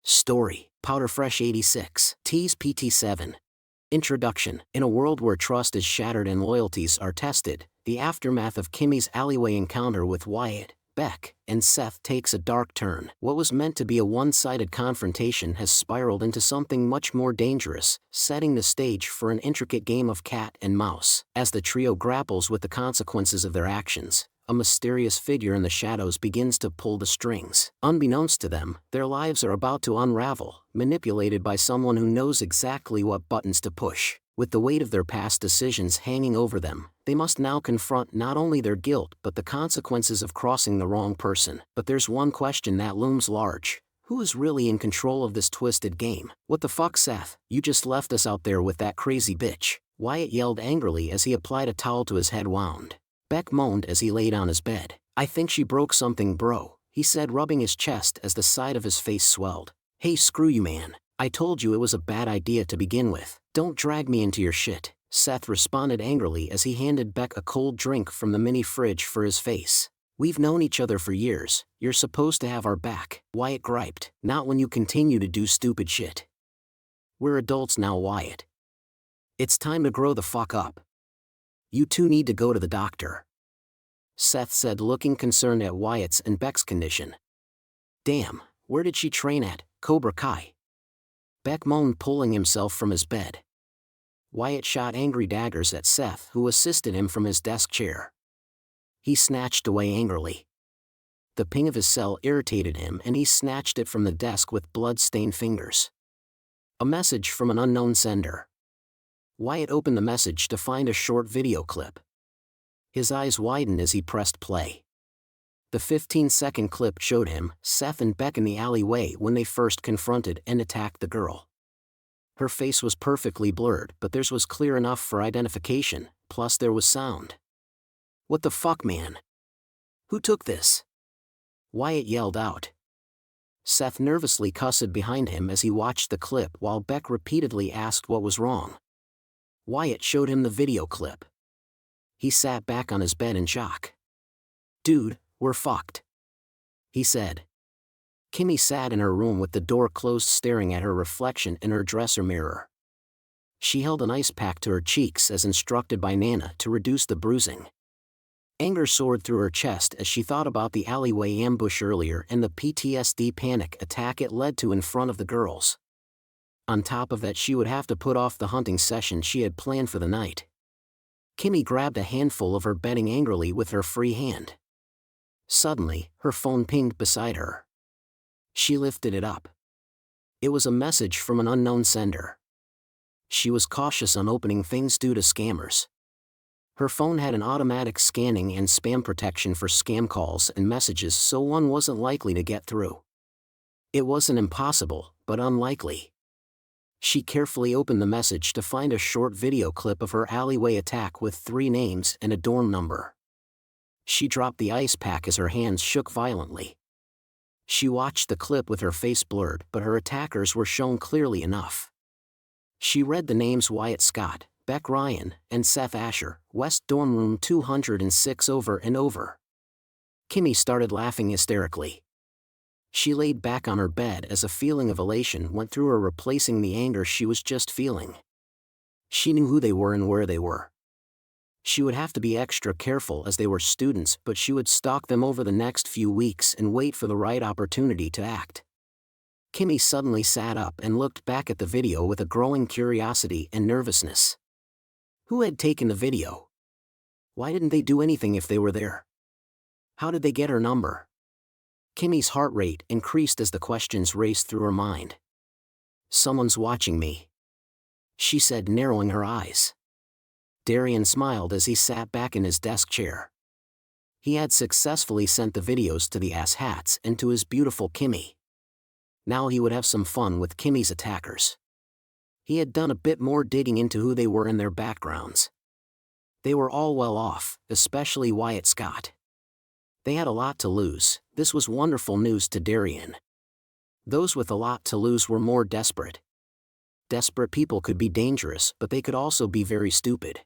Story, Powderfresh 86, Tease PT7. Introduction. In a world where trust is shattered and loyalties are tested, the aftermath of Kimmy's alleyway encounter with Wyatt, Beck, and Seth takes a dark turn. What was meant to be a one-sided confrontation has spiraled into something much more dangerous, setting the stage for an intricate game of cat and mouse. As the trio grapples with the consequences of their actions, a mysterious figure in the shadows begins to pull the strings. Unbeknownst to them, their lives are about to unravel, manipulated by someone who knows exactly what buttons to push. With the weight of their past decisions hanging over them, they must now confront not only their guilt but the consequences of crossing the wrong person. But there's one question that looms large. Who is really in control of this twisted game? What the fuck, Seth? You just left us out there with that crazy bitch. Wyatt yelled angrily as he applied a towel to his head wound. Beck moaned as he laid on his bed. I think she broke something, bro, he said, rubbing his chest as the side of his face swelled. Hey, screw you, man. I told you it was a bad idea to begin with. Don't drag me into your shit, Seth responded angrily as he handed Beck a cold drink from the mini fridge for his face. We've known each other for years. You're supposed to have our back, Wyatt griped. Not when you continue to do stupid shit. We're adults now, Wyatt. It's time to grow the fuck up. You two need to go to the doctor, Seth said, looking concerned at Wyatt's and Beck's condition. Damn, where did she train at, Cobra Kai? Beck moaned, pulling himself from his bed. Wyatt shot angry daggers at Seth, who assisted him from his desk chair. He snatched away angrily. The ping of his cell irritated him and he snatched it from the desk with blood-stained fingers. A message from an unknown sender. Wyatt opened the message to find a short video clip. His eyes widened as he pressed play. The 15-second clip showed him, Seth and Beck in the alleyway when they first confronted and attacked the girl. Her face was perfectly blurred, but theirs was clear enough for identification, plus there was sound. What the fuck, man? Who took this? Wyatt yelled out. Seth nervously cussed behind him as he watched the clip while Beck repeatedly asked what was wrong. Wyatt showed him the video clip. He sat back on his bed in shock. Dude, we're fucked, he said. Kimmy sat in her room with the door closed, staring at her reflection in her dresser mirror. She held an ice pack to her cheeks as instructed by Nana to reduce the bruising. Anger soared through her chest as she thought about the alleyway ambush earlier and the PTSD panic attack it led to in front of the girls. On top of that, she would have to put off the hunting session she had planned for the night. Kimmy grabbed a handful of her bedding angrily with her free hand. Suddenly, her phone pinged beside her. She lifted it up. It was a message from an unknown sender. She was cautious on opening things due to scammers. Her phone had an automatic scanning and spam protection for scam calls and messages, so one wasn't likely to get through. It wasn't impossible, but unlikely. She carefully opened the message to find a short video clip of her alleyway attack with 3 names and a dorm number. She dropped the ice pack as her hands shook violently. She watched the clip with her face blurred, but her attackers were shown clearly enough. She read the names Wyatt Scott, Beck Ryan, and Seth Asher, West Dorm Room 206 over and over. Kimmy started laughing hysterically. She laid back on her bed as a feeling of elation went through her, replacing the anger she was just feeling. She knew who they were and where they were. She would have to be extra careful as they were students, but she would stalk them over the next few weeks and wait for the right opportunity to act. Kimmy suddenly sat up and looked back at the video with a growing curiosity and nervousness. Who had taken the video? Why didn't they do anything if they were there? How did they get her number? Kimmy's heart rate increased as the questions raced through her mind. Someone's watching me, she said, narrowing her eyes. Darian smiled as he sat back in his desk chair. He had successfully sent the videos to the asshats and to his beautiful Kimmy. Now he would have some fun with Kimmy's attackers. He had done a bit more digging into who they were and their backgrounds. They were all well off, especially Wyatt Scott. They had a lot to lose. This was wonderful news to Darian. Those with a lot to lose were more desperate. Desperate people could be dangerous, but they could also be very stupid.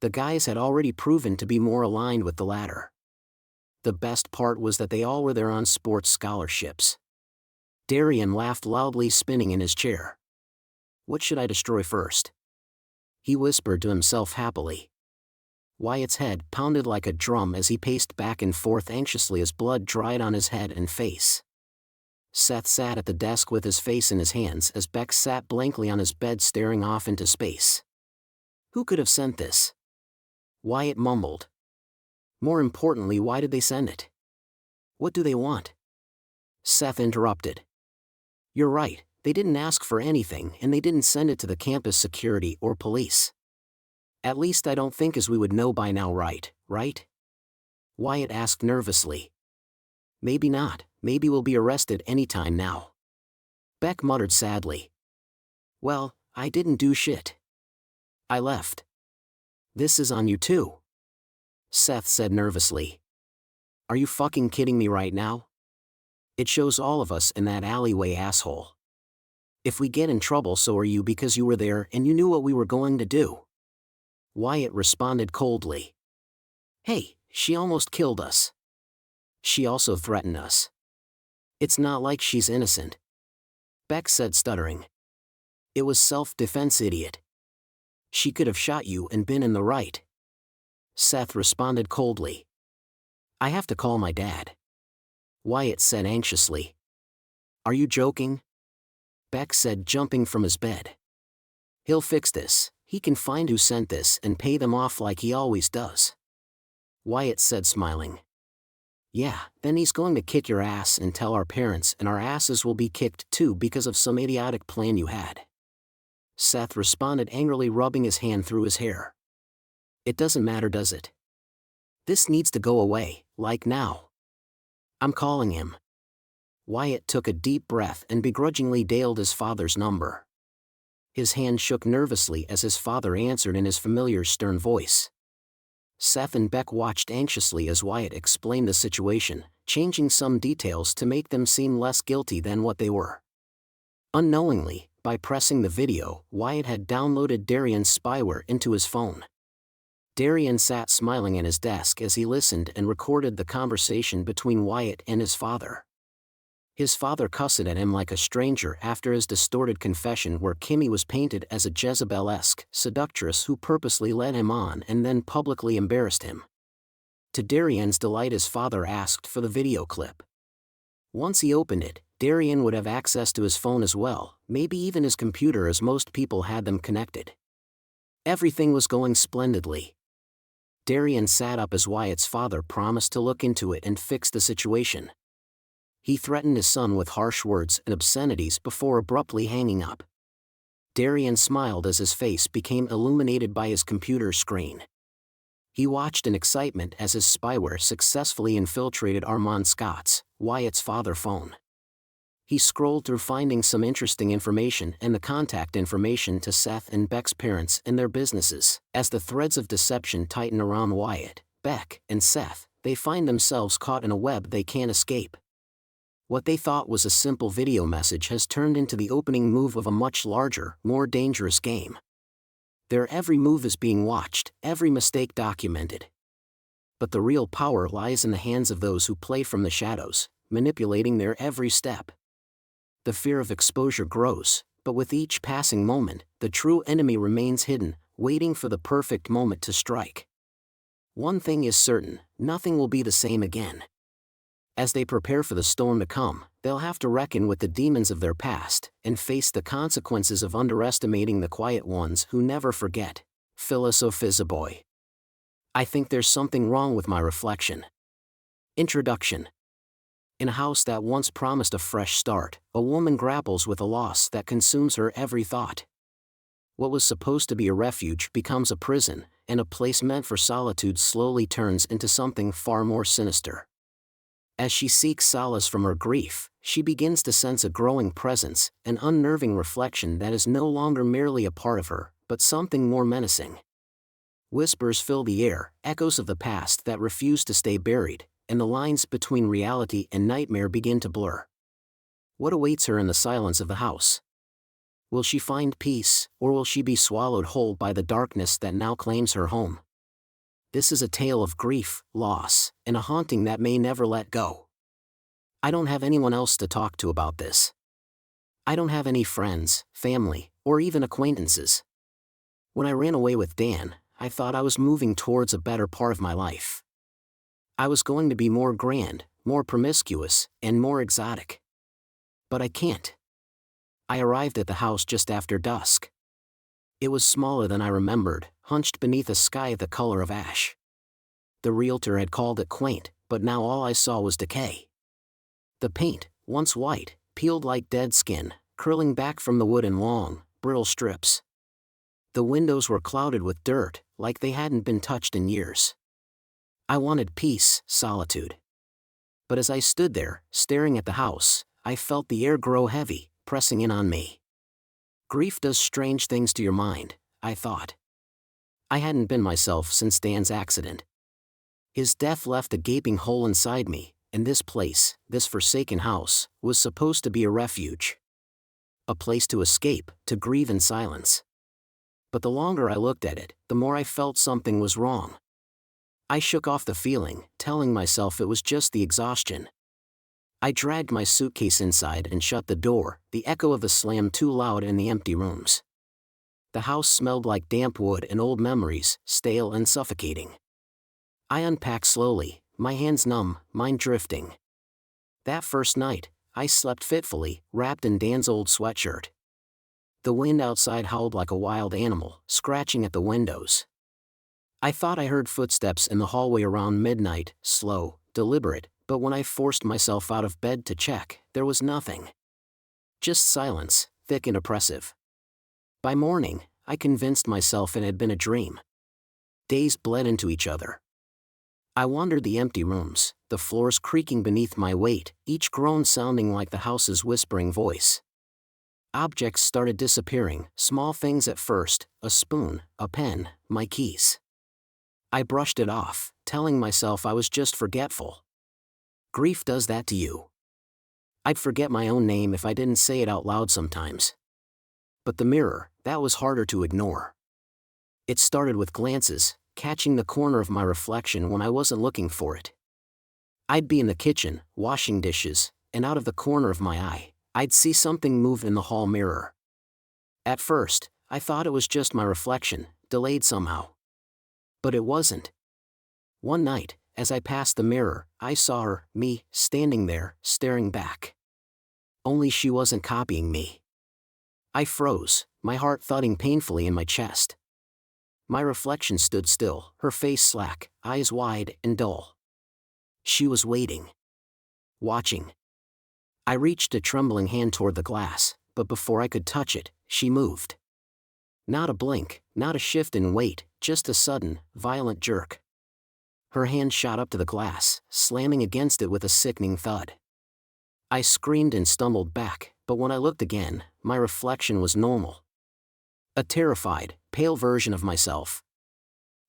The guys had already proven to be more aligned with the latter. The best part was that they all were there on sports scholarships. Darian laughed loudly, spinning in his chair. What should I destroy first? He whispered to himself happily. Wyatt's head pounded like a drum as he paced back and forth anxiously as blood dried on his head and face. Seth sat at the desk with his face in his hands as Beck sat blankly on his bed staring off into space. Who could have sent this? Wyatt mumbled. More importantly, why did they send it? What do they want? Seth interrupted. You're right, they didn't ask for anything and they didn't send it to the campus security or police. At least I don't think as we would know by now, right? Wyatt asked nervously. Maybe not, maybe we'll be arrested anytime now. Beck muttered sadly. Well, I didn't do shit. I left. This is on you too. Seth said nervously. Are you fucking kidding me right now? It shows all of us in that alleyway, asshole. If we get in trouble, so are you, because you were there and you knew what we were going to do. Wyatt responded coldly. Hey, she almost killed us. She also threatened us. It's not like she's innocent. Beck said, stuttering. It was self-defense, idiot. She could have shot you and been in the right. Seth responded coldly. I have to call my dad. Wyatt said anxiously. Are you joking? Beck said, jumping from his bed. He'll fix this. He can find who sent this and pay them off like he always does. Wyatt said, smiling. Yeah, then he's going to kick your ass and tell our parents, and our asses will be kicked too because of some idiotic plan you had. Seth responded angrily, rubbing his hand through his hair. It doesn't matter, does it? This needs to go away, like now. I'm calling him. Wyatt took a deep breath and begrudgingly dialed his father's number. His hand shook nervously as his father answered in his familiar stern voice. Seth and Beck watched anxiously as Wyatt explained the situation, changing some details to make them seem less guilty than what they were. Unknowingly, by pressing the video, Wyatt had downloaded Darian's spyware into his phone. Darian sat smiling at his desk as he listened and recorded the conversation between Wyatt and his father. His father cussed at him like a stranger after his distorted confession where Kimmy was painted as a Jezebel-esque seductress who purposely led him on and then publicly embarrassed him. To Darian's delight, his father asked for the video clip. Once he opened it, Darian would have access to his phone as well, maybe even his computer, as most people had them connected. Everything was going splendidly. Darian sat up as Wyatt's father promised to look into it and fix the situation. He threatened his son with harsh words and obscenities before abruptly hanging up. Darian smiled as his face became illuminated by his computer screen. He watched in excitement as his spyware successfully infiltrated Armand Scott's, Wyatt's father, phone. He scrolled through, finding some interesting information and the contact information to Seth and Beck's parents and their businesses. As the threads of deception tighten around Wyatt, Beck, and Seth, they find themselves caught in a web they can't escape. What they thought was a simple video message has turned into the opening move of a much larger, more dangerous game. Their every move is being watched, every mistake documented. But the real power lies in the hands of those who play from the shadows, manipulating their every step. The fear of exposure grows, but with each passing moment, the true enemy remains hidden, waiting for the perfect moment to strike. One thing is certain, nothing will be the same again. As they prepare for the storm to come, they'll have to reckon with the demons of their past, and face the consequences of underestimating the quiet ones who never forget. Philosophizaboy. I think there's something wrong with my reflection. Introduction. In a house that once promised a fresh start, a woman grapples with a loss that consumes her every thought. What was supposed to be a refuge becomes a prison, and a place meant for solitude slowly turns into something far more sinister. As she seeks solace from her grief, she begins to sense a growing presence, an unnerving reflection that is no longer merely a part of her, but something more menacing. Whispers fill the air, echoes of the past that refuse to stay buried, and the lines between reality and nightmare begin to blur. What awaits her in the silence of the house? Will she find peace, or will she be swallowed whole by the darkness that now claims her home? This is a tale of grief, loss, and a haunting that may never let go. I don't have anyone else to talk to about this. I don't have any friends, family, or even acquaintances. When I ran away with Dan, I thought I was moving towards a better part of my life. I was going to be more grand, more promiscuous, and more exotic. But I can't. I arrived at the house just after dusk. It was smaller than I remembered, hunched beneath a sky the color of ash. The realtor had called it quaint, but now all I saw was decay. The paint, once white, peeled like dead skin, curling back from the wood in long, brittle strips. The windows were clouded with dirt, like they hadn't been touched in years. I wanted peace, solitude. But as I stood there, staring at the house, I felt the air grow heavy, pressing in on me. Grief does strange things to your mind, I thought. I hadn't been myself since Dan's accident. His death left a gaping hole inside me, and this place, this forsaken house, was supposed to be a refuge. A place to escape, to grieve in silence. But the longer I looked at it, the more I felt something was wrong. I shook off the feeling, telling myself it was just the exhaustion. I dragged my suitcase inside and shut the door, the echo of the slam too loud in the empty rooms. The house smelled like damp wood and old memories, stale and suffocating. I unpacked slowly, my hands numb, mind drifting. That first night, I slept fitfully, wrapped in Dan's old sweatshirt. The wind outside howled like a wild animal, scratching at the windows. I thought I heard footsteps in the hallway around midnight, slow, deliberate, but when I forced myself out of bed to check, there was nothing. Just silence, thick and oppressive. By morning, I convinced myself it had been a dream. Days bled into each other. I wandered the empty rooms, the floors creaking beneath my weight, each groan sounding like the house's whispering voice. Objects started disappearing, small things at first, a spoon, a pen, my keys. I brushed it off, telling myself I was just forgetful. Grief does that to you. I'd forget my own name if I didn't say it out loud sometimes. But the mirror, that was harder to ignore. It started with glances, catching the corner of my reflection when I wasn't looking for it. I'd be in the kitchen, washing dishes, and out of the corner of my eye, I'd see something move in the hall mirror. At first, I thought it was just my reflection, delayed somehow. But it wasn't. One night, as I passed the mirror, I saw her, me, standing there, staring back. Only she wasn't copying me. I froze, my heart thudding painfully in my chest. My reflection stood still, her face slack, eyes wide and dull. She was waiting. Watching. I reached a trembling hand toward the glass, but before I could touch it, she moved. Not a blink, not a shift in weight, just a sudden, violent jerk. Her hand shot up to the glass, slamming against it with a sickening thud. I screamed and stumbled back, but when I looked again, my reflection was normal. A terrified, pale version of myself.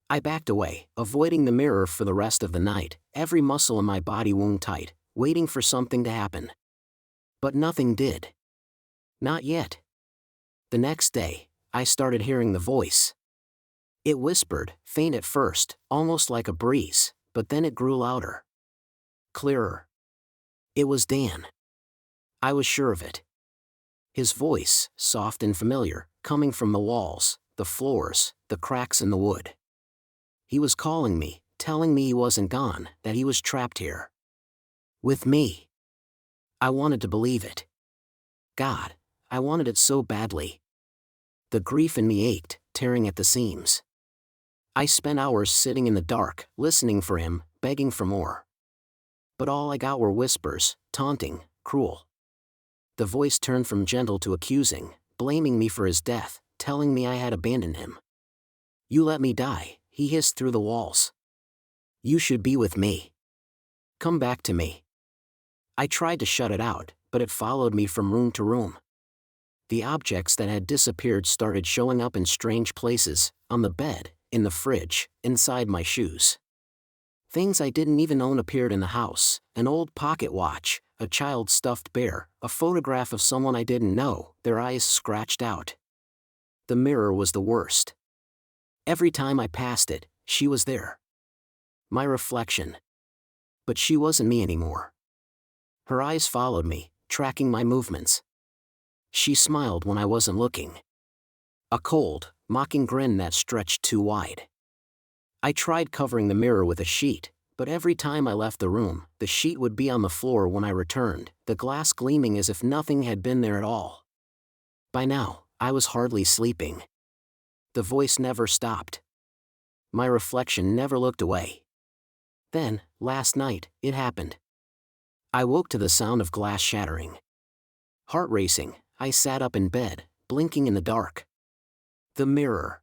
I backed away, avoiding the mirror for the rest of the night, every muscle in my body wound tight, waiting for something to happen. But nothing did. Not yet. The next day, I started hearing the voice. It whispered, faint at first, almost like a breeze, but then it grew louder. Clearer. It was Dan. I was sure of it. His voice, soft and familiar, coming from the walls, the floors, the cracks in the wood. He was calling me, telling me he wasn't gone, that he was trapped here. With me. I wanted to believe it. God, I wanted it so badly. The grief in me ached, tearing at the seams. I spent hours sitting in the dark, listening for him, begging for more. But all I got were whispers, taunting, cruel. The voice turned from gentle to accusing, blaming me for his death, telling me I had abandoned him. You let me die, he hissed through the walls. You should be with me. Come back to me. I tried to shut it out, but it followed me from room to room. The objects that had disappeared started showing up in strange places, on the bed, in the fridge, inside my shoes. Things I didn't even own appeared in the house, an old pocket watch, a child's stuffed bear, a photograph of someone I didn't know, their eyes scratched out. The mirror was the worst. Every time I passed it, she was there. My reflection. But she wasn't me anymore. Her eyes followed me, tracking my movements. She smiled when I wasn't looking. A cold, mocking grin that stretched too wide. I tried covering the mirror with a sheet, but every time I left the room, the sheet would be on the floor when I returned, the glass gleaming as if nothing had been there at all. By now, I was hardly sleeping. The voice never stopped. My reflection never looked away. Then, last night, it happened. I woke to the sound of glass shattering. Heart racing, I sat up in bed, blinking in the dark. The mirror.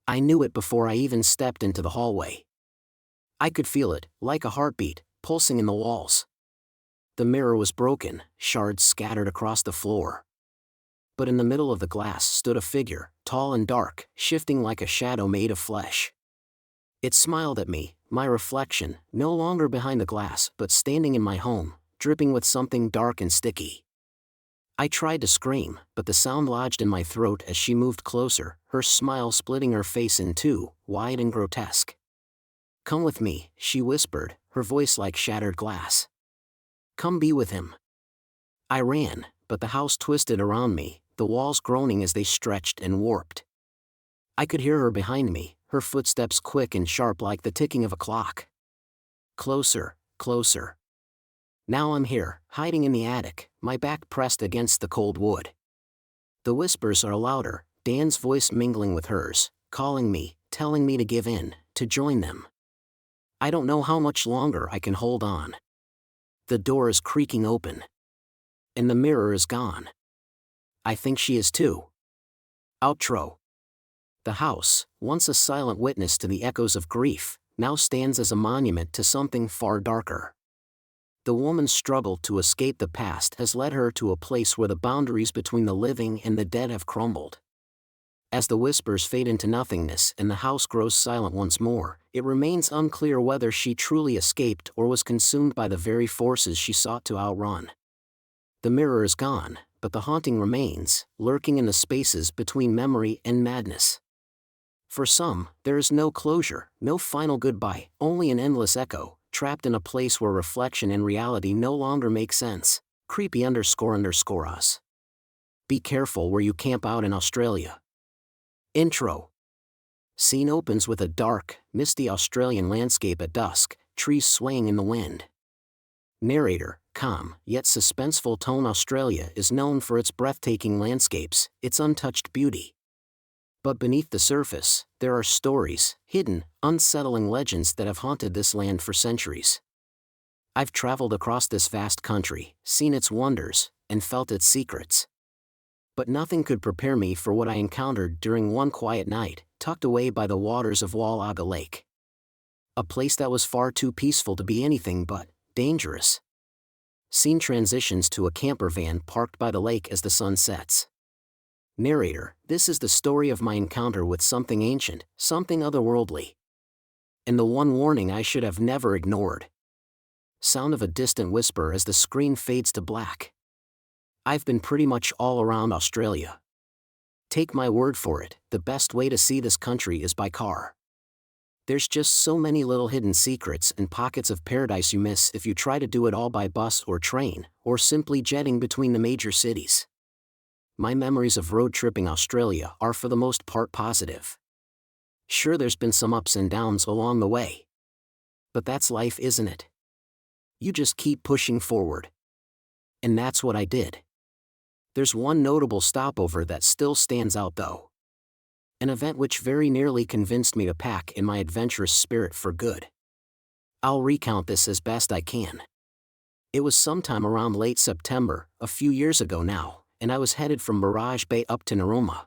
I knew it before I even stepped into the hallway. I could feel it, like a heartbeat, pulsing in the walls. The mirror was broken, shards scattered across the floor. But in the middle of the glass stood a figure, tall and dark, shifting like a shadow made of flesh. It smiled at me, my reflection, no longer behind the glass but standing in my home, dripping with something dark and sticky. I tried to scream, but the sound lodged in my throat as she moved closer, her smile splitting her face in two, wide and grotesque. "Come with me," she whispered, her voice like shattered glass. "Come be with him." I ran, but the house twisted around me, the walls groaning as they stretched and warped. I could hear her behind me, her footsteps quick and sharp like the ticking of a clock. Closer, closer. Now I'm here, hiding in the attic, my back pressed against the cold wood. The whispers are louder, Dan's voice mingling with hers, calling me, telling me to give in, to join them. I don't know how much longer I can hold on. The door is creaking open. And the mirror is gone. I think she is too. Outro. The house, once a silent witness to the echoes of grief, now stands as a monument to something far darker. The woman's struggle to escape the past has led her to a place where the boundaries between the living and the dead have crumbled. As the whispers fade into nothingness and the house grows silent once more, it remains unclear whether she truly escaped or was consumed by the very forces she sought to outrun. The mirror is gone, but the haunting remains, lurking in the spaces between memory and madness. For some, there is no closure, no final goodbye, only an endless echo, trapped in a place where reflection and reality no longer make sense. Creepy__us. Be careful where you camp out in Australia. Intro. Scene opens with a dark, misty Australian landscape at dusk, trees swaying in the wind. Narrator, calm, yet suspenseful tone. Australia is known for its breathtaking landscapes, its untouched beauty. But beneath the surface, there are stories, hidden, unsettling legends that have haunted this land for centuries. I've traveled across this vast country, seen its wonders, and felt its secrets. But nothing could prepare me for what I encountered during one quiet night, tucked away by the waters of Wallaga Lake. A place that was far too peaceful to be anything but dangerous. Scene transitions to a camper van parked by the lake as the sun sets. Narrator, this is the story of my encounter with something ancient, something otherworldly. And the one warning I should have never ignored. Sound of a distant whisper as the screen fades to black. I've been pretty much all around Australia. Take my word for it, the best way to see this country is by car. There's just so many little hidden secrets and pockets of paradise you miss if you try to do it all by bus or train, or simply jetting between the major cities. My memories of road tripping Australia are for the most part positive. Sure, there's been some ups and downs along the way. But that's life, isn't it? You just keep pushing forward. And that's what I did. There's one notable stopover that still stands out though. An event which very nearly convinced me to pack in my adventurous spirit for good. I'll recount this as best I can. It was sometime around late September, a few years ago now, and I was headed from Mirage Bay up to Narooma.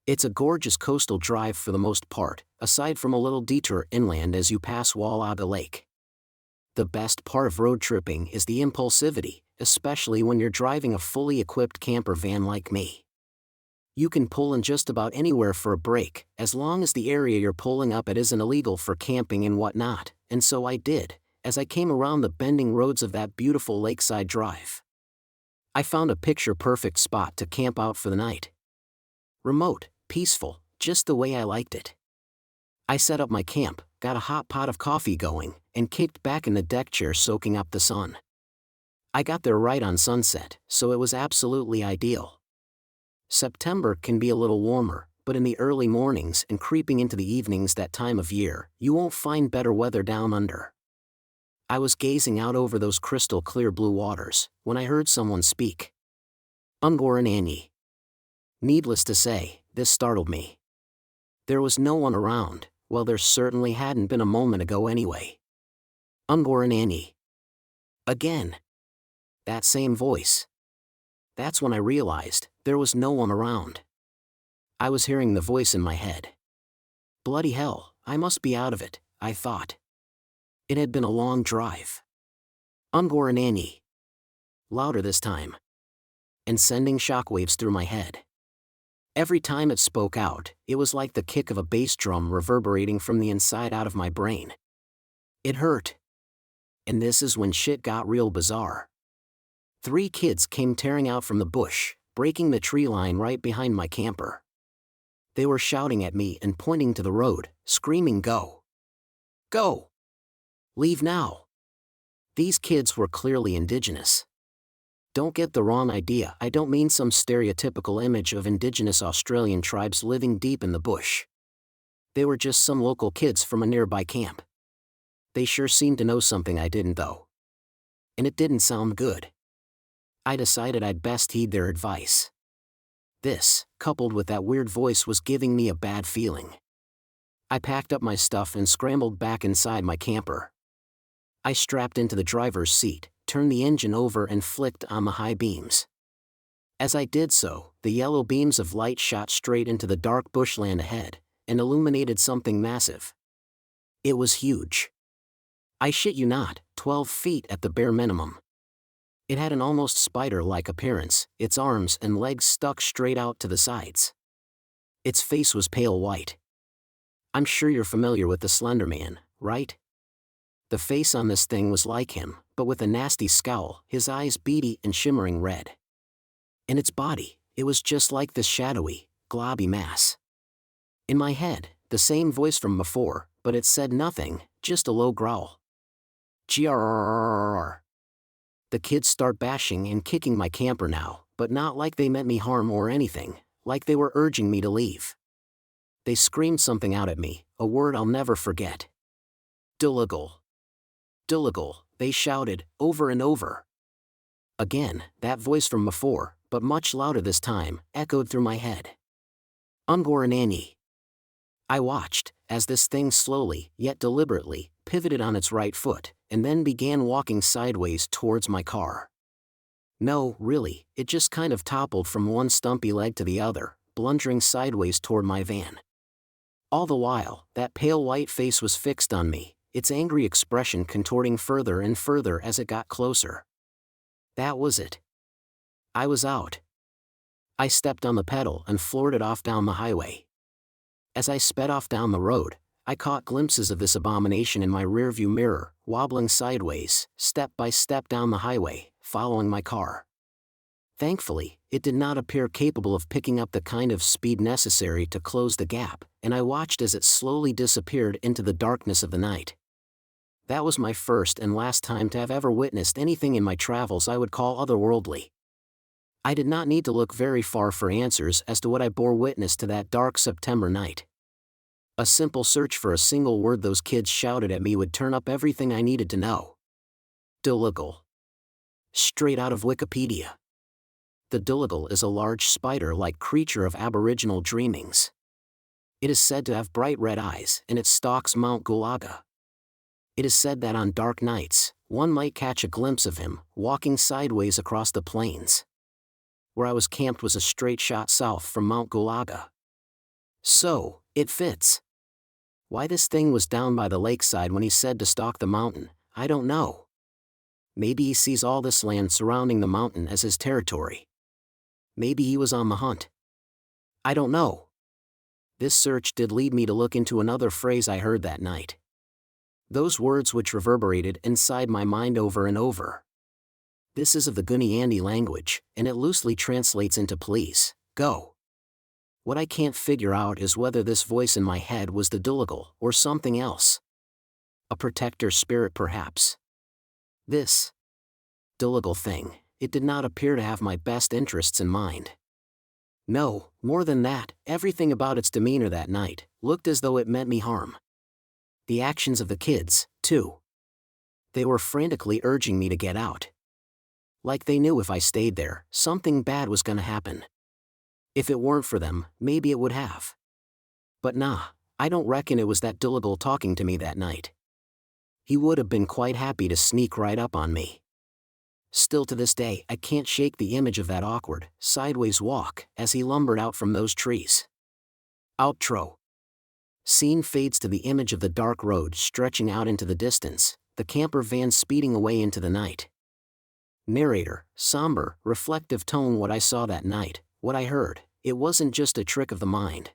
It's a gorgeous coastal drive for the most part, aside from a little detour inland as you pass Wallaga Lake. The best part of road tripping is the impulsivity, especially when you're driving a fully equipped camper van like me. You can pull in just about anywhere for a break, as long as the area you're pulling up at isn't illegal for camping and whatnot, and so I did, as I came around the bending roads of that beautiful lakeside drive. I found a picture-perfect spot to camp out for the night. Remote, peaceful, just the way I liked it. I set up my camp, got a hot pot of coffee going, and kicked back in the deck chair soaking up the sun. I got there right on sunset, so it was absolutely ideal. September can be a little warmer, but in the early mornings and creeping into the evenings that time of year, you won't find better weather down under. I was gazing out over those crystal clear blue waters, when I heard someone speak. Ungoran Annie. Needless to say, this startled me. There was no one around, well there certainly hadn't been a moment ago anyway. Ungoran Annie. Again. That same voice. That's when I realized, there was no one around. I was hearing the voice in my head. Bloody hell, I must be out of it, I thought. It had been a long drive. Ungoran Annie. Louder this time. And sending shockwaves through my head. Every time it spoke out, it was like the kick of a bass drum reverberating from the inside out of my brain. It hurt. And this is when shit got real bizarre. 3 kids came tearing out from the bush, breaking the tree line right behind my camper. They were shouting at me and pointing to the road, screaming, "Go! Go! Leave now!" These kids were clearly indigenous. Don't get the wrong idea, I don't mean some stereotypical image of indigenous Australian tribes living deep in the bush. They were just some local kids from a nearby camp. They sure seemed to know something I didn't though. And it didn't sound good. I decided I'd best heed their advice. This, coupled with that weird voice, was giving me a bad feeling. I packed up my stuff and scrambled back inside my camper. I strapped into the driver's seat, turned the engine over and flicked on the high beams. As I did so, the yellow beams of light shot straight into the dark bushland ahead, and illuminated something massive. It was huge. I shit you not, 12 feet at the bare minimum. It had an almost spider-like appearance, its arms and legs stuck straight out to the sides. Its face was pale white. I'm sure you're familiar with the Slender Man, right? The face on this thing was like him, but with a nasty scowl, his eyes beady and shimmering red. And its body, it was just like this shadowy, globby mass. In my head, the same voice from before, but it said nothing, just a low growl. Grrrr. The kids start bashing and kicking my camper now, but not like they meant me harm or anything, like they were urging me to leave. They screamed something out at me, a word I'll never forget. Dulagal. Dulagal, they shouted, over and over. Again, that voice from before, but much louder this time, echoed through my head. Ungoran Annie. I watched, as this thing slowly, yet deliberately, pivoted on its right foot, and then began walking sideways towards my car. No, really, it just kind of toppled from one stumpy leg to the other, blundering sideways toward my van. All the while, that pale white face was fixed on me, its angry expression contorting further and further as it got closer. That was it. I was out. I stepped on the pedal and floored it off down the highway. As I sped off down the road, I caught glimpses of this abomination in my rearview mirror, wobbling sideways, step by step down the highway, following my car. Thankfully, it did not appear capable of picking up the kind of speed necessary to close the gap, and I watched as it slowly disappeared into the darkness of the night. That was my first and last time to have ever witnessed anything in my travels I would call otherworldly. I did not need to look very far for answers as to what I bore witness to that dark September night. A simple search for a single word those kids shouted at me would turn up everything I needed to know. Dulagal. Straight out of Wikipedia. The dulagal is a large spider-like creature of Aboriginal dreamings. It is said to have bright red eyes, and it stalks Mount Gulaga. It is said that on dark nights, one might catch a glimpse of him, walking sideways across the plains. Where I was camped was a straight shot south from Mount Gulaga. So, it fits. Why this thing was down by the lakeside when he said to stalk the mountain, I don't know. Maybe he sees all this land surrounding the mountain as his territory. Maybe he was on the hunt. I don't know. This search did lead me to look into another phrase I heard that night. Those words which reverberated inside my mind over and over. This is of the Ghoulish language, and it loosely translates into please, go. What I can't figure out is whether this voice in my head was the dulagal or something else. A protector spirit perhaps. This Dooligal thing, it did not appear to have my best interests in mind. No, more than that, everything about its demeanor that night looked as though it meant me harm. The actions of the kids, too. They were frantically urging me to get out. Like they knew if I stayed there, something bad was gonna happen. If it weren't for them, maybe it would have. But nah, I don't reckon it was that Dooligal talking to me that night. He would have been quite happy to sneak right up on me. Still to this day, I can't shake the image of that awkward, sideways walk as he lumbered out from those trees. Outro. Scene fades to the image of the dark road stretching out into the distance, the camper van speeding away into the night. Narrator, somber, reflective tone. What I saw that night, what I heard, it wasn't just a trick of the mind.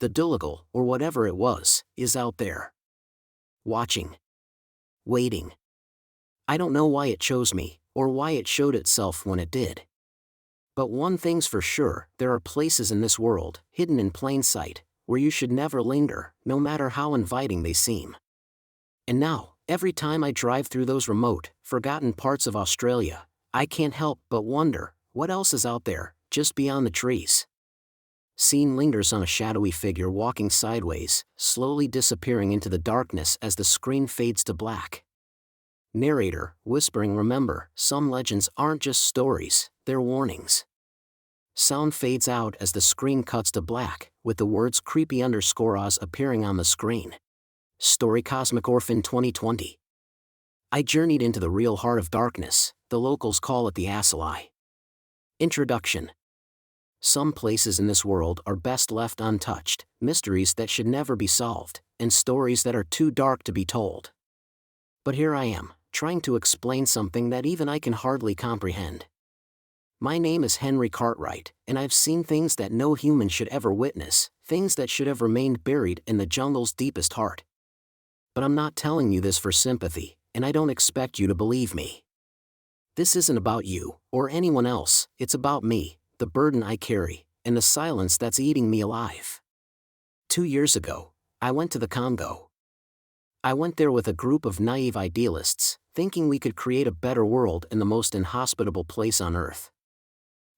The Dooligal, or whatever it was, is out there. Watching. Waiting. I don't know why it chose me, or why it showed itself when it did. But one thing's for sure, there are places in this world, hidden in plain sight, where you should never linger, no matter how inviting they seem. And now, every time I drive through those remote, forgotten parts of Australia, I can't help but wonder, what else is out there, just beyond the trees? Scene lingers on a shadowy figure walking sideways, slowly disappearing into the darkness as the screen fades to black. Narrator, whispering, remember, some legends aren't just stories, they're warnings. Sound fades out as the screen cuts to black, with the words creepy_Oz appearing on the screen. Story Cosmic Orphan 2020. I journeyed into the real heart of darkness, the locals call it the Asili. Introduction. Some places in this world are best left untouched, mysteries that should never be solved, and stories that are too dark to be told. But here I am, trying to explain something that even I can hardly comprehend. My name is Henry Cartwright, and I've seen things that no human should ever witness, things that should have remained buried in the jungle's deepest heart. But I'm not telling you this for sympathy, and I don't expect you to believe me. This isn't about you, or anyone else, it's about me, the burden I carry, and the silence that's eating me alive. 2 years ago, I went to the Congo. I went there with a group of naive idealists, thinking we could create a better world in the most inhospitable place on Earth.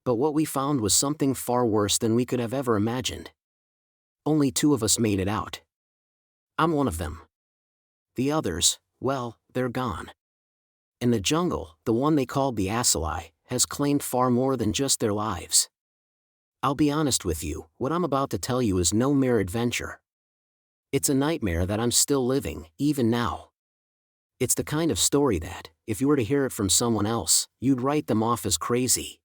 But what we found was something far worse than we could have ever imagined. Only 2 of us made it out. I'm one of them. The others, well, they're gone. And the jungle, the one they called the Asili, has claimed far more than just their lives. I'll be honest with you, what I'm about to tell you is no mere adventure. It's a nightmare that I'm still living, even now. It's the kind of story that, if you were to hear it from someone else, you'd write them off as crazy.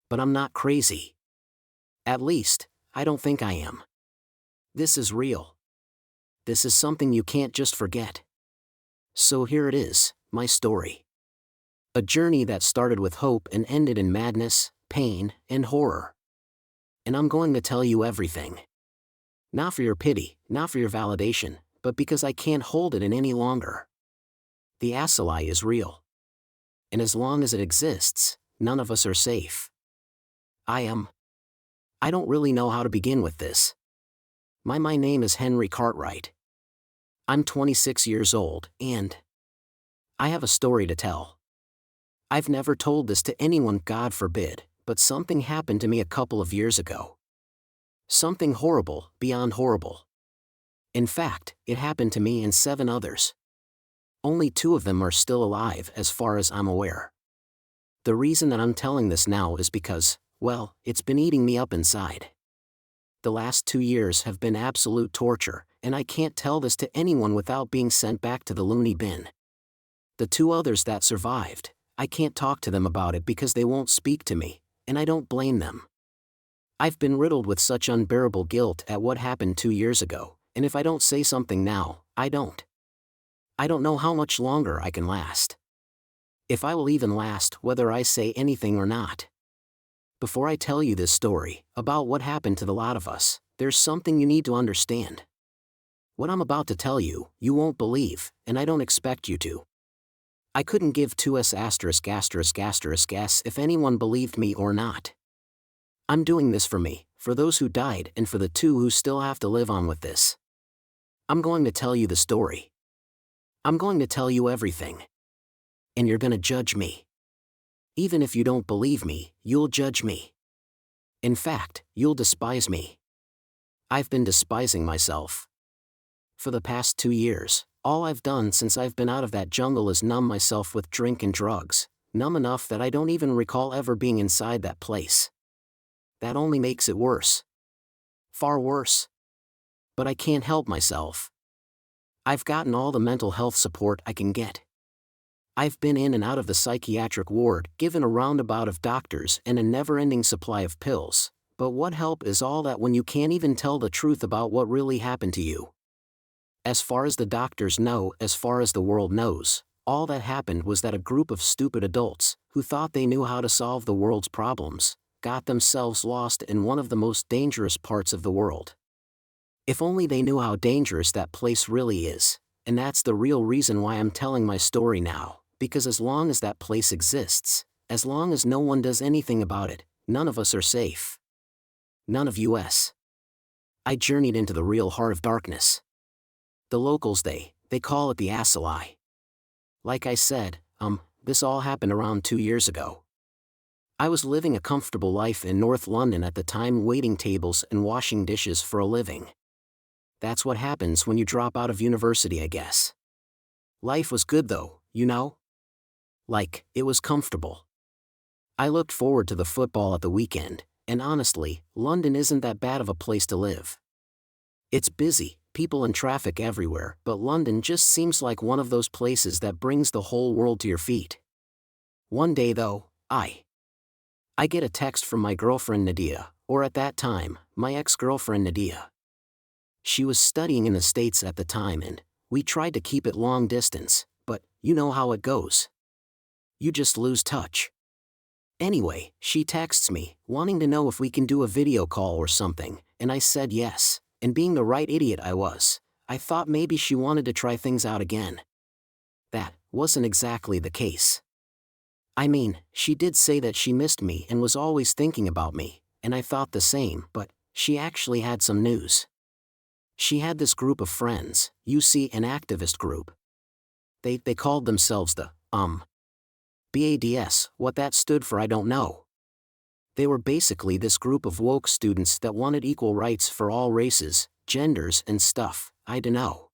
But I'm not crazy. At least, I don't think I am. This is real. This is something you can't just forget. So here it is, my story. A journey that started with hope and ended in madness, pain, and horror. And I'm going to tell you everything. Not for your pity, not for your validation, but because I can't hold it in any longer. The Asili is real. And as long as it exists, none of us are safe. I don't really know how to begin with this. My name is Henry Cartwright. I'm 26 years old, and I have a story to tell. I've never told this to anyone, God forbid, but something happened to me a couple of years ago. Something horrible, beyond horrible. In fact, it happened to me and 7 others. Only 2 of them are still alive as far as I'm aware. The reason that I'm telling this now is because, well, it's been eating me up inside. The last 2 years have been absolute torture, and I can't tell this to anyone without being sent back to the loony bin. The 2 others that survived, I can't talk to them about it because they won't speak to me, and I don't blame them. I've been riddled with such unbearable guilt at what happened 2 years ago, and if I don't say something now, I don't know how much longer I can last. If I will even last, whether I say anything or not. Before I tell you this story, about what happened to the lot of us, there's something you need to understand. What I'm about to tell you, you won't believe, and I don't expect you to. I couldn't give 2s***** guess if anyone believed me or not. I'm doing this for me, for those who died and for the 2 who still have to live on with this. I'm going to tell you the story. I'm going to tell you everything. And you're gonna judge me. Even if you don't believe me, you'll judge me. In fact, you'll despise me. I've been despising myself. For the past 2 years, all I've done since I've been out of that jungle is numb myself with drink and drugs, numb enough that I don't even recall ever being inside that place. That only makes it worse. Far worse. But I can't help myself. I've gotten all the mental health support I can get. I've been in and out of the psychiatric ward, given a roundabout of doctors and a never-ending supply of pills, but what help is all that when you can't even tell the truth about what really happened to you? As far as the doctors know, as far as the world knows, all that happened was that a group of stupid adults, who thought they knew how to solve the world's problems, got themselves lost in one of the most dangerous parts of the world. If only they knew how dangerous that place really is, and that's the real reason why I'm telling my story now, because as long as that place exists, as long as no one does anything about it, none of us are safe. None of us. I journeyed into the real heart of darkness. The locals, they call it the Asili. Like I said, this all happened around 2 years ago. I was living a comfortable life in North London at the time, waiting tables and washing dishes for a living. That's what happens when you drop out of university, I guess. Life was good though, you know? Like, it was comfortable. I looked forward to the football at the weekend, and honestly, London isn't that bad of a place to live. It's busy, people and traffic everywhere, but London just seems like one of those places that brings the whole world to your feet. One day though, I get a text from my girlfriend Nadia, or at that time, my ex-girlfriend Nadia. She was studying in the States at the time and we tried to keep it long distance, but you know how it goes. You just lose touch. Anyway, she texts me, wanting to know if we can do a video call or something, and I said yes, and being the right idiot I was, I thought maybe she wanted to try things out again. That wasn't exactly the case. I mean, she did say that she missed me and was always thinking about me, and I thought the same, but she actually had some news. She had this group of friends, you see, an activist group. They called themselves the, BADS, what that stood for I don't know. They were basically this group of woke students that wanted equal rights for all races, genders and stuff, I dunno.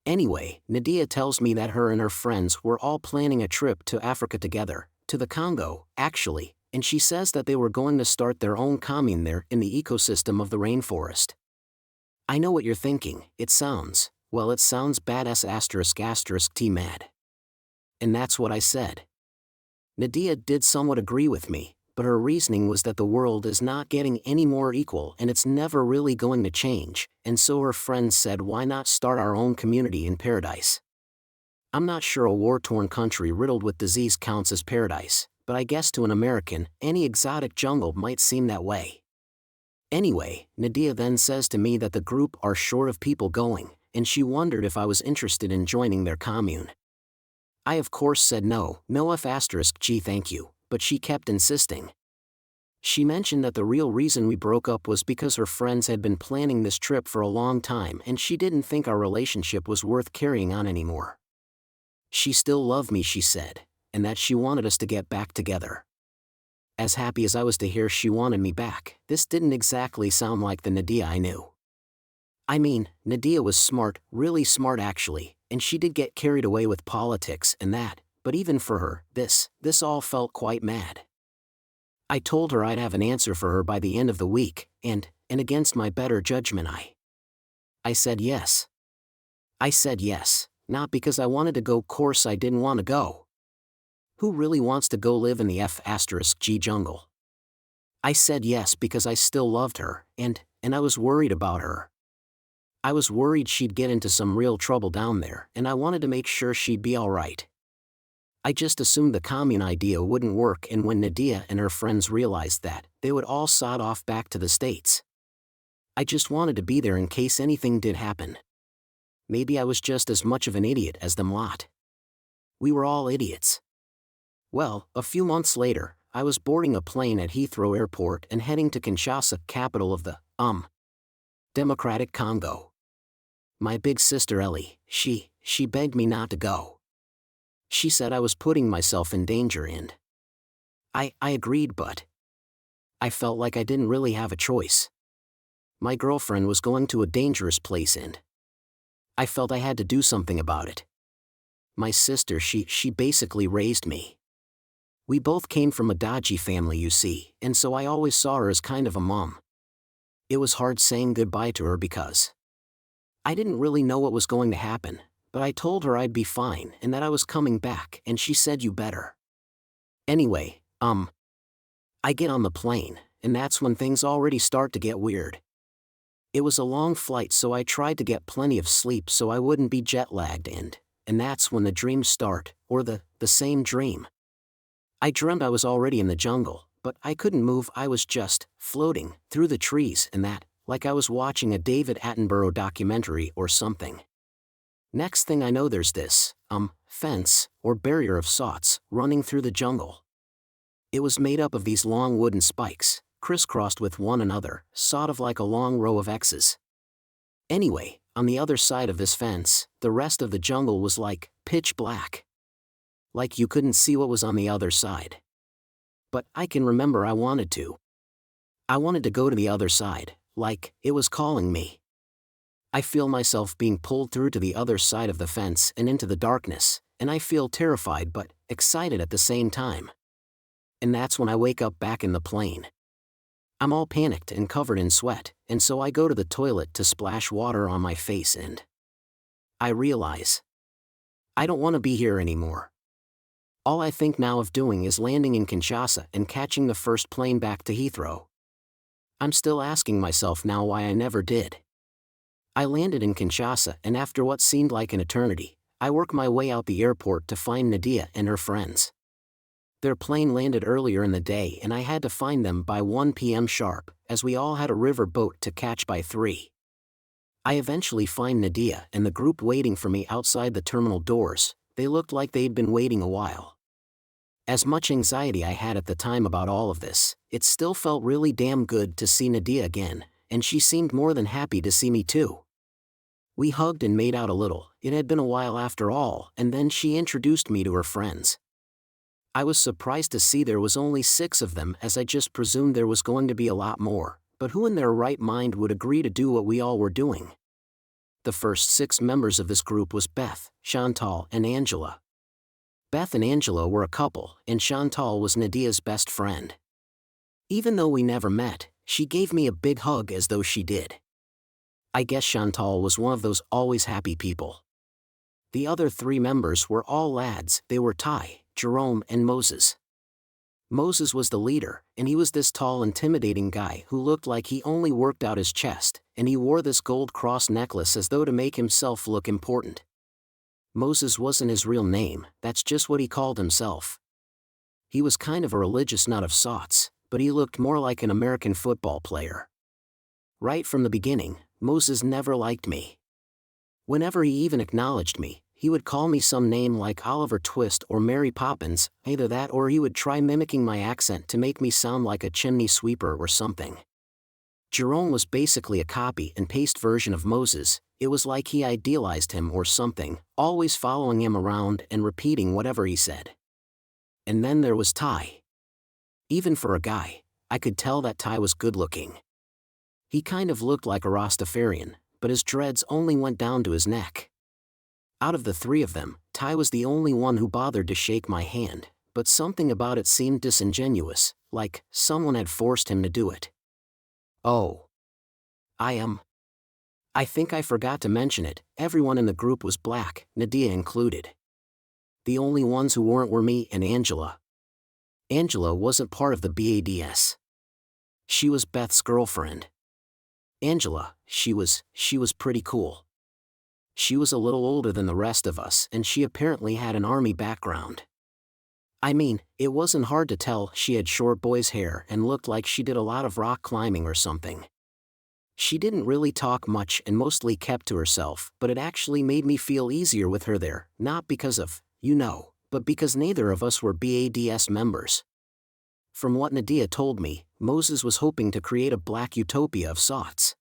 Anyway, Nadia tells me that her and her friends were all planning a trip to Africa together, to the Congo, actually, and she says that they were going to start their own commune there in the ecosystem of the rainforest. I know what you're thinking, it sounds badass ***T mad. And that's what I said. Nadia did somewhat agree with me, but her reasoning was that the world is not getting any more equal and it's never really going to change, and so her friends said why not start our own community in paradise. I'm not sure a war-torn country riddled with disease counts as paradise, but I guess to an American, any exotic jungle might seem that way. Anyway, Nadia then says to me that the group are short of people going, and she wondered if I was interested in joining their commune. I of course said no ***G thank you, but she kept insisting. She mentioned that the real reason we broke up was because her friends had been planning this trip for a long time and she didn't think our relationship was worth carrying on anymore. She still loved me, she said, and that she wanted us to get back together. As happy as I was to hear she wanted me back, this didn't exactly sound like the Nadia I knew. I mean, Nadia was smart, really smart actually, and she did get carried away with politics and that, but even for her, this all felt quite mad. I told her I'd have an answer for her by the end of the week, and against my better judgment I said yes. I said yes, not because I wanted to go, course I didn't want to go. Who really wants to go live in the ***G jungle? I said yes because I still loved her, and I was worried about her. I was worried she'd get into some real trouble down there, and I wanted to make sure she'd be alright. I just assumed the commune idea wouldn't work, and when Nadia and her friends realized that, they would all sod off back to the States. I just wanted to be there in case anything did happen. Maybe I was just as much of an idiot as them lot. We were all idiots. Well, a few months later, I was boarding a plane at Heathrow Airport and heading to Kinshasa, capital of the, Democratic Congo. My big sister Ellie, she begged me not to go. She said I was putting myself in danger and I agreed, but I felt like I didn't really have a choice. My girlfriend was going to a dangerous place and I felt I had to do something about it. My sister, she basically raised me. We both came from a dodgy family, you see, and so I always saw her as kind of a mom. It was hard saying goodbye to her because I didn't really know what was going to happen, but I told her I'd be fine and that I was coming back, and she said you better. Anyway, I get on the plane, and that's when things already start to get weird. It was a long flight, so I tried to get plenty of sleep so I wouldn't be jet-lagged, and that's when the dreams start, or the same dream. I dreamt I was already in the jungle, but I couldn't move. I was just floating through the trees, and that, like I was watching a David Attenborough documentary or something. Next thing I know, there's this, fence, or barrier of sorts, running through the jungle. It was made up of these long wooden spikes, crisscrossed with one another, sort of like a long row of X's. Anyway, on the other side of this fence, the rest of the jungle was like pitch black. Like you couldn't see what was on the other side. But I can remember I wanted to. I wanted to go to the other side, like it was calling me. I feel myself being pulled through to the other side of the fence and into the darkness, and I feel terrified but excited at the same time. And that's when I wake up back in the plane. I'm all panicked and covered in sweat, and so I go to the toilet to splash water on my face, and I realize I don't want to be here anymore. All I think now of doing is landing in Kinshasa and catching the first plane back to Heathrow. I'm still asking myself now why I never did. I landed in Kinshasa, and after what seemed like an eternity, I work my way out the airport to find Nadia and her friends. Their plane landed earlier in the day and I had to find them by 1 p.m. sharp, as we all had a river boat to catch by 3. I eventually find Nadia and the group waiting for me outside the terminal doors. They looked like they'd been waiting a while. As much anxiety I had at the time about all of this, it still felt really damn good to see Nadia again, and she seemed more than happy to see me too. We hugged and made out a little. It had been a while after all, and then she introduced me to her friends. I was surprised to see there was only 6 of them, as I just presumed there was going to be a lot more, but who in their right mind would agree to do what we all were doing? The first 6 members of this group was Beth, Chantal, and Angela. Beth and Angela were a couple, and Chantal was Nadia's best friend. Even though we never met, she gave me a big hug as though she did. I guess Chantal was one of those always happy people. The other 3 members were all lads. They were Ty, Jerome, and Moses. Moses was the leader, and he was this tall, intimidating guy who looked like he only worked out his chest, and he wore this gold cross necklace as though to make himself look important. Moses wasn't his real name, that's just what he called himself. He was kind of a religious nut of sorts, but he looked more like an American football player. Right from the beginning, Moses never liked me. Whenever he even acknowledged me, he would call me some name like Oliver Twist or Mary Poppins, either that or he would try mimicking my accent to make me sound like a chimney sweeper or something. Jerome was basically a copy and paste version of Moses. It was like he idealized him or something, always following him around and repeating whatever he said. And then there was Ty. Even for a guy, I could tell that Ty was good-looking. He kind of looked like a Rastafarian, but his dreads only went down to his neck. Out of the 3 of them, Ty was the only one who bothered to shake my hand, but something about it seemed disingenuous, like someone had forced him to do it. Oh. I think I forgot to mention it, everyone in the group was black, Nadia included. The only ones who weren't were me and Angela. Angela wasn't part of the BADS. She was Beth's girlfriend. Angela, she was pretty cool. She was a little older than the rest of us, and she apparently had an army background. I mean, it wasn't hard to tell. She had short boy's hair and looked like she did a lot of rock climbing or something. She didn't really talk much and mostly kept to herself, but it actually made me feel easier with her there, not because of, but because neither of us were BADS members. From what Nadia told me, Moses was hoping to create a black utopia of sorts.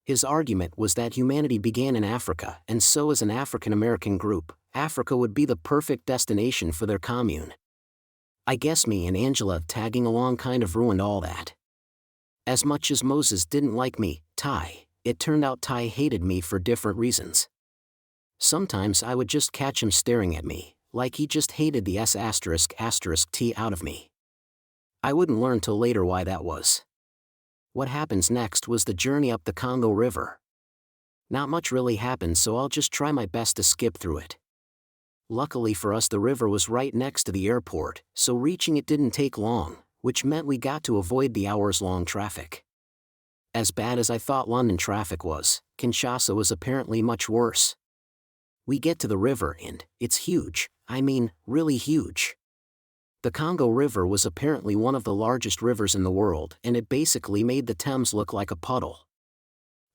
His argument was that humanity began in Africa, and so as an African American group, Africa would be the perfect destination for their commune. I guess me and Angela tagging along kind of ruined all that. As much as Moses didn't like me, it turned out Ty hated me for different reasons. Sometimes I would just catch him staring at me, like he just hated the S***T out of me. I wouldn't learn till later why that was. What happens next was the journey up the Congo River. Not much really happened, so I'll just try my best to skip through it. Luckily for us, the river was right next to the airport, so reaching it didn't take long, which meant we got to avoid the hours-long traffic. As bad as I thought London traffic was, Kinshasa was apparently much worse. We get to the river and it's huge, I mean, really huge. The Congo River was apparently one of the largest rivers in the world, and it basically made the Thames look like a puddle.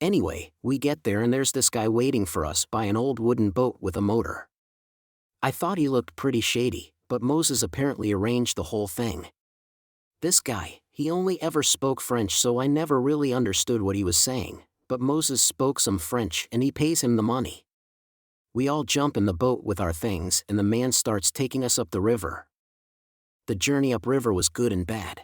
Anyway, we get there and there's this guy waiting for us by an old wooden boat with a motor. I thought he looked pretty shady, but Moses apparently arranged the whole thing. This guy, he only ever spoke French, so I never really understood what he was saying, but Moses spoke some French and he pays him the money. We all jump in the boat with our things and the man starts taking us up the river. The journey upriver was good and bad.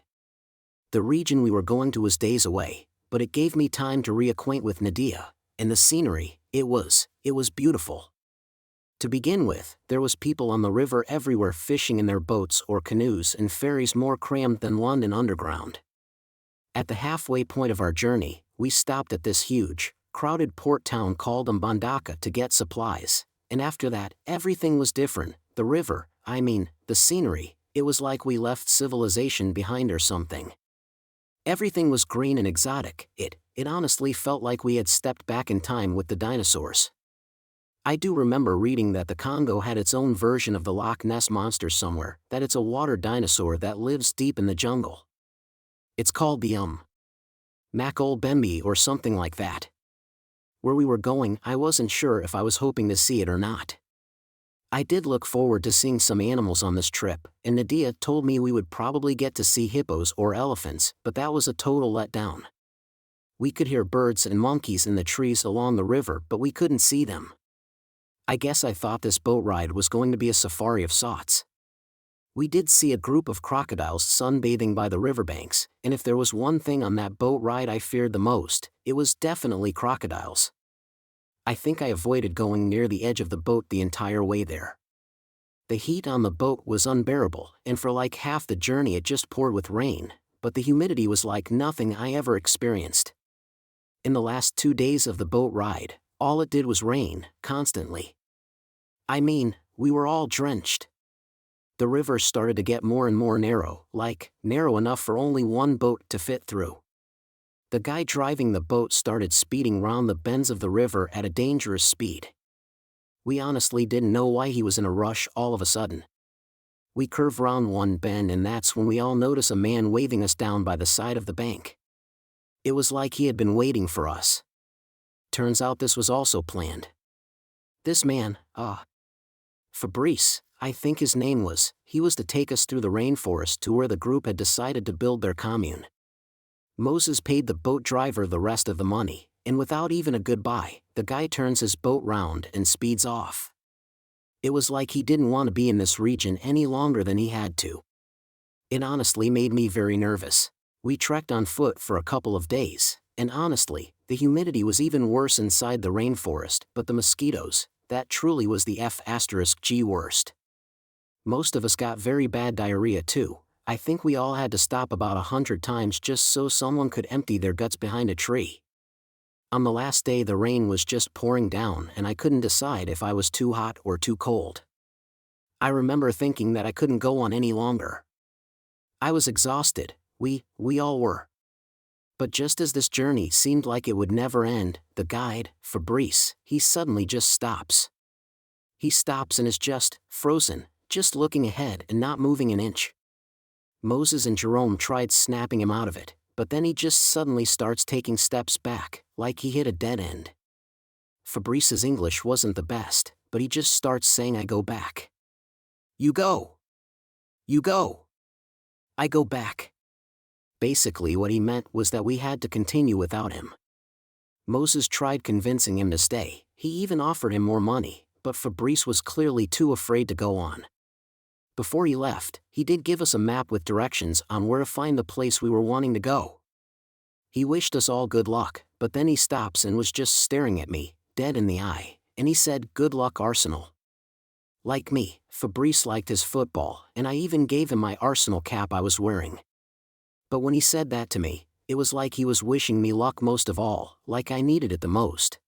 The region we were going to was days away, but it gave me time to reacquaint with Nadia, and the scenery, it was beautiful. To begin with, there was people on the river everywhere fishing in their boats or canoes and ferries more crammed than London Underground. At the halfway point of our journey, we stopped at this huge, crowded port town called Mbandaka to get supplies, and after that, everything was different. The river, the scenery, it was like we left civilization behind or something. Everything was green and exotic. It honestly felt like we had stepped back in time with the dinosaurs. I do remember reading that the Congo had its own version of the Loch Ness monster somewhere, that it's a water dinosaur that lives deep in the jungle. It's called the Makol Bembe or something like that. Where we were going, I wasn't sure if I was hoping to see it or not. I did look forward to seeing some animals on this trip, and Nadia told me we would probably get to see hippos or elephants, but that was a total letdown. We could hear birds and monkeys in the trees along the river, but we couldn't see them. I guess I thought this boat ride was going to be a safari of sorts. We did see a group of crocodiles sunbathing by the riverbanks, and if there was one thing on that boat ride I feared the most, it was definitely crocodiles. I think I avoided going near the edge of the boat the entire way there. The heat on the boat was unbearable, and for like half the journey it just poured with rain, but the humidity was like nothing I ever experienced. In the last 2 days of the boat ride, all it did was rain, constantly. We were all drenched. The river started to get more and more narrow, narrow enough for only one boat to fit through. The guy driving the boat started speeding round the bends of the river at a dangerous speed. We honestly didn't know why he was in a rush all of a sudden. We curve round one bend and that's when we all notice a man waving us down by the side of the bank. It was like he had been waiting for us. Turns out this was also planned. This man, Fabrice, I think his name was, he was to take us through the rainforest to where the group had decided to build their commune. Moses paid the boat driver the rest of the money, and without even a goodbye, the guy turns his boat round and speeds off. It was like he didn't want to be in this region any longer than he had to. It honestly made me very nervous. We trekked on foot for a couple of days, and honestly, the humidity was even worse inside the rainforest, but the mosquitoes, that truly was the F***G worst. Most of us got very bad diarrhea too. I think we all had to stop about 100 times just so someone could empty their guts behind a tree. On the last day the rain was just pouring down and I couldn't decide if I was too hot or too cold. I remember thinking that I couldn't go on any longer. I was exhausted, we all were. But just as this journey seemed like it would never end, the guide, Fabrice, he suddenly just stops. He stops and is just frozen, just looking ahead and not moving an inch. Moses and Jerome tried snapping him out of it, but then he just suddenly starts taking steps back, like he hit a dead end. Fabrice's English wasn't the best, but he just starts saying I go back. You go. You go. I go back. Basically what he meant was that we had to continue without him. Moses tried convincing him to stay, he even offered him more money, but Fabrice was clearly too afraid to go on. Before he left, he did give us a map with directions on where to find the place we were wanting to go. He wished us all good luck, but then he stops and was just staring at me, dead in the eye, and he said, "Good luck, Arsenal." Like me, Fabrice liked his football, and I even gave him my Arsenal cap I was wearing. But when he said that to me, it was like he was wishing me luck most of all, like I needed it the most.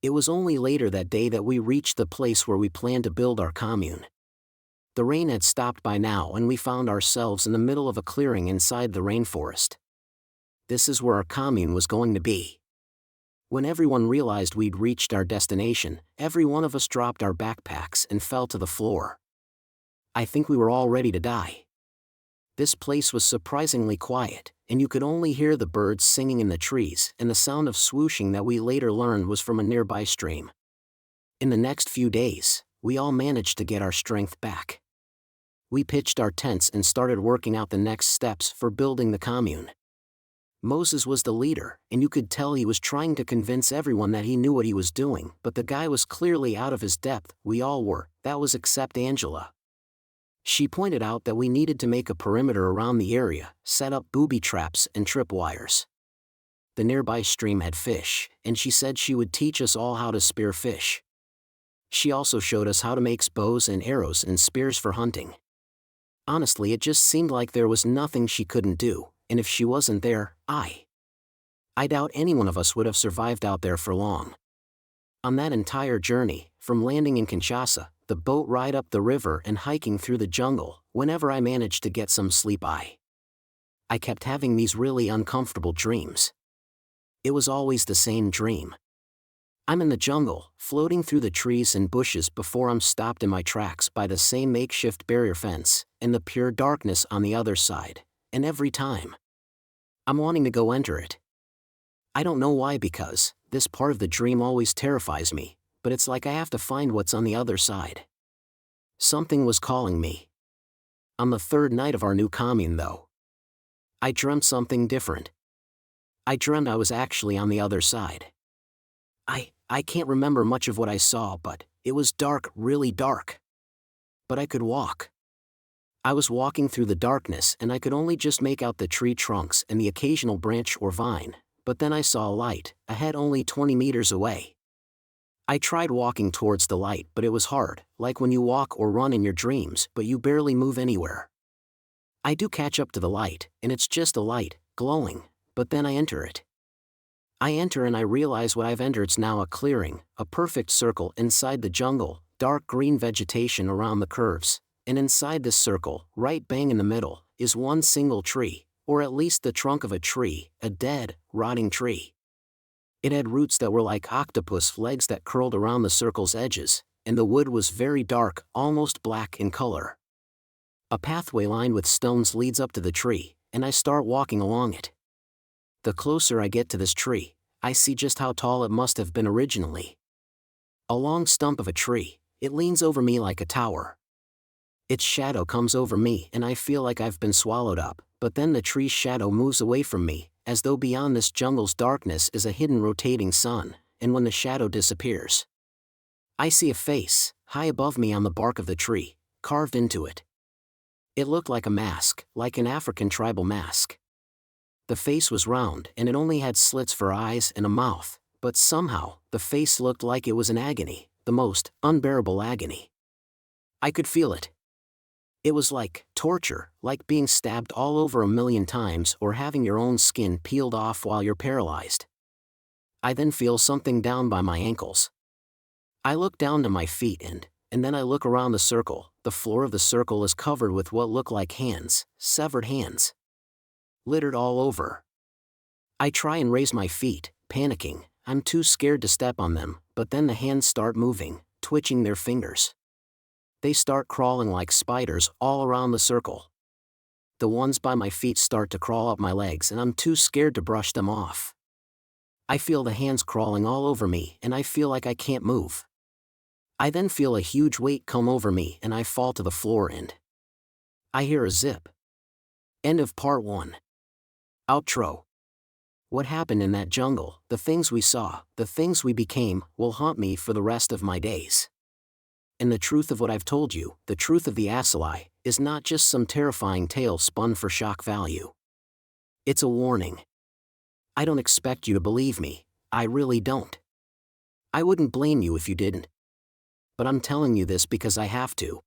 It was only later that day that we reached the place where we planned to build our commune. The rain had stopped by now and we found ourselves in the middle of a clearing inside the rainforest. This is where our commune was going to be. When everyone realized we'd reached our destination, every one of us dropped our backpacks and fell to the floor. I think we were all ready to die. This place was surprisingly quiet, and you could only hear the birds singing in the trees and the sound of swooshing that we later learned was from a nearby stream. In the next few days, we all managed to get our strength back. We pitched our tents and started working out the next steps for building the commune. Moses was the leader, and you could tell he was trying to convince everyone that he knew what he was doing, but the guy was clearly out of his depth. We all were, that was except Angela. She pointed out that we needed to make a perimeter around the area, set up booby traps and tripwires. The nearby stream had fish, and she said she would teach us all how to spear fish. She also showed us how to make bows and arrows and spears for hunting. Honestly, it just seemed like there was nothing she couldn't do, and if she wasn't there, I doubt any one of us would have survived out there for long. On that entire journey, from landing in Kinshasa, the boat ride up the river and hiking through the jungle, whenever I managed to get some sleep I kept having these really uncomfortable dreams. It was always the same dream. I'm in the jungle, floating through the trees and bushes before I'm stopped in my tracks by the same makeshift barrier fence, and the pure darkness on the other side, and every time I'm wanting to go enter it. I don't know why, because this part of the dream always terrifies me, but it's like I have to find what's on the other side. Something was calling me. On the third night of our new commune though, I dreamt something different. I dreamt I was actually on the other side. I can't remember much of what I saw, but it was dark, really dark. But I could walk. I was walking through the darkness and I could only just make out the tree trunks and the occasional branch or vine, but then I saw a light, ahead only 20 meters away. I tried walking towards the light, but it was hard, like when you walk or run in your dreams but you barely move anywhere. I do catch up to the light, and it's just a light, glowing, but then I enter it. I enter and I realize what I've entered's now a clearing, a perfect circle inside the jungle, dark green vegetation around the curves, and inside this circle, right bang in the middle, is one single tree, or at least the trunk of a tree, a dead, rotting tree. It had roots that were like octopus legs that curled around the circle's edges, and the wood was very dark, almost black in color. A pathway lined with stones leads up to the tree, and I start walking along it. The closer I get to this tree, I see just how tall it must have been originally. A long stump of a tree, it leans over me like a tower. Its shadow comes over me and I feel like I've been swallowed up, but then the tree's shadow moves away from me, as though beyond this jungle's darkness is a hidden rotating sun, and when the shadow disappears, I see a face, high above me on the bark of the tree, carved into it. It looked like a mask, like an African tribal mask. The face was round and it only had slits for eyes and a mouth, but somehow, the face looked like it was in agony, the most unbearable agony. I could feel it. It was like torture, like being stabbed all over 1,000,000 times or having your own skin peeled off while you're paralyzed. I then feel something down by my ankles. I look down to my feet and then I look around the circle. The floor of the circle is covered with what look like hands, severed hands, littered all over. I try and raise my feet, panicking. I'm too scared to step on them, but then the hands start moving, twitching their fingers. They start crawling like spiders all around the circle. The ones by my feet start to crawl up my legs and I'm too scared to brush them off. I feel the hands crawling all over me and I feel like I can't move. I then feel a huge weight come over me and I fall to the floor and I hear a zip. End of part 1. Outro. What happened in that jungle, the things we saw, the things we became, will haunt me for the rest of my days. And the truth of what I've told you, the truth of the Asali, is not just some terrifying tale spun for shock value. It's a warning. I don't expect you to believe me, I really don't. I wouldn't blame you if you didn't. But I'm telling you this because I have to.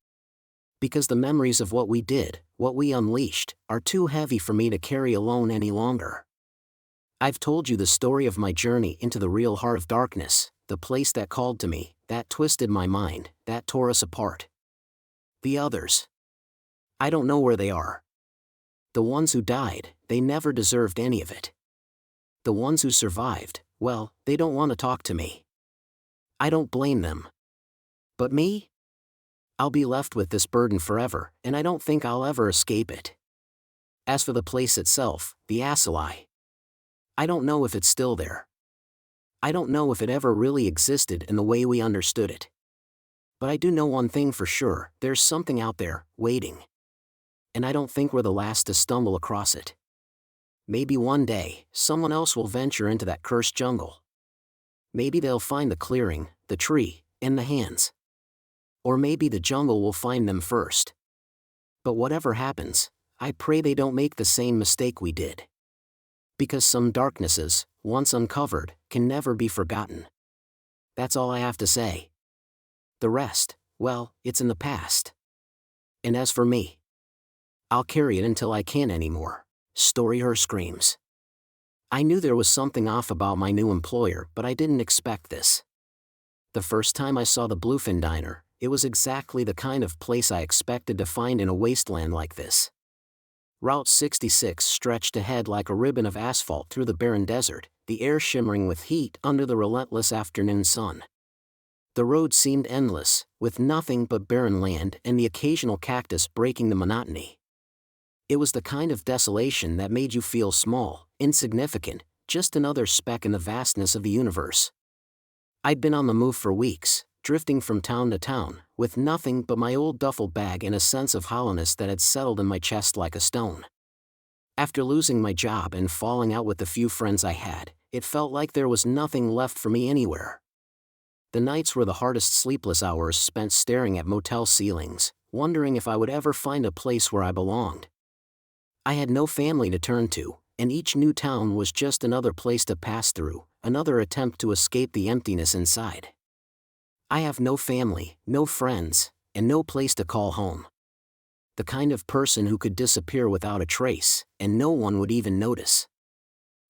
Because the memories of what we did, what we unleashed, are too heavy for me to carry alone any longer. I've told you the story of my journey into the real heart of darkness, the place that called to me, that twisted my mind, that tore us apart. The others. I don't know where they are. The ones who died, they never deserved any of it. The ones who survived, well, they don't want to talk to me. I don't blame them. But me? I'll be left with this burden forever, and I don't think I'll ever escape it. As for the place itself, the Asali, I don't know if it's still there. I don't know if it ever really existed in the way we understood it. But I do know one thing for sure, there's something out there, waiting. And I don't think we're the last to stumble across it. Maybe one day, someone else will venture into that cursed jungle. Maybe they'll find the clearing, the tree, and the hands. Or maybe the jungle will find them first. But whatever happens, I pray they don't make the same mistake we did. Because some darknesses, once uncovered, can never be forgotten. That's all I have to say. The rest, well, it's in the past. And as for me, I'll carry it until I can't anymore. Story her screams. I knew there was something off about my new employer, but I didn't expect this. The first time I saw the Bluefin Diner, it was exactly the kind of place I expected to find in a wasteland like this. Route 66 stretched ahead like a ribbon of asphalt through the barren desert, the air shimmering with heat under the relentless afternoon sun. The road seemed endless, with nothing but barren land and the occasional cactus breaking the monotony. It was the kind of desolation that made you feel small, insignificant, just another speck in the vastness of the universe. I'd been on the move for weeks, drifting from town to town, with nothing but my old duffel bag and a sense of hollowness that had settled in my chest like a stone. After losing my job and falling out with the few friends I had, it felt like there was nothing left for me anywhere. The nights were the hardest sleepless hours spent staring at motel ceilings, wondering if I would ever find a place where I belonged. I had no family to turn to, and each new town was just another place to pass through, another attempt to escape the emptiness inside. I have no family, no friends, and no place to call home. The kind of person who could disappear without a trace, and no one would even notice.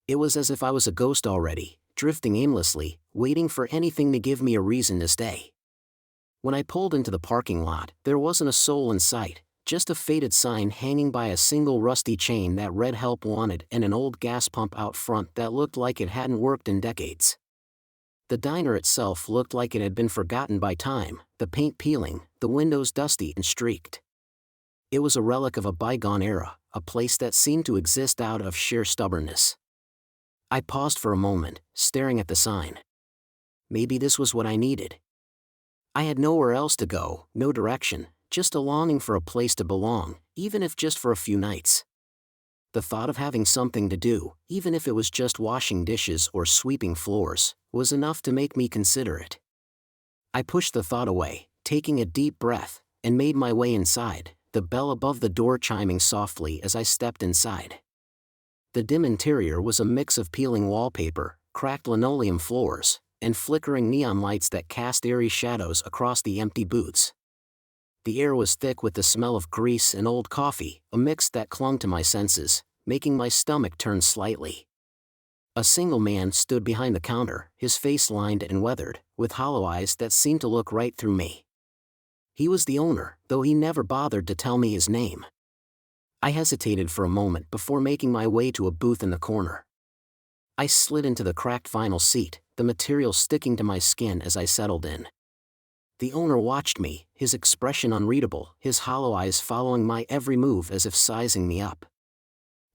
It was as if I was a ghost already, drifting aimlessly, waiting for anything to give me a reason to stay. When I pulled into the parking lot, there wasn't a soul in sight, just a faded sign hanging by a single rusty chain that read "Help Wanted" and an old gas pump out front that looked like it hadn't worked in decades. The diner itself looked like it had been forgotten by time, the paint peeling, the windows dusty and streaked. It was a relic of a bygone era, a place that seemed to exist out of sheer stubbornness. I paused for a moment, staring at the sign. Maybe this was what I needed. I had nowhere else to go, no direction, just a longing for a place to belong, even if just for a few nights. The thought of having something to do, even if it was just washing dishes or sweeping floors, was enough to make me consider it. I pushed the thought away, taking a deep breath, and made my way inside, the bell above the door chiming softly as I stepped inside. The dim interior was a mix of peeling wallpaper, cracked linoleum floors, and flickering neon lights that cast eerie shadows across the empty booths. The air was thick with the smell of grease and old coffee, a mix that clung to my senses, making my stomach turn slightly. A single man stood behind the counter, his face lined and weathered, with hollow eyes that seemed to look right through me. He was the owner, though he never bothered to tell me his name. I hesitated for a moment before making my way to a booth in the corner. I slid into the cracked vinyl seat, the material sticking to my skin as I settled in. The owner watched me, his expression unreadable, his hollow eyes following my every move as if sizing me up.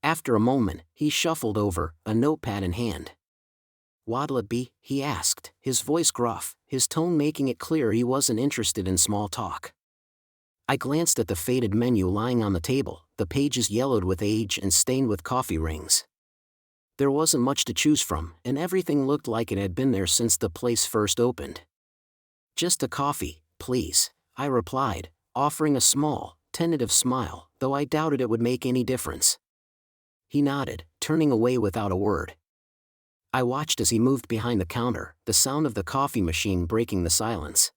After a moment, he shuffled over, a notepad in hand. "What'll it be?" he asked, his voice gruff, his tone making it clear he wasn't interested in small talk. I glanced at the faded menu lying on the table, the pages yellowed with age and stained with coffee rings. There wasn't much to choose from, and everything looked like it had been there since the place first opened. "Just a coffee, please," I replied, offering a small, tentative smile, though I doubted it would make any difference. He nodded, turning away without a word. I watched as he moved behind the counter, the sound of the coffee machine breaking the silence.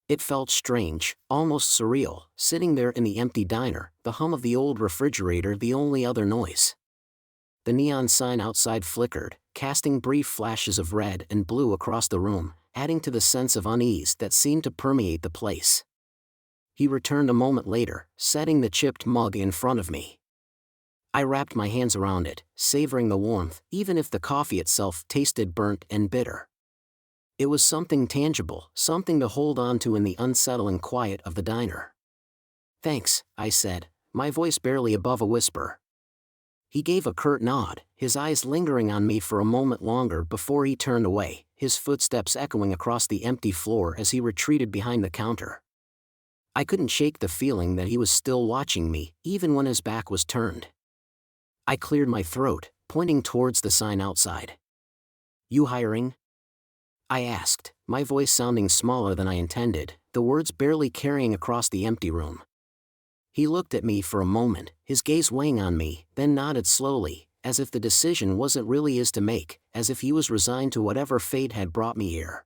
It felt strange, almost surreal, sitting there in the empty diner, the hum of the old refrigerator the only other noise. The neon sign outside flickered, casting brief flashes of red and blue across the room, adding to the sense of unease that seemed to permeate the place. He returned a moment later, setting the chipped mug in front of me. I wrapped my hands around it, savoring the warmth, even if the coffee itself tasted burnt and bitter. It was something tangible, something to hold on to in the unsettling quiet of the diner. "Thanks," I said, my voice barely above a whisper. He gave a curt nod, his eyes lingering on me for a moment longer before he turned away, his footsteps echoing across the empty floor as he retreated behind the counter. I couldn't shake the feeling that he was still watching me, even when his back was turned. I cleared my throat, pointing towards the sign outside. "You hiring?" I asked, my voice sounding smaller than I intended, the words barely carrying across the empty room. He looked at me for a moment, his gaze weighing on me, then nodded slowly, as if the decision wasn't really his to make, as if he was resigned to whatever fate had brought me here.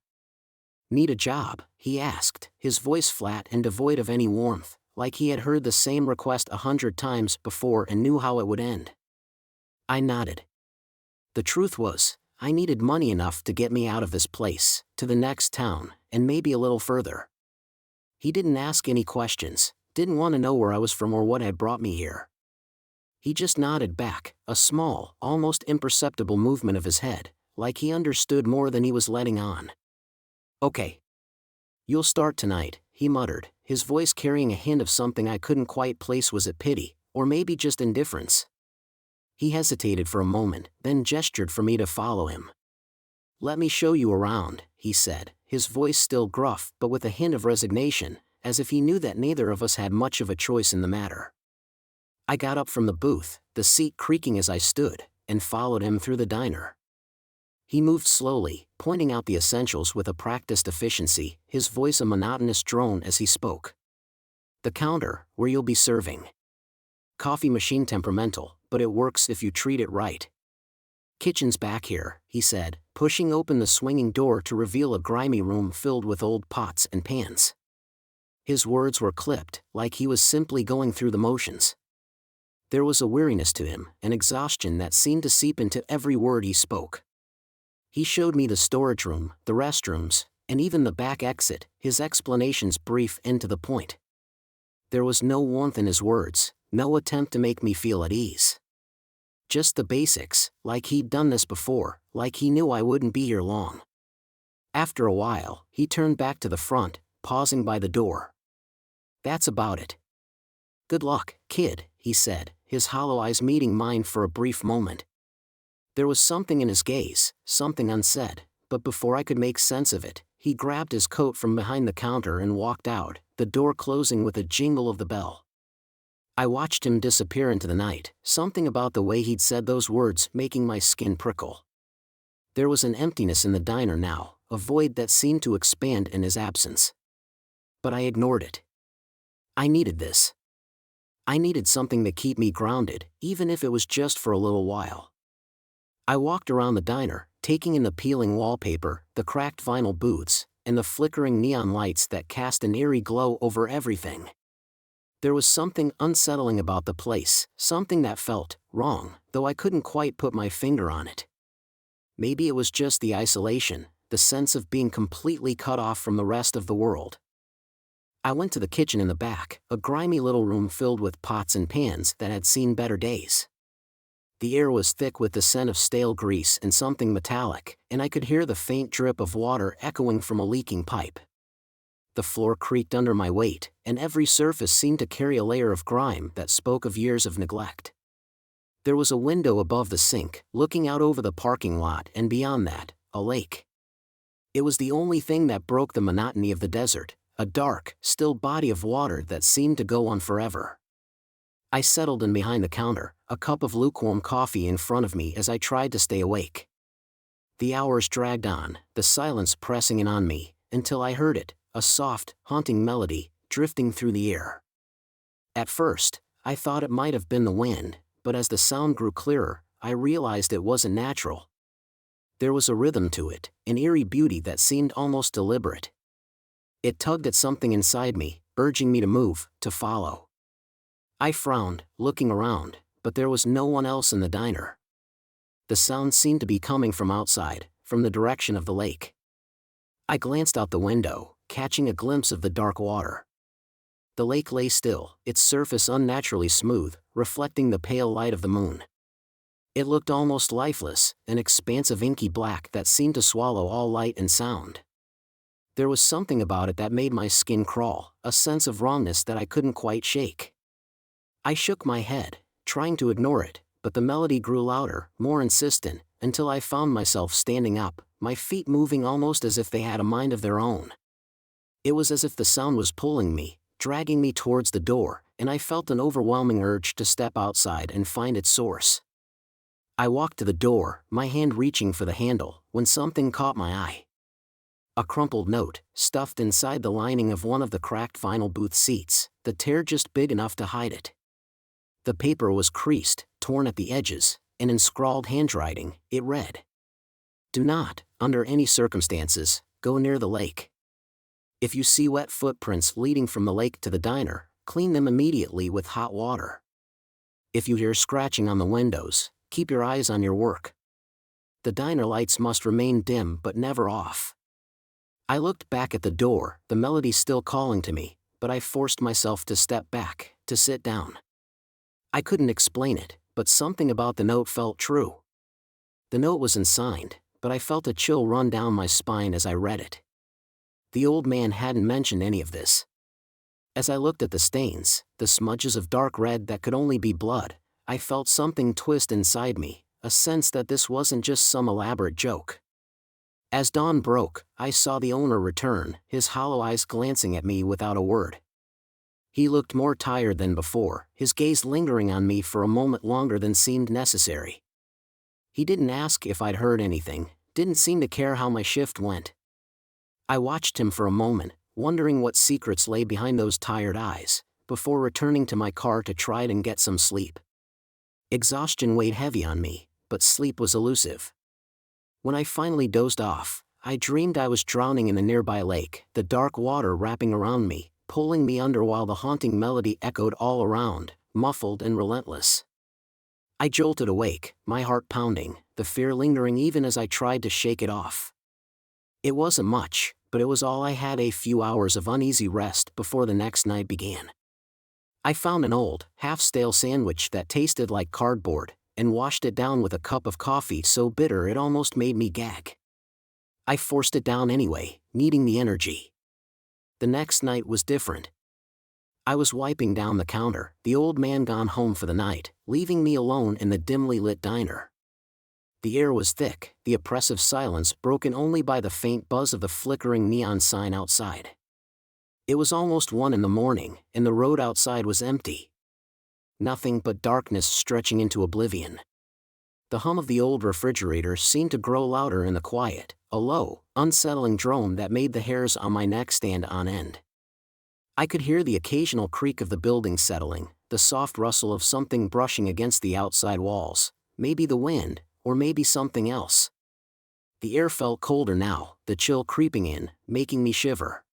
"Need a job?" he asked, his voice flat and devoid of any warmth, like he had heard the same request 100 times before and knew how it would end. I nodded. The truth was, I needed money enough to get me out of this place, to the next town, and maybe a little further. He didn't ask any questions, didn't want to know where I was from or what had brought me here. He just nodded back, a small, almost imperceptible movement of his head, like he understood more than he was letting on. "Okay. You'll start tonight," he muttered, his voice carrying a hint of something I couldn't quite place. Was it pity, or maybe just indifference? He hesitated for a moment, then gestured for me to follow him. "Let me show you around," he said, his voice still gruff but with a hint of resignation, as if he knew that neither of us had much of a choice in the matter. I got up from the booth, the seat creaking as I stood, and followed him through the diner. He moved slowly, pointing out the essentials with a practiced efficiency, his voice a monotonous drone as he spoke. "The counter, where you'll be serving. Coffee machine temperamental, but it works if you treat it right. Kitchen's back here," he said, pushing open the swinging door to reveal a grimy room filled with old pots and pans. His words were clipped, like he was simply going through the motions. There was a weariness to him, an exhaustion that seemed to seep into every word he spoke. He showed me the storage room, the restrooms, and even the back exit, his explanations brief and to the point. There was no warmth in his words, no attempt to make me feel at ease. Just the basics, like he'd done this before, like he knew I wouldn't be here long. After a while, he turned back to the front, pausing by the door. "That's about it. Good luck, kid," he said, his hollow eyes meeting mine for a brief moment. There was something in his gaze, something unsaid, but before I could make sense of it, he grabbed his coat from behind the counter and walked out, the door closing with a jingle of the bell. I watched him disappear into the night, something about the way he'd said those words making my skin prickle. There was an emptiness in the diner now, a void that seemed to expand in his absence. But I ignored it. I needed this. I needed something to keep me grounded, even if it was just for a little while. I walked around the diner, taking in the peeling wallpaper, the cracked vinyl booths, and the flickering neon lights that cast an eerie glow over everything. There was something unsettling about the place, something that felt wrong, though I couldn't quite put my finger on it. Maybe it was just the isolation, the sense of being completely cut off from the rest of the world. I went to the kitchen in the back, a grimy little room filled with pots and pans that had seen better days. The air was thick with the scent of stale grease and something metallic, and I could hear the faint drip of water echoing from a leaking pipe. The floor creaked under my weight, and every surface seemed to carry a layer of grime that spoke of years of neglect. There was a window above the sink, looking out over the parking lot, and beyond that, a lake. It was the only thing that broke the monotony of the desert, a dark, still body of water that seemed to go on forever. I settled in behind the counter, a cup of lukewarm coffee in front of me as I tried to stay awake. The hours dragged on, the silence pressing in on me, until I heard it, a soft, haunting melody, drifting through the air. At first, I thought it might have been the wind, but as the sound grew clearer, I realized it wasn't natural. There was a rhythm to it, an eerie beauty that seemed almost deliberate. It tugged at something inside me, urging me to move, to follow. I frowned, looking around, but there was no one else in the diner. The sound seemed to be coming from outside, from the direction of the lake. I glanced out the window, catching a glimpse of the dark water. The lake lay still, its surface unnaturally smooth, reflecting the pale light of the moon. It looked almost lifeless, an expanse of inky black that seemed to swallow all light and sound. There was something about it that made my skin crawl, a sense of wrongness that I couldn't quite shake. I shook my head, trying to ignore it, but the melody grew louder, more insistent, until I found myself standing up, my feet moving almost as if they had a mind of their own. It was as if the sound was pulling me, dragging me towards the door, and I felt an overwhelming urge to step outside and find its source. I walked to the door, my hand reaching for the handle, when something caught my eye. A crumpled note, stuffed inside the lining of one of the cracked vinyl booth seats, the tear just big enough to hide it. The paper was creased, torn at the edges, and in scrawled handwriting, it read, "Do not, under any circumstances, go near the lake. If you see wet footprints leading from the lake to the diner, clean them immediately with hot water. If you hear scratching on the windows, keep your eyes on your work. The diner lights must remain dim but never off." I looked back at the door, the melody still calling to me, but I forced myself to step back, to sit down. I couldn't explain it, but something about the note felt true. The note wasn't signed, but I felt a chill run down my spine as I read it. The old man hadn't mentioned any of this. As I looked at the stains, the smudges of dark red that could only be blood, I felt something twist inside me, a sense that this wasn't just some elaborate joke. As dawn broke, I saw the owner return, his hollow eyes glancing at me without a word. He looked more tired than before, his gaze lingering on me for a moment longer than seemed necessary. He didn't ask if I'd heard anything, didn't seem to care how my shift went. I watched him for a moment, wondering what secrets lay behind those tired eyes, before returning to my car to try and get some sleep. Exhaustion weighed heavy on me, but sleep was elusive. When I finally dozed off, I dreamed I was drowning in a nearby lake, the dark water wrapping around me, pulling me under while the haunting melody echoed all around, muffled and relentless. I jolted awake, my heart pounding, the fear lingering even as I tried to shake it off. It wasn't much, but it was all I had. A few hours of uneasy rest before the next night began. I found an old, half-stale sandwich that tasted like cardboard, and washed it down with a cup of coffee so bitter it almost made me gag. I forced it down anyway, needing the energy. The next night was different. I was wiping down the counter, the old man gone home for the night, leaving me alone in the dimly lit diner. The air was thick, the oppressive silence broken only by the faint buzz of the flickering neon sign outside. It was almost 1 a.m, and the road outside was empty. Nothing but darkness stretching into oblivion. The hum of the old refrigerator seemed to grow louder in the quiet, a low, unsettling drone that made the hairs on my neck stand on end. I could hear the occasional creak of the building settling, the soft rustle of something brushing against the outside walls, maybe the wind, or maybe something else. The air felt colder now, the chill creeping in, making me shiver.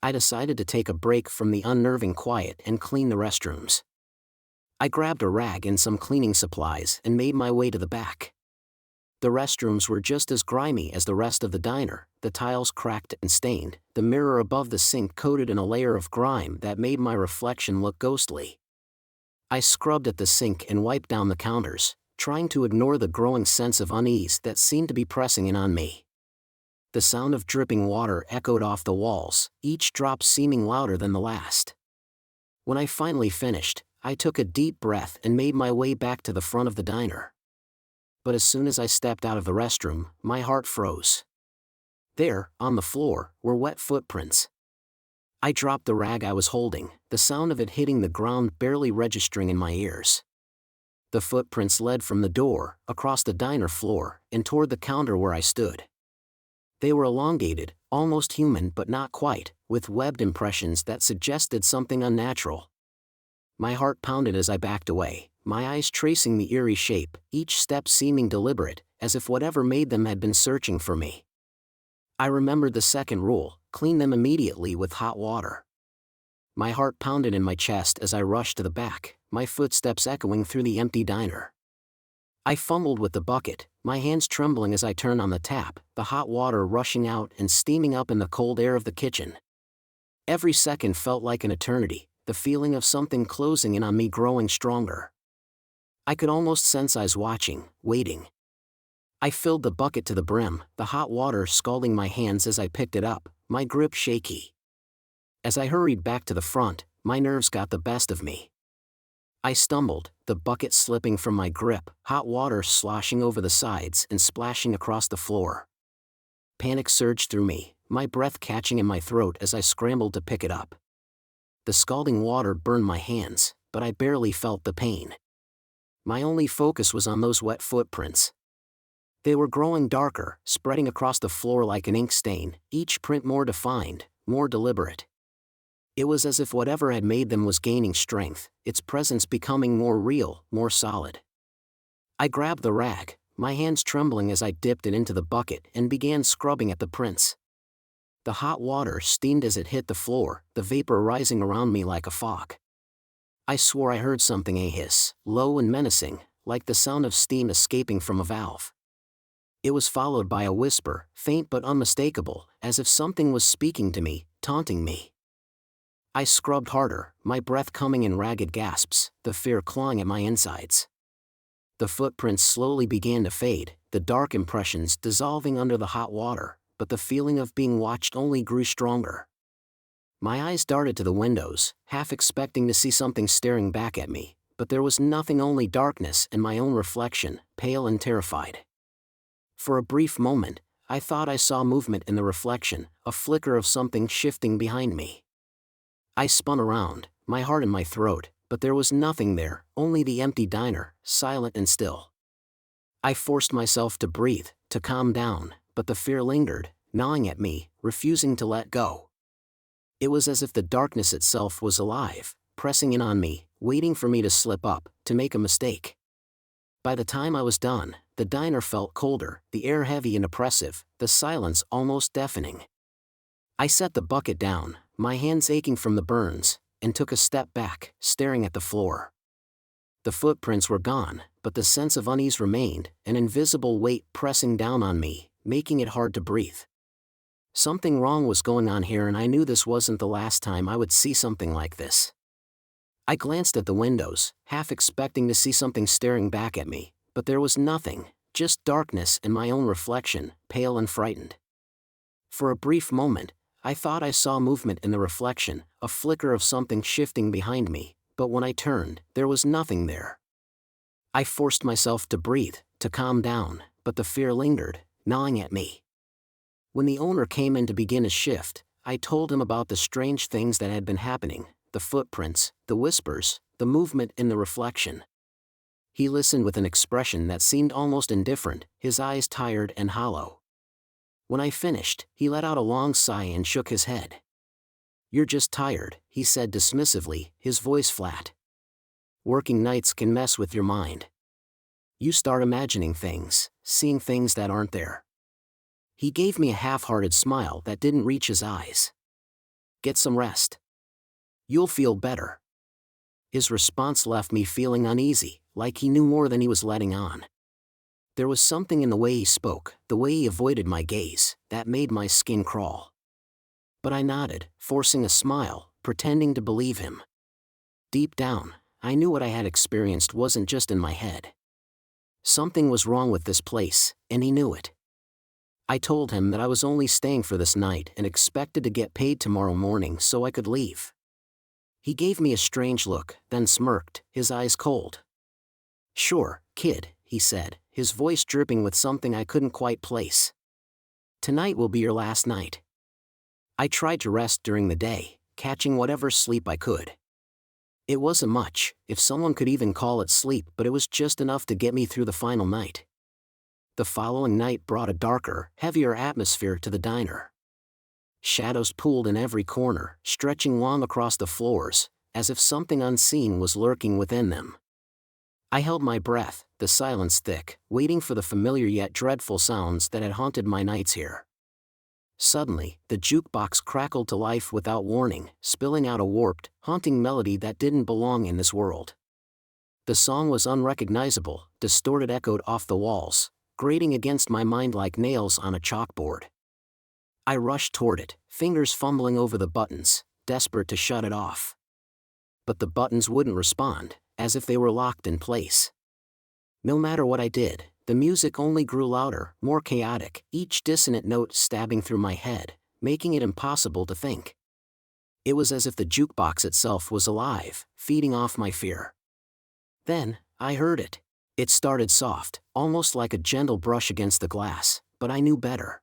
I decided to take a break from the unnerving quiet and clean the restrooms. I grabbed a rag and some cleaning supplies and made my way to the back. The restrooms were just as grimy as the rest of the diner, the tiles cracked and stained, the mirror above the sink coated in a layer of grime that made my reflection look ghostly. I scrubbed at the sink and wiped down the counters, trying to ignore the growing sense of unease that seemed to be pressing in on me. The sound of dripping water echoed off the walls, each drop seeming louder than the last. When I finally finished, I took a deep breath and made my way back to the front of the diner. But as soon as I stepped out of the restroom, my heart froze. There, on the floor, were wet footprints. I dropped the rag I was holding, the sound of it hitting the ground barely registering in my ears. The footprints led from the door, across the diner floor, and toward the counter where I stood. They were elongated, almost human but not quite, with webbed impressions that suggested something unnatural. My heart pounded as I backed away, my eyes tracing the eerie shape, each step seeming deliberate, as if whatever made them had been searching for me. I remembered the second rule: clean them immediately with hot water. My heart pounded in my chest as I rushed to the back, my footsteps echoing through the empty diner. I fumbled with the bucket, my hands trembling as I turned on the tap, the hot water rushing out and steaming up in the cold air of the kitchen. Every second felt like an eternity, the feeling of something closing in on me growing stronger. I could almost sense eyes watching, waiting. I filled the bucket to the brim, the hot water scalding my hands as I picked it up, my grip shaky. As I hurried back to the front, my nerves got the best of me. I stumbled, the bucket slipping from my grip, hot water sloshing over the sides and splashing across the floor. Panic surged through me, my breath catching in my throat as I scrambled to pick it up. The scalding water burned my hands, but I barely felt the pain. My only focus was on those wet footprints. They were growing darker, spreading across the floor like an ink stain, each print more defined, more deliberate. It was as if whatever had made them was gaining strength, its presence becoming more real, more solid. I grabbed the rag, my hands trembling as I dipped it into the bucket and began scrubbing at the prints. The hot water steamed as it hit the floor, the vapor rising around me like a fog. I swore I heard something hiss, low and menacing, like the sound of steam escaping from a valve. It was followed by a whisper, faint but unmistakable, as if something was speaking to me, taunting me. I scrubbed harder, my breath coming in ragged gasps, the fear clawing at my insides. The footprints slowly began to fade, the dark impressions dissolving under the hot water, but the feeling of being watched only grew stronger. My eyes darted to the windows, half expecting to see something staring back at me, but there was nothing, only darkness and my own reflection, pale and terrified. For a brief moment, I thought I saw movement in the reflection, a flicker of something shifting behind me. I spun around, my heart in my throat, but there was nothing there, only the empty diner, silent and still. I forced myself to breathe, to calm down, but the fear lingered, gnawing at me, refusing to let go. It was as if the darkness itself was alive, pressing in on me, waiting for me to slip up, to make a mistake. By the time I was done, the diner felt colder, the air heavy and oppressive, the silence almost deafening. I set the bucket down, my hands aching from the burns, and took a step back, staring at the floor. The footprints were gone, but the sense of unease remained, an invisible weight pressing down on me, making it hard to breathe. Something wrong was going on here, and I knew this wasn't the last time I would see something like this. I glanced at the windows, half expecting to see something staring back at me, but there was nothing, just darkness and my own reflection, pale and frightened. For a brief moment, I thought I saw movement in the reflection, a flicker of something shifting behind me, but when I turned, there was nothing there. I forced myself to breathe, to calm down, but the fear lingered, gnawing at me. When the owner came in to begin his shift, I told him about the strange things that had been happening, the footprints, the whispers, the movement in the reflection. He listened with an expression that seemed almost indifferent, his eyes tired and hollow. When I finished, he let out a long sigh and shook his head. "You're just tired," he said dismissively, his voice flat. "Working nights can mess with your mind. You start imagining things, seeing things that aren't there." He gave me a half-hearted smile that didn't reach his eyes. "Get some rest. You'll feel better." His response left me feeling uneasy, like he knew more than he was letting on. There was something in the way he spoke, the way he avoided my gaze, that made my skin crawl. But I nodded, forcing a smile, pretending to believe him. Deep down, I knew what I had experienced wasn't just in my head. Something was wrong with this place, and he knew it. I told him that I was only staying for this night and expected to get paid tomorrow morning so I could leave. He gave me a strange look, then smirked, his eyes cold. "Sure, kid," he said, his voice dripping with something I couldn't quite place. "Tonight will be your last night." I tried to rest during the day, catching whatever sleep I could. It wasn't much, if someone could even call it sleep, but it was just enough to get me through the final night. The following night brought a darker, heavier atmosphere to the diner. Shadows pooled in every corner, stretching long across the floors, as if something unseen was lurking within them. I held my breath, the silence thick, waiting for the familiar yet dreadful sounds that had haunted my nights here. Suddenly, the jukebox crackled to life without warning, spilling out a warped, haunting melody that didn't belong in this world. The song was unrecognizable, distorted, echoed off the walls, grating against my mind like nails on a chalkboard. I rushed toward it, fingers fumbling over the buttons, desperate to shut it off. But the buttons wouldn't respond, as if they were locked in place. No matter what I did, the music only grew louder, more chaotic, each dissonant note stabbing through my head, making it impossible to think. It was as if the jukebox itself was alive, feeding off my fear. Then, I heard it. It started soft, almost like a gentle brush against the glass, but I knew better.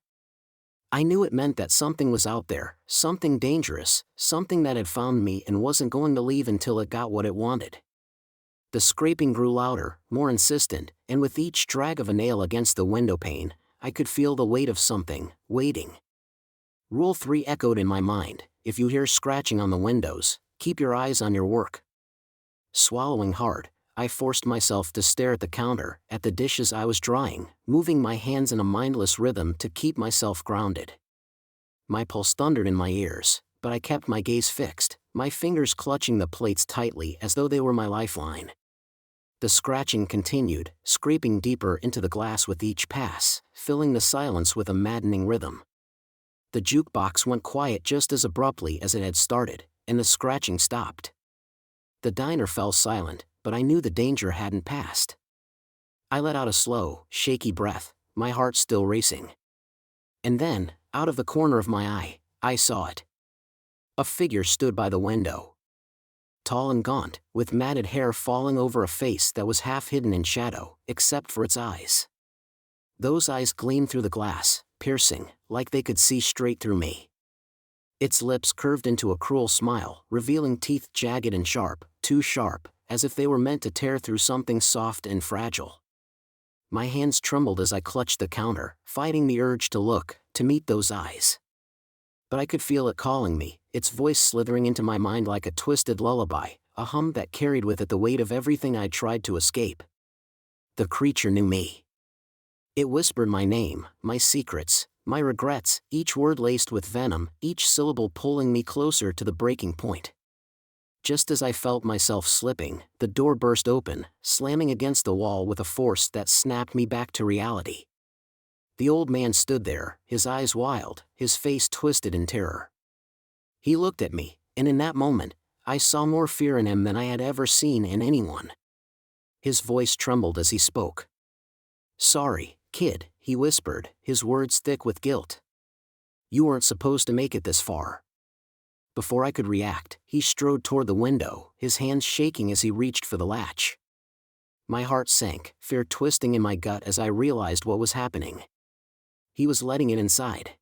I knew it meant that something was out there, something dangerous, something that had found me and wasn't going to leave until it got what it wanted. The scraping grew louder, more insistent, and with each drag of a nail against the window pane, I could feel the weight of something, waiting. Rule 3 echoed in my mind: if you hear scratching on the windows, keep your eyes on your work. Swallowing hard, I forced myself to stare at the counter, at the dishes I was drying, moving my hands in a mindless rhythm to keep myself grounded. My pulse thundered in my ears, but I kept my gaze fixed, my fingers clutching the plates tightly as though they were my lifeline. The scratching continued, scraping deeper into the glass with each pass, filling the silence with a maddening rhythm. The jukebox went quiet just as abruptly as it had started, and the scratching stopped. The diner fell silent, but I knew the danger hadn't passed. I let out a slow, shaky breath, my heart still racing. And then, out of the corner of my eye, I saw it. A figure stood by the window. Tall and gaunt, with matted hair falling over a face that was half hidden in shadow, except for its eyes. Those eyes gleamed through the glass, piercing, like they could see straight through me. Its lips curved into a cruel smile, revealing teeth jagged and sharp, too sharp, as if they were meant to tear through something soft and fragile. My hands trembled as I clutched the counter, fighting the urge to look, to meet those eyes. But I could feel it calling me, its voice slithering into my mind like a twisted lullaby, a hum that carried with it the weight of everything I'd tried to escape. The creature knew me. It whispered my name, my secrets, my regrets, each word laced with venom, each syllable pulling me closer to the breaking point. Just as I felt myself slipping, the door burst open, slamming against the wall with a force that snapped me back to reality. The old man stood there, his eyes wild, his face twisted in terror. He looked at me, and in that moment, I saw more fear in him than I had ever seen in anyone. His voice trembled as he spoke. "Sorry, kid," he whispered, his words thick with guilt. "You weren't supposed to make it this far." Before I could react, he strode toward the window, his hands shaking as he reached for the latch. My heart sank, fear twisting in my gut as I realized what was happening. He was letting it inside.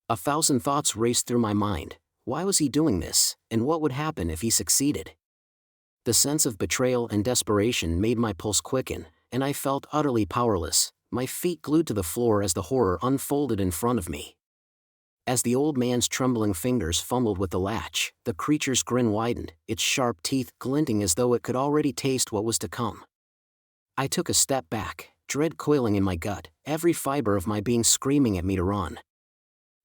1,000 thoughts raced through my mind. Why was he doing this, and what would happen if he succeeded? The sense of betrayal and desperation made my pulse quicken, and I felt utterly powerless, my feet glued to the floor as the horror unfolded in front of me. As the old man's trembling fingers fumbled with the latch, the creature's grin widened, its sharp teeth glinting as though it could already taste what was to come. I took a step back, dread coiling in my gut, every fiber of my being screaming at me to run.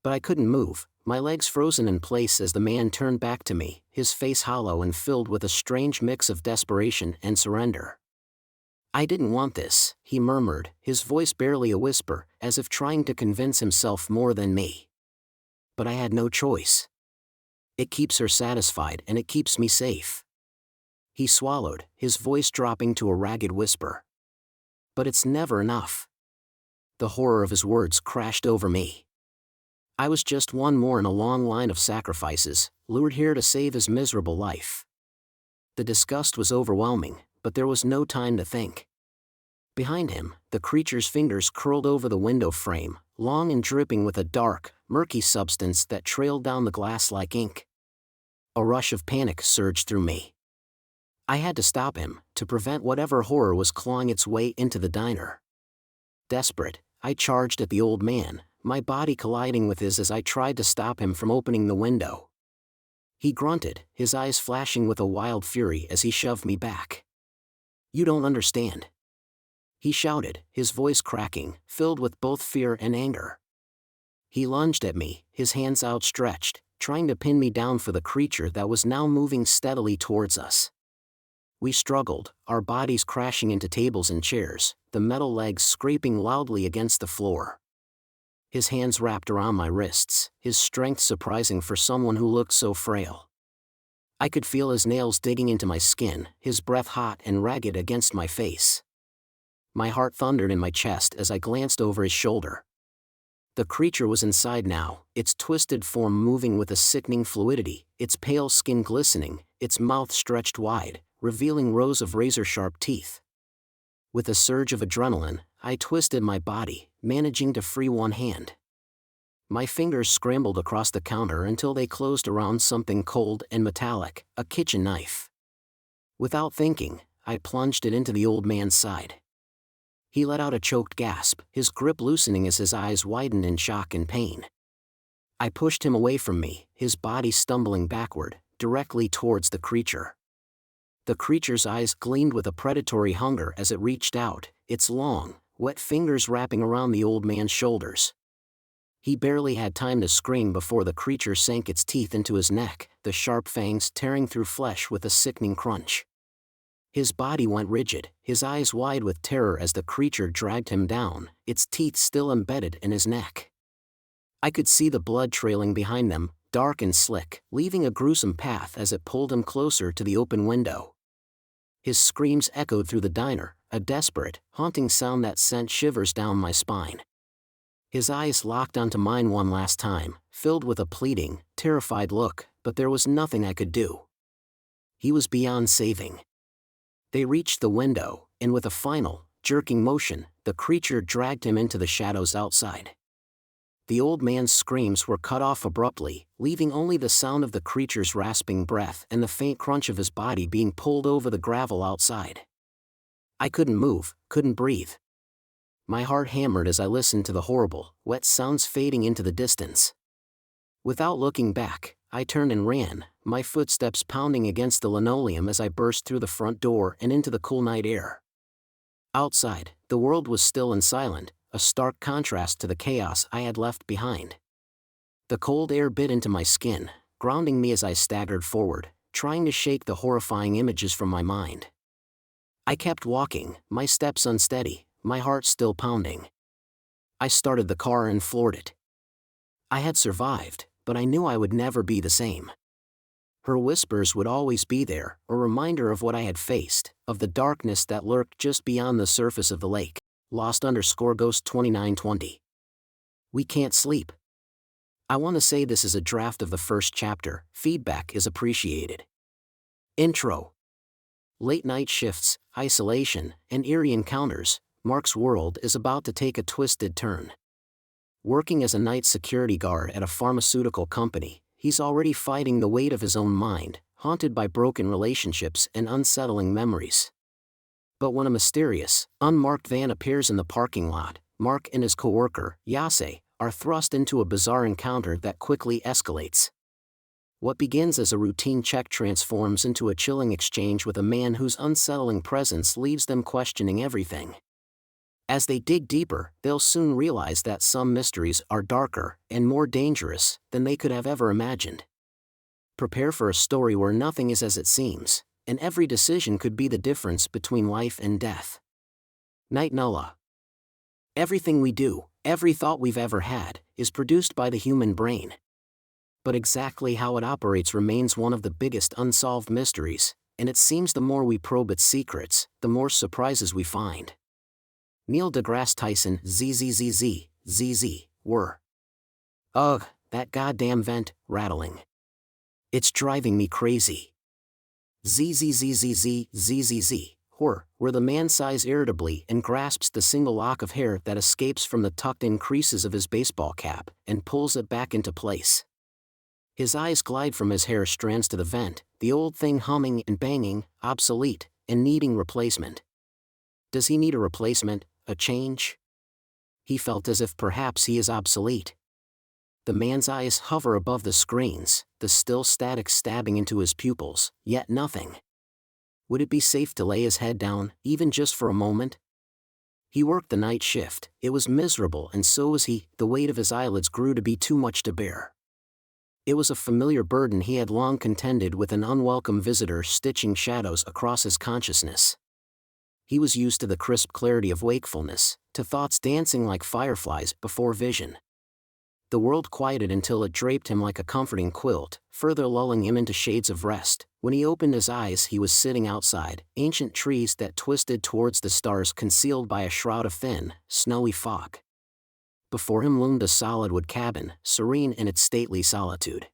But I couldn't move, my legs frozen in place as the man turned back to me, his face hollow and filled with a strange mix of desperation and surrender. "I didn't want this," he murmured, his voice barely a whisper, as if trying to convince himself more than me. But I had no choice. It keeps her satisfied and it keeps me safe. He swallowed, his voice dropping to a ragged whisper. But it's never enough. The horror of his words crashed over me. I was just one more in a long line of sacrifices, lured here to save his miserable life. The disgust was overwhelming, but there was no time to think. Behind him, the creature's fingers curled over the window frame, long and dripping with a dark, murky substance that trailed down the glass like ink. A rush of panic surged through me. I had to stop him, to prevent whatever horror was clawing its way into the diner. Desperate, I charged at the old man, my body colliding with his as I tried to stop him from opening the window. He grunted, his eyes flashing with a wild fury as he shoved me back. "You don't understand," he shouted, his voice cracking, filled with both fear and anger. He lunged at me, his hands outstretched, trying to pin me down for the creature that was now moving steadily towards us. We struggled, our bodies crashing into tables and chairs, the metal legs scraping loudly against the floor. His hands wrapped around my wrists, his strength surprising for someone who looked so frail. I could feel his nails digging into my skin, his breath hot and ragged against my face. My heart thundered in my chest as I glanced over his shoulder. The creature was inside now, its twisted form moving with a sickening fluidity, its pale skin glistening, its mouth stretched wide, revealing rows of razor-sharp teeth. With a surge of adrenaline, I twisted my body, managing to free one hand. My fingers scrambled across the counter until they closed around something cold and metallic, a kitchen knife. Without thinking, I plunged it into the old man's side. He let out a choked gasp, his grip loosening as his eyes widened in shock and pain. I pushed him away from me, his body stumbling backward, directly towards the creature. The creature's eyes gleamed with a predatory hunger as it reached out, its long, wet fingers wrapping around the old man's shoulders. He barely had time to scream before the creature sank its teeth into his neck, the sharp fangs tearing through flesh with a sickening crunch. His body went rigid, his eyes wide with terror as the creature dragged him down, its teeth still embedded in his neck. I could see the blood trailing behind them, dark and slick, leaving a gruesome path as it pulled him closer to the open window. His screams echoed through the diner, a desperate, haunting sound that sent shivers down my spine. His eyes locked onto mine one last time, filled with a pleading, terrified look, but there was nothing I could do. He was beyond saving. They reached the window, and with a final, jerking motion, the creature dragged him into the shadows outside. The old man's screams were cut off abruptly, leaving only the sound of the creature's rasping breath and the faint crunch of his body being pulled over the gravel outside. I couldn't move, couldn't breathe. My heart hammered as I listened to the horrible, wet sounds fading into the distance. Without looking back, I turned and ran, my footsteps pounding against the linoleum as I burst through the front door and into the cool night air. Outside, the world was still and silent, a stark contrast to the chaos I had left behind. The cold air bit into my skin, grounding me as I staggered forward, trying to shake the horrifying images from my mind. I kept walking, my steps unsteady, my heart still pounding. I started the car and floored it. I had survived, but I knew I would never be the same. Her whispers would always be there, a reminder of what I had faced, of the darkness that lurked just beyond the surface of the lake. Lost_Ghost 2920. We can't sleep. I want to say this is a draft of the first chapter, feedback is appreciated. Intro. Late night shifts, isolation, and eerie encounters, Mark's world is about to take a twisted turn. Working as a night security guard at a pharmaceutical company, he's already fighting the weight of his own mind, haunted by broken relationships and unsettling memories. But when a mysterious, unmarked van appears in the parking lot, Mark and his coworker, Yase, are thrust into a bizarre encounter that quickly escalates. What begins as a routine check transforms into a chilling exchange with a man whose unsettling presence leaves them questioning everything. As they dig deeper, they'll soon realize that some mysteries are darker and more dangerous than they could have ever imagined. Prepare for a story where nothing is as it seems, and every decision could be the difference between life and death. Night Nulla. Everything we do, every thought we've ever had, is produced by the human brain. But exactly how it operates remains one of the biggest unsolved mysteries, and it seems the more we probe its secrets, the more surprises we find. Neil deGrasse Tyson, ZZZZ, were. Ugh, that goddamn vent, rattling. It's driving me crazy. ZZZZZ, where the man sighs irritably and grasps the single lock of hair that escapes from the tucked-in creases of his baseball cap and pulls it back into place. His eyes glide from his hair strands to the vent, the old thing humming and banging, obsolete, and needing replacement. Does he need a replacement, a change? He felt as if perhaps he is obsolete. The man's eyes hover above the screens, the still static stabbing into his pupils, yet nothing. Would it be safe to lay his head down, even just for a moment? He worked the night shift. It was miserable, and so was he. The weight of his eyelids grew to be too much to bear. It was a familiar burden he had long contended with, an unwelcome visitor stitching shadows across his consciousness. He was used to the crisp clarity of wakefulness, to thoughts dancing like fireflies before vision. The world quieted until it draped him like a comforting quilt, further lulling him into shades of rest. When he opened his eyes, he was sitting outside, ancient trees that twisted towards the stars concealed by a shroud of thin, snowy fog. Before him loomed a solid wood cabin, serene in its stately solitude.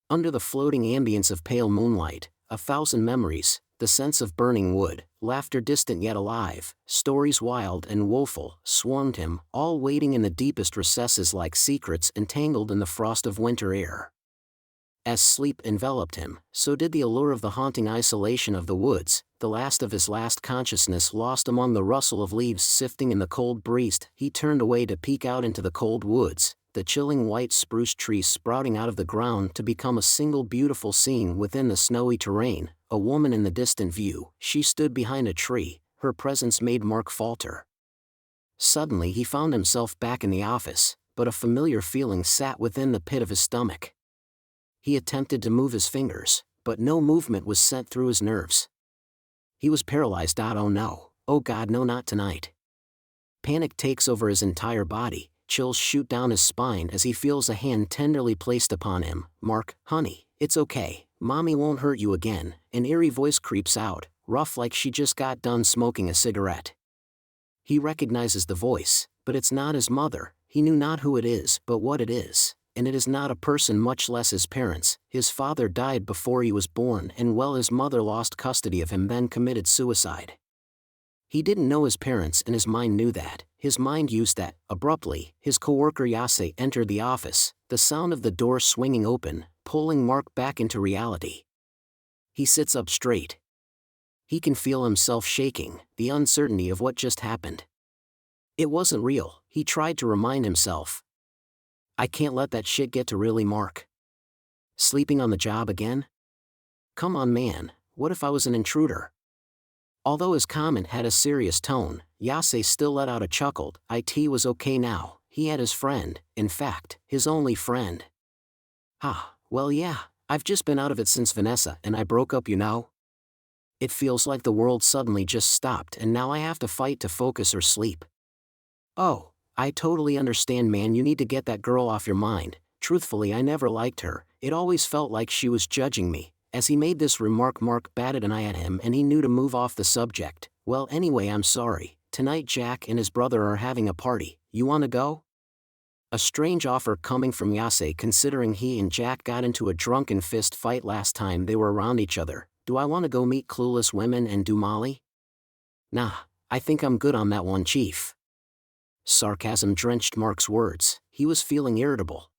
Under the floating ambience of pale moonlight, a thousand memories, the sense of burning wood, laughter distant yet alive, stories wild and woeful, swarmed him, all waiting in the deepest recesses like secrets entangled in the frost of winter air. As sleep enveloped him, so did the allure of the haunting isolation of the woods, the last of his last consciousness lost among the rustle of leaves sifting in the cold breeze. He turned away to peek out into the cold woods, the chilling white spruce trees sprouting out of the ground to become a single beautiful scene within the snowy terrain. A woman in the distant view. She stood behind a tree, her presence made Mark falter. Suddenly he found himself back in the office, but a familiar feeling sat within the pit of his stomach. He attempted to move his fingers, but no movement was sent through his nerves. He was paralyzed. Oh no, oh God, no, not tonight. Panic takes over his entire body, chills shoot down his spine as he feels a hand tenderly placed upon him. Mark, honey, it's okay, Mommy won't hurt you again. An eerie voice creeps out, rough like she just got done smoking a cigarette. He recognizes the voice, but it's not his mother. He knew not who it is, but what it is. And it is not a person, much less his parents. His father died before he was born, and his mother lost custody of him, then committed suicide. He didn't know his parents, and his mind knew that. His mind used that. Abruptly, his coworker Yase entered the office, the sound of the door swinging open, pulling Mark back into reality. He sits up straight. He can feel himself shaking, the uncertainty of what just happened. It wasn't real, he tried to remind himself. I can't let that shit get to really Mark. Sleeping on the job again? Come on, man, what if I was an intruder? Although his comment had a serious tone, Yase still let out a chuckle. It was okay now. He had his friend, in fact, his only friend. Well yeah, I've just been out of it since Vanessa and I broke up, you know? It feels like the world suddenly just stopped and now I have to fight to focus or sleep. Oh, I totally understand, man, you need to get that girl off your mind. Truthfully, I never liked her, it always felt like she was judging me. As he made this remark, Mark batted an eye at him and he knew to move off the subject. Well, anyway, I'm sorry. Tonight Jack and his brother are having a party. You wanna go? A strange offer coming from Yase, considering he and Jack got into a drunken fist fight last time they were around each other. Do I want to go meet clueless women and do Molly? Nah, I think I'm good on that one, Chief. Sarcasm drenched Mark's words. He was feeling irritable.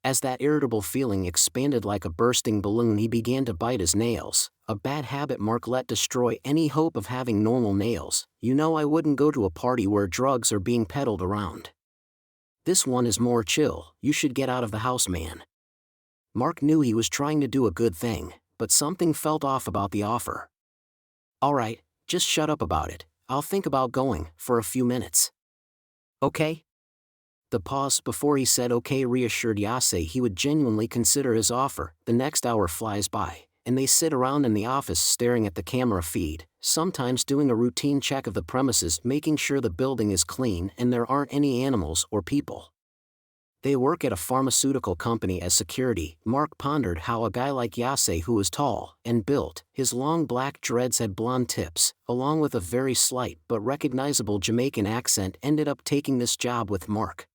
As that irritable feeling expanded like a bursting balloon, he began to bite his nails, a bad habit Mark let destroy any hope of having normal nails. You know, I wouldn't go to a party where drugs are being peddled around. This one is more chill. You should get out of the house, man. Mark knew he was trying to do a good thing, but something felt off about the offer. Alright, just shut up about it. I'll think about going, for a few minutes. Okay? The pause before he said okay reassured Yase he would genuinely consider his offer. The next hour flies by, and they sit around in the office staring at the camera feed, sometimes doing a routine check of the premises, making sure the building is clean and there aren't any animals or people. They work at a pharmaceutical company as security. Mark pondered how a guy like Yase, who was tall and built, his long black dreads had blonde tips, along with a very slight but recognizable Jamaican accent, ended up taking this job with Mark.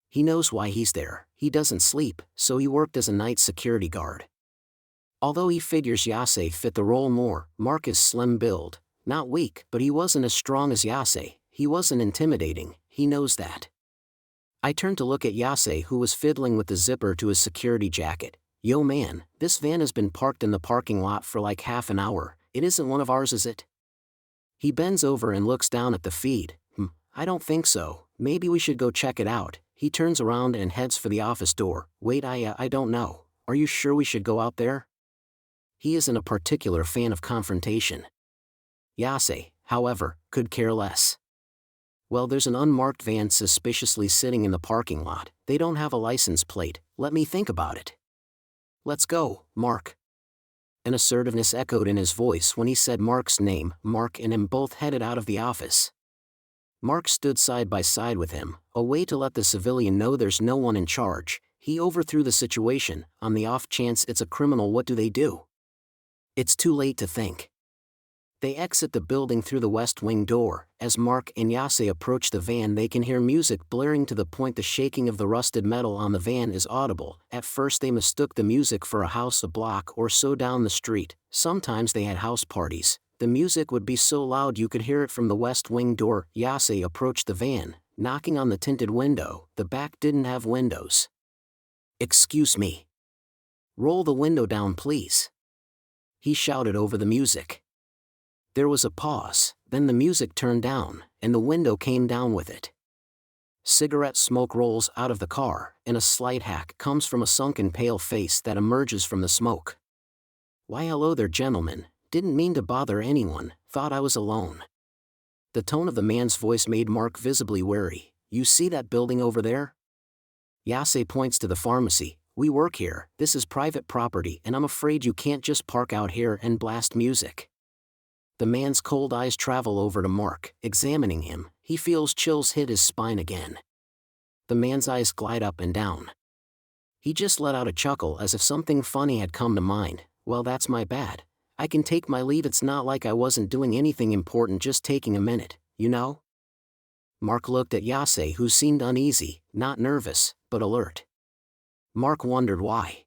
He knows why he's there. He doesn't sleep, so he worked as a night security guard. Although he figures Yase fit the role more, Mark is slim build, not weak, but he wasn't as strong as Yase. He wasn't intimidating, he knows that. I turned to look at Yase, who was fiddling with the zipper to his security jacket. Yo man, this van has been parked in the parking lot for like half an hour. It isn't one of ours, is it? He bends over and looks down at the feed. I don't think so. Maybe we should go check it out. He turns around and heads for the office door. Wait, I don't know. Are you sure we should go out there? He isn't a particular fan of confrontation. Yase, however, could care less. Well, there's an unmarked van suspiciously sitting in the parking lot. They don't have a license plate. Let me think about it. Let's go, Mark. An assertiveness echoed in his voice when he said Mark's name. Mark and him both headed out of the office. Mark stood side by side with him, a way to let the civilian know there's no one in charge. He overthrew the situation. On the off chance it's a criminal, what do? It's too late to think. They exit the building through the west wing door. As Mark and Yase approach the van, they can hear music blaring to the point the shaking of the rusted metal on the van is audible. At first they mistook the music for a house a block or so down the street. Sometimes they had house parties. The music would be so loud you could hear it from the west wing door. Yase approached the van, knocking on the tinted window. The back didn't have windows. Excuse me. Roll the window down, please. He shouted over the music. There was a pause, then the music turned down, and the window came down with it. Cigarette smoke rolls out of the car, and a slight hack comes from a sunken pale face that emerges from the smoke. Why, hello there, gentlemen. Didn't mean to bother anyone, thought I was alone. The tone of the man's voice made Mark visibly wary. You see that building over there? Yase points to the pharmacy. We work here, this is private property, and I'm afraid you can't just park out here and blast music. The man's cold eyes travel over to Mark, examining him. He feels chills hit his spine again. The man's eyes glide up and down. He just let out a chuckle as if something funny had come to mind. Well, that's my bad. I can take my leave. It's not like I wasn't doing anything important, just taking a minute, you know? Mark looked at Yase, who seemed uneasy, not nervous, but alert. Mark wondered why.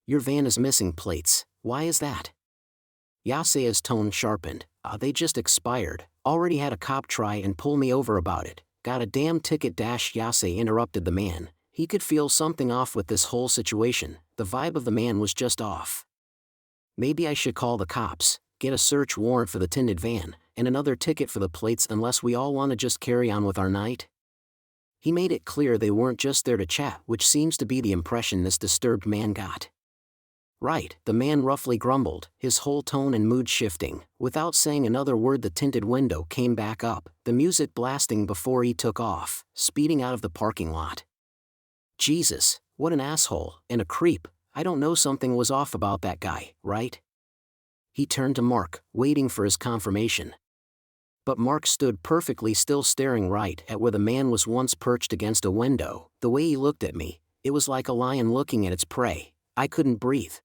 Your van is missing plates, why is that? Yase's tone sharpened. They just expired. Already had a cop try and pull me over about it. Got a damn ticket. Yase interrupted the man. He could feel something off with this whole situation. The vibe of the man was just off. Maybe I should call the cops, get a search warrant for the tinted van, and another ticket for the plates, unless we all want to just carry on with our night. He made it clear they weren't just there to chat, which seems to be the impression this disturbed man got. Right, the man roughly grumbled, his whole tone and mood shifting. Without saying another word, the tinted window came back up, the music blasting before he took off, speeding out of the parking lot. Jesus, what an asshole, and a creep. I don't know, something was off about that guy, right? He turned to Mark, waiting for his confirmation. But Mark stood perfectly still, staring right at where the man was once perched against a window. The way he looked at me, it was like a lion looking at its prey. I couldn't breathe.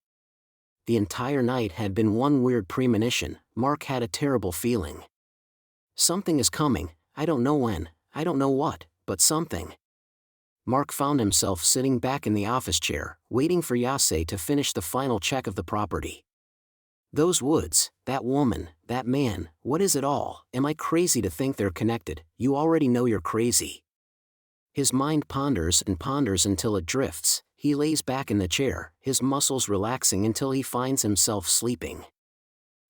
The entire night had been one weird premonition. Mark had a terrible feeling. Something is coming, I don't know when, I don't know what, but something. Mark found himself sitting back in the office chair, waiting for Yase to finish the final check of the property. Those woods, that woman, that man, what is it all? Am I crazy to think they're connected? You already know you're crazy. His mind ponders and ponders until it drifts. He lays back in the chair, his muscles relaxing until he finds himself sleeping.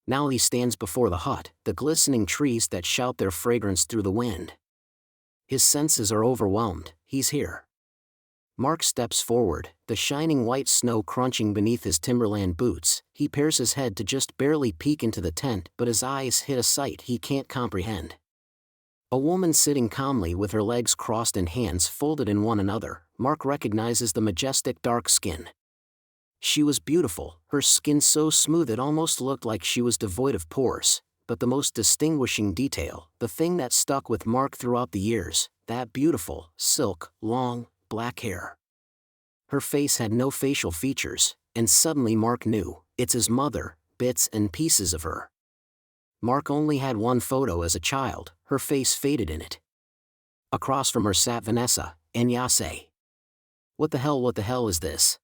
Now he stands before the hut, the glistening trees that shout their fragrance through the wind. His senses are overwhelmed. He's here. Mark steps forward, the shining white snow crunching beneath his Timberland boots. He pares his head to just barely peek into the tent, but his eyes hit a sight he can't comprehend. A woman sitting calmly with her legs crossed and hands folded in one another. Mark recognizes the majestic dark skin. She was beautiful, her skin so smooth it almost looked like she was devoid of pores. But the most distinguishing detail, the thing that stuck with Mark throughout the years, that beautiful, silk, long, black hair. Her face had no facial features, and suddenly Mark knew, it's his mother, bits and pieces of her. Mark only had one photo as a child, her face faded in it. Across from her sat Vanessa, and Yase. What the hell is this?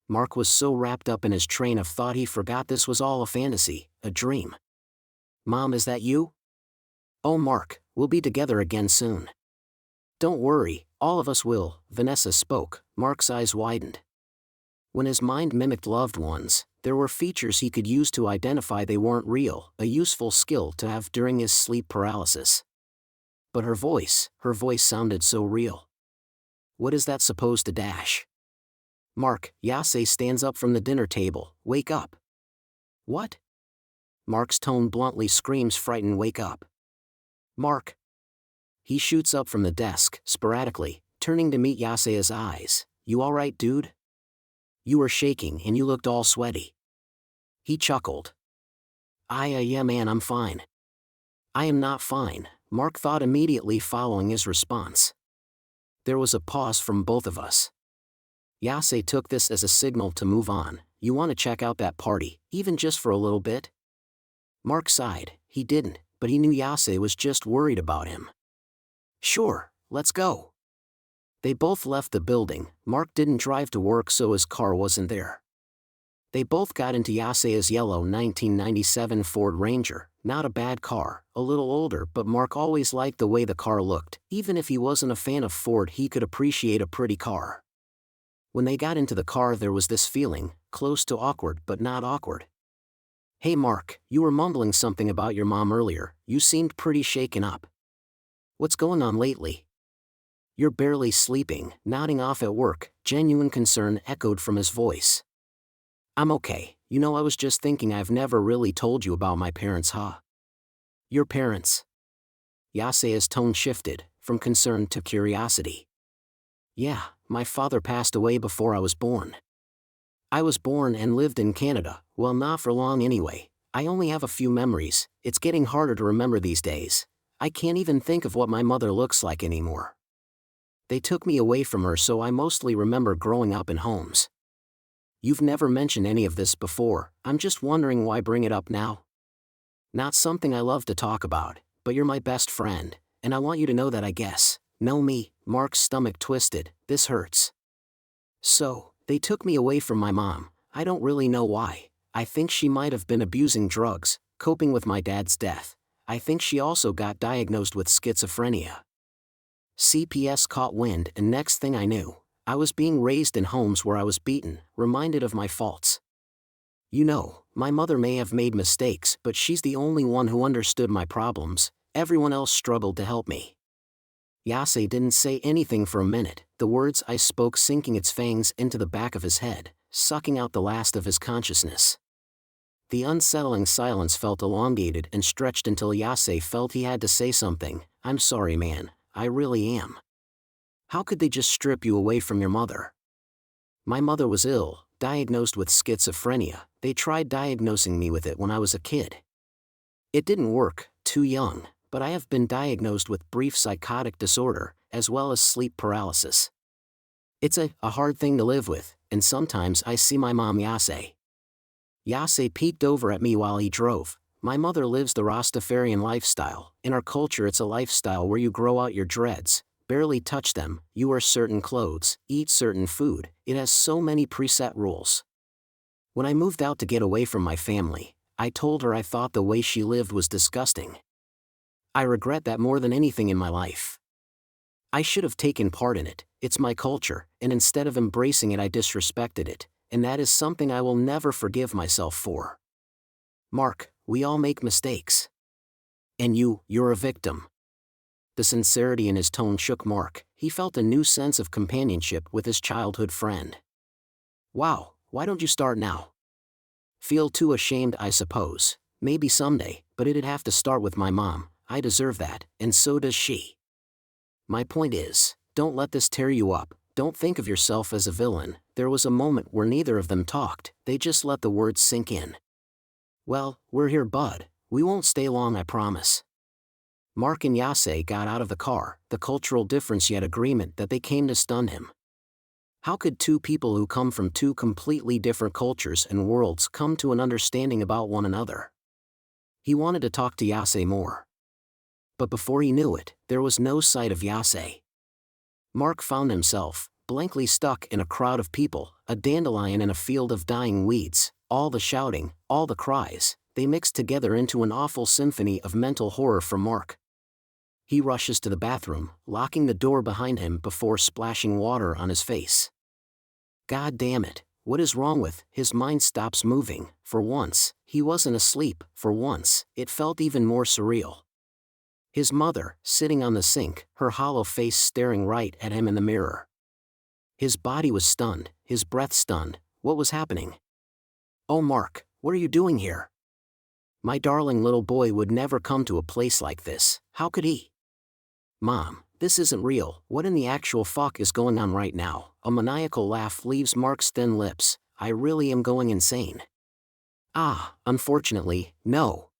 Mark was so wrapped up in his train of thought he forgot this was all a fantasy, a dream. Mom, is that you? Oh Mark, we'll be together again soon. Don't worry, all of us will, Vanessa spoke. Mark's eyes widened. When his mind mimicked loved ones, there were features he could use to identify they weren't real, a useful skill to have during his sleep paralysis. But her voice sounded so real. What is that supposed to dash? Mark, Yase stands up from the dinner table, wake up. What? Mark's tone bluntly screams frightened, wake up. Mark. He shoots up from the desk, sporadically, turning to meet Yase's eyes. You alright, dude? You were shaking and you looked all sweaty. He chuckled. Yeah man, I'm fine. I am not fine, Mark thought immediately following his response. There was a pause from both of us. Yase took this as a signal to move on. You want to check out that party, even just for a little bit? Mark sighed. He didn't, but he knew Yase was just worried about him. Sure, let's go. They both left the building. Mark didn't drive to work, so his car wasn't there. They both got into Yase's yellow 1997 Ford Ranger, not a bad car, a little older, but Mark always liked the way the car looked. Even if he wasn't a fan of Ford, he could appreciate a pretty car. When they got into the car, there was this feeling, close to awkward but not awkward. Hey Mark, you were mumbling something about your mom earlier, you seemed pretty shaken up. What's going on lately? You're barely sleeping, nodding off at work, genuine concern echoed from his voice. I'm okay, you know I was just thinking I've never really told you about my parents, huh? Your parents? Yase's tone shifted, from concern to curiosity. Yeah, my father passed away before I was born. I was born and lived in Canada, well not for long anyway. I only have a few memories, it's getting harder to remember these days. I can't even think of what my mother looks like anymore. They took me away from her, so I mostly remember growing up in homes. You've never mentioned any of this before, I'm just wondering why bring it up now? Not something I love to talk about, but you're my best friend, and I want you to know that I guess. Know me, Mark's stomach twisted, this hurts. So, they took me away from my mom, I don't really know why. I think she might have been abusing drugs, coping with my dad's death. I think she also got diagnosed with schizophrenia. CPS caught wind, and next thing I knew, I was being raised in homes where I was beaten, reminded of my faults. You know, my mother may have made mistakes, but she's the only one who understood my problems. Everyone else struggled to help me. Yase didn't say anything for a minute, the words I spoke sinking its fangs into the back of his head, sucking out the last of his consciousness. The unsettling silence felt elongated and stretched until Yase felt he had to say something. I'm sorry man, I really am. How could they just strip you away from your mother? My mother was ill, diagnosed with schizophrenia. They tried diagnosing me with it when I was a kid. It didn't work, too young, but I have been diagnosed with brief psychotic disorder, as well as sleep paralysis. It's a hard thing to live with, and sometimes I see my mom Yase. Yase peeked over at me while he drove. My mother lives the Rastafarian lifestyle. In our culture it's a lifestyle where you grow out your dreads, barely touch them, you wear certain clothes, eat certain food, it has so many preset rules. When I moved out to get away from my family, I told her I thought the way she lived was disgusting. I regret that more than anything in my life. I should have taken part in it, it's my culture, and instead of embracing it I disrespected it, and that is something I will never forgive myself for. Mark, we all make mistakes. And you're a victim. The sincerity in his tone shook Mark. He felt a new sense of companionship with his childhood friend. Wow, why don't you start now? Feel too ashamed, I suppose. Maybe someday, but it'd have to start with my mom. I deserve that, and so does she. My point is, don't let this tear you up. Don't think of yourself as a villain. There was a moment where neither of them talked, they just let the words sink in. Well, we're here, bud. We won't stay long, I promise. Mark and Yase got out of the car, the cultural difference yet agreement that they came to stun him. How could two people who come from two completely different cultures and worlds come to an understanding about one another? He wanted to talk to Yase more. But before he knew it, there was no sight of Yase. Mark found himself, blankly stuck in a crowd of people, a dandelion in a field of dying weeds. All the shouting, all the cries, they mixed together into an awful symphony of mental horror for Mark. He rushes to the bathroom, locking the door behind him before splashing water on his face. God damn it, what is wrong with? His mind stops moving. For once, he wasn't asleep. For once, it felt even more surreal. His mother, sitting on the sink, her hollow face staring right at him in the mirror. His body was stunned, his breath stunned. What was happening? "Oh Mark, what are you doing here? My darling little boy would never come to a place like this, how could he?" "Mom, this isn't real, what in the actual fuck is going on right now?" A maniacal laugh leaves Mark's thin lips. "I really am going insane." "Ah, unfortunately, no.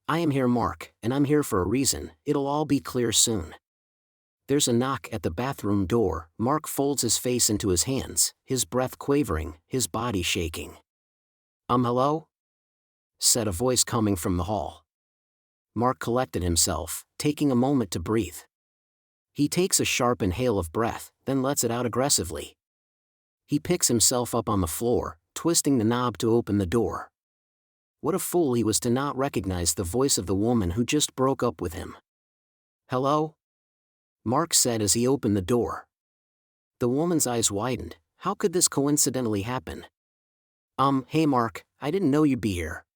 I am here, Mark, and I'm here for a reason, it'll all be clear soon." There's a knock at the bathroom door. Mark folds his face into his hands, his breath quavering, his body shaking. Hello?" said a voice coming from the hall. Mark collected himself, taking a moment to breathe. He takes a sharp inhale of breath, then lets it out aggressively. He picks himself up on the floor, twisting the knob to open the door. What a fool he was to not recognize the voice of the woman who just broke up with him. "Hello?" Mark said as he opened the door. The woman's eyes widened. How could this coincidentally happen? Hey Mark, I didn't know you'd be here."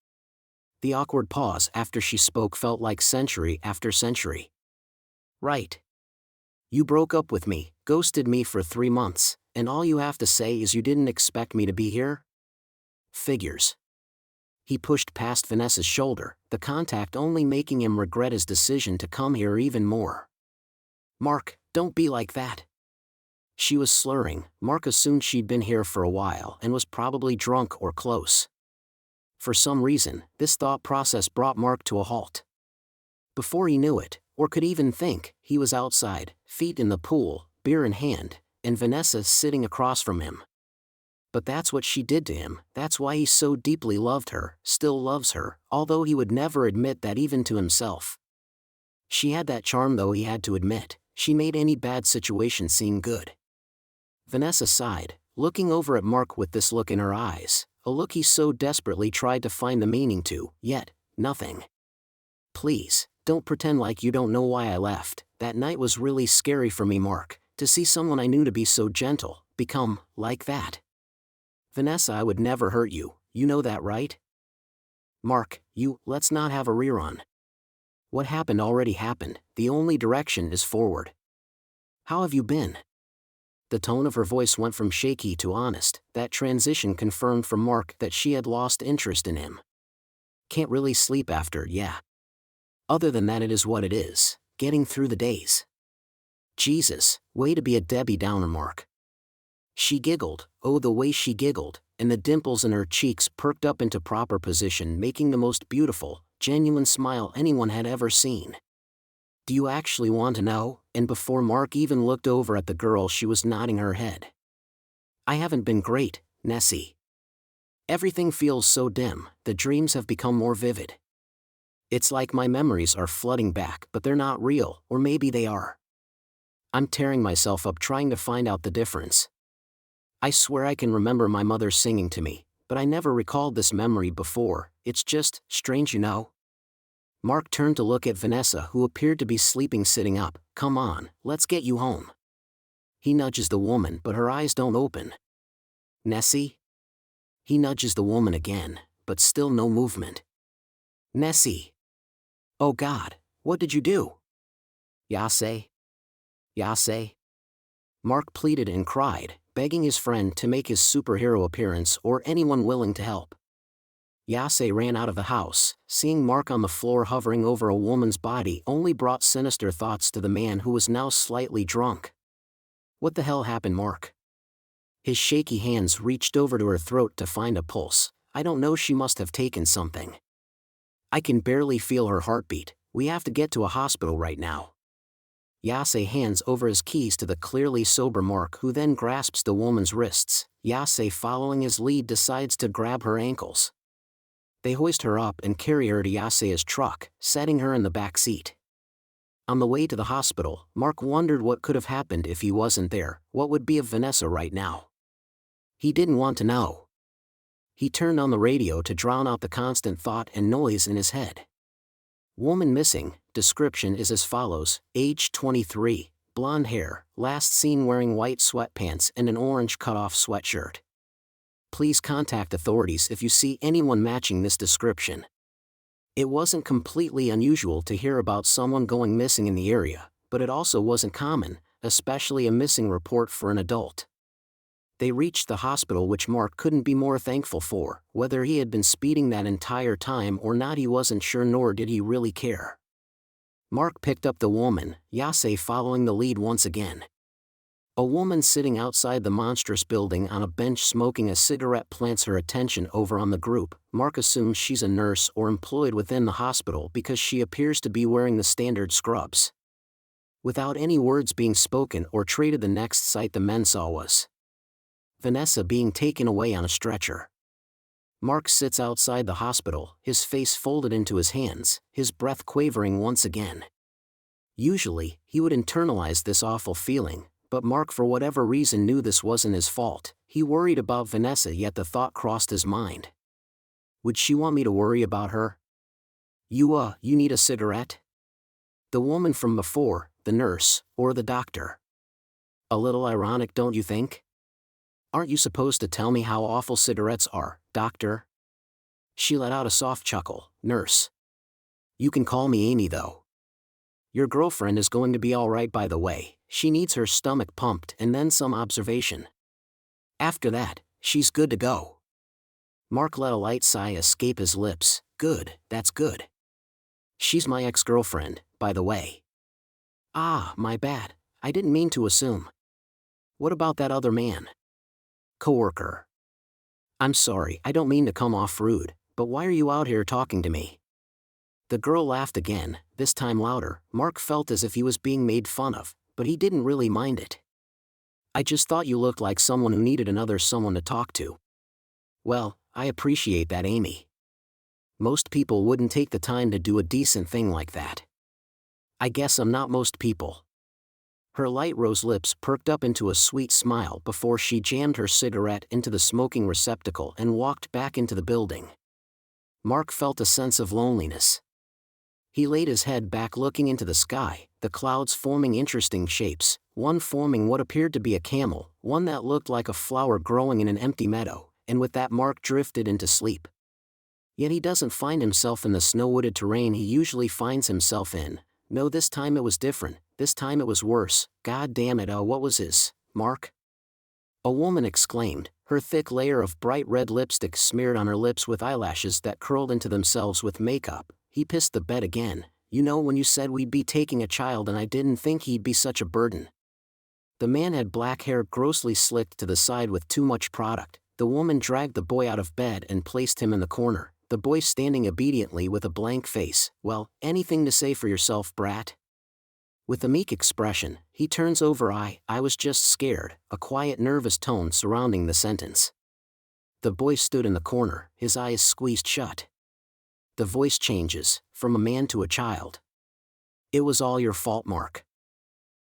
The awkward pause after she spoke felt like century after century. "Right. You broke up with me, ghosted me for 3 months, and all you have to say is you didn't expect me to be here? Figures." He pushed past Vanessa's shoulder, the contact only making him regret his decision to come here even more. "Mark, don't be like that." She was slurring. Mark assumed she'd been here for a while and was probably drunk or close. For some reason, this thought process brought Mark to a halt. Before he knew it, or could even think, he was outside, feet in the pool, beer in hand, and Vanessa sitting across from him. But that's what she did to him, that's why he so deeply loved her, still loves her, although he would never admit that even to himself. She had that charm though, he had to admit, she made any bad situation seem good. Vanessa sighed, looking over at Mark with this look in her eyes, a look he so desperately tried to find the meaning to, yet, nothing. "Please, don't pretend like you don't know why I left. That night was really scary for me, Mark, to see someone I knew to be so gentle, become, like that. Vanessa, I would never hurt you, you know that, right? Mark, let's not have a rerun. What happened already happened, the only direction is forward. How have you been?" The tone of her voice went from shaky to honest. That transition confirmed for Mark that she had lost interest in him. "Can't really sleep after, yeah. Other than that, it is what it is, getting through the days." "Jesus, way to be a Debbie Downer, Mark." She giggled, oh the way she giggled, and the dimples in her cheeks perked up into proper position, making the most beautiful, genuine smile anyone had ever seen. "Do you actually want to know?" And before Mark even looked over at the girl, she was nodding her head. "I haven't been great, Nessie. Everything feels so dim, the dreams have become more vivid. It's like my memories are flooding back, but they're not real, or maybe they are. I'm tearing myself up trying to find out the difference. I swear I can remember my mother singing to me, but I never recalled this memory before. It's just strange, you know." Mark turned to look at Vanessa, who appeared to be sleeping sitting up. "Come on, let's get you home." He nudges the woman, but her eyes don't open. "Nessie?" He nudges the woman again, but still no movement. "Nessie. Oh God, what did you do?" "Yase? Yase?" Mark pleaded and cried, begging his friend to make his superhero appearance or anyone willing to help. Yase ran out of the house. Seeing Mark on the floor hovering over a woman's body only brought sinister thoughts to the man who was now slightly drunk. What the hell happened, Mark? His shaky hands reached over to her throat to find a pulse. "I don't know, she must have taken something. I can barely feel her heartbeat. We have to get to a hospital right now." Yase hands over his keys to the clearly sober Mark, who then grasps the woman's wrists. Yase, following his lead, decides to grab her ankles. They hoist her up and carry her to Yase's truck, setting her in the back seat. On the way to the hospital, Mark wondered what could have happened if he wasn't there. What would be of Vanessa right now? He didn't want to know. He turned on the radio to drown out the constant thought and noise in his head. Woman missing. Description is as follows: age 23, blonde hair, last seen wearing white sweatpants and an orange cut-off sweatshirt. Please contact authorities if you see anyone matching this description. It wasn't completely unusual to hear about someone going missing in the area, but it also wasn't common, especially a missing report for an adult. They reached the hospital, which Mark couldn't be more thankful for. Whether he had been speeding that entire time or not, he wasn't sure, nor did he really care. Mark picked up the woman, Yase following the lead once again. A woman sitting outside the monstrous building on a bench smoking a cigarette plants her attention over on the group. Mark assumes she's a nurse or employed within the hospital because she appears to be wearing the standard scrubs. Without any words being spoken or traded, the next sight the men saw was Vanessa being taken away on a stretcher. Mark sits outside the hospital, his face folded into his hands, his breath quavering once again. Usually, he would internalize this awful feeling, but Mark for whatever reason knew this wasn't his fault. He worried about Vanessa, yet the thought crossed his mind. Would she want me to worry about her? You need a cigarette? The woman from before, the nurse, or the doctor? A little ironic, don't you think? Aren't you supposed to tell me how awful cigarettes are, doctor? She let out a soft chuckle. Nurse. You can call me Amy though. Your girlfriend is going to be alright, by the way. She needs her stomach pumped and then some observation. After that, she's good to go. Mark let a light sigh escape his lips. Good, that's good. She's my ex-girlfriend, by the way. Ah, my bad. I didn't mean to assume. What about that other man? Coworker. I'm sorry, I don't mean to come off rude, but why are you out here talking to me? The girl laughed again, this time louder. Mark felt as if he was being made fun of, but he didn't really mind it. I just thought you looked like someone who needed someone to talk to. Well, I appreciate that, Amy. Most people wouldn't take the time to do a decent thing like that. I guess I'm not most people. Her light rose lips perked up into a sweet smile before she jammed her cigarette into the smoking receptacle and walked back into the building. Mark felt a sense of loneliness. He laid his head back, looking into the sky, the clouds forming interesting shapes, one forming what appeared to be a camel, one that looked like a flower growing in an empty meadow, and with that Mark drifted into sleep. Yet he doesn't find himself in the snow-wooded terrain he usually finds himself in. No, this time it was different, this time it was worse. God damn it, what was his, Mark? A woman exclaimed, her thick layer of bright red lipstick smeared on her lips with eyelashes that curled into themselves with makeup. He pissed the bed again. You know, when you said we'd be taking a child and I didn't think he'd be such a burden. The man had black hair grossly slicked to the side with too much product. The woman dragged the boy out of bed and placed him in the corner, the boy standing obediently with a blank face. Well, anything to say for yourself, brat? With a meek expression, he turns over. I was just scared, a quiet nervous tone surrounding the sentence. The boy stood in the corner, his eyes squeezed shut. The voice changes, from a man to a child. It was all your fault, Mark.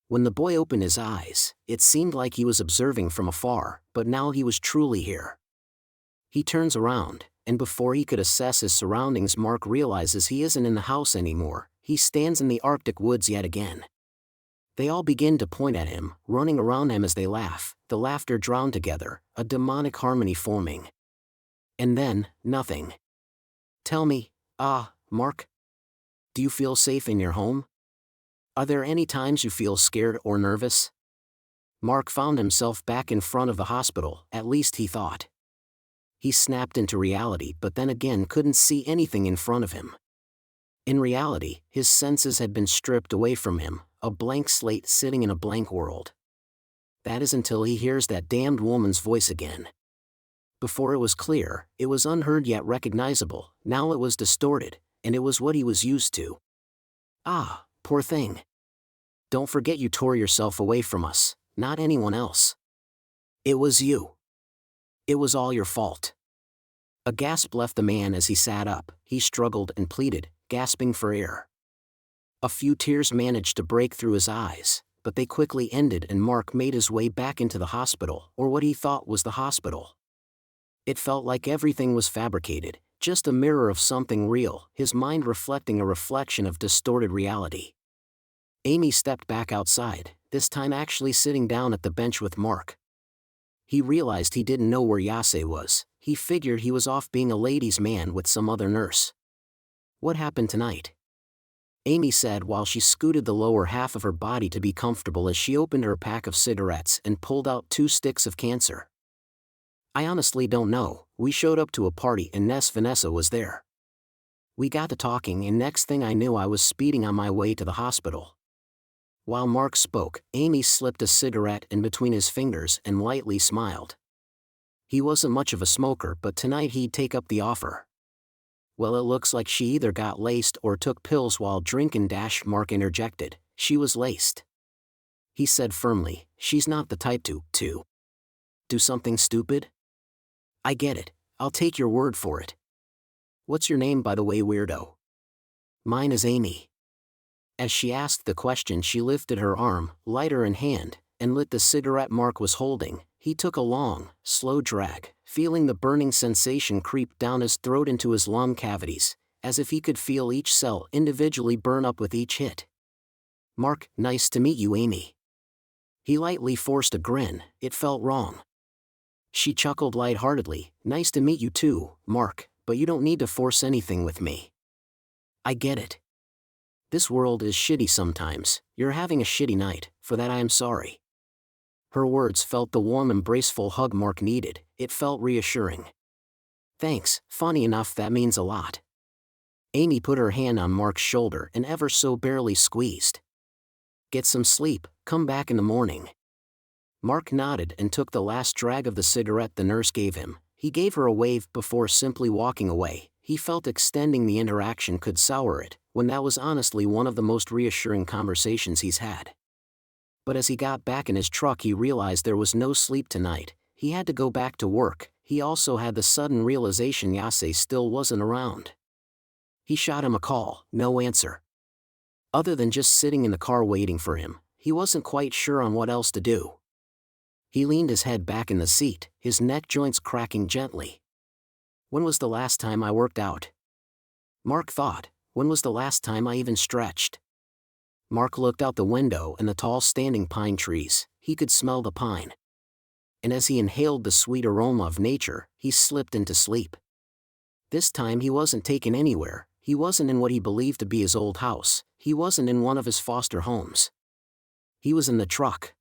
When the boy opened his eyes, it seemed like he was observing from afar, but now he was truly here. He turns around, and before he could assess his surroundings, Mark realizes he isn't in the house anymore. He stands in the Arctic woods yet again. They all begin to point at him, running around him as they laugh, the laughter drowned together, a demonic harmony forming. And then, nothing. Tell me, Mark? Do you feel safe in your home? Are there any times you feel scared or nervous? Mark found himself back in front of the hospital, at least he thought. He snapped into reality, but then again couldn't see anything in front of him. In reality, his senses had been stripped away from him, a blank slate sitting in a blank world. That is until he hears that damned woman's voice again. Before it was clear, it was unheard yet recognizable. Now it was distorted, and it was what he was used to. Ah, poor thing. Don't forget you tore yourself away from us, not anyone else. It was you. It was all your fault. A gasp left the man as he sat up. He struggled and pleaded, gasping for air. A few tears managed to break through his eyes, but they quickly ended and Mark made his way back into the hospital, or what he thought was the hospital. It felt like everything was fabricated, just a mirror of something real, his mind reflecting a reflection of distorted reality. Amy stepped back outside, this time actually sitting down at the bench with Mark. He realized he didn't know where Yase was. He figured he was off being a ladies' man with some other nurse. What happened tonight? Amy said while she scooted the lower half of her body to be comfortable as she opened her pack of cigarettes and pulled out 2 sticks of cancer. I honestly don't know. We showed up to a party and Vanessa was there. We got to talking and next thing I knew I was speeding on my way to the hospital. While Mark spoke, Amy slipped a cigarette in between his fingers and lightly smiled. He wasn't much of a smoker, but tonight he'd take up the offer. Well, it looks like she either got laced or took pills while drinking. Mark interjected. She was laced. He said firmly, she's not the type to do something stupid. I get it, I'll take your word for it. What's your name, by the way, weirdo? Mine is Amy. As she asked the question, she lifted her arm, lighter in hand, and lit the cigarette Mark was holding. He took a long, slow drag, feeling the burning sensation creep down his throat into his lung cavities, as if he could feel each cell individually burn up with each hit. Mark, nice to meet you, Amy. He lightly forced a grin. It felt wrong. She chuckled lightheartedly. Nice to meet you too, Mark, but you don't need to force anything with me. I get it. This world is shitty sometimes. You're having a shitty night, for that I am sorry. Her words felt the warm, embraceful hug Mark needed. It felt reassuring. Thanks, funny enough that means a lot. Amy put her hand on Mark's shoulder and ever so barely squeezed. Get some sleep, come back in the morning. Mark nodded and took the last drag of the cigarette the nurse gave him. He gave her a wave before simply walking away. He felt extending the interaction could sour it, when that was honestly one of the most reassuring conversations he's had. But as he got back in his truck, he realized there was no sleep tonight. He had to go back to work. He also had the sudden realization Yase still wasn't around. He shot him a call, no answer. Other than just sitting in the car waiting for him, he wasn't quite sure on what else to do. He leaned his head back in the seat, his neck joints cracking gently. When was the last time I worked out? Mark thought. When was the last time I even stretched? Mark looked out the window and the tall standing pine trees. He could smell the pine. And as he inhaled the sweet aroma of nature, he slipped into sleep. This time he wasn't taken anywhere. He wasn't in what he believed to be his old house. He wasn't in one of his foster homes. He was in the truck.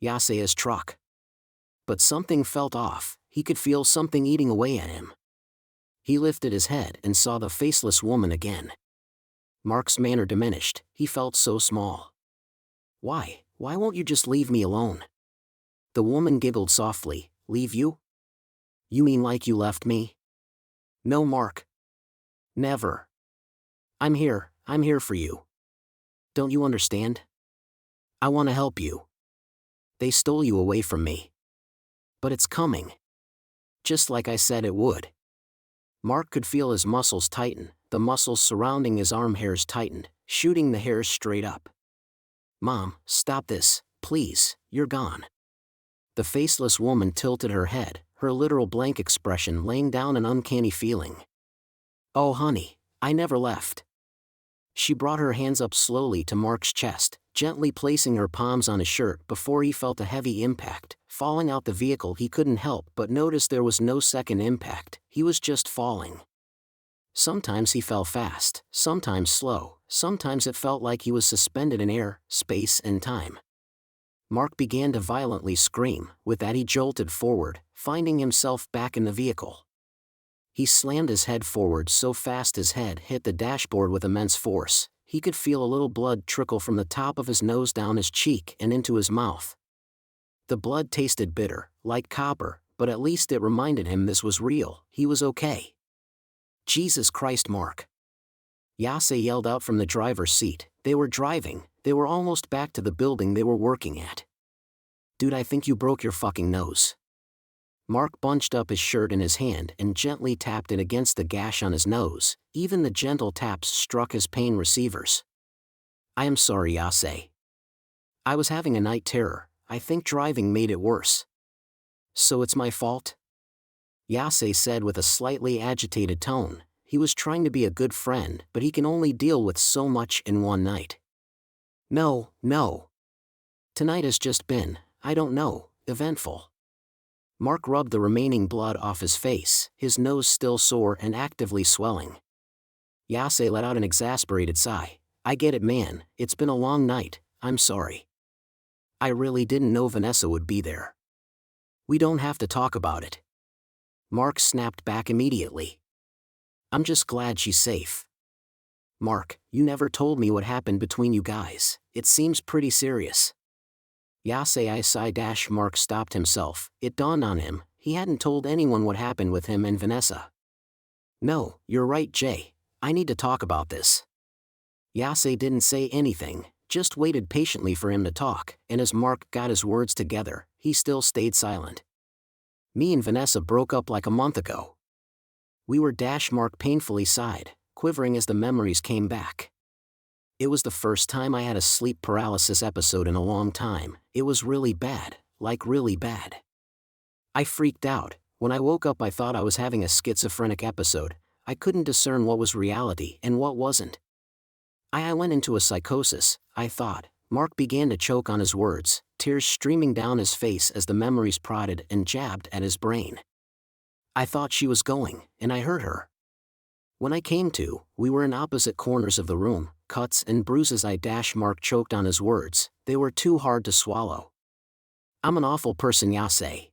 Yase's truck. But something felt off. He could feel something eating away at him. He lifted his head and saw the faceless woman again. Mark's manner diminished. He felt so small. Why won't you just leave me alone? The woman giggled softly. Leave you? You mean like you left me? No, Mark. Never. I'm here for you. Don't you understand? I want to help you. They stole you away from me. But it's coming. Just like I said it would. Mark could feel his muscles tighten. The muscles surrounding his arm hairs tightened, shooting the hairs straight up. Mom, stop this, please, you're gone. The faceless woman tilted her head, her literal blank expression laying down an uncanny feeling. Oh honey, I never left. She brought her hands up slowly to Mark's chest, gently placing her palms on his shirt before he felt a heavy impact. Falling out the vehicle, he couldn't help but notice there was no second impact. He was just falling. Sometimes he fell fast, sometimes slow, sometimes it felt like he was suspended in air, space, and time. Mark began to violently scream. With that he jolted forward, finding himself back in the vehicle. He slammed his head forward so fast his head hit the dashboard with immense force. He could feel a little blood trickle from the top of his nose down his cheek and into his mouth. The blood tasted bitter, like copper, but at least it reminded him this was real. He was okay. Jesus Christ, Mark. Yase yelled out from the driver's seat. They were driving. They were almost back to the building they were working at. Dude, I think you broke your fucking nose. Mark bunched up his shirt in his hand and gently tapped it against the gash on his nose. Even the gentle taps struck his pain receivers. I am sorry, Yase. I was having a night terror. I think driving made it worse. So it's my fault? Yase said with a slightly agitated tone. He was trying to be a good friend, but he can only deal with so much in one night. No. Tonight has just been, I don't know, eventful. Mark rubbed the remaining blood off his face, his nose still sore and actively swelling. Yase let out an exasperated sigh. I get it, man, it's been a long night, I'm sorry. I really didn't know Vanessa would be there. We don't have to talk about it. Mark snapped back immediately. I'm just glad she's safe. Mark, you never told me what happened between you guys. It seems pretty serious. Yase I sigh. Mark stopped himself. It dawned on him, he hadn't told anyone what happened with him and Vanessa. No, you're right, Jay. I need to talk about this. Yase didn't say anything, just waited patiently for him to talk, and as Mark got his words together, he still stayed silent. Me and Vanessa broke up like a month ago. We were. Mark painfully sighed, quivering as the memories came back. It was the first time I had a sleep paralysis episode in a long time. It was really bad, like really bad. I freaked out. When I woke up I thought I was having a schizophrenic episode. I couldn't discern what was reality and what wasn't. I went into a psychosis, I thought. Mark began to choke on his words, tears streaming down his face as the memories prodded and jabbed at his brain. I thought she was going, and I heard her. When I came to, we were in opposite corners of the room, cuts and bruises. Mark choked on his words, they were too hard to swallow. I'm an awful person, Yase.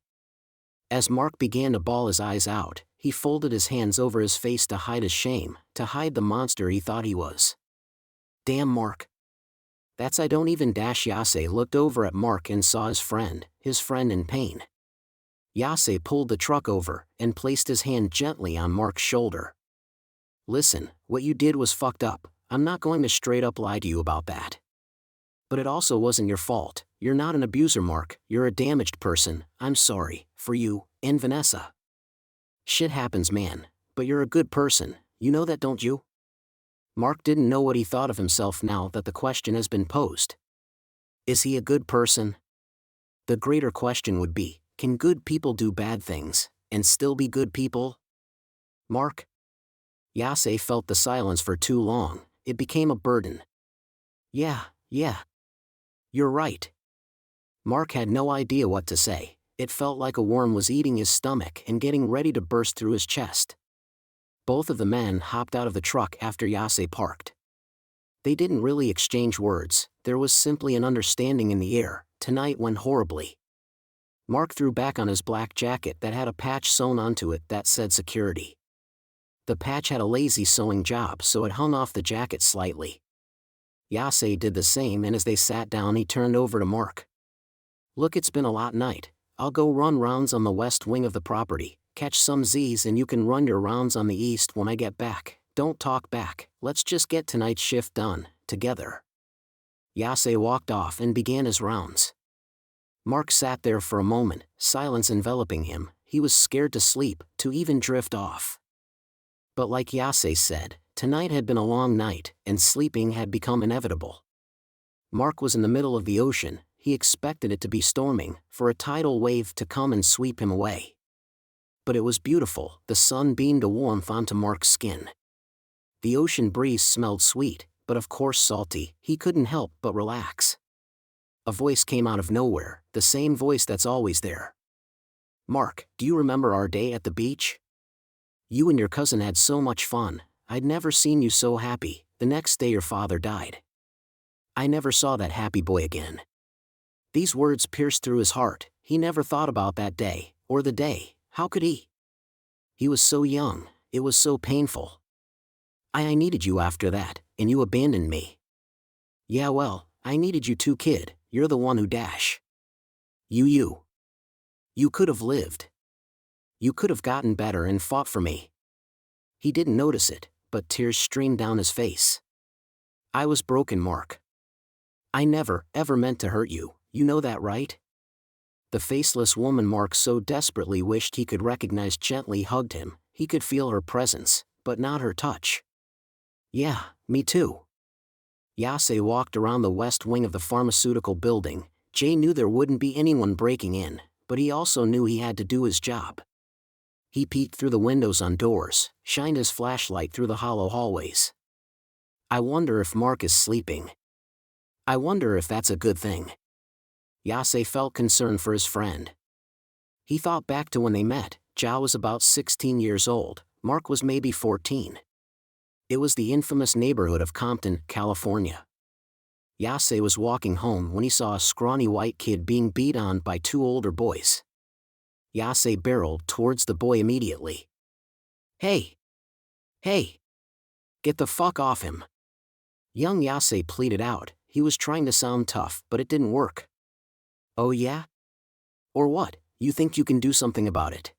As Mark began to bawl his eyes out, he folded his hands over his face to hide his shame, to hide the monster he thought he was. Damn, Mark. That's I don't even. Yase looked over at Mark and saw his friend in pain. Yase pulled the truck over and placed his hand gently on Mark's shoulder. Listen, what you did was fucked up. I'm not going to straight up lie to you about that. But it also wasn't your fault. You're not an abuser, Mark. You're a damaged person. I'm sorry, for you, and Vanessa. Shit happens, man. But you're a good person, you know that, don't you? Mark didn't know what he thought of himself now that the question has been posed. Is he a good person? The greater question would be, can good people do bad things, and still be good people? Mark? Yase felt the silence for too long, it became a burden. Yeah. You're right. Mark had no idea what to say. It felt like a worm was eating his stomach and getting ready to burst through his chest. Both of the men hopped out of the truck after Yase parked. They didn't really exchange words, there was simply an understanding in the air. Tonight went horribly. Mark threw back on his black jacket that had a patch sewn onto it that said security. The patch had a lazy sewing job, so it hung off the jacket slightly. Yase did the same, and as they sat down he turned over to Mark. Look, it's been a lot night. I'll go run rounds on the west wing of the property, catch some Z's, and you can run your rounds on the east when I get back. Don't talk back, let's just get tonight's shift done, together. Yase walked off and began his rounds. Mark sat there for a moment, silence enveloping him. He was scared to sleep, to even drift off. But like Yase said, tonight had been a long night, and sleeping had become inevitable. Mark was in the middle of the ocean. He expected it to be storming, for a tidal wave to come and sweep him away. But it was beautiful. The sun beamed a warmth onto Mark's skin. The ocean breeze smelled sweet, but of course salty. He couldn't help but relax. A voice came out of nowhere, the same voice that's always there. Mark, do you remember our day at the beach? You and your cousin had so much fun. I'd never seen you so happy. The next day your father died. I never saw that happy boy again. These words pierced through his heart. He never thought about that day, or the day. How could he? He was so young, it was so painful. I needed you after that, and you abandoned me. Yeah, well, I needed you too, kid. You're the one who You could have lived. You could have gotten better and fought for me. He didn't notice it, but tears streamed down his face. I was broken, Mark. I never, ever meant to hurt you, you know that, right? The faceless woman Mark so desperately wished he could recognize gently hugged him. He could feel her presence, but not her touch. Yeah, me too. Yase walked around the west wing of the pharmaceutical building. Jay knew there wouldn't be anyone breaking in, but he also knew he had to do his job. He peeked through the windows on doors, shined his flashlight through the hollow hallways. I wonder if Mark is sleeping. I wonder if that's a good thing. Yase felt concern for his friend. He thought back to when they met. Jia was about 16 years old, Mark was maybe 14. It was the infamous neighborhood of Compton, California. Yase was walking home when he saw a scrawny white kid being beat on by two older boys. Yase barreled towards the boy immediately. "Hey! Hey! Get the fuck off him!" Young Yase pleaded out. He was trying to sound tough, but it didn't work. "Oh yeah? Or what? You think you can do something about it?"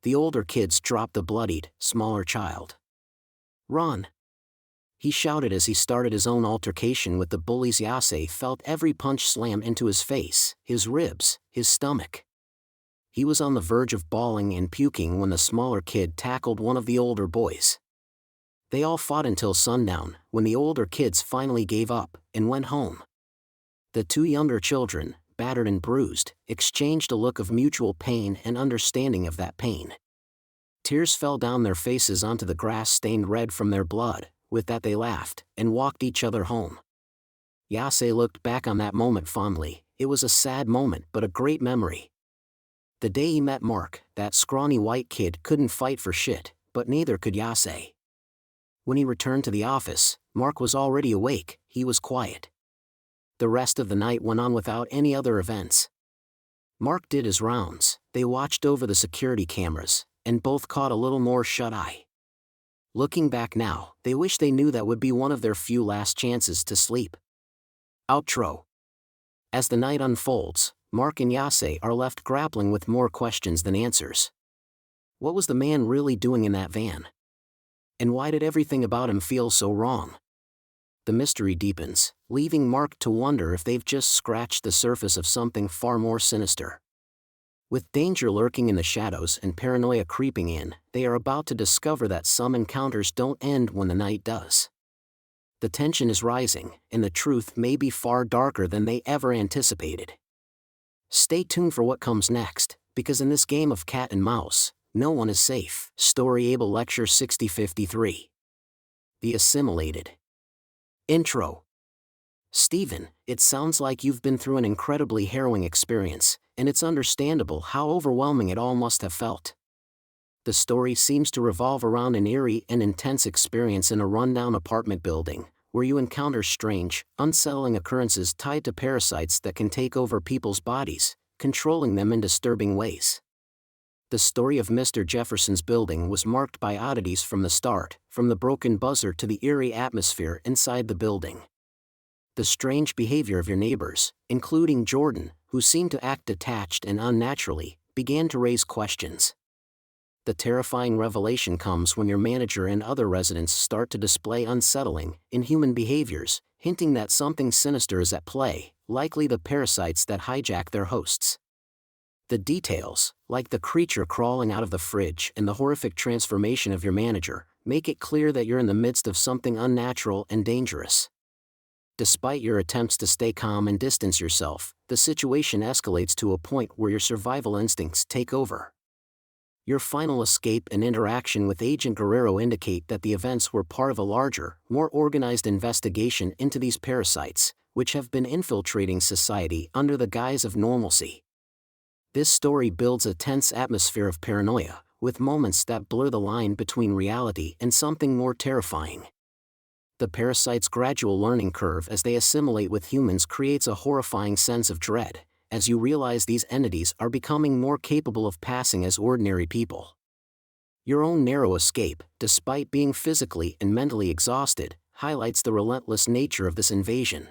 The older kids dropped the bloodied, smaller child. "Run!" he shouted as he started his own altercation with the bullies. Yase felt every punch slam into his face, his ribs, his stomach. He was on the verge of bawling and puking when the smaller kid tackled one of the older boys. They all fought until sundown, when the older kids finally gave up and went home. The two younger children, battered and bruised, exchanged a look of mutual pain and understanding of that pain. Tears fell down their faces onto the grass stained red from their blood. With that they laughed and walked each other home. Yase looked back on that moment fondly. It was a sad moment but a great memory. The day he met Mark, that scrawny white kid couldn't fight for shit, but neither could Yase. When he returned to the office, Mark was already awake. He was quiet. The rest of the night went on without any other events. Mark did his rounds. They watched over the security cameras, and both caught a little more shut-eye. Looking back now, they wish they knew that would be one of their few last chances to sleep. Outro. As the night unfolds, Mark and Yase are left grappling with more questions than answers. What was the man really doing in that van? And why did everything about him feel so wrong? The mystery deepens, leaving Mark to wonder if they've just scratched the surface of something far more sinister. With danger lurking in the shadows and paranoia creeping in, they are about to discover that some encounters don't end when the night does. The tension is rising, and the truth may be far darker than they ever anticipated. Stay tuned for what comes next, because in this game of cat and mouse, no one is safe. Story Able Lecture 6053. The Assimilated. Intro. Stephen, it sounds like you've been through an incredibly harrowing experience, and it's understandable how overwhelming it all must have felt. The story seems to revolve around an eerie and intense experience in a rundown apartment building, where you encounter strange, unsettling occurrences tied to parasites that can take over people's bodies, controlling them in disturbing ways. The story of Mr. Jefferson's building was marked by oddities from the start, from the broken buzzer to the eerie atmosphere inside the building. The strange behavior of your neighbors, including Jordan, who seemed to act detached and unnaturally, began to raise questions. The terrifying revelation comes when your manager and other residents start to display unsettling, inhuman behaviors, hinting that something sinister is at play, likely the parasites that hijack their hosts. The details, like the creature crawling out of the fridge and the horrific transformation of your manager, make it clear that you're in the midst of something unnatural and dangerous. Despite your attempts to stay calm and distance yourself, the situation escalates to a point where your survival instincts take over. Your final escape and interaction with Agent Guerrero indicate that the events were part of a larger, more organized investigation into these parasites, which have been infiltrating society under the guise of normalcy. This story builds a tense atmosphere of paranoia, with moments that blur the line between reality and something more terrifying. The parasite's gradual learning curve as they assimilate with humans creates a horrifying sense of dread, as you realize these entities are becoming more capable of passing as ordinary people. Your own narrow escape, despite being physically and mentally exhausted, highlights the relentless nature of this invasion.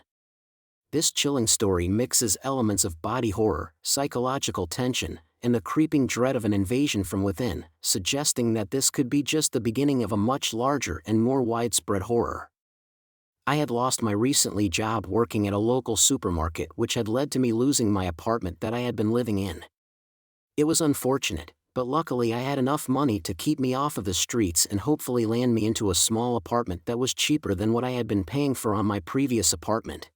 This chilling story mixes elements of body horror, psychological tension, and the creeping dread of an invasion from within, suggesting that this could be just the beginning of a much larger and more widespread horror. I had lost my recently job working at a local supermarket, which had led to me losing my apartment that I had been living in. It was unfortunate, but luckily I had enough money to keep me off of the streets and hopefully land me into a small apartment that was cheaper than what I had been paying for on my previous apartment.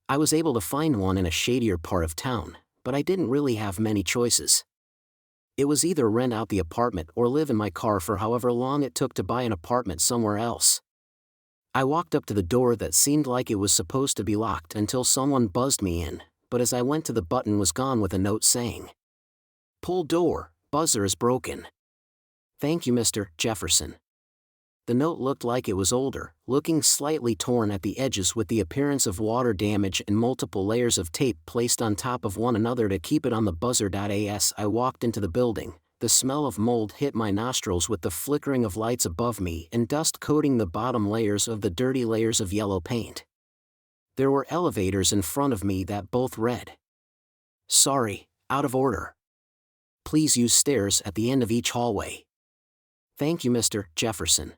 I was able to find one in a shadier part of town, but I didn't really have many choices. It was either rent out the apartment or live in my car for however long it took to buy an apartment somewhere else. I walked up to the door that seemed like it was supposed to be locked until someone buzzed me in, but as I went to the button was gone with a note saying, "Pull door, buzzer is broken. Thank you, Mr. Jefferson." The note looked like it was older, looking slightly torn at the edges with the appearance of water damage and multiple layers of tape placed on top of one another to keep it on the buzzer. As I walked into the building, the smell of mold hit my nostrils with the flickering of lights above me and dust coating the bottom layers of the dirty layers of yellow paint. There were elevators in front of me that both read, "Sorry, out of order. Please use stairs at the end of each hallway. Thank you, Mr. Jefferson."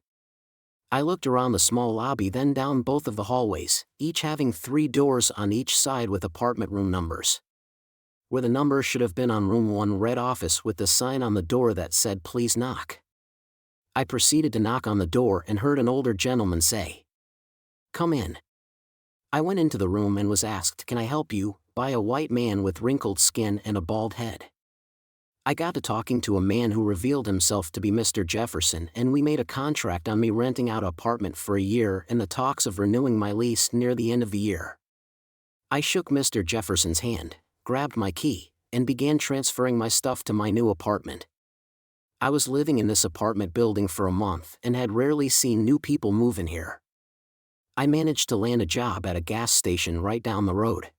I looked around the small lobby, then down both of the hallways, each having 3 doors on each side with apartment room numbers. Where the number should have been on room 1 read office with the sign on the door that said "Please knock." I proceeded to knock on the door and heard an older gentleman say, "Come in." I went into the room and was asked, "Can I help you?" by a white man with wrinkled skin and a bald head. I got to talking to a man who revealed himself to be Mr. Jefferson, and we made a contract on me renting out an apartment for a year and the talks of renewing my lease near the end of the year. I shook Mr. Jefferson's hand, grabbed my key, and began transferring my stuff to my new apartment. I was living in this apartment building for a month and had rarely seen new people move in here. I managed to land a job at a gas station right down the road.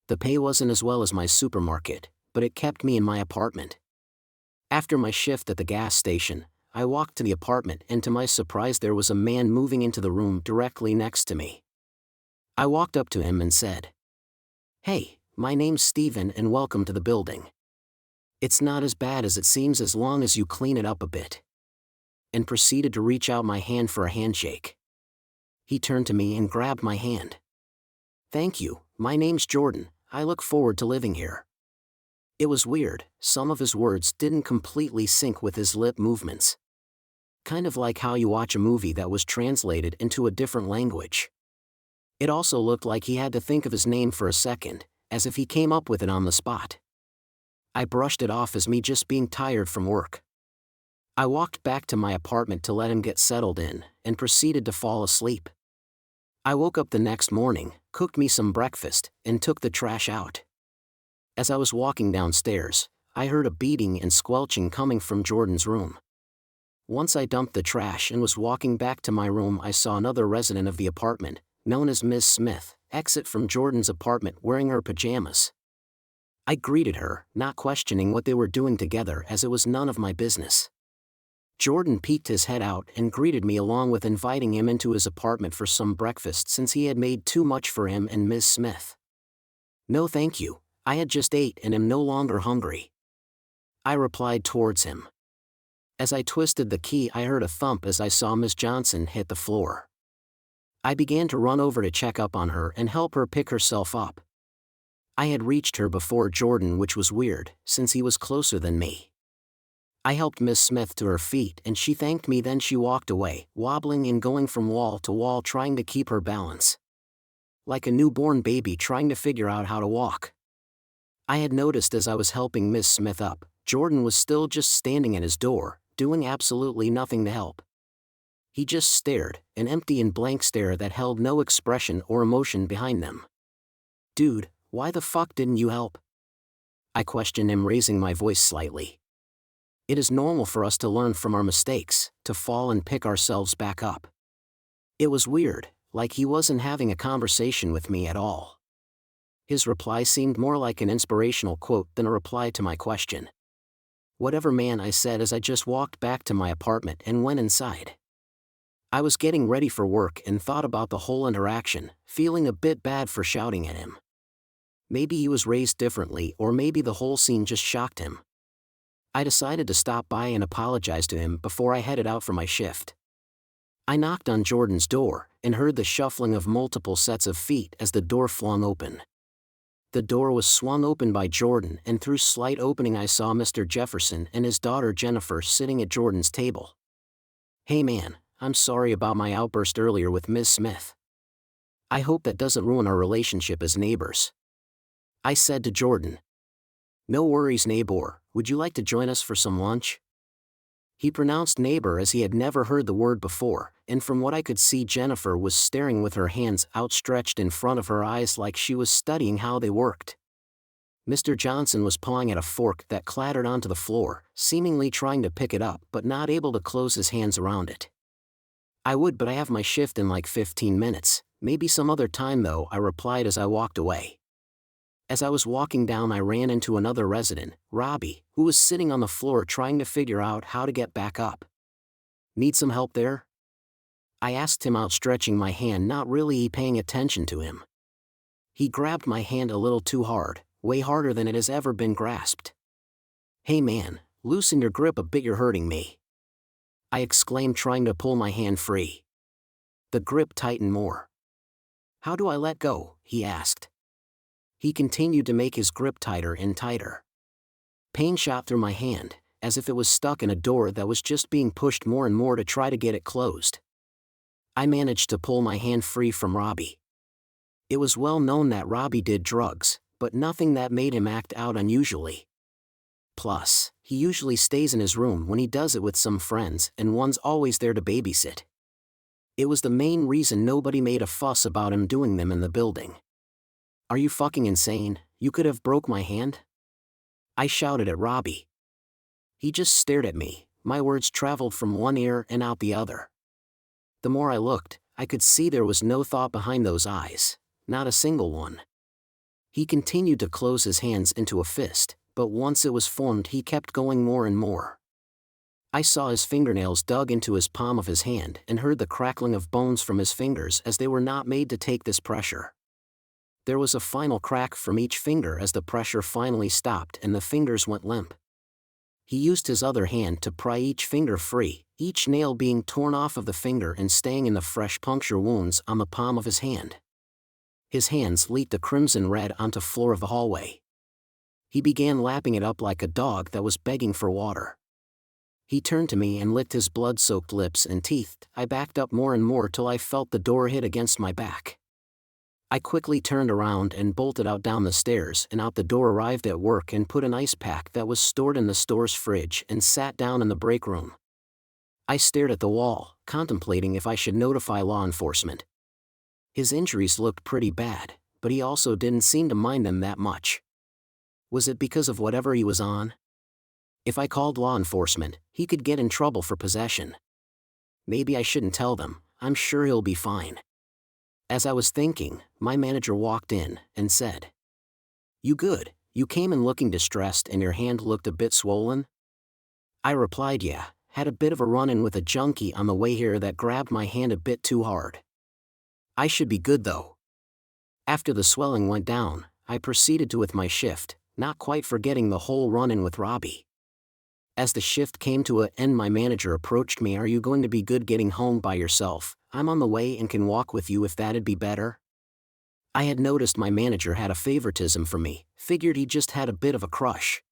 The pay wasn't as well as my supermarket, but it kept me in my apartment. After my shift at the gas station, I walked to the apartment, and to my surprise there was a man moving into the room directly next to me. I walked up to him and said, "Hey, my name's Steven and welcome to the building. It's not as bad as it seems as long as you clean it up a bit." And proceeded to reach out my hand for a handshake. He turned to me and grabbed my hand. "Thank you, my name's Jordan, I look forward to living here." It was weird, some of his words didn't completely sync with his lip movements. Kind of like how you watch a movie that was translated into a different language. It also looked like he had to think of his name for a second, as if he came up with it on the spot. I brushed it off as me just being tired from work. I walked back to my apartment to let him get settled in, and proceeded to fall asleep. I woke up the next morning, cooked me some breakfast, and took the trash out. As I was walking downstairs, I heard a beating and squelching coming from Jordan's room. Once I dumped the trash and was walking back to my room, I saw another resident of the apartment, known as Ms. Smith, exit from Jordan's apartment wearing her pajamas. I greeted her, not questioning what they were doing together as it was none of my business. Jordan peeked his head out and greeted me, along with inviting him into his apartment for some breakfast since he had made too much for him and Ms. Smith. "No thank you. I had just ate and am no longer hungry," I replied towards him. As I twisted the key, I heard a thump as I saw Miss Johnson hit the floor. I began to run over to check up on her and help her pick herself up. I had reached her before Jordan, which was weird, since he was closer than me. I helped Miss Smith to her feet and she thanked me, then she walked away, wobbling and going from wall to wall trying to keep her balance. Like a newborn baby trying to figure out how to walk. I had noticed as I was helping Miss Smith up, Jordan was still just standing at his door, doing absolutely nothing to help. He just stared, an empty and blank stare that held no expression or emotion behind them. "Dude, why the fuck didn't you help?" I questioned him, raising my voice slightly. It is normal for us to learn from our mistakes, to fall and pick ourselves back up. It was weird, like he wasn't having a conversation with me at all. His reply seemed more like an inspirational quote than a reply to my question. "Whatever, man," I said as I just walked back to my apartment and went inside. I was getting ready for work and thought about the whole interaction, feeling a bit bad for shouting at him. Maybe he was raised differently, or maybe the whole scene just shocked him. I decided to stop by and apologize to him before I headed out for my shift. I knocked on Jordan's door and heard the shuffling of multiple sets of feet as the door flung open. The door was swung open by Jordan, and through slight opening I saw Mr. Jefferson and his daughter Jennifer sitting at Jordan's table. "Hey man, I'm sorry about my outburst earlier with Ms. Smith. I hope that doesn't ruin our relationship as neighbors," I said to Jordan. "No worries, neighbor, would you like to join us for some lunch?" He pronounced neighbor as he had never heard the word before, and from what I could see, Jennifer was staring with her hands outstretched in front of her eyes like she was studying how they worked. Mr. Johnson was pawing at a fork that clattered onto the floor, seemingly trying to pick it up but not able to close his hands around it. I would, but I have my shift in like 15 minutes. Maybe some other time though, I replied as I walked away. As I was walking down, I ran into another resident, Robbie, who was sitting on the floor trying to figure out how to get back up. Need some help there? I asked him, outstretching my hand, not really paying attention to him. He grabbed my hand a little too hard, way harder than it has ever been grasped. Hey man, loosen your grip a bit, you're hurting me, I exclaimed, trying to pull my hand free. The grip tightened more. How do I let go? He asked. He continued to make his grip tighter and tighter. Pain shot through my hand, as if it was stuck in a door that was just being pushed more and more to try to get it closed. I managed to pull my hand free from Robbie. It was well known that Robbie did drugs, but nothing that made him act out unusually. Plus, he usually stays in his room when he does it with some friends, and one's always there to babysit. It was the main reason nobody made a fuss about him doing them in the building. Are you fucking insane? You could have broke my hand? I shouted at Robbie. He just stared at me. My words traveled from one ear and out the other. The more I looked, I could see there was no thought behind those eyes, not a single one. He continued to close his hands into a fist, but once it was formed, he kept going more and more. I saw his fingernails dug into his palm of his hand and heard the crackling of bones from his fingers, as they were not made to take this pressure. There was a final crack from each finger as the pressure finally stopped and the fingers went limp. He used his other hand to pry each finger free, each nail being torn off of the finger and staying in the fresh puncture wounds on the palm of his hand. His hands leaked a crimson red onto the floor of the hallway. He began lapping it up like a dog that was begging for water. He turned to me and licked his blood-soaked lips and teeth. I backed up more and more till I felt the door hit against my back. I quickly turned around and bolted out down the stairs and out the door, arrived at work and put an ice pack that was stored in the store's fridge and sat down in the break room. I stared at the wall, contemplating if I should notify law enforcement. His injuries looked pretty bad, but he also didn't seem to mind them that much. Was it because of whatever he was on? If I called law enforcement, he could get in trouble for possession. Maybe I shouldn't tell them. I'm sure he'll be fine. As I was thinking, my manager walked in and said, "You good? You came in looking distressed and your hand looked a bit swollen?" I replied, "Yeah, had a bit of a run-in with a junkie on the way here that grabbed my hand a bit too hard. I should be good though." After the swelling went down, I proceeded with my shift, not quite forgetting the whole run-in with Robbie. As the shift came to an end, my manager approached me. "Are you going to be good getting home by yourself? I'm on the way and can walk with you if that'd be better." I had noticed my manager had a favoritism for me, figured he just had a bit of a crush.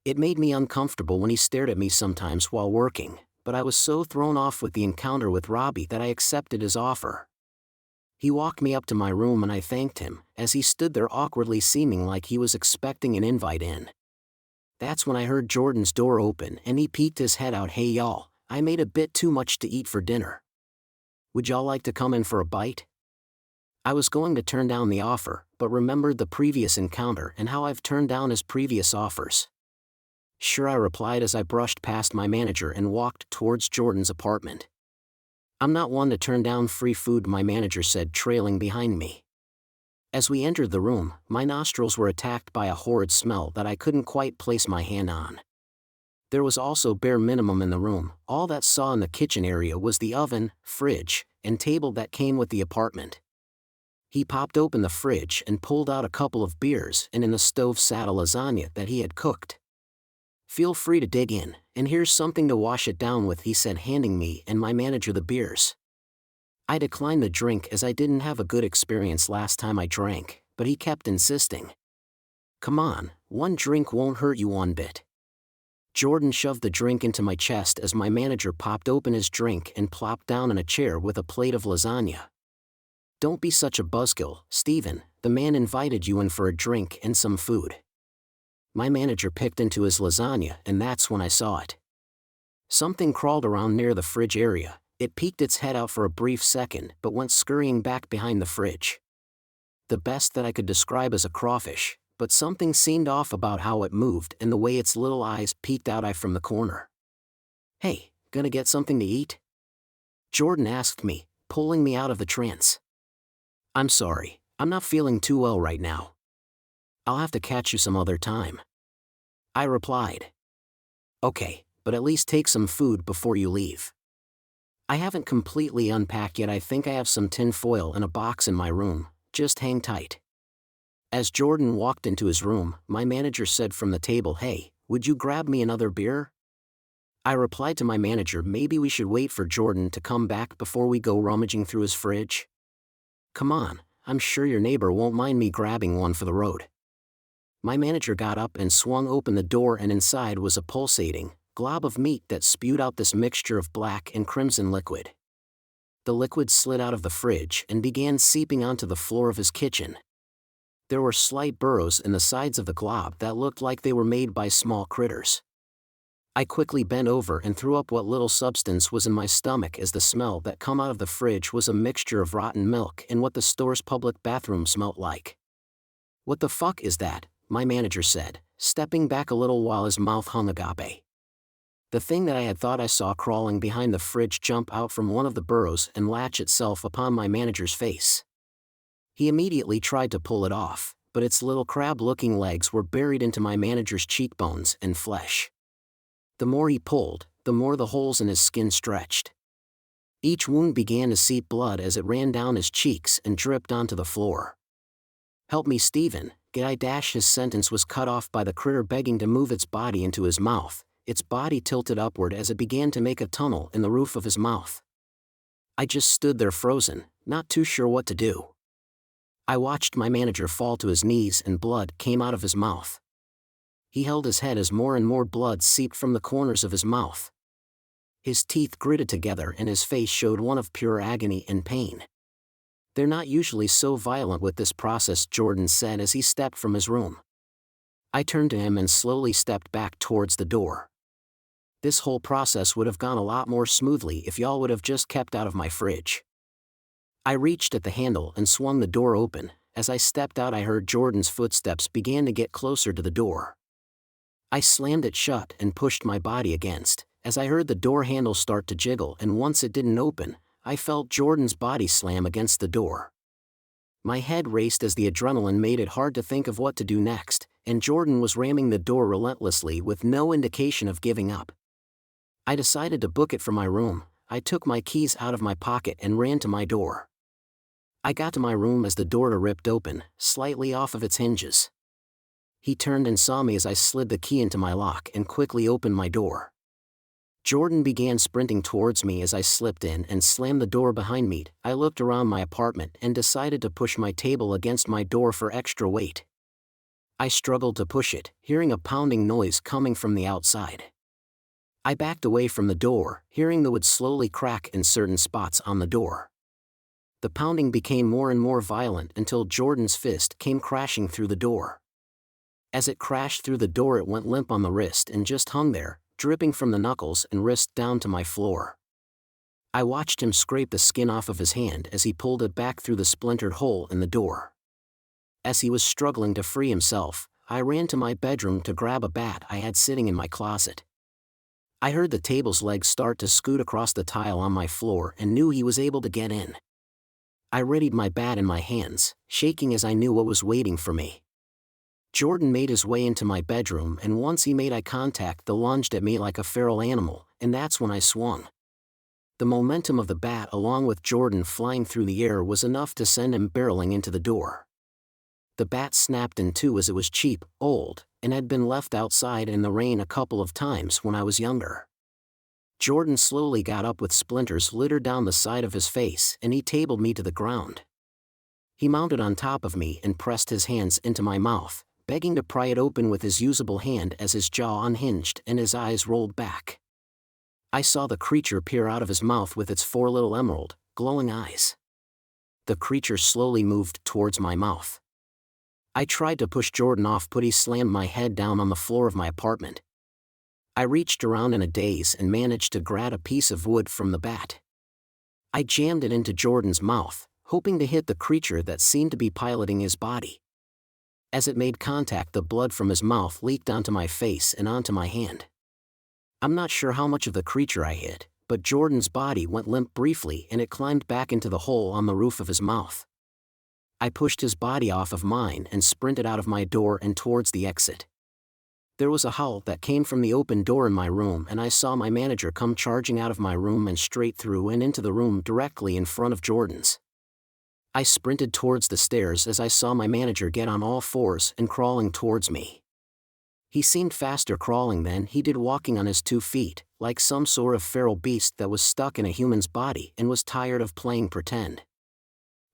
It made me uncomfortable when he stared at me sometimes while working, but I was so thrown off with the encounter with Robbie that I accepted his offer. He walked me up to my room and I thanked him, as he stood there awkwardly, seeming like he was expecting an invite in. That's when I heard Jordan's door open and he peeked his head out. "Hey y'all, I made a bit too much to eat for dinner. Would y'all like to come in for a bite?" I was going to turn down the offer, but remembered the previous encounter and how I've turned down his previous offers. "Sure," I replied as I brushed past my manager and walked towards Jordan's apartment. "I'm not one to turn down free food," my manager said, trailing behind me. As we entered the room, my nostrils were attacked by a horrid smell that I couldn't quite place my hand on. There was also bare minimum in the room. All that saw in the kitchen area was the oven, fridge, and table that came with the apartment. He popped open the fridge and pulled out a couple of beers, and in the stove sat a lasagna that he had cooked. "Feel free to dig in, and here's something to wash it down with," he said, handing me and my manager the beers. I declined the drink as I didn't have a good experience last time I drank, but he kept insisting. "Come on, one drink won't hurt you one bit." Jordan shoved the drink into my chest as my manager popped open his drink and plopped down in a chair with a plate of lasagna. "Don't be such a buzzkill, Steven. The man invited you in for a drink and some food." My manager picked into his lasagna, and that's when I saw it. Something crawled around near the fridge area. It peeked its head out for a brief second but went scurrying back behind the fridge. The best that I could describe as a crawfish, but something seemed off about how it moved and the way its little eyes peeked out from the corner. "Hey, gonna get something to eat?" Jordan asked me, pulling me out of the trance. I'm sorry, I'm not feeling too well right now. I'll have to catch you some other time. I replied. Okay, but at least take some food before you leave. I haven't completely unpacked yet. I think I have some tin foil in a box in my room, just hang tight. As Jordan walked into his room, my manager said from the table, "Hey, would you grab me another beer?" I replied to my manager, maybe we should wait for Jordan to come back before we go rummaging through his fridge. Come on, I'm sure your neighbor won't mind me grabbing one for the road. My manager got up and swung open the door, and inside was a pulsating glob of meat that spewed out this mixture of black and crimson liquid. The liquid slid out of the fridge and began seeping onto the floor of his kitchen. There were slight burrows in the sides of the glob that looked like they were made by small critters. I quickly bent over and threw up what little substance was in my stomach, as the smell that come out of the fridge was a mixture of rotten milk and what the store's public bathroom smelt like. What the fuck is that? My manager said, stepping back a little while his mouth hung agape. The thing that I had thought I saw crawling behind the fridge jump out from one of the burrows and latch itself upon my manager's face. He immediately tried to pull it off, but its little crab-looking legs were buried into my manager's cheekbones and flesh. The more he pulled, the more the holes in his skin stretched. Each wound began to seep blood as it ran down his cheeks and dripped onto the floor. "Help me, Stephen, get I dash." His sentence was cut off by the critter begging to move its body into his mouth. Its body tilted upward as it began to make a tunnel in the roof of his mouth. I just stood there frozen, not too sure what to do. I watched my manager fall to his knees and blood came out of his mouth. He held his head as more and more blood seeped from the corners of his mouth. His teeth gritted together and his face showed one of pure agony and pain. "They're not usually so violent with this process," Jordan said as he stepped from his room. I turned to him and slowly stepped back towards the door. "This whole process would have gone a lot more smoothly if y'all would have just kept out of my fridge." I reached at the handle and swung the door open. As I stepped out, I heard Jordan's footsteps began to get closer to the door. I slammed it shut and pushed my body against, as I heard the door handle start to jiggle, and once it didn't open, I felt Jordan's body slam against the door. My head raced as the adrenaline made it hard to think of what to do next, and Jordan was ramming the door relentlessly with no indication of giving up. I decided to book it from my room. I took my keys out of my pocket and ran to my door. I got to my room as the door ripped open, slightly off of its hinges. He turned and saw me as I slid the key into my lock and quickly opened my door. Jordan began sprinting towards me as I slipped in and slammed the door behind me. I looked around my apartment and decided to push my table against my door for extra weight. I struggled to push it, hearing a pounding noise coming from the outside. I backed away from the door, hearing the wood slowly crack in certain spots on the door. The pounding became more and more violent until Jordan's fist came crashing through the door. As it crashed through the door, it went limp on the wrist and just hung there, dripping from the knuckles and wrist down to my floor. I watched him scrape the skin off of his hand as he pulled it back through the splintered hole in the door. As he was struggling to free himself, I ran to my bedroom to grab a bat I had sitting in my closet. I heard the table's legs start to scoot across the tile on my floor and knew he was able to get in. I readied my bat in my hands, shaking as I knew what was waiting for me. Jordan made his way into my bedroom, and once he made eye contact, he lunged at me like a feral animal, and that's when I swung. The momentum of the bat, along with Jordan flying through the air, was enough to send him barreling into the door. The bat snapped in two as it was cheap, old, and had been left outside in the rain a couple of times when I was younger. Jordan slowly got up with splinters littered down the side of his face, and he tabled me to the ground. He mounted on top of me and pressed his hands into my mouth, begging to pry it open with his usable hand as his jaw unhinged and his eyes rolled back. I saw the creature peer out of his mouth with its four little emerald, glowing eyes. The creature slowly moved towards my mouth. I tried to push Jordan off, but he slammed my head down on the floor of my apartment. I reached around in a daze and managed to grab a piece of wood from the bat. I jammed it into Jordan's mouth, hoping to hit the creature that seemed to be piloting his body. As it made contact, the blood from his mouth leaked onto my face and onto my hand. I'm not sure how much of the creature I hit, but Jordan's body went limp briefly and it climbed back into the hole on the roof of his mouth. I pushed his body off of mine and sprinted out of my door and towards the exit. There was a howl that came from the open door in my room, and I saw my manager come charging out of my room and straight through and into the room directly in front of Jordan's. I sprinted towards the stairs as I saw my manager get on all fours and crawling towards me. He seemed faster crawling than he did walking on his 2 feet, like some sort of feral beast that was stuck in a human's body and was tired of playing pretend.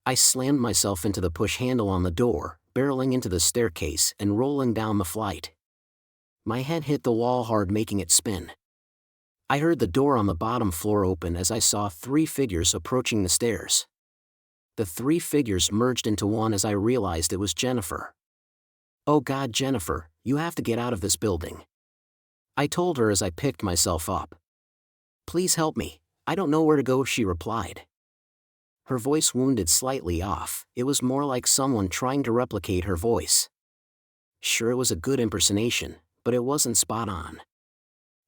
I slammed myself into the push handle on the door, barreling into the staircase and rolling down the flight. My head hit the wall hard, making it spin. I heard the door on the bottom floor open as I saw 3 figures approaching the stairs. The 3 figures merged into one as I realized it was Jennifer. "Oh God, Jennifer, you have to get out of this building," I told her as I picked myself up. "Please help me, I don't know where to go," she replied. Her voice wounded slightly off. It was more like someone trying to replicate her voice. Sure, it was a good impersonation, but it wasn't spot on.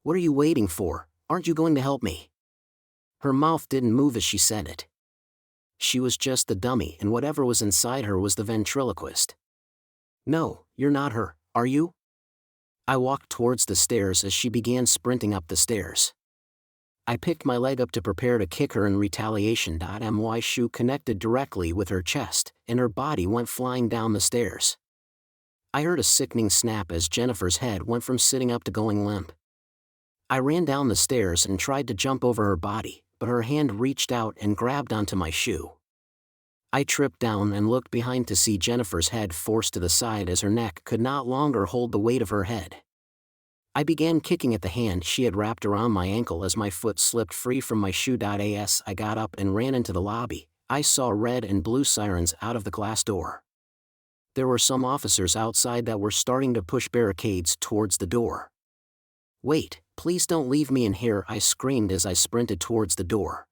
"What are you waiting for? Aren't you going to help me?" Her mouth didn't move as she said it. She was just the dummy, and whatever was inside her was the ventriloquist. "No, you're not her, are you?" I walked towards the stairs as she began sprinting up the stairs. I picked my leg up to prepare to kick her in retaliation. My shoe connected directly with her chest, and her body went flying down the stairs. I heard a sickening snap as Jennifer's head went from sitting up to going limp. I ran down the stairs and tried to jump over her body, but her hand reached out and grabbed onto my shoe. I tripped down and looked behind to see Jennifer's head forced to the side as her neck could not longer hold the weight of her head. I began kicking at the hand she had wrapped around my ankle as my foot slipped free from my shoe. As I got up and ran into the lobby, I saw red and blue sirens out of the glass door. There were some officers outside that were starting to push barricades towards the door. "Wait, please don't leave me in here," I screamed as I sprinted towards the door.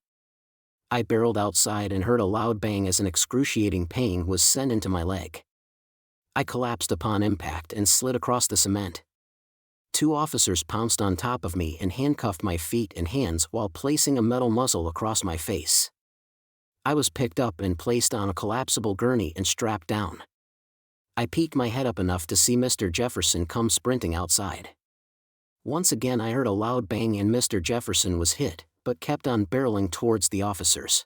I barreled outside and heard a loud bang as an excruciating pain was sent into my leg. I collapsed upon impact and slid across the cement. 2 officers pounced on top of me and handcuffed my feet and hands while placing a metal muzzle across my face. I was picked up and placed on a collapsible gurney and strapped down. I peeked my head up enough to see Mr. Jefferson come sprinting outside. Once again I heard a loud bang and Mr. Jefferson was hit, but kept on barreling towards the officers.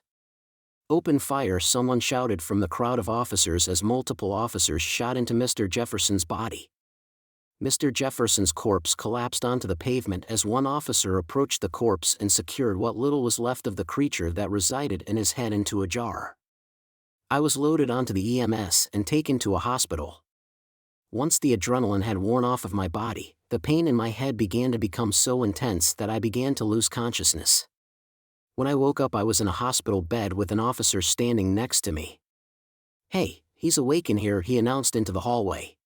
"Open fire," someone shouted from the crowd of officers as multiple officers shot into Mr. Jefferson's body. Mr. Jefferson's corpse collapsed onto the pavement as one officer approached the corpse and secured what little was left of the creature that resided in his head into a jar. I was loaded onto the EMS and taken to a hospital. Once the adrenaline had worn off of my body, the pain in my head began to become so intense that I began to lose consciousness. When I woke up I was in a hospital bed with an officer standing next to me. "Hey, he's awake in here," he announced into the hallway.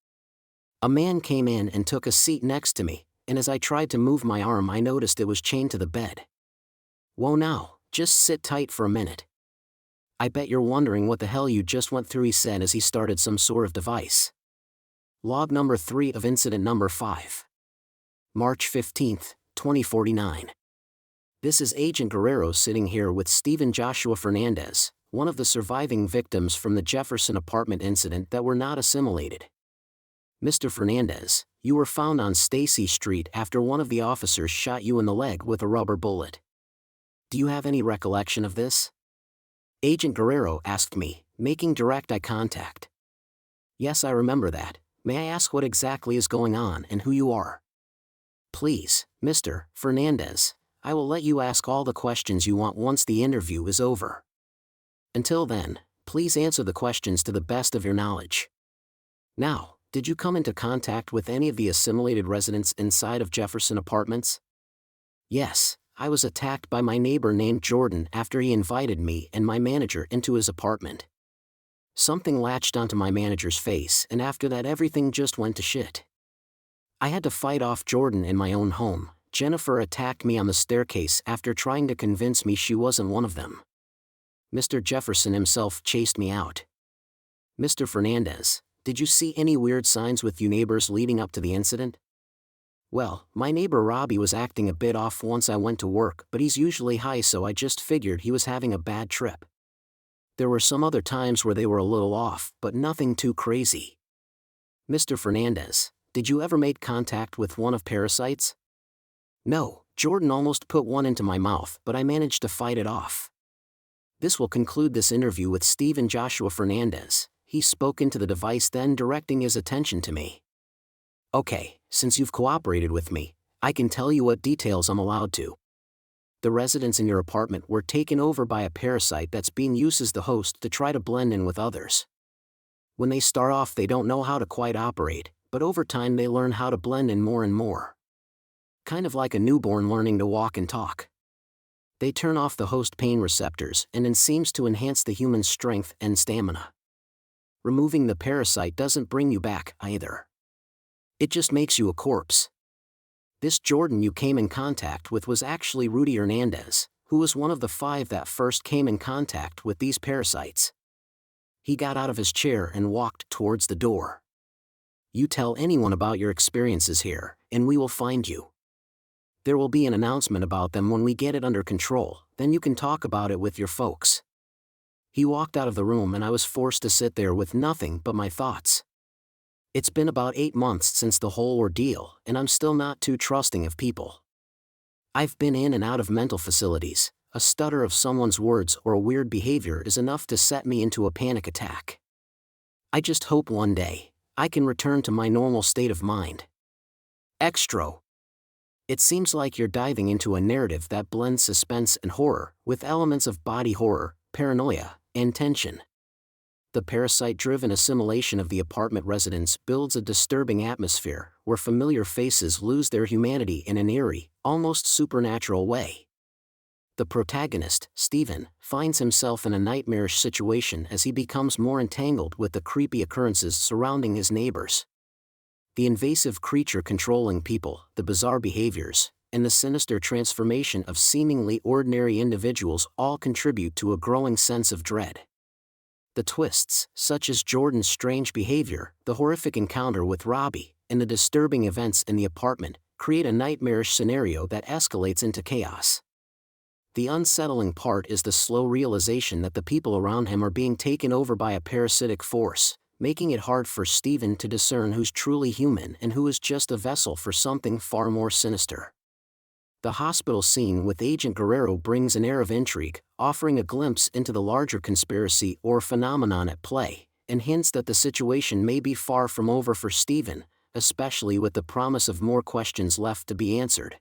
A man came in and took a seat next to me, and as I tried to move my arm I noticed it was chained to the bed. "Whoa now, just sit tight for a minute. I bet you're wondering what the hell you just went through," he said as he started some sort of device. Log number 3 of incident number 5. March 15, 2049. This is Agent Guerrero sitting here with Stephen Joshua Fernandez, one of the surviving victims from the Jefferson apartment incident that were not assimilated. Mr. Fernandez, you were found on Stacy Street after one of the officers shot you in the leg with a rubber bullet. Do you have any recollection of this? Agent Guerrero asked me, making direct eye contact. Yes, I remember that. May I ask what exactly is going on and who you are? Please, Mr. Fernandez, I will let you ask all the questions you want once the interview is over. Until then, please answer the questions to the best of your knowledge. Now, did you come into contact with any of the assimilated residents inside of Jefferson Apartments? Yes, I was attacked by my neighbor named Jordan after he invited me and my manager into his apartment. Something latched onto my manager's face, and after that everything just went to shit. I had to fight off Jordan in my own home. Jennifer attacked me on the staircase after trying to convince me she wasn't one of them. Mr. Jefferson himself chased me out. Mr. Fernandez, did you see any weird signs with you neighbors leading up to the incident? Well, my neighbor Robbie was acting a bit off once I went to work, but he's usually high, so I just figured he was having a bad trip. There were some other times where they were a little off, but nothing too crazy. Mr. Fernandez, did you ever make contact with one of parasites? No, Jordan almost put one into my mouth, but I managed to fight it off. This will conclude this interview with Stephen Joshua Fernandez. He spoke into the device, then directing his attention to me. Okay, since you've cooperated with me, I can tell you what details I'm allowed to. The residents in your apartment were taken over by a parasite that's being used as the host to try to blend in with others. When they start off, they don't know how to quite operate, but over time they learn how to blend in more and more. Kind of like a newborn learning to walk and talk. They turn off the host pain receptors, and it seems to enhance the human's strength and stamina. Removing the parasite doesn't bring you back, either. It just makes you a corpse. This Jordan you came in contact with was actually Rudy Hernandez, who was one of the 5 that first came in contact with these parasites. He got out of his chair and walked towards the door. You tell anyone about your experiences here, and we will find you. There will be an announcement about them when we get it under control, then you can talk about it with your folks. He walked out of the room and I was forced to sit there with nothing but my thoughts. It's been about 8 months since the whole ordeal, and I'm still not too trusting of people. I've been in and out of mental facilities. A stutter of someone's words or a weird behavior is enough to set me into a panic attack. I just hope one day, I can return to my normal state of mind. Extra. It seems like you're diving into a narrative that blends suspense and horror, with elements of body horror, paranoia, and tension. The parasite-driven assimilation of the apartment residents builds a disturbing atmosphere, where familiar faces lose their humanity in an eerie, almost supernatural way. The protagonist, Stephen, finds himself in a nightmarish situation as he becomes more entangled with the creepy occurrences surrounding his neighbors. The invasive creature controlling people, the bizarre behaviors, and the sinister transformation of seemingly ordinary individuals all contribute to a growing sense of dread. The twists, such as Jordan's strange behavior, the horrific encounter with Robbie, and the disturbing events in the apartment, create a nightmarish scenario that escalates into chaos. The unsettling part is the slow realization that the people around him are being taken over by a parasitic force, making it hard for Stephen to discern who's truly human and who is just a vessel for something far more sinister. The hospital scene with Agent Guerrero brings an air of intrigue, offering a glimpse into the larger conspiracy or phenomenon at play, and hints that the situation may be far from over for Stephen, especially with the promise of more questions left to be answered.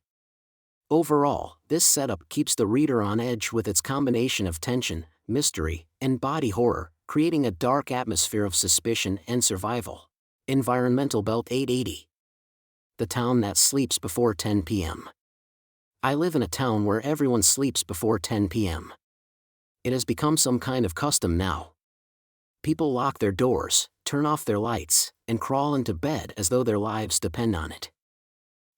Overall, this setup keeps the reader on edge with its combination of tension, mystery, and body horror, creating a dark atmosphere of suspicion and survival. Environmental Belt 880. The town that sleeps before 10 p.m. I live in a town where everyone sleeps before 10 p.m. It has become some kind of custom now. People lock their doors, turn off their lights, and crawl into bed as though their lives depend on it.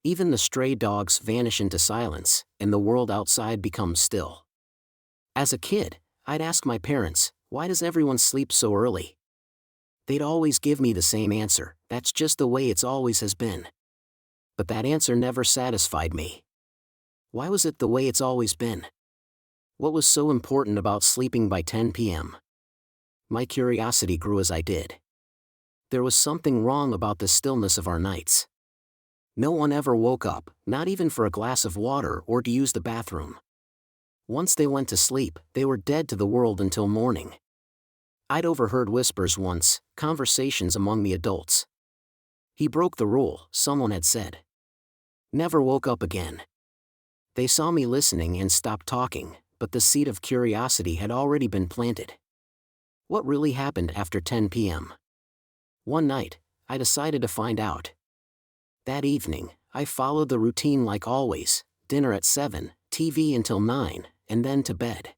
Even the stray dogs vanish into silence, and the world outside becomes still. As a kid, I'd ask my parents, why does everyone sleep so early? They'd always give me the same answer, that's just the way it's always has been. But that answer never satisfied me. Why was it the way it's always been? What was so important about sleeping by 10 p.m.? My curiosity grew as I did. There was something wrong about the stillness of our nights. No one ever woke up, not even for a glass of water or to use the bathroom. Once they went to sleep, they were dead to the world until morning. I'd overheard whispers once, conversations among the adults. He broke the rule, someone had said. Never woke up again. They saw me listening and stopped talking, but the seed of curiosity had already been planted. What really happened after 10 p.m.? One night, I decided to find out. That evening, I followed the routine like always, dinner at 7, TV until 9, and then to bed.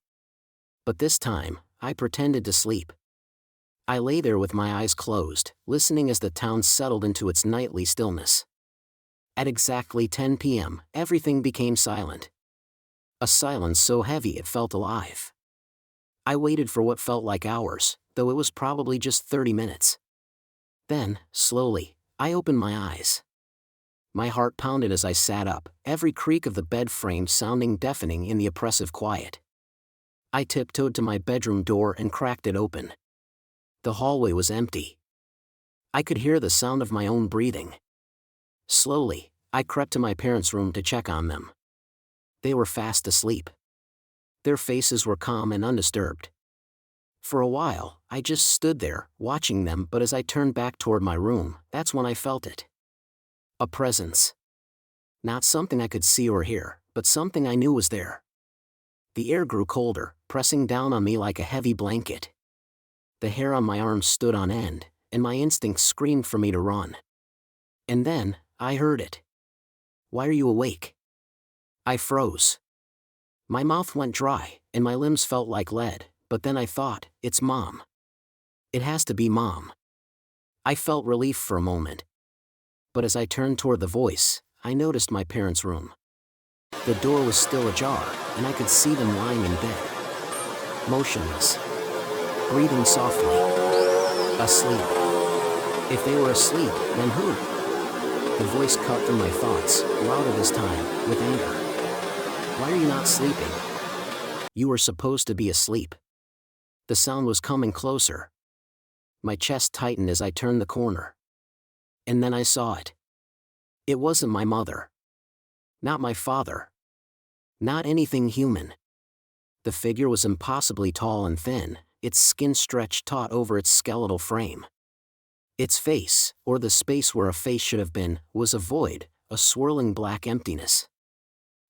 But this time, I pretended to sleep. I lay there with my eyes closed, listening as the town settled into its nightly stillness. At exactly 10 p.m., everything became silent. A silence so heavy it felt alive. I waited for what felt like hours, though it was probably just 30 minutes. Then, slowly, I opened my eyes. My heart pounded as I sat up, every creak of the bed frame sounding deafening in the oppressive quiet. I tiptoed to my bedroom door and cracked it open. The hallway was empty. I could hear the sound of my own breathing. Slowly, I crept to my parents' room to check on them. They were fast asleep. Their faces were calm and undisturbed. For a while, I just stood there, watching them, but as I turned back toward my room, that's when I felt it. A presence. Not something I could see or hear, but something I knew was there. The air grew colder, pressing down on me like a heavy blanket. The hair on my arms stood on end, and my instincts screamed for me to run. And then, I heard it. "Why are you awake?" I froze. My mouth went dry, and my limbs felt like lead, but then I thought, it's Mom. It has to be Mom. I felt relief for a moment. But as I turned toward the voice, I noticed my parents' room. The door was still ajar, and I could see them lying in bed. Motionless. Breathing softly. Asleep. If they were asleep, then who? The voice cut through my thoughts, louder this time, with anger. "Why are you not sleeping? You were supposed to be asleep." The sound was coming closer. My chest tightened as I turned the corner. And then I saw it. It wasn't my mother. Not my father. Not anything human. The figure was impossibly tall and thin, its skin stretched taut over its skeletal frame. Its face, or the space where a face should have been, was a void, a swirling black emptiness.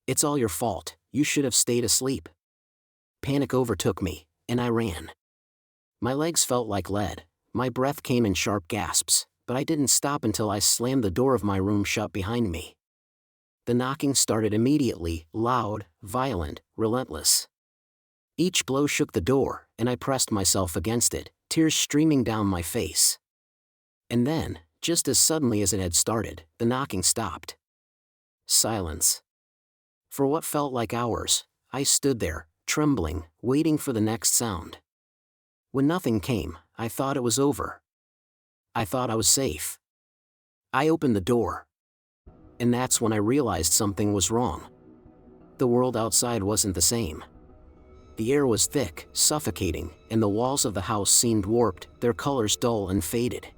"It's all your fault, you should have stayed asleep." Panic overtook me, and I ran. My legs felt like lead, my breath came in sharp gasps, but I didn't stop until I slammed the door of my room shut behind me. The knocking started immediately, loud, violent, relentless. Each blow shook the door, and I pressed myself against it, tears streaming down my face. And then, just as suddenly as it had started, the knocking stopped. Silence. For what felt like hours, I stood there, trembling, waiting for the next sound. When nothing came, I thought it was over. I thought I was safe. I opened the door. And that's when I realized something was wrong. The world outside wasn't the same. The air was thick, suffocating, and the walls of the house seemed warped, their colors dull and faded.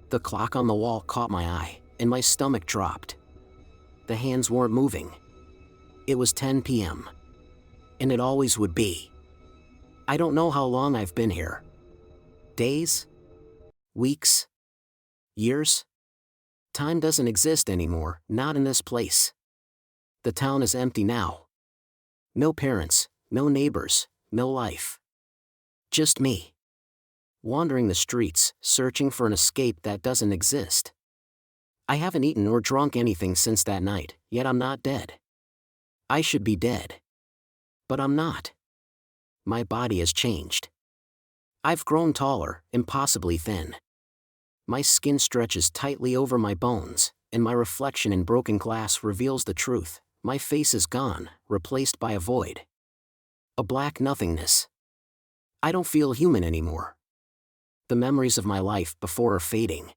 The clock on the wall caught my eye, and my stomach dropped. The hands weren't moving. It was 10 p.m. And it always would be. I don't know how long I've been here. Days? Weeks? Years? Time doesn't exist anymore, not in this place. The town is empty now. No parents, no neighbors, no life. Just me. Wandering the streets, searching for an escape that doesn't exist. I haven't eaten or drunk anything since that night, yet I'm not dead. I should be dead. But I'm not. My body has changed. I've grown taller, impossibly thin. My skin stretches tightly over my bones, and my reflection in broken glass reveals the truth. My face is gone, replaced by a void. A black nothingness. I don't feel human anymore. The memories of my life before are fading.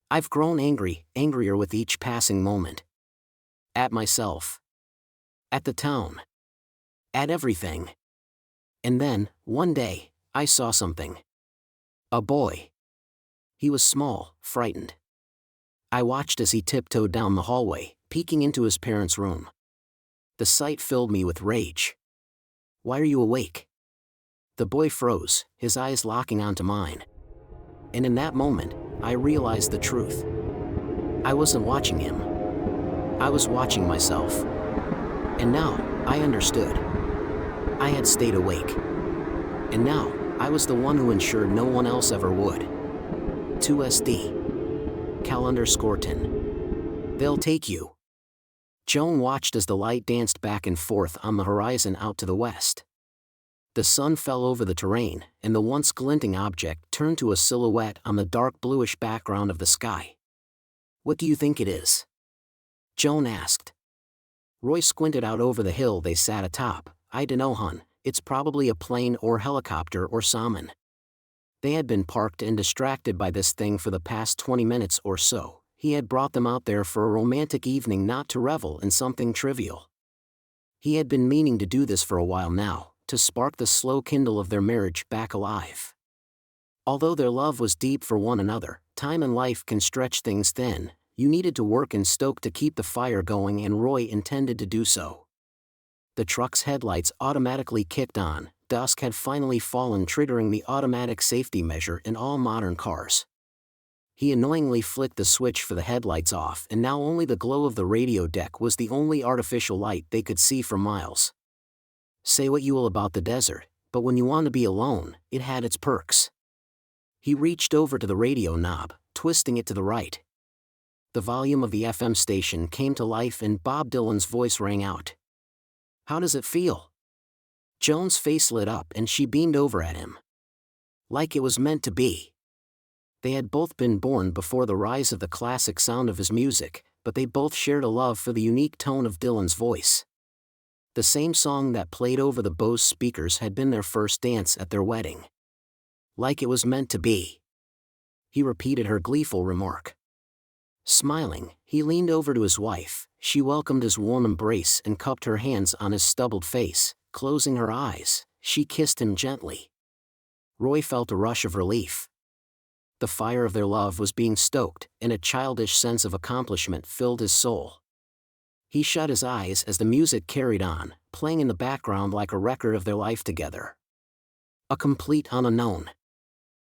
I've grown angry, angrier with each passing moment. At myself. At the town. At everything. And then, one day, I saw something. A boy. He was small, frightened. I watched as he tiptoed down the hallway, peeking into his parents' room. The sight filled me with rage. "Why are you awake?" The boy froze, his eyes locking onto mine. And in that moment, I realized the truth. I wasn't watching him. I was watching myself. And now, I understood. I had stayed awake. And now, I was the one who ensured no one else ever would. 2SD. Cal_10. They'll take you. Joan watched as the light danced back and forth on the horizon out to the west. The sun fell over the terrain, and the once glinting object turned to a silhouette on the dark bluish background of the sky. "What do you think it is?" Joan asked. Roy squinted out over the hill they sat atop. "I dunno, hun, it's probably a plane or helicopter or salmon." They had been parked and distracted by this thing for the past 20 minutes or so, he had brought them out there for a romantic evening, not to revel in something trivial. He had been meaning to do this for a while now, to spark the slow kindle of their marriage back alive. Although their love was deep for one another, time and life can stretch things thin. You needed to work and stoke to keep the fire going, and Roy intended to do so. The truck's headlights automatically kicked on. Dusk had finally fallen, triggering the automatic safety measure in all modern cars. He annoyingly flicked the switch for the headlights off, and now only the glow of the radio deck was the only artificial light they could see for miles. Say what you will about the desert, but when you want to be alone, it had its perks. He reached over to the radio knob, twisting it to the right. The volume of the FM station came to life and Bob Dylan's voice rang out. "How does it feel?" Joan's face lit up and she beamed over at him. Like it was meant to be. They had both been born before the rise of the classic sound of his music, but they both shared a love for the unique tone of Dylan's voice. The same song that played over the Bose speakers had been their first dance at their wedding. Like it was meant to be. He repeated her gleeful remark. Smiling, he leaned over to his wife. She welcomed his warm embrace and cupped her hands on his stubbled face. Closing her eyes, she kissed him gently. Roy felt a rush of relief. The fire of their love was being stoked, and a childish sense of accomplishment filled his soul. He shut his eyes as the music carried on, playing in the background like a record of their life together. A complete unknown.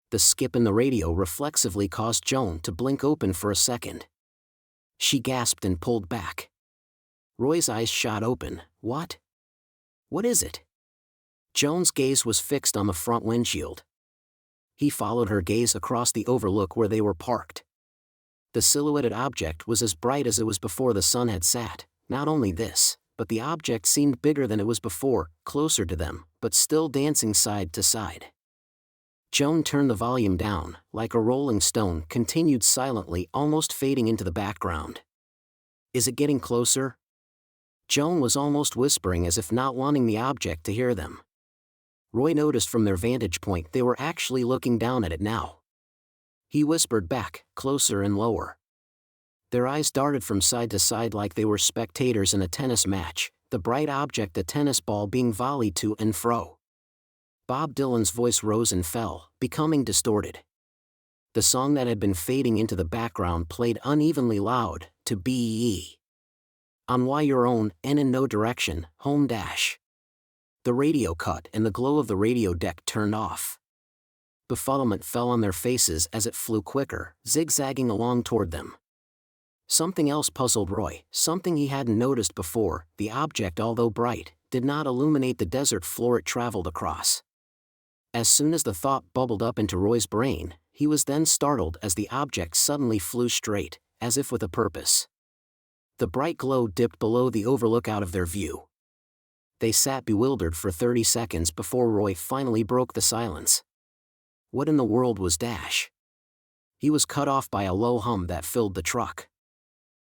The skip in the radio reflexively caused Joan to blink open for a second. She gasped and pulled back. Roy's eyes shot open. What? What is it? Joan's gaze was fixed on the front windshield. He followed her gaze across the overlook where they were parked. The silhouetted object was as bright as it was before the sun had set. Not only this, but the object seemed bigger than it was before, closer to them, but still dancing side to side. Joan turned the volume down, like a rolling stone, continued silently, almost fading into the background. Is it getting closer? Joan was almost whispering, as if not wanting the object to hear them. Roy noticed from their vantage point they were actually looking down at it now. He whispered back, closer and lower. Their eyes darted from side to side like they were spectators in a tennis match, the bright object a tennis ball being volleyed to and fro. Bob Dylan's voice rose and fell, becoming distorted. The song that had been fading into the background played unevenly loud, to be on Why Your Own, and in no direction, home dash. The radio cut and the glow of the radio deck turned off. Befuddlement fell on their faces as it flew quicker, zigzagging along toward them. Something else puzzled Roy, something he hadn't noticed before. The object, although bright, did not illuminate the desert floor it traveled across. As soon as the thought bubbled up into Roy's brain, he was then startled as the object suddenly flew straight, as if with a purpose. The bright glow dipped below the overlook out of their view. They sat bewildered for 30 seconds before Roy finally broke the silence. What in the world was Dash? He was cut off by a low hum that filled the truck.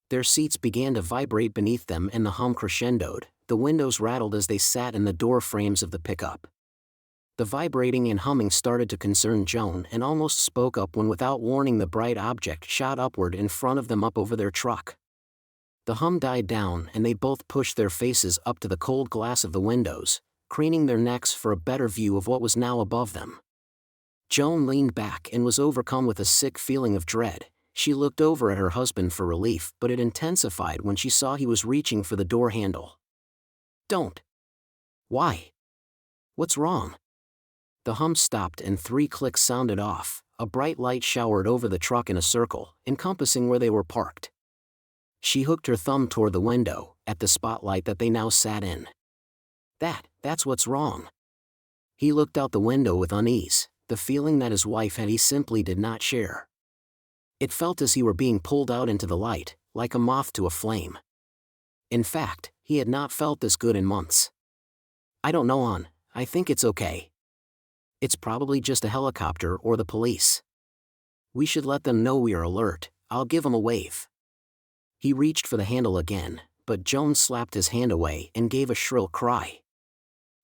Their seats began to vibrate beneath them and the hum crescendoed. The windows rattled as they sat in the door frames of the pickup. The vibrating and humming started to concern Joan and almost spoke up when, without warning, the bright object shot upward in front of them, up over their truck. The hum died down and they both pushed their faces up to the cold glass of the windows, craning their necks for a better view of what was now above them. Joan leaned back and was overcome with a sick feeling of dread. She looked over at her husband for relief, but it intensified when she saw he was reaching for the door handle. Don't. Why? What's wrong? The hum stopped and 3 clicks sounded off. A bright light showered over the truck in a circle, encompassing where they were parked. She hooked her thumb toward the window, at the spotlight that they now sat in. That's what's wrong. He looked out the window with unease, the feeling that his wife had he simply did not share. It felt as he were being pulled out into the light, like a moth to a flame. In fact, he had not felt this good in months. I don't know, hon. I think it's okay. It's probably just a helicopter or the police. We should let them know we are alert. I'll give them a wave. He reached for the handle again, but Joan slapped his hand away and gave a shrill cry.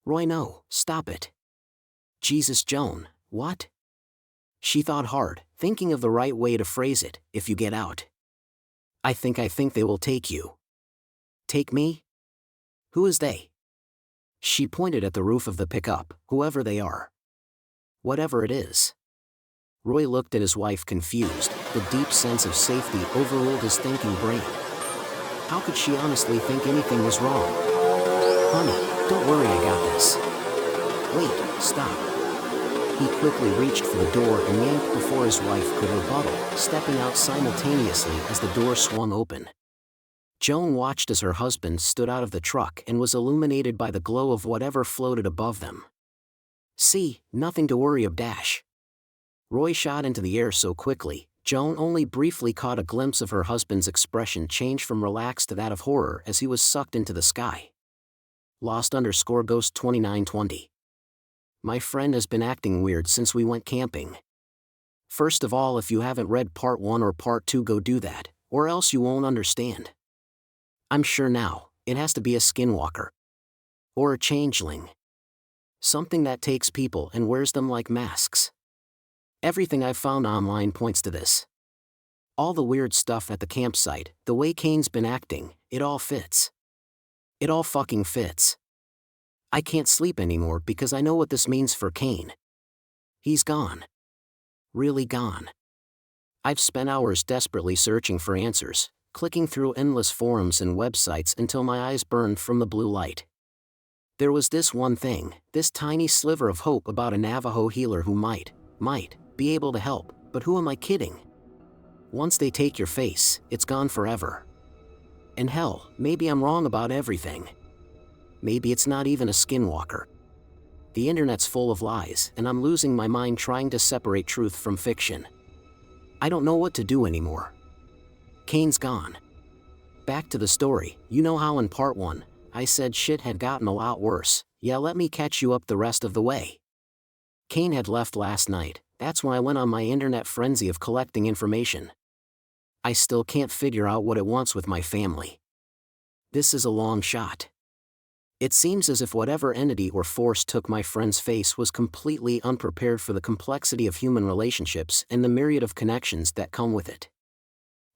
Roy, no, stop it. Jesus, Joan, what? She thought hard, thinking of the right way to phrase it. If you get out. I think they will take you. Take me? Who is they? She pointed at the roof of the pickup. Whoever they are. Whatever it is. Roy looked at his wife confused. The deep sense of safety overruled his thinking brain. How could she honestly think anything was wrong? Honey, don't worry, I got this. Wait, stop. He quickly reached for the door and yanked before his wife could rebuttal, stepping out simultaneously as the door swung open. Joan watched as her husband stood out of the truck and was illuminated by the glow of whatever floated above them. See, nothing to worry about dash. Roy shot into the air so quickly, Joan only briefly caught a glimpse of her husband's expression change from relaxed to that of horror as he was sucked into the sky. Lost_Ghost 2920. My friend has been acting weird since we went camping. First of all, if you haven't read part 1 or part 2, go do that, or else you won't understand. I'm sure now, it has to be a skinwalker. Or a changeling. Something that takes people and wears them like masks. Everything I've found online points to this. All the weird stuff at the campsite, the way Kane's been acting, it all fits. It all fucking fits. I can't sleep anymore because I know what this means for Kane. He's gone. Really gone. I've spent hours desperately searching for answers, clicking through endless forums and websites until my eyes burned from the blue light. There was this one thing, this tiny sliver of hope about a Navajo healer who might be able to help, but who am I kidding? Once they take your face, it's gone forever. And hell, maybe I'm wrong about everything. Maybe it's not even a skinwalker. The internet's full of lies, and I'm losing my mind trying to separate truth from fiction. I don't know what to do anymore. Kane's gone. Back to the story. You know how in part 1, I said shit had gotten a lot worse. Yeah, let me catch you up the rest of the way. Kane had left last night. That's when I went on my internet frenzy of collecting information. I still can't figure out what it wants with my family. This is a long shot. It seems as if whatever entity or force took my friend's face was completely unprepared for the complexity of human relationships and the myriad of connections that come with it.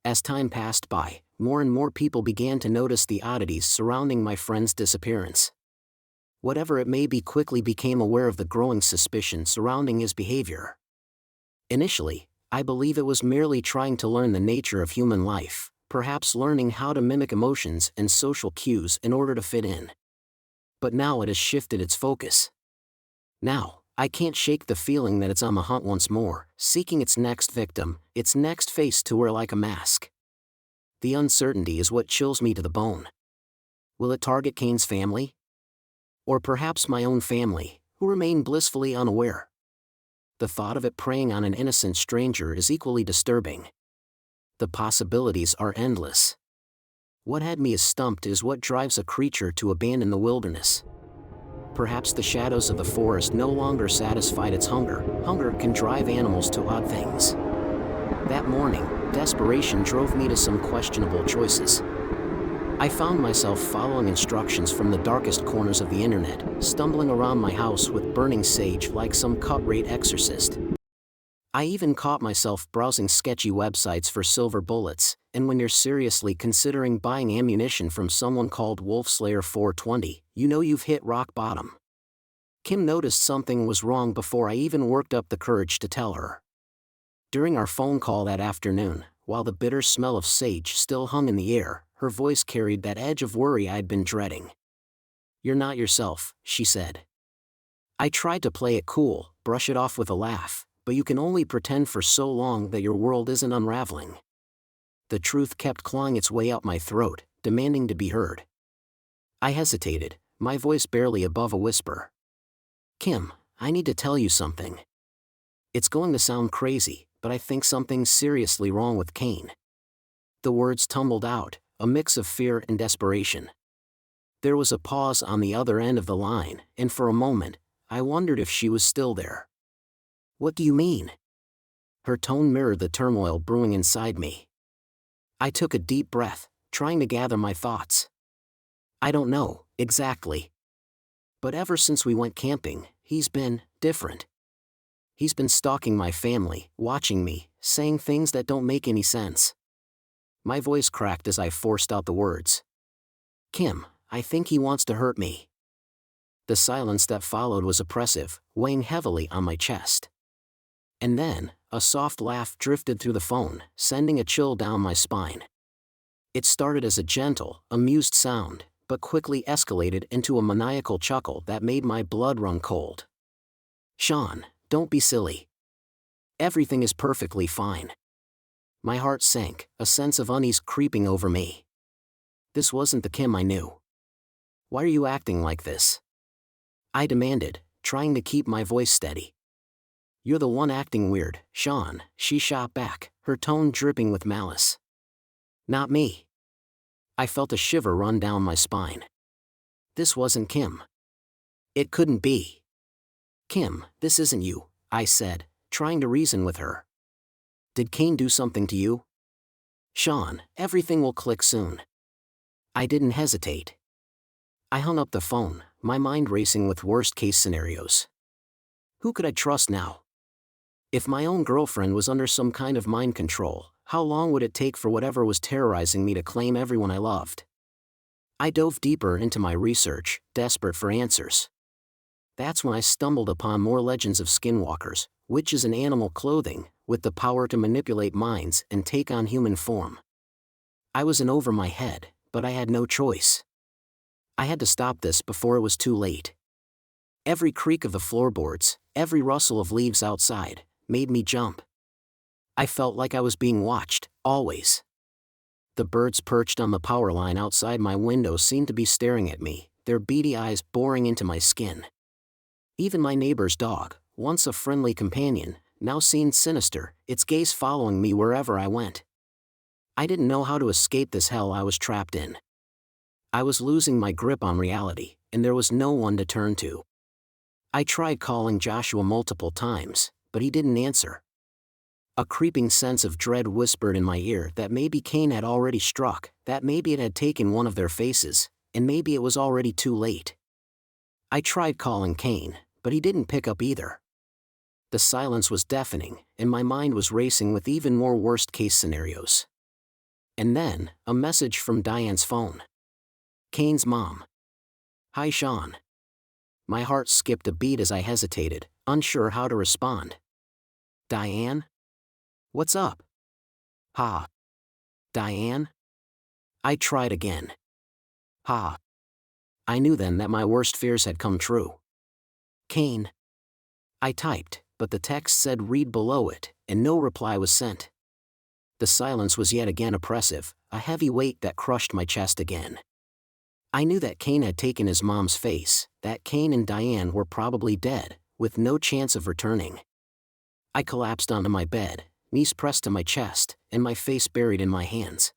As time passed by, more and more people began to notice the oddities surrounding my friend's disappearance. Whatever it may be, quickly became aware of the growing suspicion surrounding his behavior. Initially, I believe it was merely trying to learn the nature of human life, perhaps learning how to mimic emotions and social cues in order to fit in. But now it has shifted its focus. Now, I can't shake the feeling that it's on the hunt once more, seeking its next victim, its next face to wear like a mask. The uncertainty is what chills me to the bone. Will it target Kane's family? Or perhaps my own family, who remain blissfully unaware? The thought of it preying on an innocent stranger is equally disturbing. The possibilities are endless. What had me as stumped is what drives a creature to abandon the wilderness. Perhaps the shadows of the forest no longer satisfied its hunger. Hunger can drive animals to odd things. That morning, desperation drove me to some questionable choices. I found myself following instructions from the darkest corners of the internet, stumbling around my house with burning sage like some cut-rate exorcist. I even caught myself browsing sketchy websites for silver bullets, and when you're seriously considering buying ammunition from someone called Wolfslayer 420, you know you've hit rock bottom. Kim noticed something was wrong before I even worked up the courage to tell her. During our phone call that afternoon, while the bitter smell of sage still hung in the air, her voice carried that edge of worry I'd been dreading. "You're not yourself," she said. I tried to play it cool, brush it off with a laugh, but you can only pretend for so long that your world isn't unraveling. The truth kept clawing its way up my throat, demanding to be heard. I hesitated, my voice barely above a whisper. "Kim, I need to tell you something. It's going to sound crazy, but I think something's seriously wrong with Kane." The words tumbled out, a mix of fear and desperation. There was a pause on the other end of the line, and for a moment, I wondered if she was still there. "What do you mean?" Her tone mirrored the turmoil brewing inside me. I took a deep breath, trying to gather my thoughts. "I don't know, exactly. But ever since we went camping, he's been different. He's been stalking my family, watching me, saying things that don't make any sense. My voice cracked as I forced out the words. Kim, I think he wants to hurt me. The silence that followed was oppressive, weighing heavily on my chest. And then, a soft laugh drifted through the phone, sending a chill down my spine. It started as a gentle, amused sound, but quickly escalated into a maniacal chuckle that made my blood run cold. Sean, don't be silly. Everything is perfectly fine. My heart sank, a sense of unease creeping over me. This wasn't the Kim I knew. Why are you acting like this? I demanded, trying to keep my voice steady. You're the one acting weird, Sean, she shot back, her tone dripping with malice. Not me. I felt a shiver run down my spine. This wasn't Kim. It couldn't be. Kim, this isn't you, I said, trying to reason with her. Did Kane do something to you? Sean, everything will click soon. I didn't hesitate. I hung up the phone, my mind racing with worst-case scenarios. Who could I trust now? If my own girlfriend was under some kind of mind control, how long would it take for whatever was terrorizing me to claim everyone I loved? I dove deeper into my research, desperate for answers. That's when I stumbled upon more legends of skinwalkers, witches in animal clothing, with the power to manipulate minds and take on human form. I was in over my head, but I had no choice. I had to stop this before it was too late. Every creak of the floorboards, every rustle of leaves outside, made me jump. I felt like I was being watched, always. The birds perched on the power line outside my window seemed to be staring at me, their beady eyes boring into my skin. Even my neighbor's dog, once a friendly companion, now seemed sinister, its gaze following me wherever I went. I didn't know how to escape this hell I was trapped in. I was losing my grip on reality, and there was no one to turn to. I tried calling Joshua multiple times, but he didn't answer. A creeping sense of dread whispered in my ear that maybe Kane had already struck, that maybe it had taken one of their faces, and maybe it was already too late. I tried calling Kane, but he didn't pick up either. The silence was deafening, and my mind was racing with even more worst-case scenarios. And then, a message from Diane's phone. Kane's mom. Hi Sean. My heart skipped a beat as I hesitated, unsure how to respond. Diane? What's up? Ha. Diane? I tried again. Ha. I knew then that my worst fears had come true. Kane. I typed, but the text said read below it, and no reply was sent. The silence was yet again oppressive, a heavy weight that crushed my chest again. I knew that Kane had taken his mom's face, that Kane and Diane were probably dead, with no chance of returning. I collapsed onto my bed, knees pressed to my chest, and my face buried in my hands.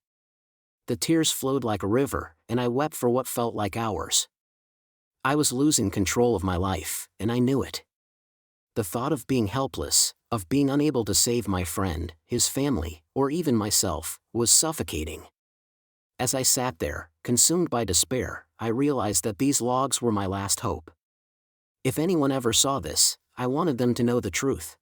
The tears flowed like a river, and I wept for what felt like hours. I was losing control of my life, and I knew it. The thought of being helpless, of being unable to save my friend, his family, or even myself, was suffocating. As I sat there, consumed by despair, I realized that these logs were my last hope. If anyone ever saw this, I wanted them to know the truth.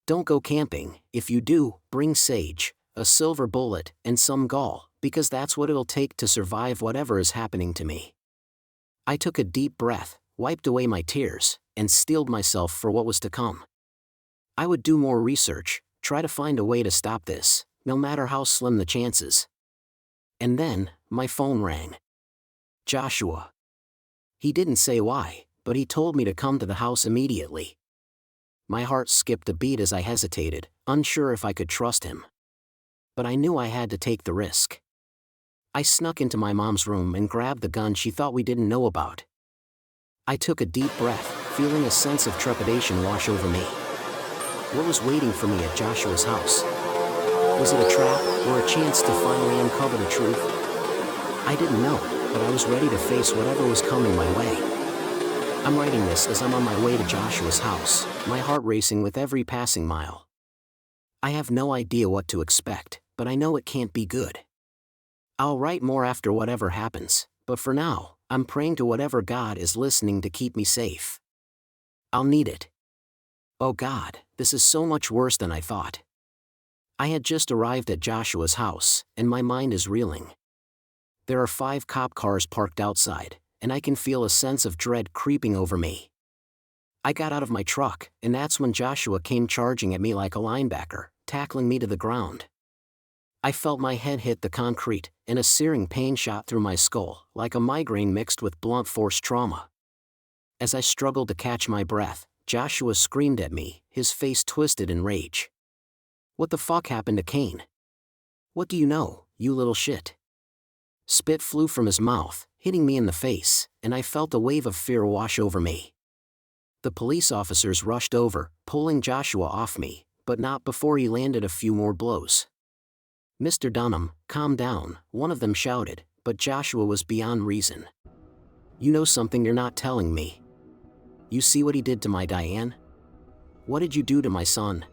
Don't go camping. If you do, bring sage, a silver bullet, and some gall, because that's what it'll take to survive whatever is happening to me. I took a deep breath, wiped away my tears, and steeled myself for what was to come. I would do more research, try to find a way to stop this, no matter how slim the chances. And then, my phone rang. Joshua. He didn't say why, but he told me to come to the house immediately. My heart skipped a beat as I hesitated, unsure if I could trust him. But I knew I had to take the risk. I snuck into my mom's room and grabbed the gun she thought we didn't know about. I took a deep breath, feeling a sense of trepidation wash over me. What was waiting for me at Joshua's house? Was it a trap, or a chance to finally uncover the truth? I didn't know, but I was ready to face whatever was coming my way. I'm writing this as I'm on my way to Joshua's house, my heart racing with every passing mile. I have no idea what to expect, but I know it can't be good. I'll write more after whatever happens, but for now, I'm praying to whatever God is listening to keep me safe. I'll need it. Oh God, this is so much worse than I thought. I had just arrived at Joshua's house, and my mind is reeling. There are 5 cop cars parked outside, and I can feel a sense of dread creeping over me. I got out of my truck, and that's when Joshua came charging at me like a linebacker, tackling me to the ground. I felt my head hit the concrete, and a searing pain shot through my skull, like a migraine mixed with blunt force trauma. As I struggled to catch my breath, Joshua screamed at me, his face twisted in rage. "What the fuck happened to Kane? What do you know, you little shit?" Spit flew from his mouth, hitting me in the face, and I felt a wave of fear wash over me. The police officers rushed over, pulling Joshua off me, but not before he landed a few more blows. "Mr. Dunham, calm down," one of them shouted, but Joshua was beyond reason. "You know something you're not telling me. You see what he did to my Diane? What did you do to my son?"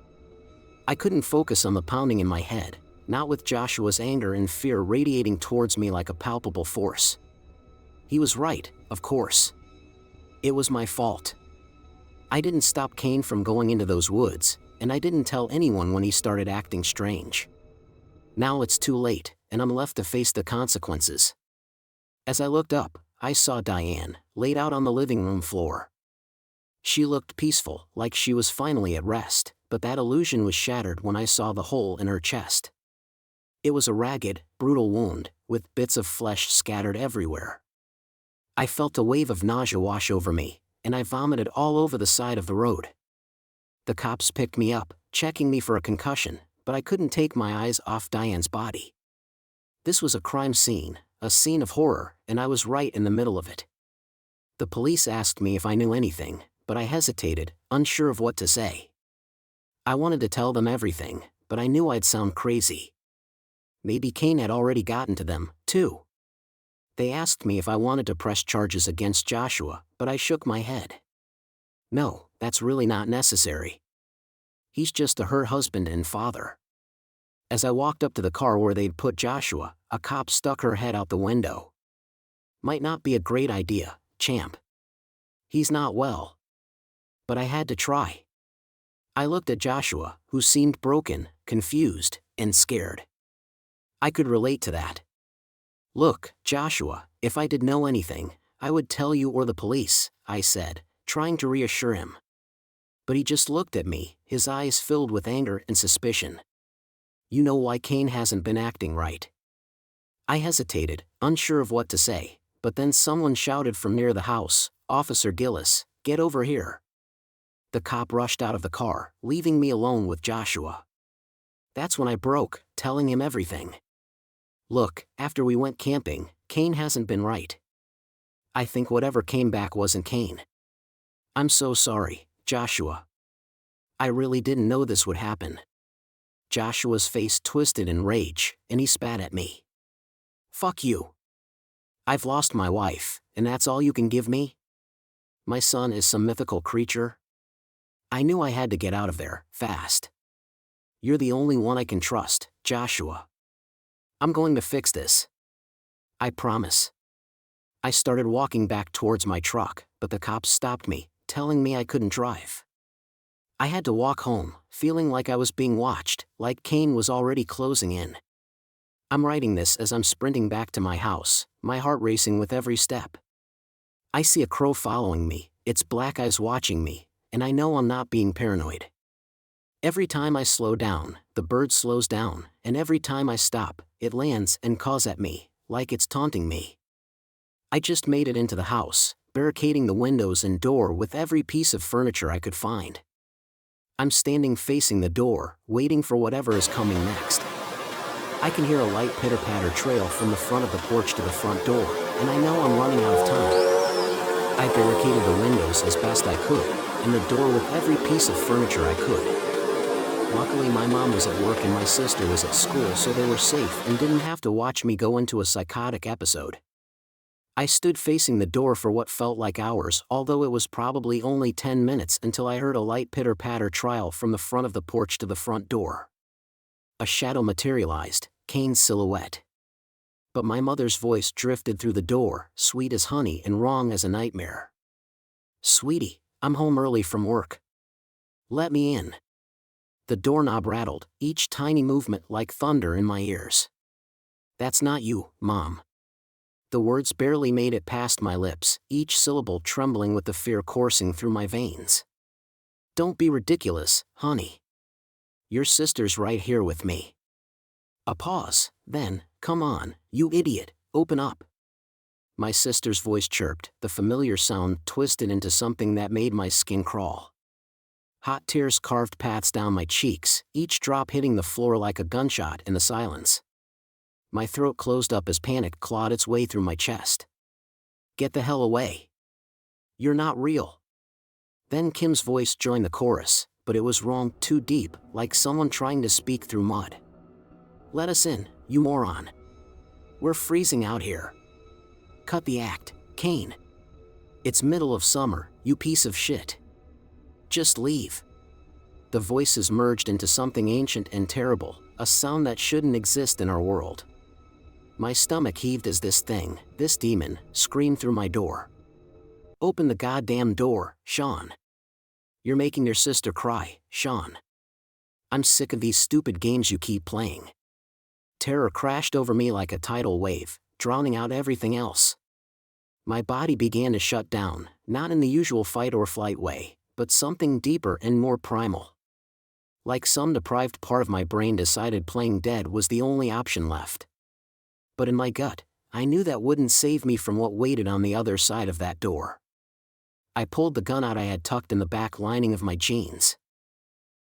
I couldn't focus on the pounding in my head, not with Joshua's anger and fear radiating towards me like a palpable force. He was right, of course. It was my fault. I didn't stop Kane from going into those woods, and I didn't tell anyone when he started acting strange. Now it's too late, and I'm left to face the consequences. As I looked up, I saw Diane, laid out on the living room floor. She looked peaceful, like she was finally at rest, but that illusion was shattered when I saw the hole in her chest. It was a ragged, brutal wound, with bits of flesh scattered everywhere. I felt a wave of nausea wash over me, and I vomited all over the side of the road. The cops picked me up, checking me for a concussion, but I couldn't take my eyes off Diane's body. This was a crime scene, a scene of horror, and I was right in the middle of it. The police asked me if I knew anything, but I hesitated, unsure of what to say. I wanted to tell them everything, but I knew I'd sound crazy. Maybe Kane had already gotten to them, too. They asked me if I wanted to press charges against Joshua, but I shook my head. No, that's really not necessary. He's just a hurt husband and father. As I walked up to the car where they'd put Joshua, a cop stuck her head out the window. "Might not be a great idea, champ. He's not well." But I had to try. I looked at Joshua, who seemed broken, confused, and scared. I could relate to that. "Look, Joshua, if I did know anything, I would tell you or the police," I said, trying to reassure him. But he just looked at me, his eyes filled with anger and suspicion. "You know why Kane hasn't been acting right." I hesitated, unsure of what to say, but then someone shouted from near the house, "Officer Gillis, get over here." The cop rushed out of the car, leaving me alone with Joshua. That's when I broke, telling him everything. "Look, after we went camping, Kane hasn't been right. I think whatever came back wasn't Kane. I'm so sorry, Joshua. I really didn't know this would happen." Joshua's face twisted in rage, and he spat at me. "Fuck you. I've lost my wife, and that's all you can give me? My son is some mythical creature? I knew I had to get out of there, fast. You're the only one I can trust, Joshua. I'm going to fix this. I promise." I started walking back towards my truck, but the cops stopped me, telling me I couldn't drive. I had to walk home, feeling like I was being watched, like Kane was already closing in. I'm writing this as I'm sprinting back to my house, my heart racing with every step. I see a crow following me, its black eyes watching me, and I know I'm not being paranoid. Every time I slow down, the bird slows down, and every time I stop, it lands and caws at me, like it's taunting me. I just made it into the house, barricading the windows and door with every piece of furniture I could find. I'm standing facing the door, waiting for whatever is coming next. I can hear a light pitter-patter trail from the front of the porch to the front door, and I know I'm running out of time. I barricaded the windows as best I could, and the door with every piece of furniture I could. Luckily my mom was at work and my sister was at school, so they were safe and didn't have to watch me go into a psychotic episode. I stood facing the door for what felt like hours, although it was probably only 10 minutes until I heard a light pitter-patter trail from the front of the porch to the front door. A shadow materialized, Kane's silhouette. But my mother's voice drifted through the door, sweet as honey and wrong as a nightmare. "Sweetie, I'm home early from work. Let me in." The doorknob rattled, each tiny movement like thunder in my ears. "That's not you, Mom." The words barely made it past my lips, each syllable trembling with the fear coursing through my veins. "Don't be ridiculous, honey. Your sister's right here with me." A pause, then, "Come on, you idiot, open up." My sister's voice chirped, the familiar sound twisted into something that made my skin crawl. Hot tears carved paths down my cheeks, each drop hitting the floor like a gunshot in the silence. My throat closed up as panic clawed its way through my chest. "Get the hell away. You're not real." Then Kim's voice joined the chorus, but it was wrong, too deep, like someone trying to speak through mud. "Let us in, you moron. We're freezing out here. Cut the act, Kane. It's middle of summer, you piece of shit. Just leave." The voices merged into something ancient and terrible, a sound that shouldn't exist in our world. My stomach heaved as this thing, this demon, screamed through my door. "Open the goddamn door, Sean. You're making your sister cry, Sean. I'm sick of these stupid games you keep playing." Terror crashed over me like a tidal wave, drowning out everything else. My body began to shut down, not in the usual fight or flight way, but something deeper and more primal. Like some deprived part of my brain decided playing dead was the only option left. But in my gut, I knew that wouldn't save me from what waited on the other side of that door. I pulled the gun out I had tucked in the back lining of my jeans.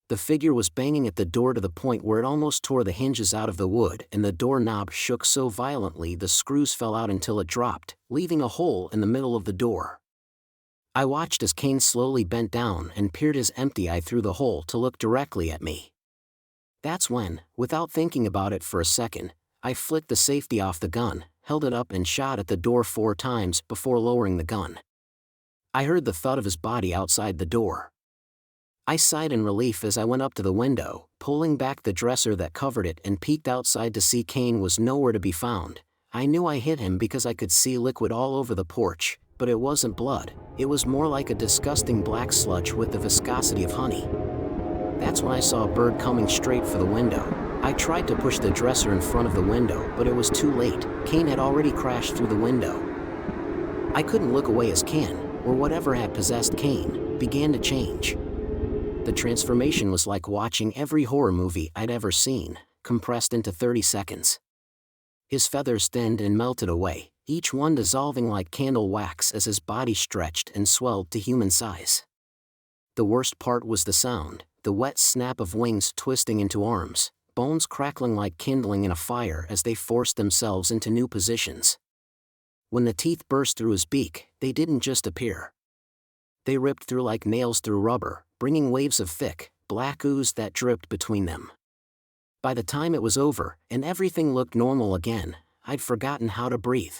The figure was banging at the door to the point where it almost tore the hinges out of the wood, and the doorknob shook so violently the screws fell out until it dropped, leaving a hole in the middle of the door. I watched as Kane slowly bent down and peered his empty eye through the hole to look directly at me. That's when, without thinking about it for a second, I flicked the safety off the gun, held it up and shot at the door 4 times before lowering the gun. I heard the thud of his body outside the door. I sighed in relief as I went up to the window, pulling back the dresser that covered it and peeked outside to see Kane was nowhere to be found. I knew I hit him because I could see liquid all over the porch, but it wasn't blood, it was more like a disgusting black sludge with the viscosity of honey. That's when I saw a bird coming straight for the window. I tried to push the dresser in front of the window, but it was too late. Kane had already crashed through the window. I couldn't look away as Ken, or whatever had possessed Kane, began to change. The transformation was like watching every horror movie I'd ever seen, compressed into 30 seconds. His feathers thinned and melted away, each one dissolving like candle wax as his body stretched and swelled to human size. The worst part was the sound, the wet snap of wings twisting into arms, bones crackling like kindling in a fire as they forced themselves into new positions. When the teeth burst through his beak, they didn't just appear. They ripped through like nails through rubber, bringing waves of thick, black ooze that dripped between them. By the time it was over, and everything looked normal again, I'd forgotten how to breathe.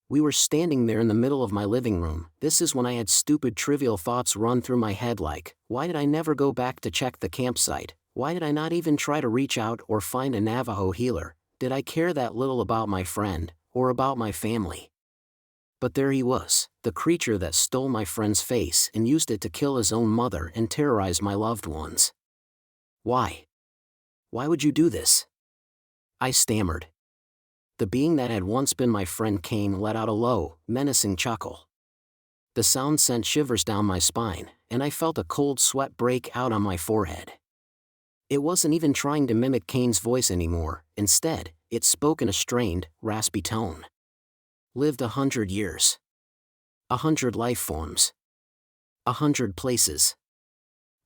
We were standing there in the middle of my living room. This is when I had stupid trivial thoughts run through my head like, why did I never go back to check the campsite? Why did I not even try to reach out or find a Navajo healer? Did I care that little about my friend, or about my family? But there he was, the creature that stole my friend's face and used it to kill his own mother and terrorize my loved ones. Why? Why would you do this? I stammered. The being that had once been my friend Kane let out a low, menacing chuckle. The sound sent shivers down my spine, and I felt a cold sweat break out on my forehead. It wasn't even trying to mimic Kane's voice anymore. Instead, it spoke in a strained, raspy tone. Lived 100 years. 100 life forms. 100 places.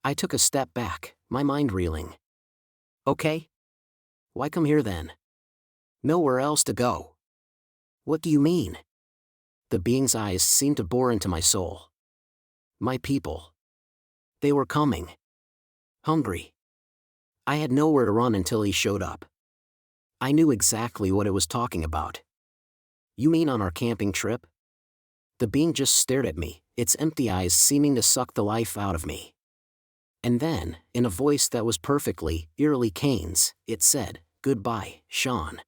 I took a step back, my mind reeling. Okay. Why come here then? Nowhere else to go. What do you mean? The being's eyes seemed to bore into my soul. My people. They were coming. Hungry. I had nowhere to run until he showed up. I knew exactly what it was talking about. You mean on our camping trip? The being just stared at me, its empty eyes seeming to suck the life out of me. And then, in a voice that was perfectly, eerily Kane's, it said, "Goodbye, Sean."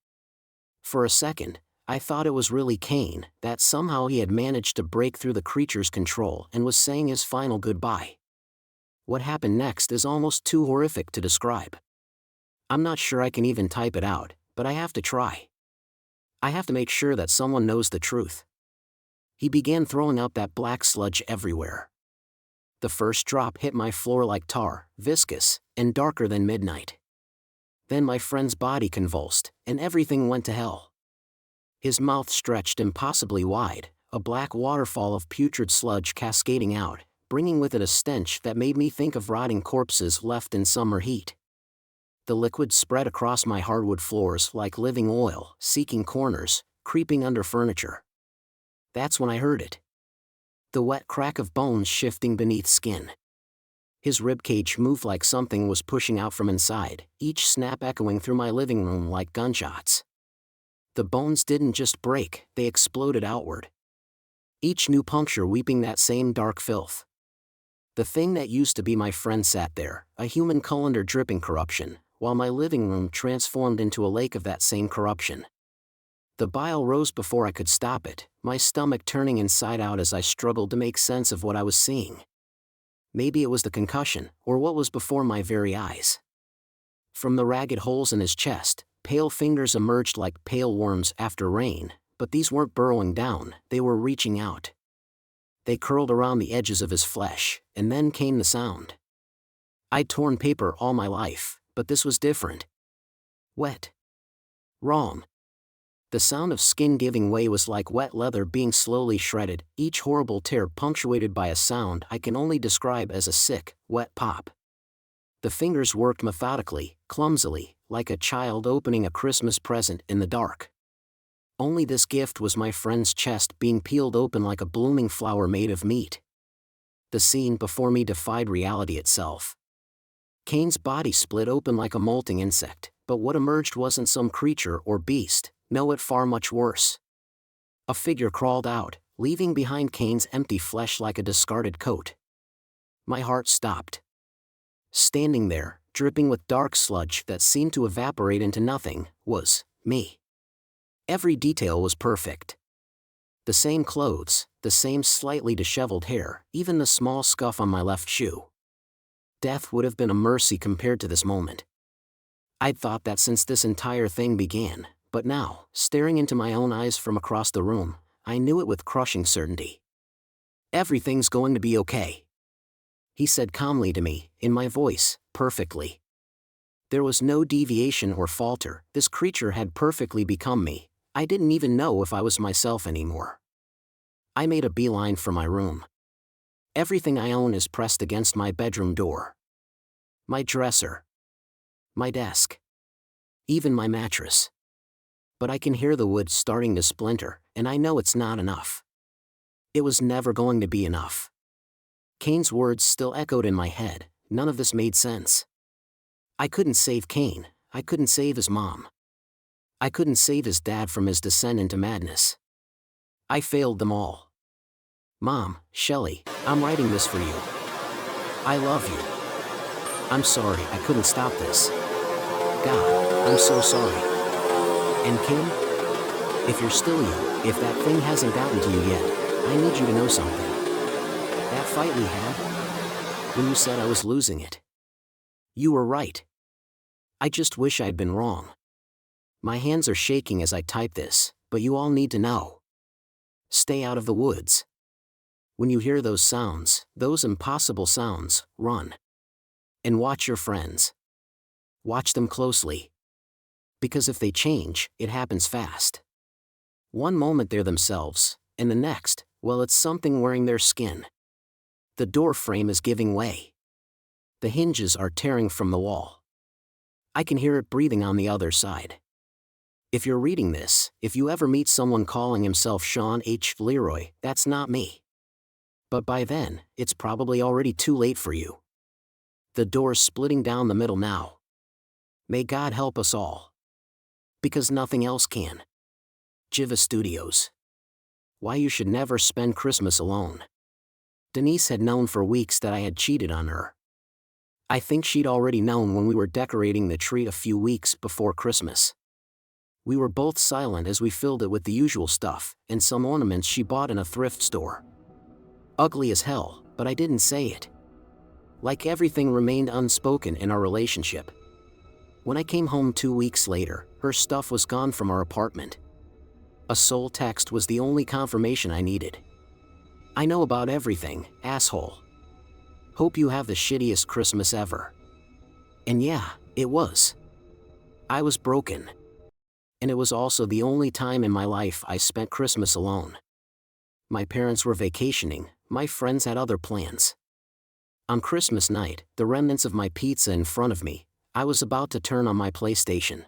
For a second, I thought it was really Kane, that somehow he had managed to break through the creature's control and was saying his final goodbye. What happened next is almost too horrific to describe. I'm not sure I can even type it out, but I have to try. I have to make sure that someone knows the truth. He began throwing out that black sludge everywhere. The first drop hit my floor like tar, viscous, and darker than midnight. Then my friend's body convulsed, and everything went to hell. His mouth stretched impossibly wide, a black waterfall of putrid sludge cascading out, bringing with it a stench that made me think of rotting corpses left in summer heat. The liquid spread across my hardwood floors like living oil, seeking corners, creeping under furniture. That's when I heard it. The wet crack of bones shifting beneath skin. His ribcage moved like something was pushing out from inside, each snap echoing through my living room like gunshots. The bones didn't just break, they exploded outward. Each new puncture weeping that same dark filth. The thing that used to be my friend sat there, a human colander dripping corruption, while my living room transformed into a lake of that same corruption. The bile rose before I could stop it, my stomach turning inside out as I struggled to make sense of what I was seeing. Maybe it was the concussion, or what was before my very eyes. From the ragged holes in his chest, pale fingers emerged like pale worms after rain, but these weren't burrowing down, they were reaching out. They curled around the edges of his flesh, and then came the sound. I'd torn paper all my life, but this was different. Wet. Wrong. The sound of skin giving way was like wet leather being slowly shredded, each horrible tear punctuated by a sound I can only describe as a sick, wet pop. The fingers worked methodically, clumsily, like a child opening a Christmas present in the dark. Only this gift was my friend's chest being peeled open like a blooming flower made of meat. The scene before me defied reality itself. Kane's body split open like a molting insect, but what emerged wasn't some creature or beast. No, it far much worse. A figure crawled out, leaving behind Kane's empty flesh like a discarded coat. My heart stopped. Standing there, dripping with dark sludge that seemed to evaporate into nothing, was me. Every detail was perfect. The same clothes, the same slightly disheveled hair, even the small scuff on my left shoe. Death would have been a mercy compared to this moment. I'd thought that since this entire thing began. But now, staring into my own eyes from across the room, I knew it with crushing certainty. Everything's going to be okay. He said calmly to me, in my voice, perfectly. There was no deviation or falter, this creature had perfectly become me, I didn't even know if I was myself anymore. I made a beeline for my room. Everything I own is pressed against my bedroom door. My dresser. My desk. Even my mattress. But I can hear the wood starting to splinter, and I know it's not enough. It was never going to be enough. Kane's words still echoed in my head, none of this made sense. I couldn't save Kane, I couldn't save his mom. I couldn't save his dad from his descent into madness. I failed them all. Mom, Shelley, I'm writing this for you. I love you. I'm sorry I couldn't stop this. God, I'm so sorry. And Kane? If you're still you, if that thing hasn't gotten to you yet, I need you to know something. That fight we had, when you said I was losing it. You were right. I just wish I'd been wrong. My hands are shaking as I type this, but you all need to know. Stay out of the woods. When you hear those sounds, those impossible sounds, run. And watch your friends. Watch them closely. Because if they change, it happens fast. One moment they're themselves, and the next, well, it's something wearing their skin. The door frame is giving way. The hinges are tearing from the wall. I can hear it breathing on the other side. If you're reading this, if you ever meet someone calling himself Sean H. Leroy, that's not me. But by then, it's probably already too late for you. The door's splitting down the middle now. May God help us all. Because nothing else can. Jiva Studios. Why you should never spend Christmas alone. Denise had known for weeks that I had cheated on her. I think she'd already known when we were decorating the tree a few weeks before Christmas. We were both silent as we filled it with the usual stuff, and some ornaments she bought in a thrift store. Ugly as hell, but I didn't say it. Like everything remained unspoken in our relationship. When I came home 2 weeks later, her stuff was gone from our apartment. A sole text was the only confirmation I needed. "I know about everything, asshole. Hope you have the shittiest Christmas ever." And yeah, it was. I was broken. And it was also the only time in my life I spent Christmas alone. My parents were vacationing, my friends had other plans. On Christmas night, the remnants of my pizza in front of me, I was about to turn on my PlayStation.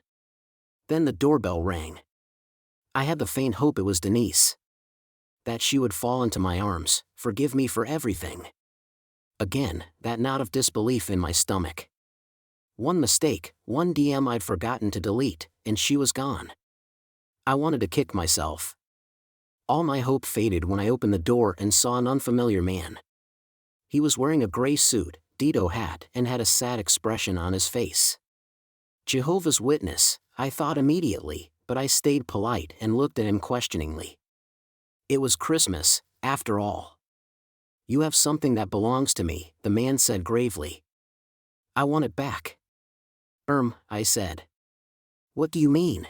Then the doorbell rang. I had the faint hope it was Denise. That she would fall into my arms, forgive me for everything. Again, that knot of disbelief in my stomach. One mistake, one DM I'd forgotten to delete, and she was gone. I wanted to kick myself. All my hope faded when I opened the door and saw an unfamiliar man. He was wearing a gray suit, Dito hat, and had a sad expression on his face. Jehovah's Witness, I thought immediately, but I stayed polite and looked at him questioningly. It was Christmas, after all. "You have something that belongs to me," the man said gravely. "I want it back." I said. "What do you mean?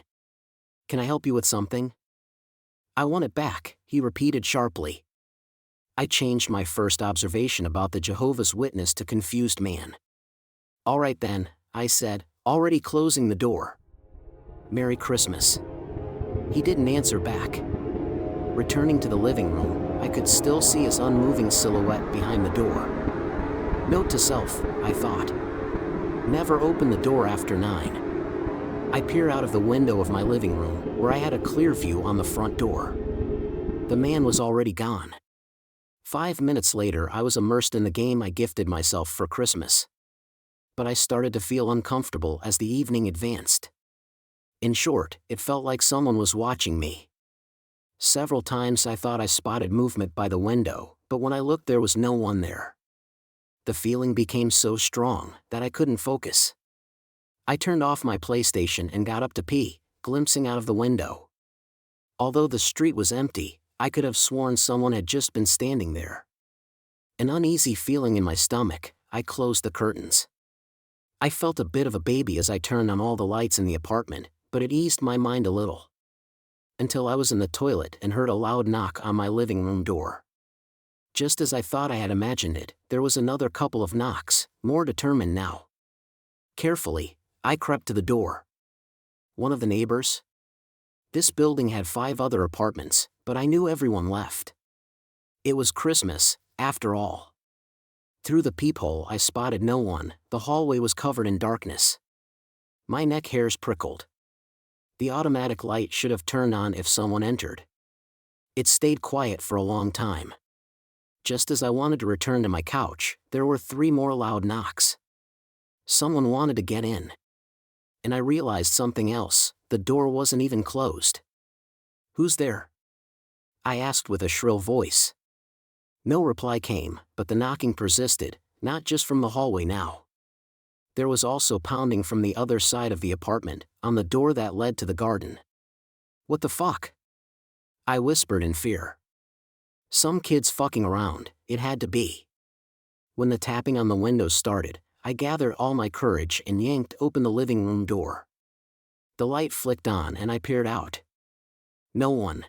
Can I help you with something?" "I want it back," he repeated sharply. I changed my first observation about the Jehovah's Witness to confused man. "All right then," I said, already closing the door. "Merry Christmas." He didn't answer back. Returning to the living room, I could still see his unmoving silhouette behind the door. Note to self, I thought. Never open the door after 9. I peered out of the window of my living room, where I had a clear view on the front door. The man was already gone. 5 minutes later, I was immersed in the game I gifted myself for Christmas. But I started to feel uncomfortable as the evening advanced. In short, it felt like someone was watching me. Several times I thought I spotted movement by the window, but when I looked there was no one there. The feeling became so strong that I couldn't focus. I turned off my PlayStation and got up to pee, glimpsing out of the window. Although the street was empty, I could have sworn someone had just been standing there. An uneasy feeling in my stomach, I closed the curtains. I felt a bit of a baby as I turned on all the lights in the apartment, but it eased my mind a little. Until I was in the toilet and heard a loud knock on my living room door. Just as I thought I had imagined it, there was another couple of knocks, more determined now. Carefully, I crept to the door. One of the neighbors? This building had 5 other apartments, but I knew everyone left. It was Christmas, after all. Through the peephole I spotted no one, the hallway was covered in darkness. My neck hairs prickled. The automatic light should have turned on if someone entered. It stayed quiet for a long time. Just as I wanted to return to my couch, there were 3 more loud knocks. Someone wanted to get in. And I realized something else, the door wasn't even closed. "Who's there?" I asked with a shrill voice. No reply came, but the knocking persisted, not just from the hallway now. There was also pounding from the other side of the apartment, on the door that led to the garden. "What the fuck?" I whispered in fear. Some kids fucking around, it had to be. When the tapping on the windows started, I gathered all my courage and yanked open the living room door. The light flicked on and I peered out. No one.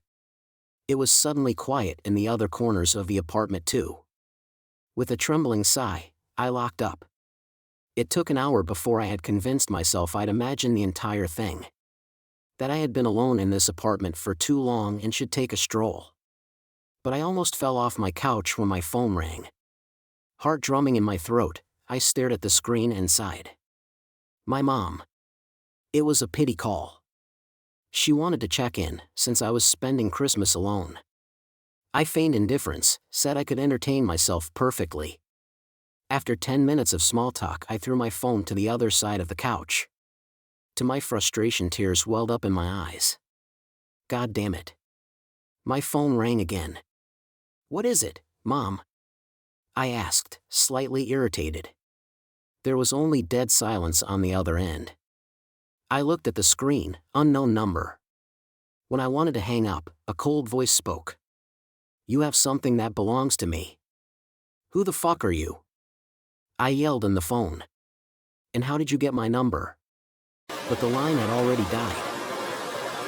It was suddenly quiet in the other corners of the apartment too. With a trembling sigh, I locked up. It took an hour before I had convinced myself I'd imagined the entire thing. That I had been alone in this apartment for too long and should take a stroll. But I almost fell off my couch when my phone rang. Heart drumming in my throat, I stared at the screen and sighed. My mom. It was a pity call. She wanted to check in, since I was spending Christmas alone. I feigned indifference, said I could entertain myself perfectly. After 10 minutes of small talk, I threw my phone to the other side of the couch. To my frustration, tears welled up in my eyes. God damn it. My phone rang again. "What is it, Mom?" I asked, slightly irritated. There was only dead silence on the other end. I looked at the screen, unknown number. When I wanted to hang up, a cold voice spoke. "You have something that belongs to me." "Who the fuck are you?" I yelled in the phone. "And how did you get my number?" But the line had already died.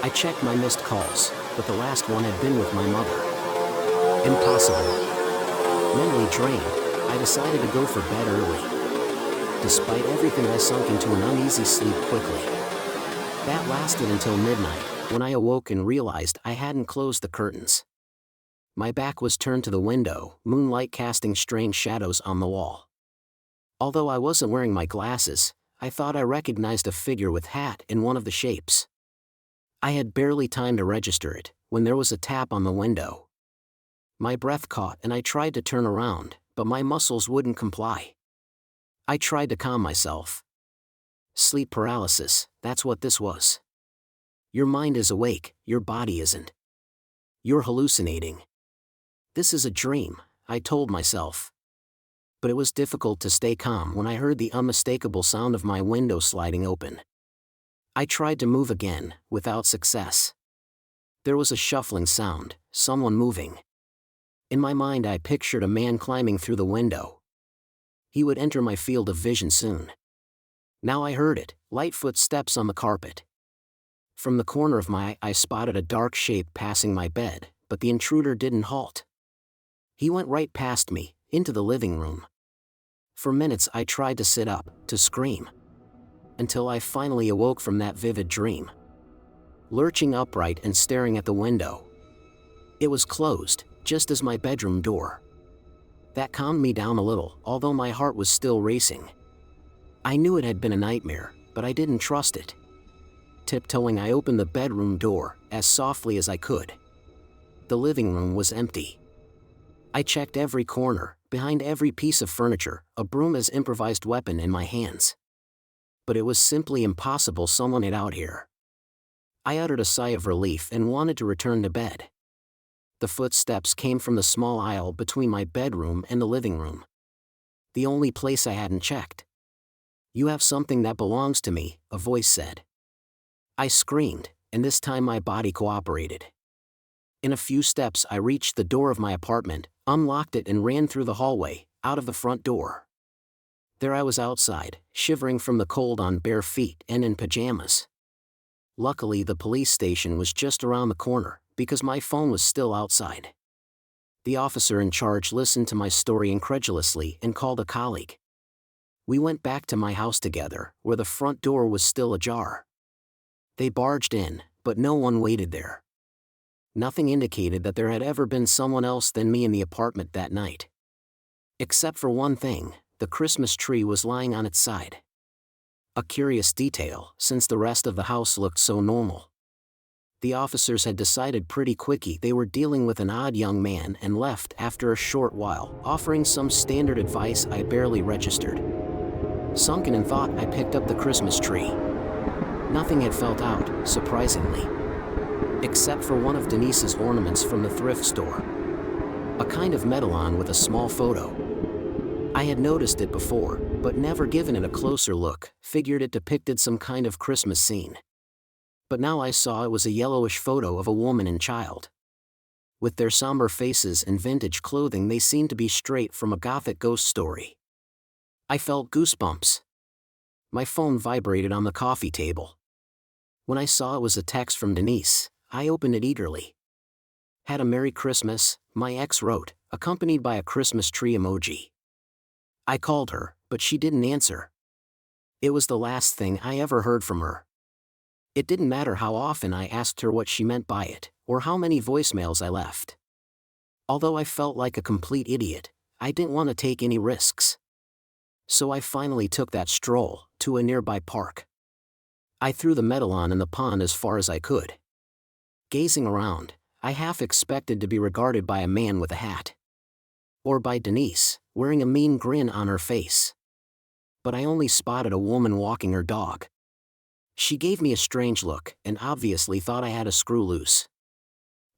I checked my missed calls, but the last one had been with my mother. Impossible. Mentally drained, I decided to go for bed early. Despite everything, I sunk into an uneasy sleep quickly. That lasted until midnight, when I awoke and realized I hadn't closed the curtains. My back was turned to the window, moonlight casting strange shadows on the wall. Although I wasn't wearing my glasses, I thought I recognized a figure with hat in one of the shapes. I had barely time to register it, when there was a tap on the window. My breath caught and I tried to turn around, but my muscles wouldn't comply. I tried to calm myself. Sleep paralysis, that's what this was. Your mind is awake, your body isn't. You're hallucinating. This is a dream, I told myself. But it was difficult to stay calm when I heard the unmistakable sound of my window sliding open. I tried to move again, without success. There was a shuffling sound, someone moving. In my mind, I pictured a man climbing through the window. He would enter my field of vision soon. Now I heard it, light footsteps on the carpet. From the corner of my eye, I spotted a dark shape passing my bed, but the intruder didn't halt. He went right past me, into the living room. For minutes I tried to sit up, to scream. Until I finally awoke from that vivid dream. Lurching upright and staring at the window. It was closed, just as my bedroom door. That calmed me down a little, although my heart was still racing. I knew it had been a nightmare, but I didn't trust it. Tiptoeing, I opened the bedroom door, as softly as I could. The living room was empty. I checked every corner, behind every piece of furniture, a broom as improvised weapon in my hands. But it was simply impossible someone had out here. I uttered a sigh of relief and wanted to return to bed. The footsteps came from the small aisle between my bedroom and the living room. The only place I hadn't checked. "You have something that belongs to me," a voice said. I screamed, and this time my body cooperated. In a few steps I reached the door of my apartment, unlocked it and ran through the hallway, out of the front door. There I was outside, shivering from the cold on bare feet and in pajamas. Luckily the police station was just around the corner, because my phone was still outside. The officer in charge listened to my story incredulously and called a colleague. We went back to my house together, where the front door was still ajar. They barged in, but no one waited there. Nothing indicated that there had ever been someone else than me in the apartment that night. Except for one thing, the Christmas tree was lying on its side. A curious detail, since the rest of the house looked so normal. The officers had decided pretty quickly they were dealing with an odd young man and left after a short while, offering some standard advice I barely registered. Sunken in thought, I picked up the Christmas tree. Nothing had felt out, surprisingly. Except for one of Denise's ornaments from the thrift store. A kind of medallion with a small photo. I had noticed it before, but never given it a closer look, figured it depicted some kind of Christmas scene. But now I saw it was a yellowish photo of a woman and child. With their somber faces and vintage clothing, they seemed to be straight from a gothic ghost story. I felt goosebumps. My phone vibrated on the coffee table. When I saw it was a text from Denise, I opened it eagerly. "Had a Merry Christmas," my ex wrote, accompanied by a Christmas tree emoji. I called her, but she didn't answer. It was the last thing I ever heard from her. It didn't matter how often I asked her what she meant by it, or how many voicemails I left. Although I felt like a complete idiot, I didn't want to take any risks. So I finally took that stroll to a nearby park. I threw the medallion in the pond as far as I could. Gazing around, I half expected to be regarded by a man with a hat. Or by Denise, wearing a mean grin on her face. But I only spotted a woman walking her dog. She gave me a strange look and obviously thought I had a screw loose.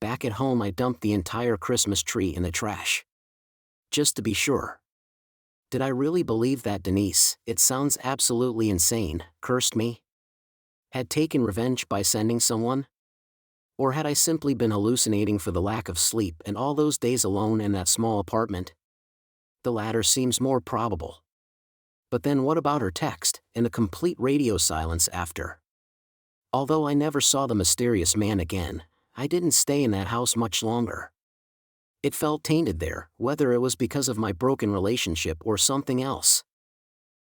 Back at home, I dumped the entire Christmas tree in the trash. Just to be sure. Did I really believe that Denise, it sounds absolutely insane, cursed me? Had taken revenge by sending someone? Or had I simply been hallucinating for the lack of sleep and all those days alone in that small apartment? The latter seems more probable. But then what about her text, and the complete radio silence after? Although I never saw the mysterious man again, I didn't stay in that house much longer. It felt tainted there, whether it was because of my broken relationship or something else.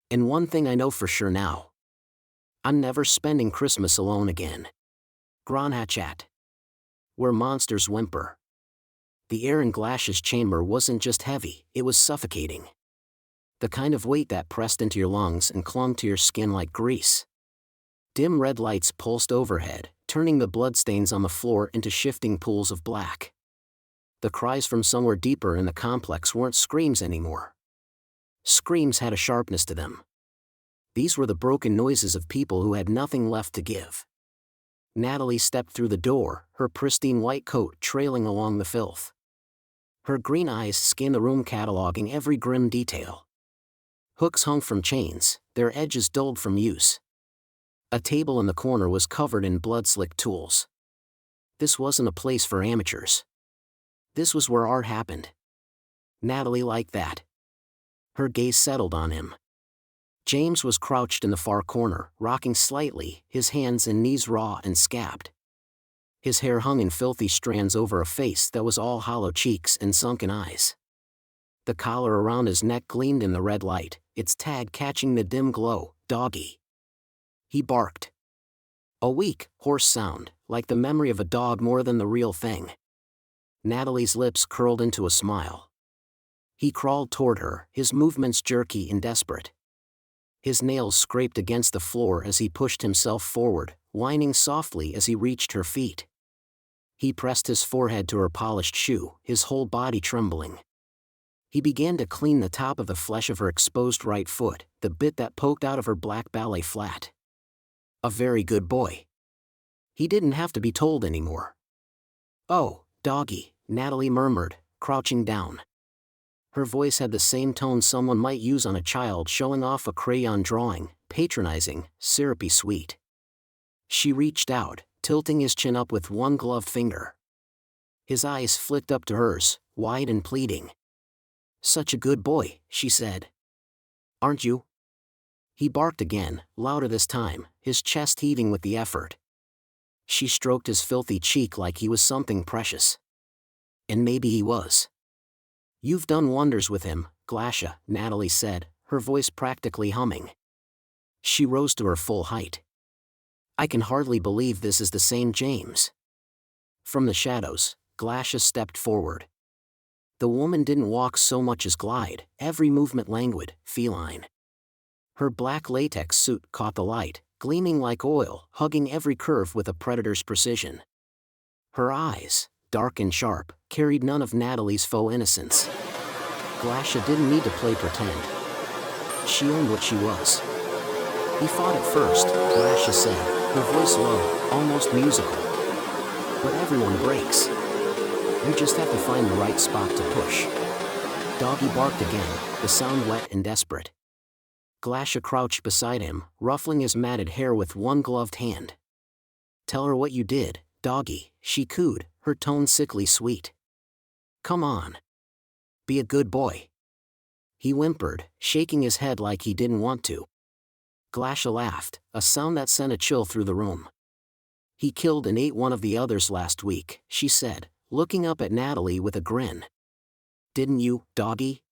And one thing I know for sure now. I'm never spending Christmas alone again. Gronhachat. Where monsters whimper. The air in Glash's chamber wasn't just heavy, it was suffocating. The kind of weight that pressed into your lungs and clung to your skin like grease. Dim red lights pulsed overhead, turning the bloodstains on the floor into shifting pools of black. The cries from somewhere deeper in the complex weren't screams anymore. Screams had a sharpness to them. These were the broken noises of people who had nothing left to give. Natalie stepped through the door, her pristine white coat trailing along the filth. Her green eyes scanned the room, cataloging every grim detail. Hooks hung from chains, their edges dulled from use. A table in the corner was covered in blood-slicked tools. This wasn't a place for amateurs. This was where art happened. Natalie liked that. Her gaze settled on him. James was crouched in the far corner, rocking slightly, his hands and knees raw and scabbed. His hair hung in filthy strands over a face that was all hollow cheeks and sunken eyes. The collar around his neck gleamed in the red light, its tag catching the dim glow, "Doggy." He barked. A weak, hoarse sound, like the memory of a dog more than the real thing. Natalie's lips curled into a smile. He crawled toward her, his movements jerky and desperate. His nails scraped against the floor as he pushed himself forward, whining softly as he reached her feet. He pressed his forehead to her polished shoe, his whole body trembling. He began to clean the top of the flesh of her exposed right foot, the bit that poked out of her black ballet flat. A very good boy. He didn't have to be told anymore. "Oh, doggy," Natalie murmured, crouching down. Her voice had the same tone someone might use on a child showing off a crayon drawing, patronizing, syrupy sweet. She reached out, tilting his chin up with one gloved finger. His eyes flicked up to hers, wide and pleading. "Such a good boy," she said. "Aren't you?" He barked again, louder this time, his chest heaving with the effort. She stroked his filthy cheek like he was something precious. And maybe he was. "You've done wonders with him, Glasha," Natalie said, her voice practically humming. She rose to her full height. "I can hardly believe this is the same James." From the shadows, Glasha stepped forward. The woman didn't walk so much as glide, every movement languid, feline. Her black latex suit caught the light, gleaming like oil, hugging every curve with a predator's precision. Her eyes, dark and sharp, carried none of Natalie's faux innocence. Glasha didn't need to play pretend. She owned what she was. "He fought at first," Glasha said, her voice low, almost musical. "But everyone breaks. You just have to find the right spot to push." Doggy barked again, the sound wet and desperate. Glasha crouched beside him, ruffling his matted hair with one gloved hand. "Tell her what you did, doggy," she cooed, her tone sickly sweet. "Come on. Be a good boy." He whimpered, shaking his head like he didn't want to. Glasha laughed, a sound that sent a chill through the room. "He killed and ate one of the others last week," she said, looking up at Natalie with a grin. "Didn't you, doggy?"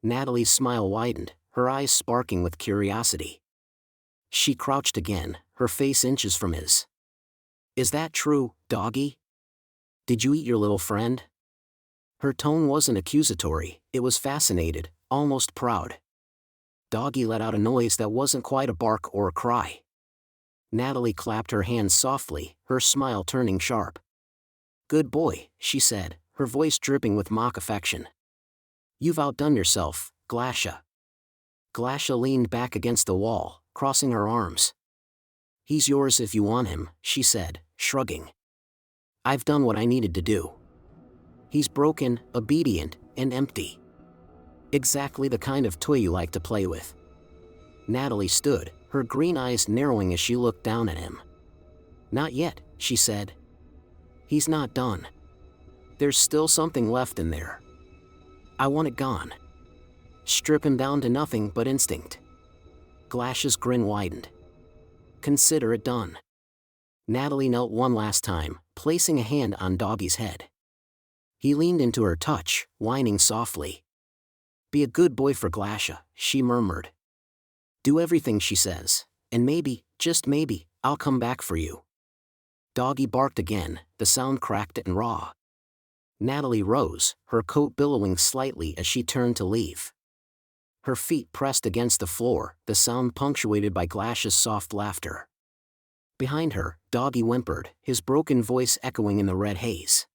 Natalie's smile widened, her eyes sparking with curiosity. She crouched again, her face inches from his. "Is that true, doggy? Did you eat your little friend?" Her tone wasn't accusatory, it was fascinated, almost proud. Doggy let out a noise that wasn't quite a bark or a cry. Natalie clapped her hands softly, her smile turning sharp. "Good boy," she said, her voice dripping with mock affection. "You've outdone yourself, Glasha." Glasha leaned back against the wall, crossing her arms. "He's yours if you want him," she said, shrugging. "I've done what I needed to do. He's broken, obedient, and empty. Exactly the kind of toy you like to play with." Natalie stood, her green eyes narrowing as she looked down at him. "Not yet," she said. "He's not done. There's still something left in there. I want it gone. Strip him down to nothing but instinct." Glash's grin widened. Consider it done. Natalie knelt one last time, placing a hand on Doggy's head. He leaned into her touch, whining softly. Be a good boy for Glasha, she murmured. Do everything she says, and maybe, just maybe, I'll come back for you. Doggy barked again, the sound cracked and raw. Natalie rose, her coat billowing slightly as she turned to leave. Her feet pressed against the floor, the sound punctuated by Glash's soft laughter. Behind her, Doggy whimpered, his broken voice echoing in the red haze.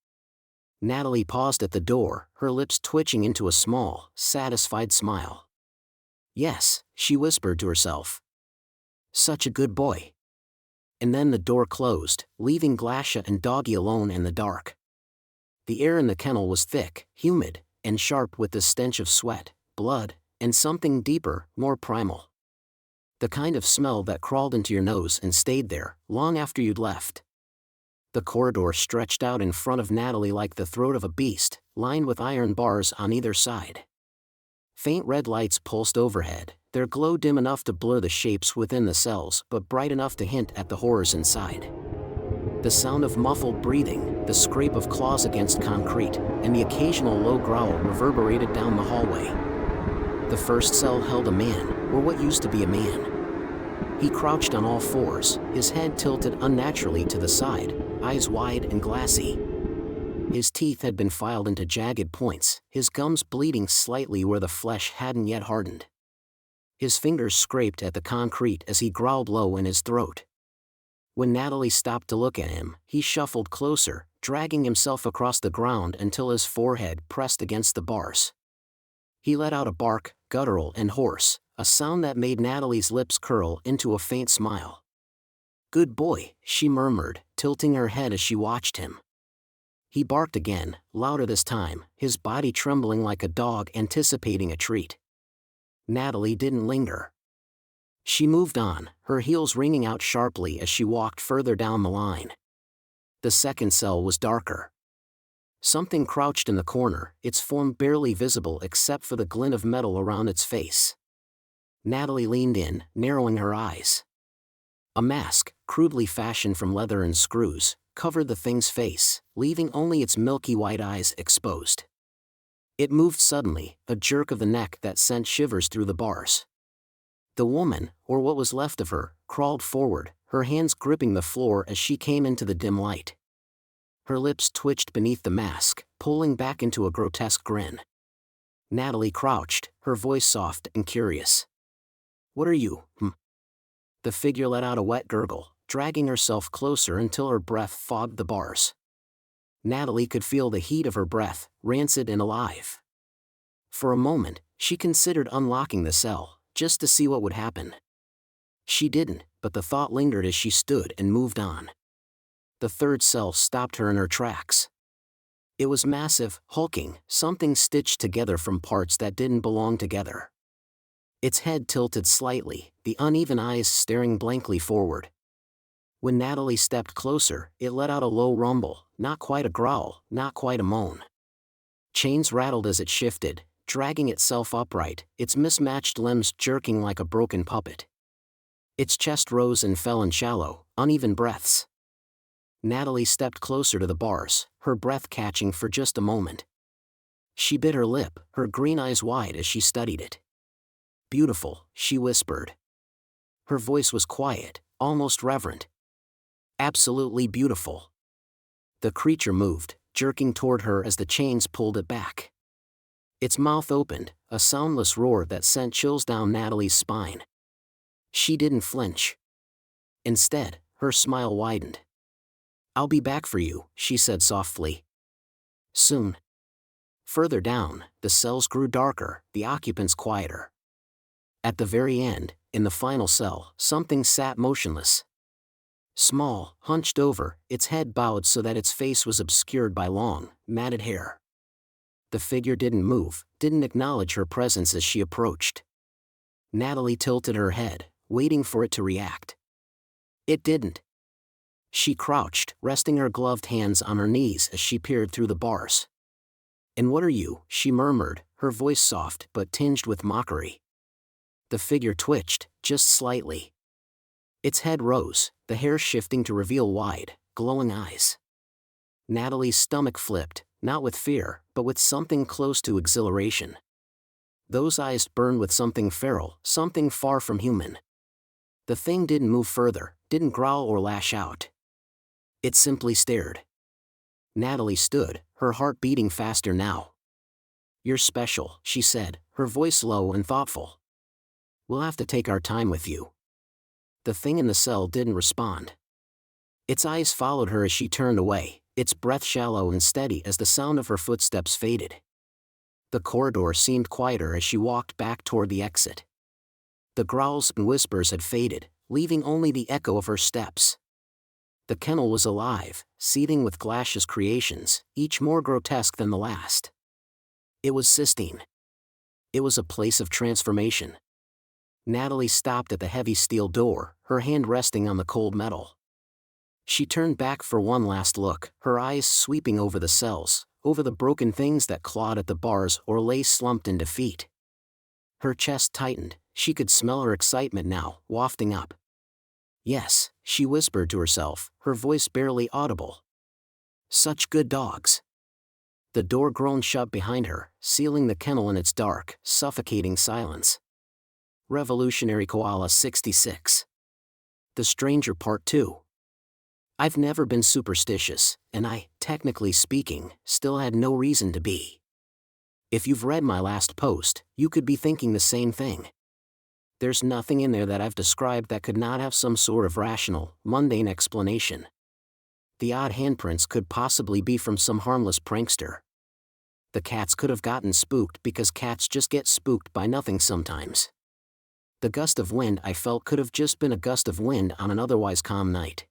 Natalie paused at the door, her lips twitching into a small, satisfied smile. Yes, she whispered to herself. Such a good boy. And then the door closed, leaving Glasha and Doggy alone in the dark. The air in the kennel was thick, humid, and sharp with the stench of sweat, blood, and something deeper, more primal. The kind of smell that crawled into your nose and stayed there, long after you'd left. The corridor stretched out in front of Natalie like the throat of a beast, lined with iron bars on either side. Faint red lights pulsed overhead, their glow dim enough to blur the shapes within the cells but bright enough to hint at the horrors inside. The sound of muffled breathing, the scrape of claws against concrete, and the occasional low growl reverberated down the hallway. The first cell held a man, or what used to be a man. He crouched on all fours, his head tilted unnaturally to the side, eyes wide and glassy. His teeth had been filed into jagged points, his gums bleeding slightly where the flesh hadn't yet hardened. His fingers scraped at the concrete as he growled low in his throat. When Natalie stopped to look at him, he shuffled closer, dragging himself across the ground until his forehead pressed against the bars. He let out a bark, guttural and hoarse, a sound that made Natalie's lips curl into a faint smile. Good boy, she murmured, tilting her head as she watched him. He barked again, louder this time, his body trembling like a dog anticipating a treat. Natalie didn't linger. She moved on, her heels ringing out sharply as she walked further down the line. The second cell was darker. Something crouched in the corner, its form barely visible except for the glint of metal around its face. Natalie leaned in, narrowing her eyes. A mask, crudely fashioned from leather and screws, covered the thing's face, leaving only its milky white eyes exposed. It moved suddenly, a jerk of the neck that sent shivers through the bars. The woman, or what was left of her, crawled forward, her hands gripping the floor as she came into the dim light. Her lips twitched beneath the mask, pulling back into a grotesque grin. Natalie crouched, her voice soft and curious. What are you, The figure let out a wet gurgle, dragging herself closer until her breath fogged the bars. Natalie could feel the heat of her breath, rancid and alive. For a moment, she considered unlocking the cell, just to see what would happen. She didn't, but the thought lingered as she stood and moved on. The third cell stopped her in her tracks. It was massive, hulking, something stitched together from parts that didn't belong together. Its head tilted slightly, the uneven eyes staring blankly forward. When Natalie stepped closer, it let out a low rumble, not quite a growl, not quite a moan. Chains rattled as it shifted, dragging itself upright, its mismatched limbs jerking like a broken puppet. Its chest rose and fell in shallow, uneven breaths. Natalie stepped closer to the bars, her breath catching for just a moment. She bit her lip, her green eyes wide as she studied it. Beautiful, she whispered. Her voice was quiet, almost reverent. Absolutely beautiful. The creature moved, jerking toward her as the chains pulled it back. Its mouth opened, a soundless roar that sent chills down Natalie's spine. She didn't flinch. Instead, her smile widened. I'll be back for you, she said softly. Soon. Further down, the cells grew darker, the occupants quieter. At the very end, in the final cell, something sat motionless. Small, hunched over, its head bowed so that its face was obscured by long, matted hair. The figure didn't move, didn't acknowledge her presence as she approached. Natalie tilted her head, waiting for it to react. It didn't. She crouched, resting her gloved hands on her knees as she peered through the bars. And what are you? She murmured, her voice soft but tinged with mockery. The figure twitched, just slightly. Its head rose, the hair shifting to reveal wide, glowing eyes. Natalie's stomach flipped, not with fear, but with something close to exhilaration. Those eyes burned with something feral, something far from human. The thing didn't move further, didn't growl or lash out. It simply stared. Natalie stood, her heart beating faster now. "You're special," she said, her voice low and thoughtful. "We'll have to take our time with you." The thing in the cell didn't respond. Its eyes followed her as she turned away, its breath shallow and steady as the sound of her footsteps faded. The corridor seemed quieter as she walked back toward the exit. The growls and whispers had faded, leaving only the echo of her steps. The kennel was alive, seething with Glash's creations, each more grotesque than the last. It was Sistine. It was a place of transformation. Natalie stopped at the heavy steel door, her hand resting on the cold metal. She turned back for one last look, her eyes sweeping over the cells, over the broken things that clawed at the bars or lay slumped in defeat. Her chest tightened, she could smell her excitement now, wafting up. "Yes," she whispered to herself, her voice barely audible. "Such good dogs." The door groaned shut behind her, sealing the kennel in its dark, suffocating silence. Revolutionary Koala 66. The Stranger Part 2. I've never been superstitious, and I, technically speaking, still had no reason to be. If you've read my last post, you could be thinking the same thing. There's nothing in there that I've described that could not have some sort of rational, mundane explanation. The odd handprints could possibly be from some harmless prankster. The cats could have gotten spooked because cats just get spooked by nothing sometimes. The gust of wind I felt could have just been a gust of wind on an otherwise calm night.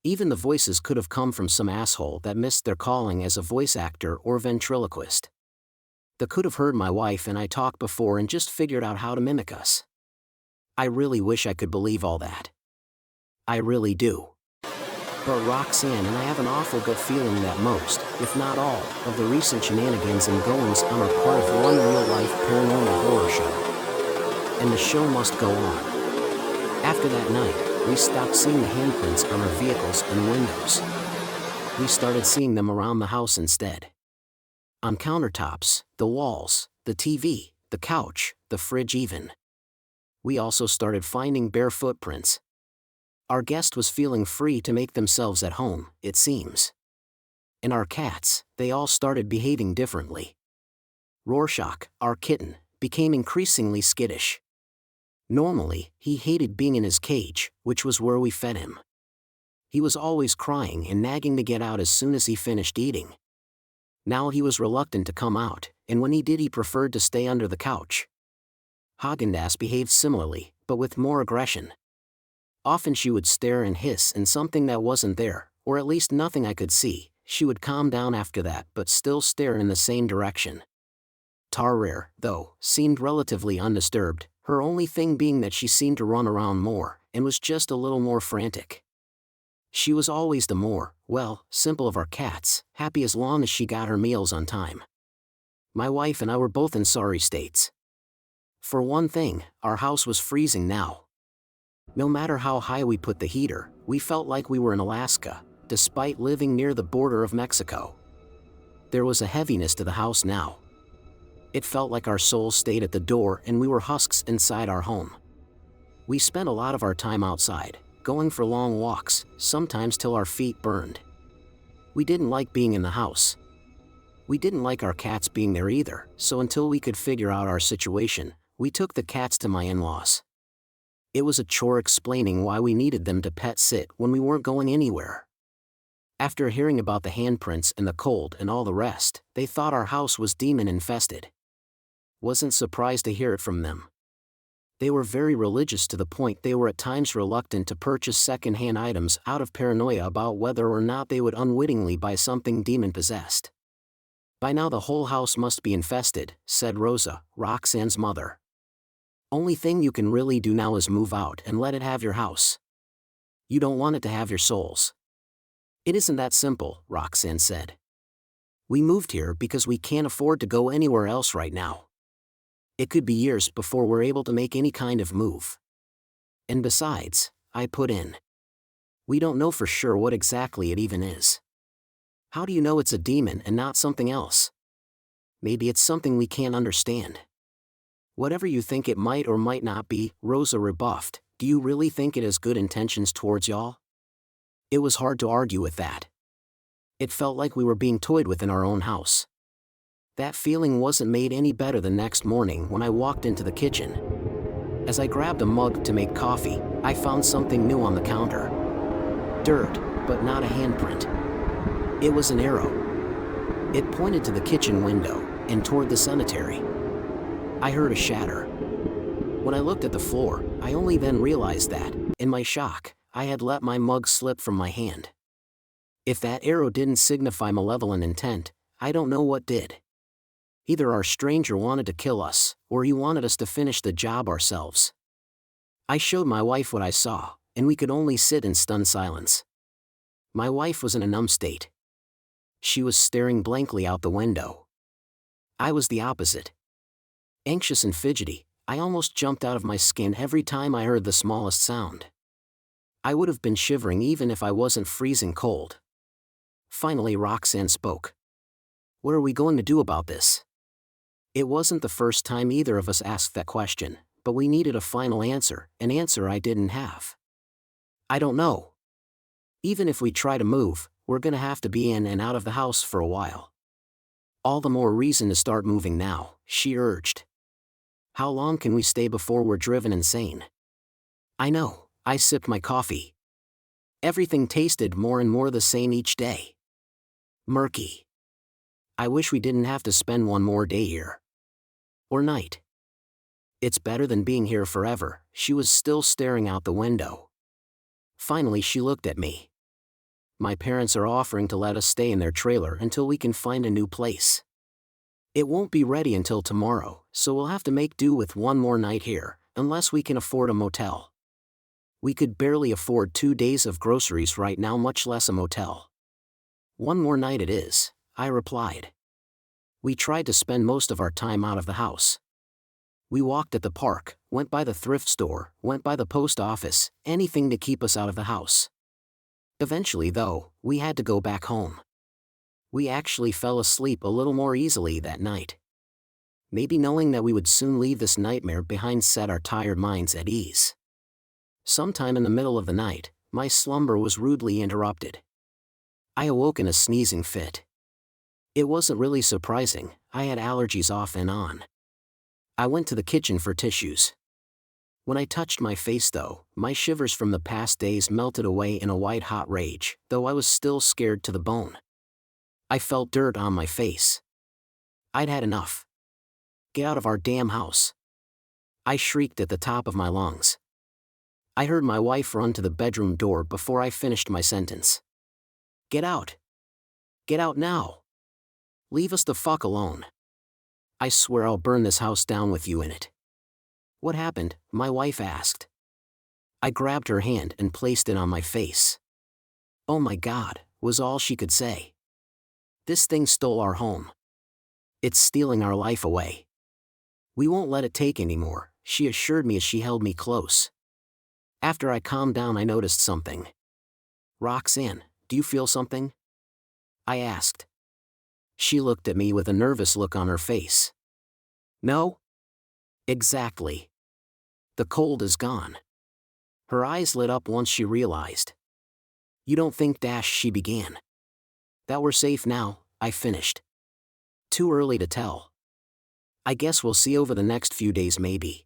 Even the voices could have come from some asshole that missed their calling as a voice actor or ventriloquist. They could have heard my wife and I talk before and just figured out how to mimic us. I really wish I could believe all that. I really do. But Roxanne and I have an awful gut feeling that most, if not all, of the recent shenanigans and goings on are part of one real-life paranormal horror show. And the show must go on. After that night, we stopped seeing the handprints on our vehicles and windows. We started seeing them around the house instead. On countertops, the walls, the TV, the couch, the fridge even. We also started finding bare footprints. Our guest was feeling free to make themselves at home, it seems. And our cats, they all started behaving differently. Rorschach, our kitten, became increasingly skittish. Normally, he hated being in his cage, which was where we fed him. He was always crying and nagging to get out as soon as he finished eating. Now he was reluctant to come out, and when he did he preferred to stay under the couch. Haagen-Dazs behaved similarly, but with more aggression. Often she would stare and hiss and something that wasn't there, or at least nothing I could see. She would calm down after that but still stare in the same direction. Tarrare, though, seemed relatively undisturbed, her only thing being that she seemed to run around more, and was just a little more frantic. She was always the more, well, simple of our cats, happy as long as she got her meals on time. My wife and I were both in sorry states. For one thing, our house was freezing now. No matter how high we put the heater, we felt like we were in Alaska, despite living near the border of Mexico. There was a heaviness to the house now. It felt like our souls stayed at the door and we were husks inside our home. We spent a lot of our time outside, going for long walks, sometimes till our feet burned. We didn't like being in the house. We didn't like our cats being there either, so until we could figure out our situation, we took the cats to my in-laws. It was a chore explaining why we needed them to pet sit when we weren't going anywhere. After hearing about the handprints and the cold and all the rest, they thought our house was demon-infested. Wasn't surprised to hear it from them. They were very religious to the point they were at times reluctant to purchase second-hand items out of paranoia about whether or not they would unwittingly buy something demon-possessed. "By now the whole house must be infested," said Rosa, Roxanne's mother. "Only thing you can really do now is move out and let it have your house. You don't want it to have your souls." "It isn't that simple," Roxanne said. "We moved here because we can't afford to go anywhere else right now. It could be years before we're able to make any kind of move. And besides, I put in, we don't know for sure what exactly it even is. How do you know it's a demon and not something else? Maybe it's something we can't understand. Whatever you think it might or might not be, Rosa rebuffed, do you really think it has good intentions towards y'all? It was hard to argue with that. It felt like we were being toyed with in our own house. That feeling wasn't made any better the next morning when I walked into the kitchen. As I grabbed a mug to make coffee, I found something new on the counter. Dirt, but not a handprint. It was an arrow. It pointed to the kitchen window and toward the cemetery. I heard a shatter. When I looked at the floor, I only then realized that, in my shock, I had let my mug slip from my hand. If that arrow didn't signify malevolent intent, I don't know what did. Either our stranger wanted to kill us, or he wanted us to finish the job ourselves. I showed my wife what I saw, and we could only sit in stunned silence. My wife was in a numb state. She was staring blankly out the window. I was the opposite. Anxious and fidgety, I almost jumped out of my skin every time I heard the smallest sound. I would have been shivering even if I wasn't freezing cold. Finally, Roxanne spoke. What are we going to do about this? It wasn't the first time either of us asked that question, but we needed a final answer, an answer I didn't have. I don't know. Even if we try to move, we're gonna have to be in and out of the house for a while. All the more reason to start moving now, she urged. How long can we stay before we're driven insane? I know, I sipped my coffee. Everything tasted more and more the same each day. Murky. I wish we didn't have to spend one more day here. Or night. It's better than being here forever. She was still staring out the window. Finally she looked at me. My parents are offering to let us stay in their trailer until we can find a new place. It won't be ready until tomorrow, so we'll have to make do with one more night here, unless we can afford a motel. We could barely afford 2 days of groceries right now, much less a motel. One more night it is, I replied. We tried to spend most of our time out of the house. We walked at the park, went by the thrift store, went by the post office, anything to keep us out of the house. Eventually, though, we had to go back home. We actually fell asleep a little more easily that night. Maybe knowing that we would soon leave this nightmare behind set our tired minds at ease. Sometime in the middle of the night, my slumber was rudely interrupted. I awoke in a sneezing fit. It wasn't really surprising, I had allergies off and on. I went to the kitchen for tissues. When I touched my face though, my shivers from the past days melted away in a white-hot rage, though I was still scared to the bone. I felt dirt on my face. I'd had enough. Get out of our damn house. I shrieked at the top of my lungs. I heard my wife run to the bedroom door before I finished my sentence. Get out. Get out now. Leave us the fuck alone. I swear I'll burn this house down with you in it. What happened? My wife asked. I grabbed her hand and placed it on my face. Oh my God, was all she could say. This thing stole our home. It's stealing our life away. We won't let it take anymore, she assured me as she held me close. After I calmed down, I noticed something. Roxanne, do you feel something? I asked. She looked at me with a nervous look on her face. No? Exactly. The cold is gone. Her eyes lit up once she realized. You don't think she began. That we're safe now, I finished. Too early to tell. I guess we'll see over the next few days maybe.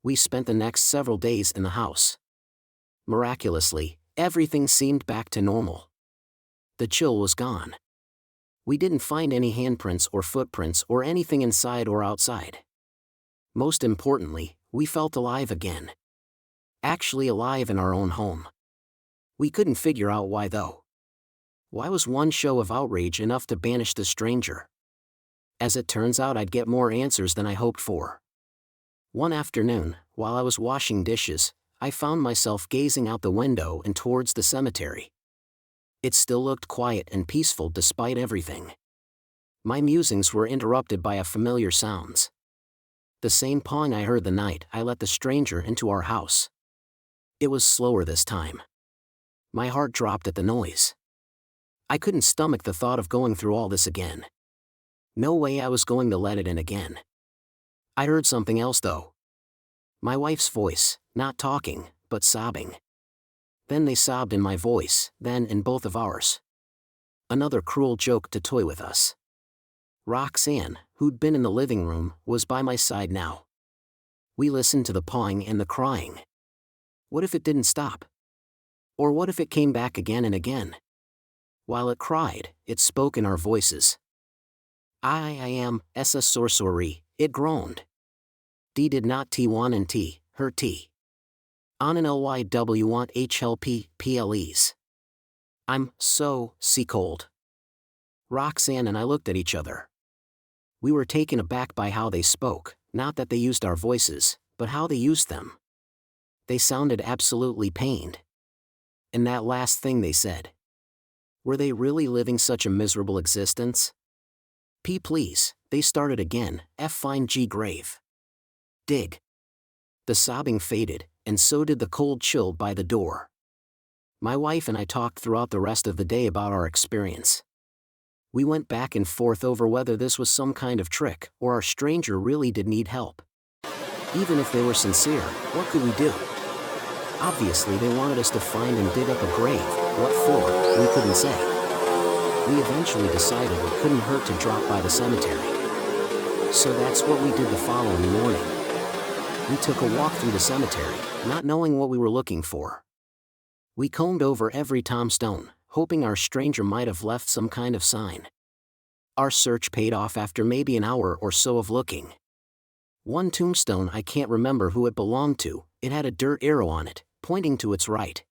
We spent the next several days in the house. Miraculously, everything seemed back to normal. The chill was gone. We didn't find any handprints or footprints or anything inside or outside. Most importantly, we felt alive again. Actually alive in our own home. We couldn't figure out why though. Why was one show of outrage enough to banish the stranger? As it turns out, I'd get more answers than I hoped for. One afternoon, while I was washing dishes, I found myself gazing out the window and towards the cemetery. It still looked quiet and peaceful despite everything. My musings were interrupted by a familiar sounds. The same pawing I heard the night I let the stranger into our house. It was slower this time. My heart dropped at the noise. I couldn't stomach the thought of going through all this again. No way I was going to let it in again. I heard something else though. My wife's voice, not talking, but sobbing. Then they sobbed in my voice, then in both of ours. Another cruel joke to toy with us. Roxanne, who'd been in the living room, was by my side now. We listened to the pawing and the crying. What if it didn't stop? Or what if it came back again and again? While it cried, it spoke in our voices. I am a sorcery, it groaned. D did not T1 and T, her T. On an LYW want HLP, PLEs. I'm so cold. Roxanne and I looked at each other. We were taken aback by how they spoke, not that they used our voices, but how they used them. They sounded absolutely pained. And that last thing they said. Were they really living such a miserable existence? P please, they started again, F find G grave. Dig. The sobbing faded, and so did the cold chill by the door. My wife and I talked throughout the rest of the day about our experience. We went back and forth over whether this was some kind of trick, or our stranger really did need help. Even if they were sincere, what could we do? Obviously they wanted us to find and dig up a grave. What for, we couldn't say. We eventually decided it couldn't hurt to drop by the cemetery. So that's what we did the following morning. We took a walk through the cemetery, not knowing what we were looking for. We combed over every tombstone, hoping our stranger might have left some kind of sign. Our search paid off after maybe an hour or so of looking. One tombstone I can't remember who it belonged to, it had a dirt arrow on it, pointing to its right.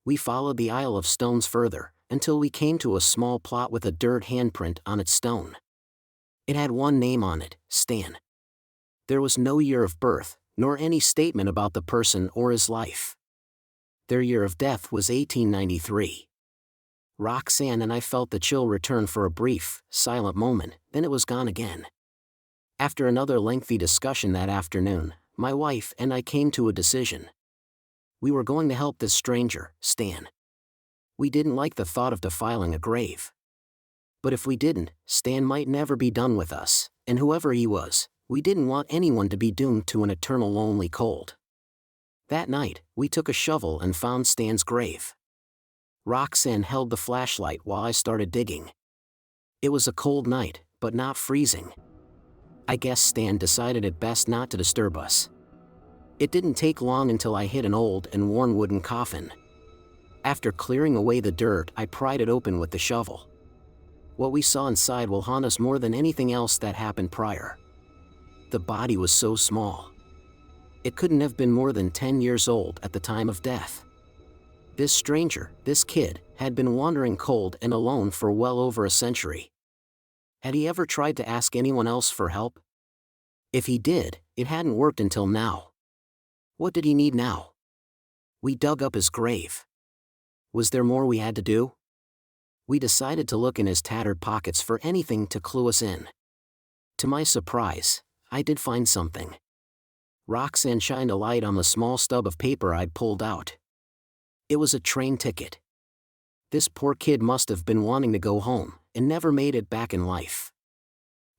We followed the aisle of stones further, until we came to a small plot with a dirt handprint on its stone. It had one name on it, Stan. There was no year of birth, nor any statement about the person or his life. Their year of death was 1893. Roxanne and I felt the chill return for a brief, silent moment, then it was gone again. After another lengthy discussion that afternoon, my wife and I came to a decision. We were going to help this stranger, Stan. We didn't like the thought of defiling a grave. But if we didn't, Stan might never be done with us, and whoever he was, we didn't want anyone to be doomed to an eternal lonely cold. That night, we took a shovel and found Stan's grave. Roxanne held the flashlight while I started digging. It was a cold night, but not freezing. I guess Stan decided it best not to disturb us. It didn't take long until I hit an old and worn wooden coffin. After clearing away the dirt, I pried it open with the shovel. What we saw inside will haunt us more than anything else that happened prior. The body was so small. It couldn't have been more than 10 years old at the time of death. This stranger, this kid, had been wandering cold and alone for well over a century. Had he ever tried to ask anyone else for help? If he did, it hadn't worked until now. What did he need now? We dug up his grave. Was there more we had to do? We decided to look in his tattered pockets for anything to clue us in. To my surprise, I did find something. Roxanne shined a light on the small stub of paper I'd pulled out. It was a train ticket. This poor kid must have been wanting to go home, and never made it back in life.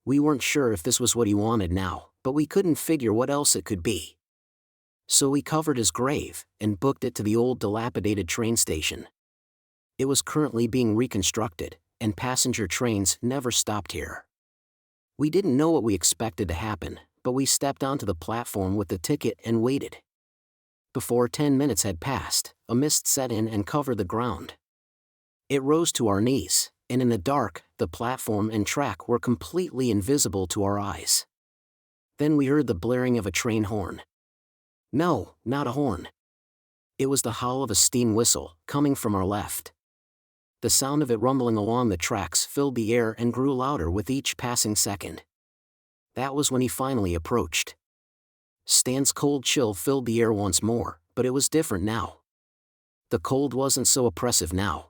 We weren't sure if this was what he wanted now, but we couldn't figure what else it could be. So we covered his grave, and booked it to the old dilapidated train station. It was currently being reconstructed, and passenger trains never stopped here. We didn't know what we expected to happen, but we stepped onto the platform with the ticket and waited. Before 10 minutes had passed, a mist set in and covered the ground. It rose to our knees, and in the dark, the platform and track were completely invisible to our eyes. Then we heard the blaring of a train horn. No, not a horn. It was the howl of a steam whistle, coming from our left. The sound of it rumbling along the tracks filled the air and grew louder with each passing second. That was when he finally approached. Stan's cold chill filled the air once more, but it was different now. The cold wasn't so oppressive now.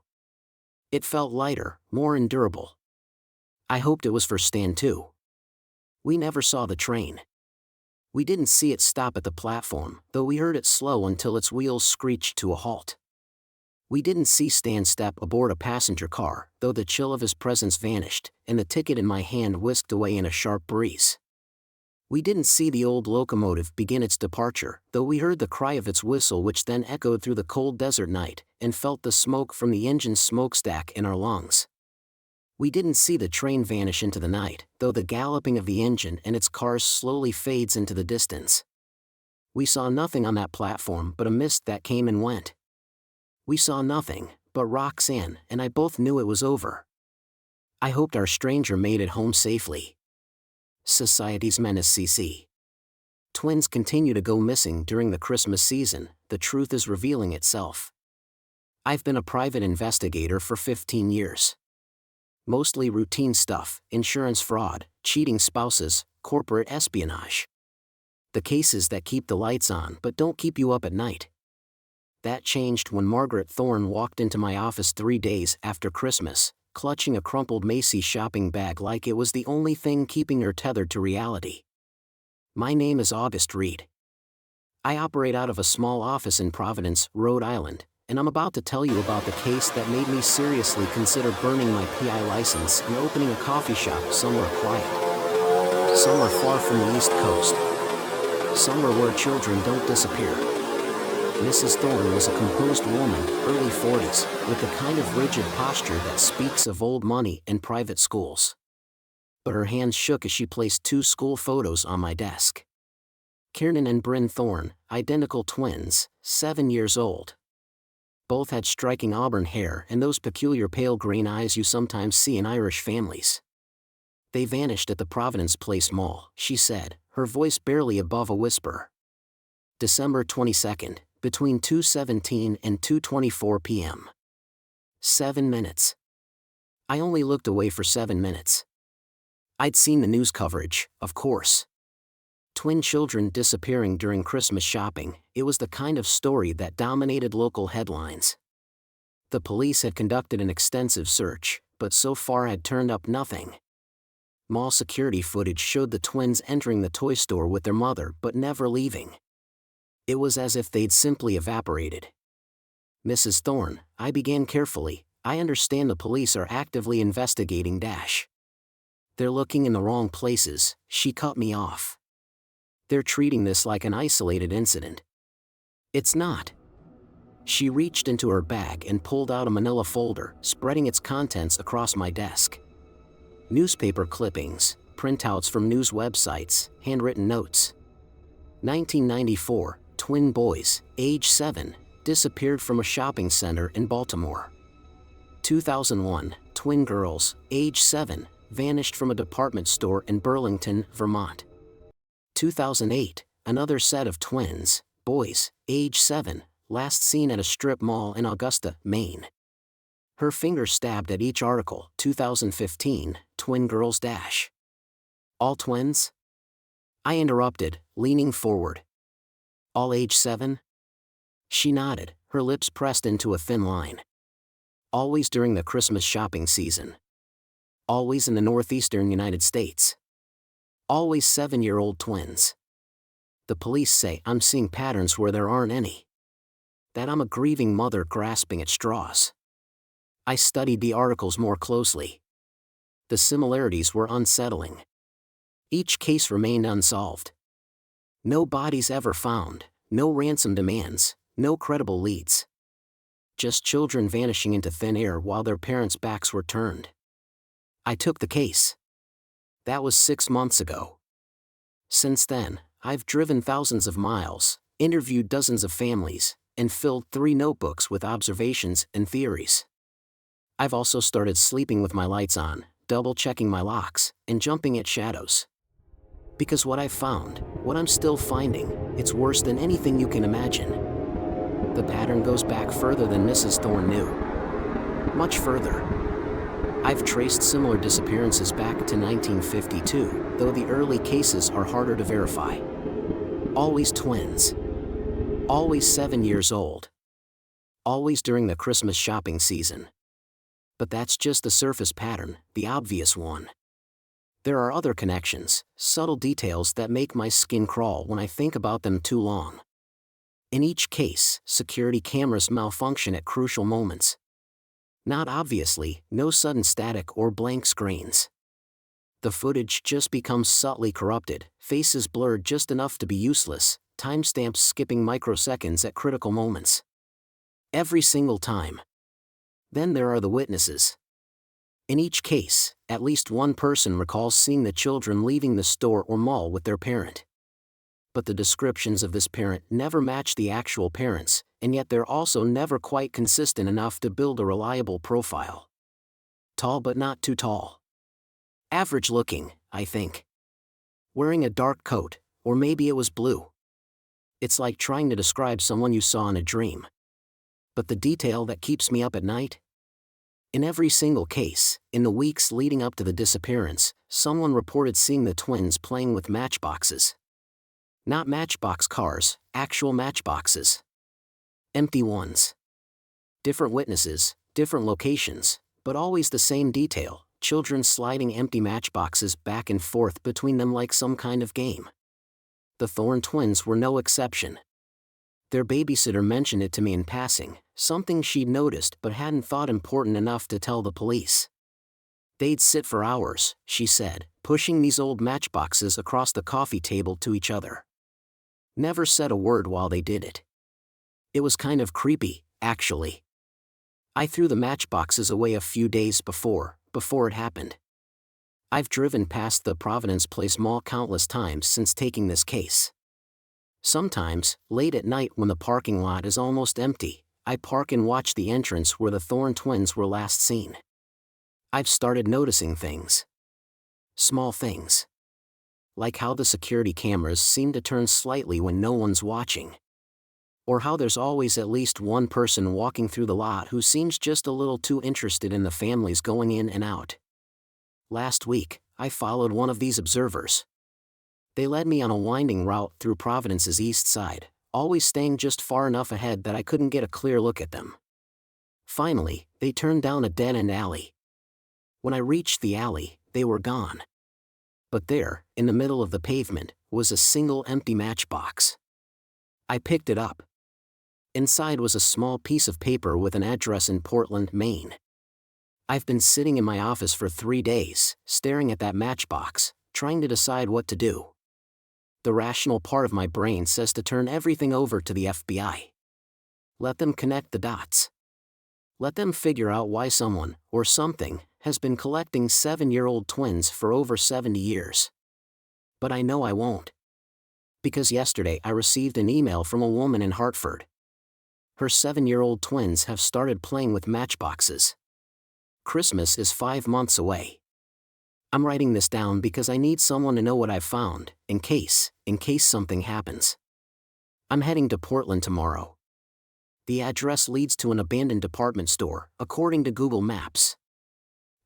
It felt lighter, more endurable. I hoped it was for Stan too. We never saw the train. We didn't see it stop at the platform, though we heard it slow until its wheels screeched to a halt. We didn't see Stan step aboard a passenger car, though the chill of his presence vanished, and the ticket in my hand whisked away in a sharp breeze. We didn't see the old locomotive begin its departure, though we heard the cry of its whistle, which then echoed through the cold desert night, and felt the smoke from the engine's smokestack in our lungs. We didn't see the train vanish into the night, though the galloping of the engine and its cars slowly fades into the distance. We saw nothing on that platform but a mist that came and went. We saw nothing but Roxanne and I both knew it was over. I hoped our stranger made it home safely. Society's Menace CC. Twins continue to go missing during the Christmas season. The truth is revealing itself. I've been a private investigator for 15 years. Mostly routine stuff: insurance fraud, cheating spouses, corporate espionage. The cases that keep the lights on but don't keep you up at night. That changed when Margaret Thorne walked into my office 3 days after Christmas, clutching a crumpled Macy's shopping bag like it was the only thing keeping her tethered to reality. My name is August Reed. I operate out of a small office in Providence, Rhode Island, and I'm about to tell you about the case that made me seriously consider burning my PI license and opening a coffee shop somewhere quiet. Somewhere far from the East Coast. Somewhere where children don't disappear. Mrs. Thorne was a composed woman, early 40s, with the kind of rigid posture that speaks of old money and private schools. But her hands shook as she placed 2 school photos on my desk. Kiernan and Bryn Thorne, identical twins, 7 years old. Both had striking auburn hair and those peculiar pale green eyes you sometimes see in Irish families. They vanished at the Providence Place Mall, she said, her voice barely above a whisper. December 22nd, between 2:17 and 2:24 p.m. 7 minutes. I only looked away for 7 minutes. I'd seen the news coverage, of course. Twin children disappearing during Christmas shopping, it was the kind of story that dominated local headlines. The police had conducted an extensive search, but so far had turned up nothing. Mall security footage showed the twins entering the toy store with their mother but never leaving. It was as if they'd simply evaporated. Mrs. Thorne, I began carefully, I understand the police are actively investigating dash. They're looking in the wrong places, she cut me off. They're treating this like an isolated incident. It's not. She reached into her bag and pulled out a manila folder, spreading its contents across my desk. Newspaper clippings, printouts from news websites, handwritten notes. 1994, twin boys, age 7, disappeared from a shopping center in Baltimore. 2001, twin girls, age 7, vanished from a department store in Burlington, Vermont. 2008, another set of twins, boys, age 7, last seen at a strip mall in Augusta, Maine. Her finger stabbed at each article. 2015, twin girls dash. All twins? I interrupted, leaning forward. All age 7? She nodded, her lips pressed into a thin line. Always during the Christmas shopping season. Always in the northeastern United States. Always 7-year-old twins. The police say I'm seeing patterns where there aren't any. That I'm a grieving mother grasping at straws. I studied the articles more closely. The similarities were unsettling. Each case remained unsolved. No bodies ever found, no ransom demands, no credible leads. Just children vanishing into thin air while their parents' backs were turned. I took the case. That was 6 months ago. Since then, I've driven thousands of miles, interviewed dozens of families, and filled 3 notebooks with observations and theories. I've also started sleeping with my lights on, double-checking my locks, and jumping at shadows. Because what I've found, what I'm still finding, it's worse than anything you can imagine. The pattern goes back further than Mrs. Thorne knew. Much further. I've traced similar disappearances back to 1952, though the early cases are harder to verify. Always twins. Always 7 years old. Always during the Christmas shopping season. But that's just the surface pattern, the obvious one. There are other connections, subtle details that make my skin crawl when I think about them too long. In each case, security cameras malfunction at crucial moments. Not obviously, no sudden static or blank screens. The footage just becomes subtly corrupted, faces blurred just enough to be useless, timestamps skipping microseconds at critical moments. Every single time. Then there are the witnesses. In each case, at least one person recalls seeing the children leaving the store or mall with their parent. But the descriptions of this parent never match the actual parents, and yet they're also never quite consistent enough to build a reliable profile. Tall but not too tall. Average looking, I think. Wearing a dark coat, or maybe it was blue. It's like trying to describe someone you saw in a dream. But the detail that keeps me up at night? In every single case, in the weeks leading up to the disappearance, someone reported seeing the twins playing with matchboxes. Not matchbox cars, actual matchboxes. Empty ones. Different witnesses, different locations, but always the same detail, children sliding empty matchboxes back and forth between them like some kind of game. The Thorne twins were no exception. Their babysitter mentioned it to me in passing, something she'd noticed but hadn't thought important enough to tell the police. They'd sit for hours, she said, pushing these old matchboxes across the coffee table to each other. Never said a word while they did it. It was kind of creepy, actually. I threw the matchboxes away a few days before it happened. I've driven past the Providence Place Mall countless times since taking this case. Sometimes, late at night when the parking lot is almost empty, I park and watch the entrance where the Thorne twins were last seen. I've started noticing things. Small things. Like how the security cameras seem to turn slightly when no one's watching. Or how there's always at least one person walking through the lot who seems just a little too interested in the families going in and out. Last week, I followed one of these observers. They led me on a winding route through Providence's east side, always staying just far enough ahead that I couldn't get a clear look at them. Finally, they turned down a dead-end alley. When I reached the alley, they were gone. But there, in the middle of the pavement, was a single empty matchbox. I picked it up. Inside was a small piece of paper with an address in Portland, Maine. I've been sitting in my office for 3 days, staring at that matchbox, trying to decide what to do. The rational part of my brain says to turn everything over to the FBI. Let them connect the dots. Let them figure out why someone, or something, has been collecting 7-year-old twins for over 70 years. But I know I won't. Because yesterday I received an email from a woman in Hartford. Her 7-year-old twins have started playing with matchboxes. Christmas is 5 months away. I'm writing this down because I need someone to know what I've found, in case something happens. I'm heading to Portland tomorrow. The address leads to an abandoned department store, according to Google Maps.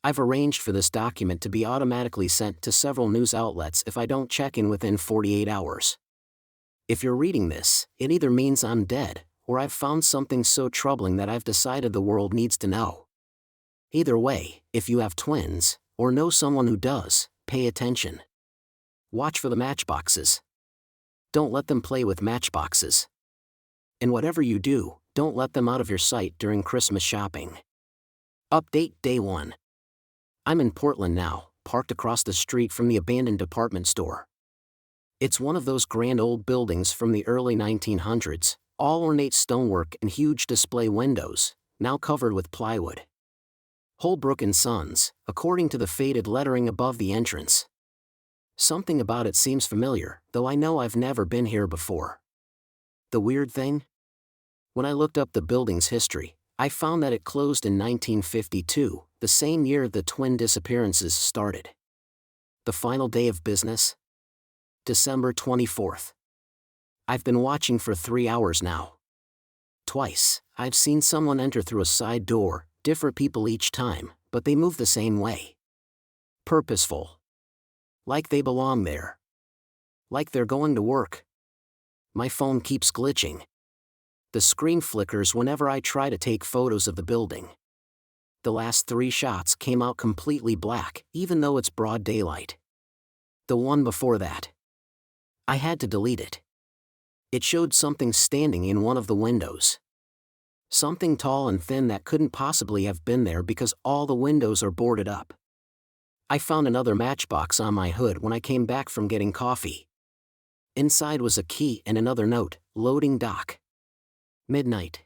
I've arranged for this document to be automatically sent to several news outlets if I don't check in within 48 hours. If you're reading this, it either means I'm dead, or I've found something so troubling that I've decided the world needs to know. Either way, if you have twins, or know someone who does, pay attention. Watch for the matchboxes. Don't let them play with matchboxes. And whatever you do, don't let them out of your sight during Christmas shopping. Update Day 1. I'm in Portland now, parked across the street from the abandoned department store. It's one of those grand old buildings from the early 1900s, all ornate stonework and huge display windows, now covered with plywood. Holbrook & Sons, according to the faded lettering above the entrance. Something about it seems familiar, though I know I've never been here before. The weird thing? When I looked up the building's history, I found that it closed in 1952, the same year the twin disappearances started. The final day of business? December 24th. I've been watching for 3 hours now. Twice, I've seen someone enter through a side door, different people each time, but they move the same way. Purposeful. Like they belong there. Like they're going to work. My phone keeps glitching. The screen flickers whenever I try to take photos of the building. The last 3 shots came out completely black, even though it's broad daylight. The one before that. I had to delete it. It showed something standing in one of the windows. Something tall and thin that couldn't possibly have been there because all the windows are boarded up. I found another matchbox on my hood when I came back from getting coffee. Inside was a key and another note, loading dock. Midnight.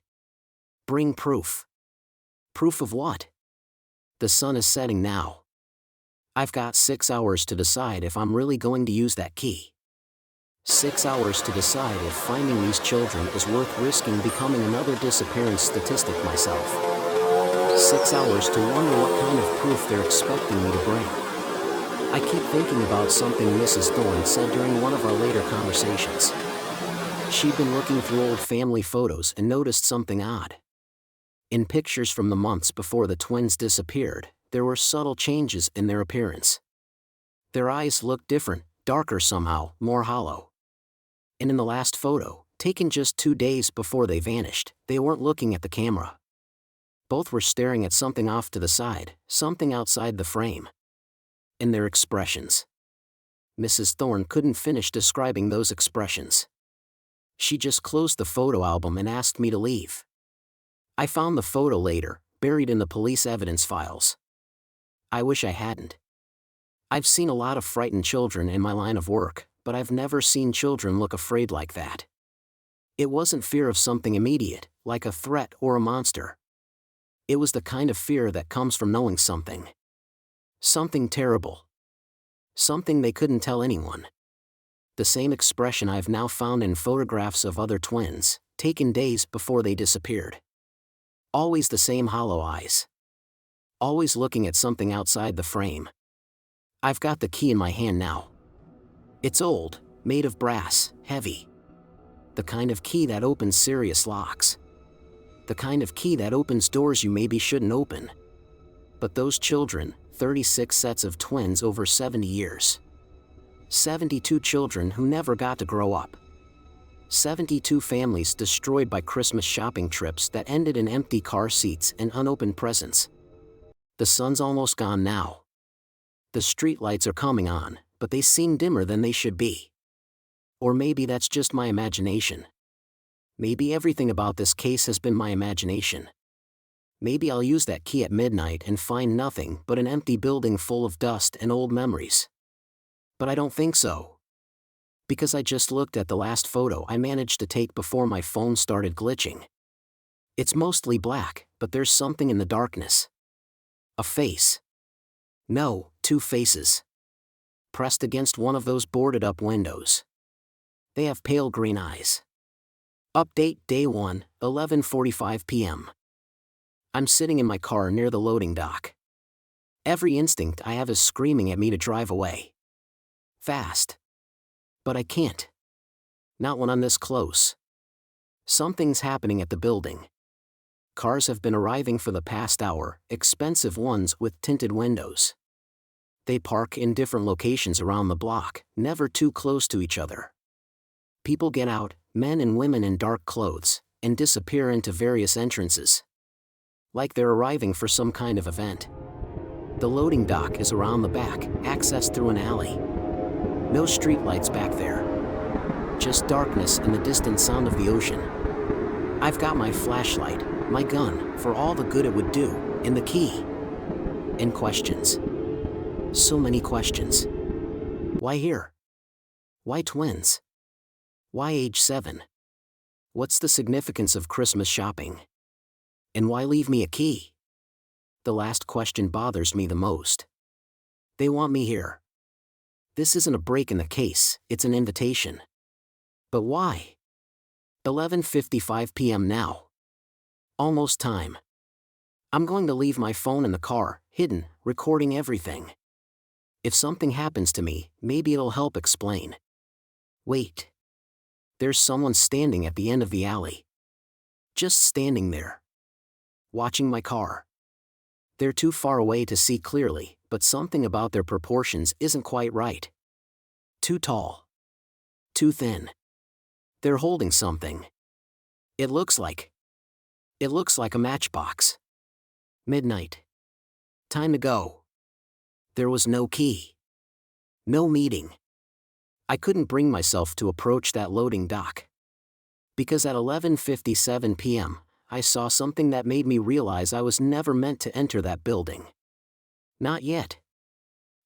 Bring proof. Proof of what? The sun is setting now. I've got 6 hours to decide if I'm really going to use that key. 6 hours to decide if finding these children is worth risking becoming another disappearance statistic myself. 6 hours to wonder what kind of proof they're expecting me to bring. I keep thinking about something Mrs. Thorne said during one of our later conversations. She'd been looking through old family photos and noticed something odd. In pictures from the months before the twins disappeared, there were subtle changes in their appearance. Their eyes looked different, darker somehow, more hollow. And in the last photo, taken just 2 days before they vanished, they weren't looking at the camera. Both were staring at something off to the side, something outside the frame. In their expressions. Mrs. Thorne couldn't finish describing those expressions. She just closed the photo album and asked me to leave. I found the photo later, buried in the police evidence files. I wish I hadn't. I've seen a lot of frightened children in my line of work, but I've never seen children look afraid like that. It wasn't fear of something immediate, like a threat or a monster. It was the kind of fear that comes from knowing something. Something terrible. Something they couldn't tell anyone. The same expression I've now found in photographs of other twins, taken days before they disappeared. Always the same hollow eyes. Always looking at something outside the frame. I've got the key in my hand now. It's old, made of brass, heavy. The kind of key that opens serious locks. The kind of key that opens doors you maybe shouldn't open. But those children, 36 sets of twins over 70 years. 72 children who never got to grow up. 72 families destroyed by Christmas shopping trips that ended in empty car seats and unopened presents. The sun's almost gone now. The streetlights are coming on, but they seem dimmer than they should be. Or maybe that's just my imagination. Maybe everything about this case has been my imagination. Maybe I'll use that key at midnight and find nothing but an empty building full of dust and old memories. But I don't think so. Because I just looked at the last photo I managed to take before my phone started glitching. It's mostly black, but there's something in the darkness. A face. No, 2 faces. Pressed against one of those boarded up windows. They have pale green eyes. Update Day 1, 11:45 p.m. I'm sitting in my car near the loading dock. Every instinct I have is screaming at me to drive away. Fast. But I can't. Not when I'm this close. Something's happening at the building. Cars have been arriving for the past hour, expensive ones with tinted windows. They park in different locations around the block, never too close to each other. People get out, men and women in dark clothes, and disappear into various entrances. Like they're arriving for some kind of event. The loading dock is around the back, accessed through an alley. No streetlights back there. Just darkness and the distant sound of the ocean. I've got my flashlight, my gun, for all the good it would do, and the key. And questions. So many questions. Why here? Why twins? Why age 7? What's the significance of Christmas shopping? And why leave me a key? The last question bothers me the most. They want me here. This isn't a break in the case, it's an invitation. But why? 11:55 p.m. now. Almost time. I'm going to leave my phone in the car, hidden, recording everything. If something happens to me, maybe it'll help explain. Wait. There's someone standing at the end of the alley. Just standing there. Watching my car. They're too far away to see clearly, but something about their proportions isn't quite right. Too tall. Too thin. They're holding something. It looks like a matchbox. Midnight. Time to go. There was no key. No meeting. I couldn't bring myself to approach that loading dock. Because at 11:57 p.m., I saw something that made me realize I was never meant to enter that building. Not yet.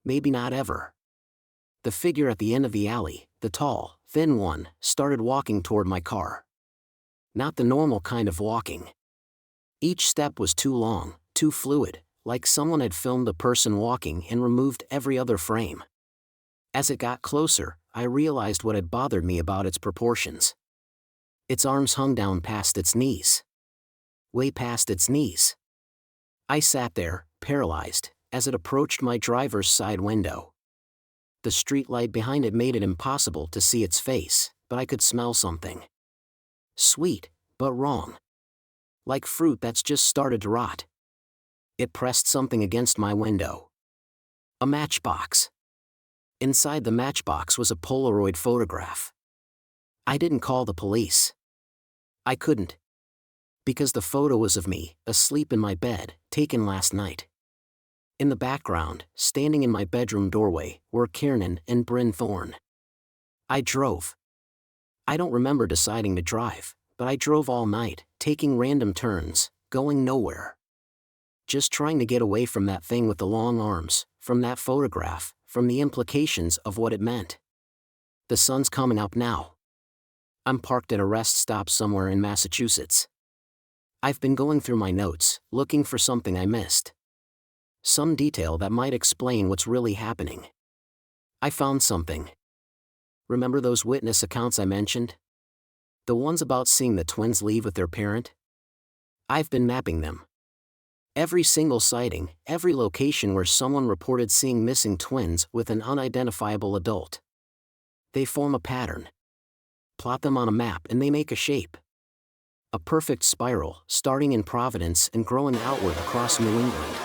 Maybe not ever. The figure at the end of the alley, the tall, thin one, started walking toward my car. Not the normal kind of walking. Each step was too long, too fluid, like someone had filmed a person walking and removed every other frame. As it got closer, I realized what had bothered me about its proportions. Its arms hung down past its knees. Way past its knees. I sat there, paralyzed, as it approached my driver's side window. The streetlight behind it made it impossible to see its face, but I could smell something. Sweet, but wrong. Like fruit that's just started to rot. It pressed something against my window. A matchbox. Inside the matchbox was a Polaroid photograph. I didn't call the police. I couldn't. Because the photo was of me, asleep in my bed, taken last night. In the background, standing in my bedroom doorway, were Kiernan and Bryn Thorne. I drove. I don't remember deciding to drive, but I drove all night, taking random turns, going nowhere. Just trying to get away from that thing with the long arms, from that photograph, from the implications of what it meant. The sun's coming up now. I'm parked at a rest stop somewhere in Massachusetts. I've been going through my notes, looking for something I missed. Some detail that might explain what's really happening. I found something. Remember those witness accounts I mentioned? The ones about seeing the twins leave with their parent? I've been mapping them. Every single sighting, every location where someone reported seeing missing twins with an unidentifiable adult. They form a pattern. Plot them on a map and they make a shape. A perfect spiral, starting in Providence and growing outward across New England.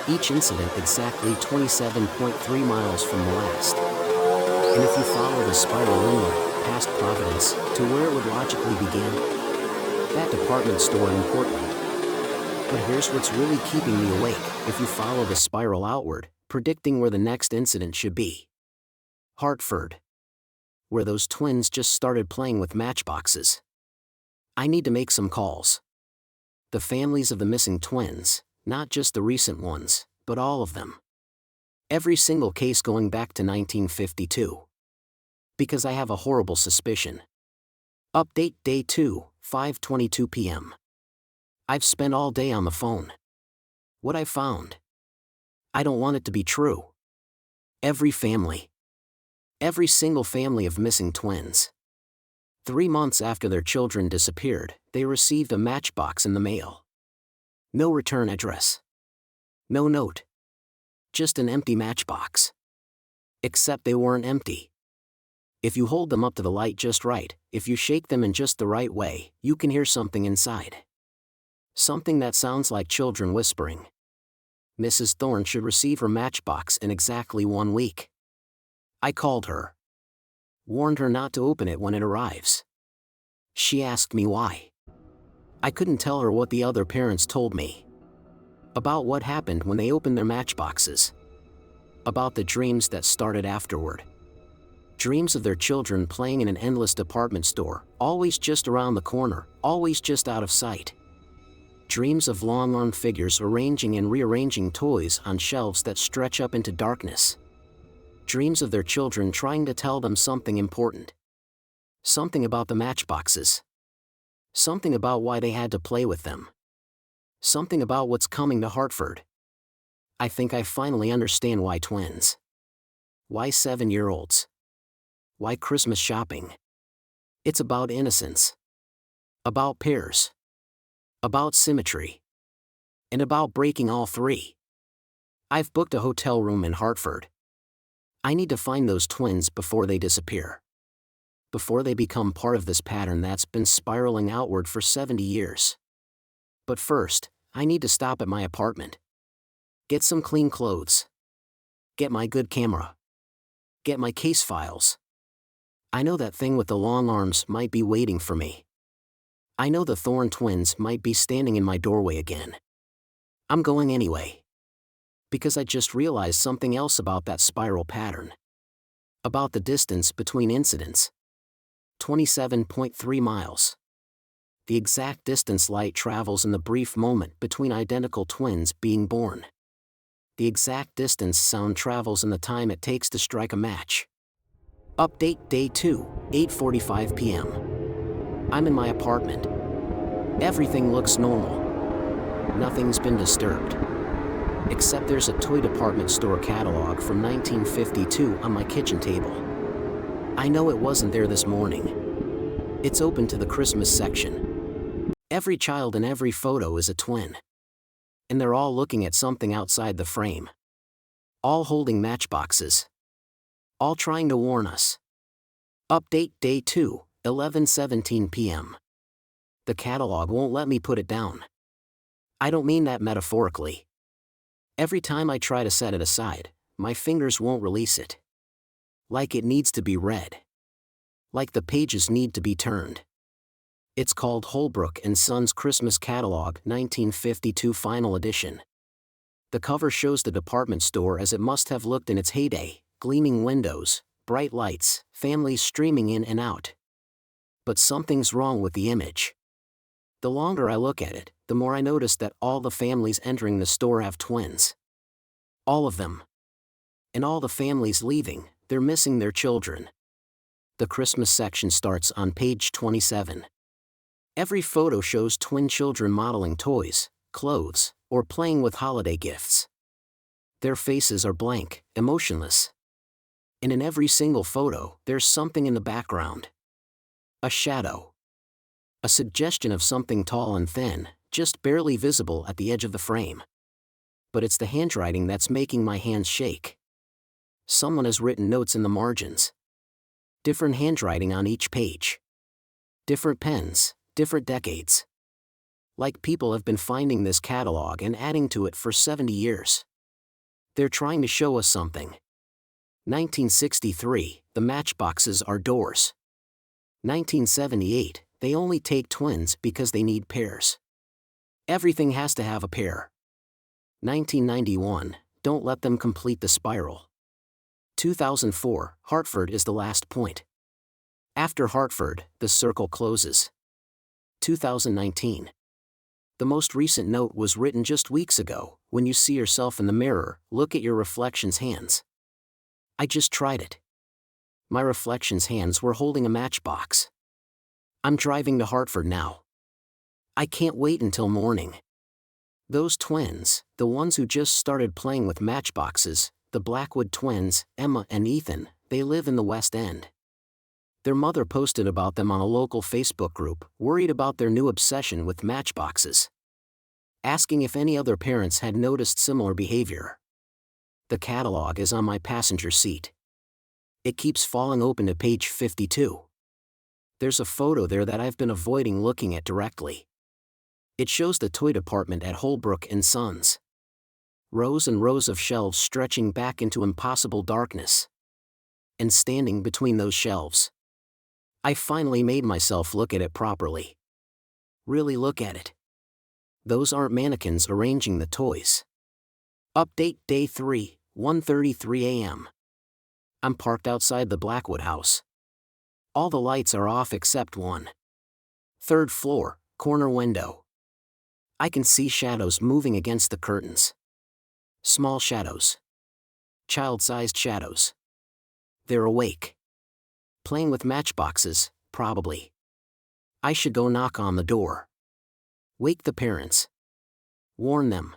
Each incident exactly 27.3 miles from the last. And if you follow the spiral inward, past Providence, to where it would logically begin, that department store in Portland. But here's what's really keeping me awake: if you follow the spiral outward, predicting where the next incident should be. Hartford. Where those twins just started playing with matchboxes. I need to make some calls. The families of the missing twins, not just the recent ones, but all of them. Every single case going back to 1952. Because I have a horrible suspicion. Update Day 2, 5:22 p.m. I've spent all day on the phone. What I found. I don't want it to be true. Every family. Every single family of missing twins. 3 months after their children disappeared, they received a matchbox in the mail. No return address. No note. Just an empty matchbox. Except they weren't empty. If you hold them up to the light just right, if you shake them in just the right way, you can hear something inside. Something that sounds like children whispering. Mrs. Thorne should receive her matchbox in exactly 1 week. I called her. Warned her not to open it when it arrives. She asked me why. I couldn't tell her what the other parents told me. About what happened when they opened their matchboxes. About the dreams that started afterward. Dreams of their children playing in an endless department store, always just around the corner, always just out of sight. Dreams of long-armed figures arranging and rearranging toys on shelves that stretch up into darkness. Dreams of their children trying to tell them something important. Something about the matchboxes. Something about why they had to play with them. Something about what's coming to Hartford. I think I finally understand why twins. Why 7-year-olds. Why Christmas shopping. It's about innocence. About pairs. About symmetry. And about breaking all three. I've booked a hotel room in Hartford. I need to find those twins before they disappear. Before they become part of this pattern that's been spiraling outward for 70 years. But first, I need to stop at my apartment. Get some clean clothes. Get my good camera. Get my case files. I know that thing with the long arms might be waiting for me. I know the Thorne twins might be standing in my doorway again. I'm going anyway. Because I just realized something else about that spiral pattern. About the distance between incidents. 27.3 miles. The exact distance light travels in the brief moment between identical twins being born. The exact distance sound travels in the time it takes to strike a match. Update Day 2, 8:45 p.m. I'm in my apartment. Everything looks normal. Nothing's been disturbed. Except there's a toy department store catalog from 1952 on my kitchen table. I know it wasn't there this morning. It's open to the Christmas section. Every child in every photo is a twin. And they're all looking at something outside the frame. All holding matchboxes. All trying to warn us. Update Day 2, 11:17 p.m. The catalog won't let me put it down. I don't mean that metaphorically. Every time I try to set it aside, my fingers won't release it. Like it needs to be read. Like the pages need to be turned. It's called Holbrook & Sons Christmas Catalog 1952 Final Edition. The cover shows the department store as it must have looked in its heyday, gleaming windows, bright lights, families streaming in and out. But something's wrong with the image. The longer I look at it, the more I notice that all the families entering the store have twins. All of them. And all the families leaving, they're missing their children. The Christmas section starts on page 27. Every photo shows twin children modeling toys, clothes, or playing with holiday gifts. Their faces are blank, emotionless. And in every single photo, there's something in the background. A shadow. A suggestion of something tall and thin, just barely visible at the edge of the frame. But it's the handwriting that's making my hands shake. Someone has written notes in the margins. Different handwriting on each page. Different pens, different decades. Like people have been finding this catalog and adding to it for 70 years. They're trying to show us something. 1963, the matchboxes are doors. 1978, they only take twins because they need pairs. Everything has to have a pair. 1991, don't let them complete the spiral. 2004, Hartford is the last point. After Hartford, the circle closes. 2019. The most recent note was written just weeks ago. When you see yourself in the mirror, look at your reflection's hands. I just tried it. My reflection's hands were holding a matchbox. I'm driving to Hartford now. I can't wait until morning. Those twins, the ones who just started playing with matchboxes, the Blackwood twins, Emma and Ethan, they live in the West End. Their mother posted about them on a local Facebook group, worried about their new obsession with matchboxes. Asking if any other parents had noticed similar behavior. The catalog is on my passenger seat. It keeps falling open to page 52. There's a photo there that I've been avoiding looking at directly. It shows the toy department at Holbrook & Sons. Rows and rows of shelves stretching back into impossible darkness. And standing between those shelves. I finally made myself look at it properly. Really look at it. Those aren't mannequins arranging the toys. Update Day 3, 1:33 a.m. I'm parked outside the Blackwood house. All the lights are off except one. Third floor, corner window. I can see shadows moving against the curtains. Small shadows. Child-sized shadows. They're awake. Playing with matchboxes, probably. I should go knock on the door. Wake the parents. Warn them.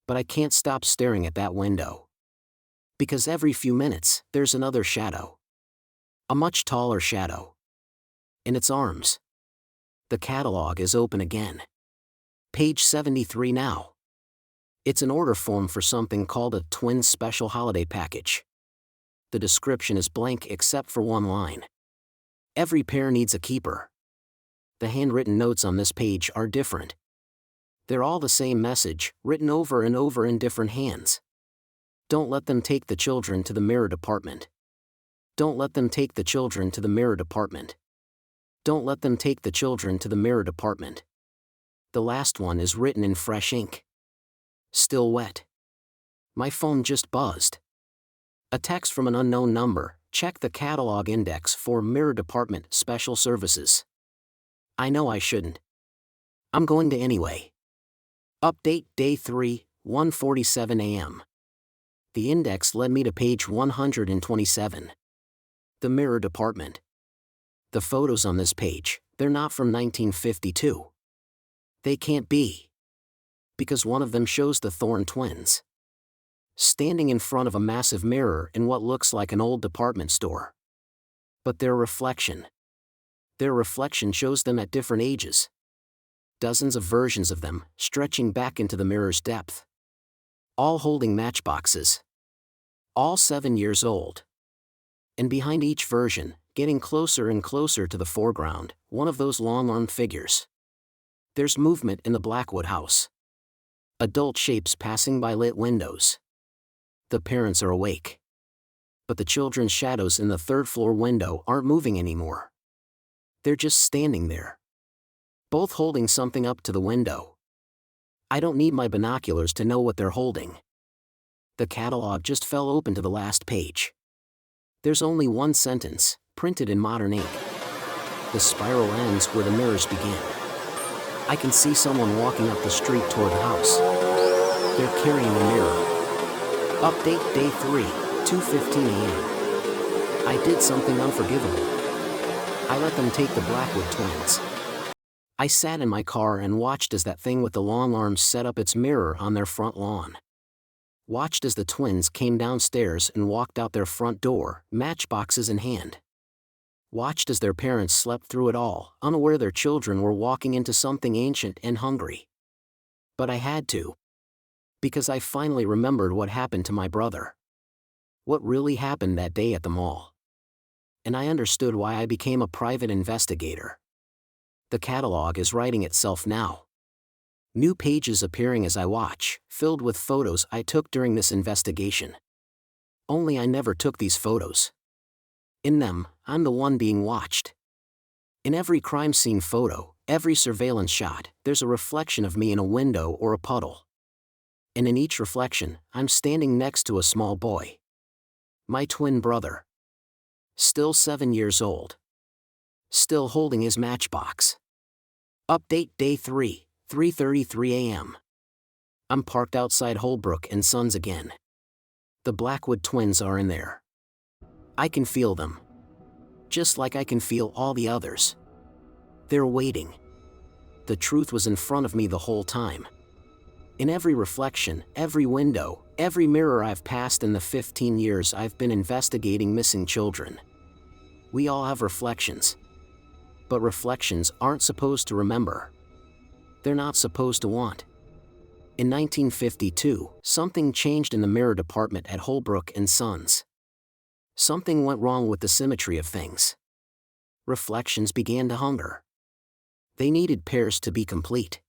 But I can't stop staring at that window. Because every few minutes, there's another shadow. A much taller shadow. In its arms. The catalog is open again. Page 73 now. It's an order form for something called a Twins Special Holiday Package. The description is blank except for one line. Every pair needs a keeper. The handwritten notes on this page are different. They're all the same message, written over and over in different hands. Don't let them take the children to the mirror department. Don't let them take the children to the mirror department. Don't let them take the children to the mirror department. The last one is written in fresh ink. Still wet. My phone just buzzed. A text from an unknown number. Check the catalog index for Mirror Department Special Services. I know I shouldn't. I'm going to anyway. Update Day 3, 1:47 a.m. The index led me to page 127. The Mirror Department. The photos on this page, they're not from 1952. They can't be. Because one of them shows the Thorne twins standing in front of a massive mirror in what looks like an old department store. But their reflection shows them at different ages. Dozens of versions of them, stretching back into the mirror's depth. All holding matchboxes. All 7 years old. And behind each version, getting closer and closer to the foreground, one of those long-armed figures. There's movement in the Blackwood house. Adult shapes passing by lit windows. The parents are awake. But the children's shadows in the third-floor window aren't moving anymore. They're just standing there. Both holding something up to the window. I don't need my binoculars to know what they're holding. The catalog just fell open to the last page. There's only one sentence, printed in modern ink. The spiral ends where the mirrors begin. I can see someone walking up the street toward the house. They're carrying a mirror. Update Day 3, 2:15 a.m. I did something unforgivable. I let them take the Blackwood twins. I sat in my car and watched as that thing with the long arms set up its mirror on their front lawn. Watched as the twins came downstairs and walked out their front door, matchboxes in hand. Watched as their parents slept through it all, unaware their children were walking into something ancient and hungry. But I had to. Because I finally remembered what happened to my brother. What really happened that day at the mall. And I understood why I became a private investigator. The catalog is writing itself now. New pages appearing as I watch, filled with photos I took during this investigation. Only I never took these photos. In them, I'm the one being watched. In every crime scene photo, every surveillance shot, there's a reflection of me in a window or a puddle. And in each reflection, I'm standing next to a small boy. My twin brother. Still 7 years old. Still holding his matchbox. Update Day 3, 3:33 a.m. I'm parked outside Holbrook and Sons again. The Blackwood twins are in there. I can feel them. Just like I can feel all the others. They're waiting. The truth was in front of me the whole time. In every reflection, every window, every mirror I've passed in the 15 years I've been investigating missing children. We all have reflections. But reflections aren't supposed to remember. They're not supposed to want. In 1952, something changed in the Mirror Department at Holbrook and Sons. Something went wrong with the symmetry of things. Reflections began to hunger. They needed pairs to be complete.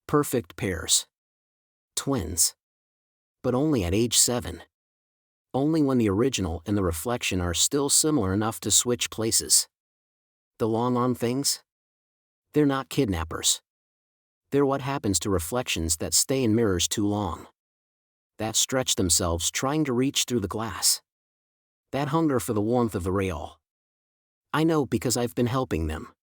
Perfect pairs. Twins. But only at age 7. Only when the original and the reflection are still similar enough to switch places. The long-arm things? They're not kidnappers. They're what happens to reflections that stay in mirrors too long. That stretch themselves trying to reach through the glass. That hunger for the warmth of the rail. I know because I've been helping them.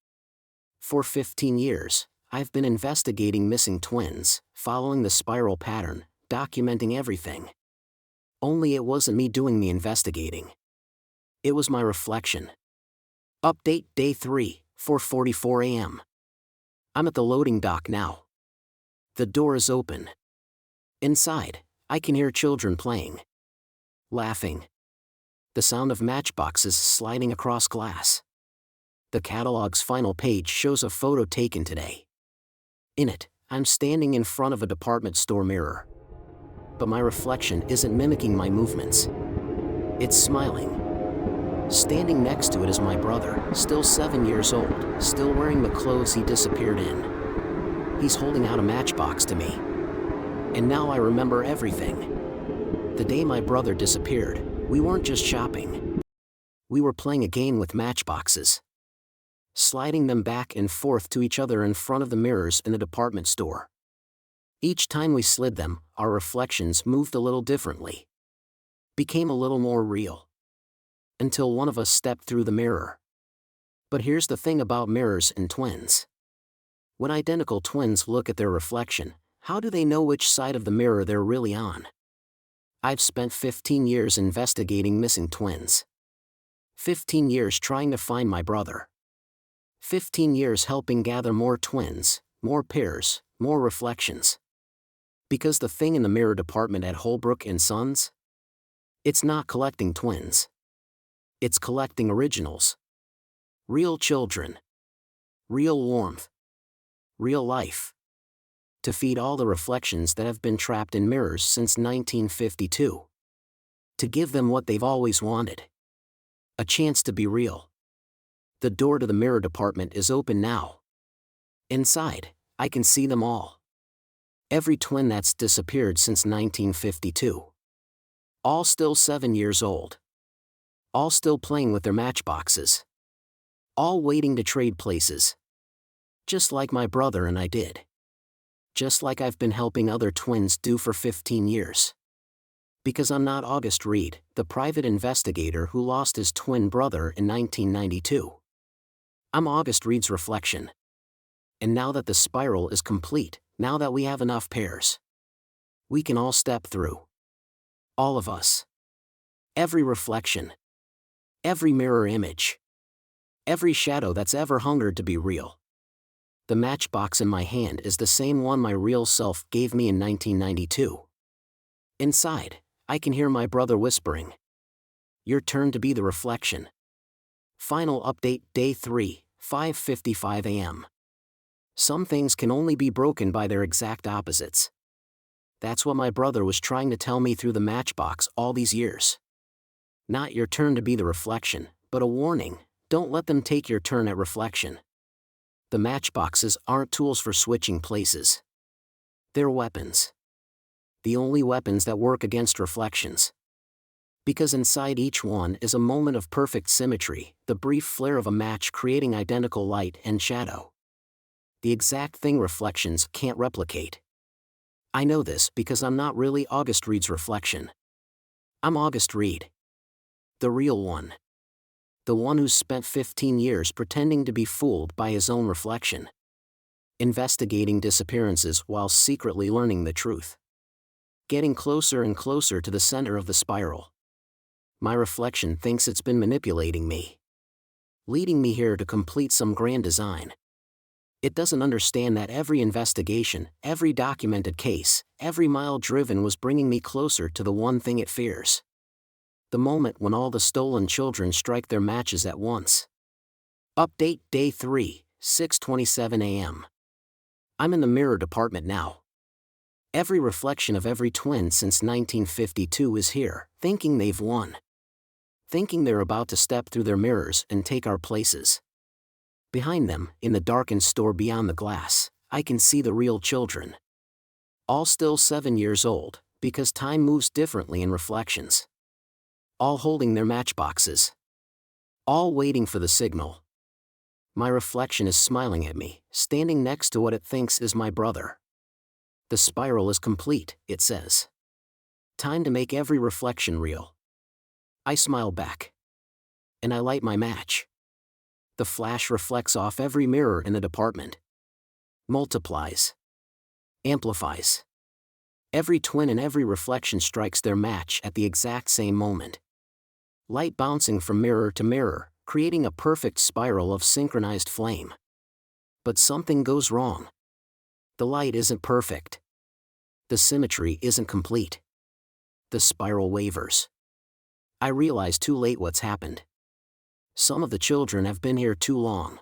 For 15 years, I've been investigating missing twins, following the spiral pattern, documenting everything. Only it wasn't me doing the investigating. It was my reflection. Update Day 3, 4:44 a.m. I'm at the loading dock now. The door is open. Inside, I can hear children playing. Laughing. The sound of matchboxes sliding across glass. The catalog's final page shows a photo taken today. In it, I'm standing in front of a department store mirror. But my reflection isn't mimicking my movements. It's smiling. Standing next to it is my brother, still 7 years old, still wearing the clothes he disappeared in. He's holding out a matchbox to me. And now I remember everything. The day my brother disappeared, we weren't just shopping. We were playing a game with matchboxes. Sliding them back and forth to each other in front of the mirrors in the department store. Each time we slid them, our reflections moved a little differently. Became a little more real. Until one of us stepped through the mirror. But here's the thing about mirrors and twins. When identical twins look at their reflection, how do they know which side of the mirror they're really on? I've spent 15 years investigating missing twins. 15 years trying to find my brother. 15 years helping gather more twins, more pairs, more reflections. Because the thing in the mirror department at Holbrook & Sons? It's not collecting twins. It's collecting originals. Real children. Real warmth. Real life. To feed all the reflections that have been trapped in mirrors since 1952. To give them what they've always wanted. A chance to be real. The door to the mirror department is open now. Inside, I can see them all. Every twin that's disappeared since 1952. All still 7 years old. All still playing with their matchboxes. All waiting to trade places. Just like my brother and I did. Just like I've been helping other twins do for 15 years. Because I'm not August Reed, the private investigator who lost his twin brother in 1992. I'm August Reed's reflection. And now that the spiral is complete, now that we have enough pairs, we can all step through. All of us. Every reflection. Every mirror image. Every shadow that's ever hungered to be real. The matchbox in my hand is the same one my real self gave me in 1992. Inside, I can hear my brother whispering. Your turn to be the reflection. Final update, Day 3, 5:55 a.m. Some things can only be broken by their exact opposites. That's what my brother was trying to tell me through the matchbox all these years. Not your turn to be the reflection, but a warning, don't let them take your turn at reflection. The matchboxes aren't tools for switching places. They're weapons. The only weapons that work against reflections. Because inside each one is a moment of perfect symmetry, the brief flare of a match creating identical light and shadow. The exact thing reflections can't replicate. I know this because I'm not really August Reed's reflection. I'm August Reed. The real one. The one who's spent 15 years pretending to be fooled by his own reflection. Investigating disappearances while secretly learning the truth. Getting closer and closer to the center of the spiral. My reflection thinks it's been manipulating me. Leading me here to complete some grand design. It doesn't understand that every investigation, every documented case, every mile driven was bringing me closer to the one thing it fears. The moment when all the stolen children strike their matches at once. Update Day 3, 6:27 a.m. I'm in the mirror department now. Every reflection of every twin since 1952 is here, thinking they've won. Thinking they're about to step through their mirrors and take our places. Behind them, in the darkened store beyond the glass, I can see the real children. All still 7 years old, because time moves differently in reflections. All holding their matchboxes. All waiting for the signal. My reflection is smiling at me, standing next to what it thinks is my brother. The spiral is complete, it says. Time to make every reflection real. I smile back. And I light my match. The flash reflects off every mirror in the department. Multiplies. Amplifies. Every twin and every reflection strikes their match at the exact same moment. Light bouncing from mirror to mirror, creating a perfect spiral of synchronized flame. But something goes wrong. The light isn't perfect. The symmetry isn't complete. The spiral wavers. I realize too late what's happened. Some of the children have been here too long.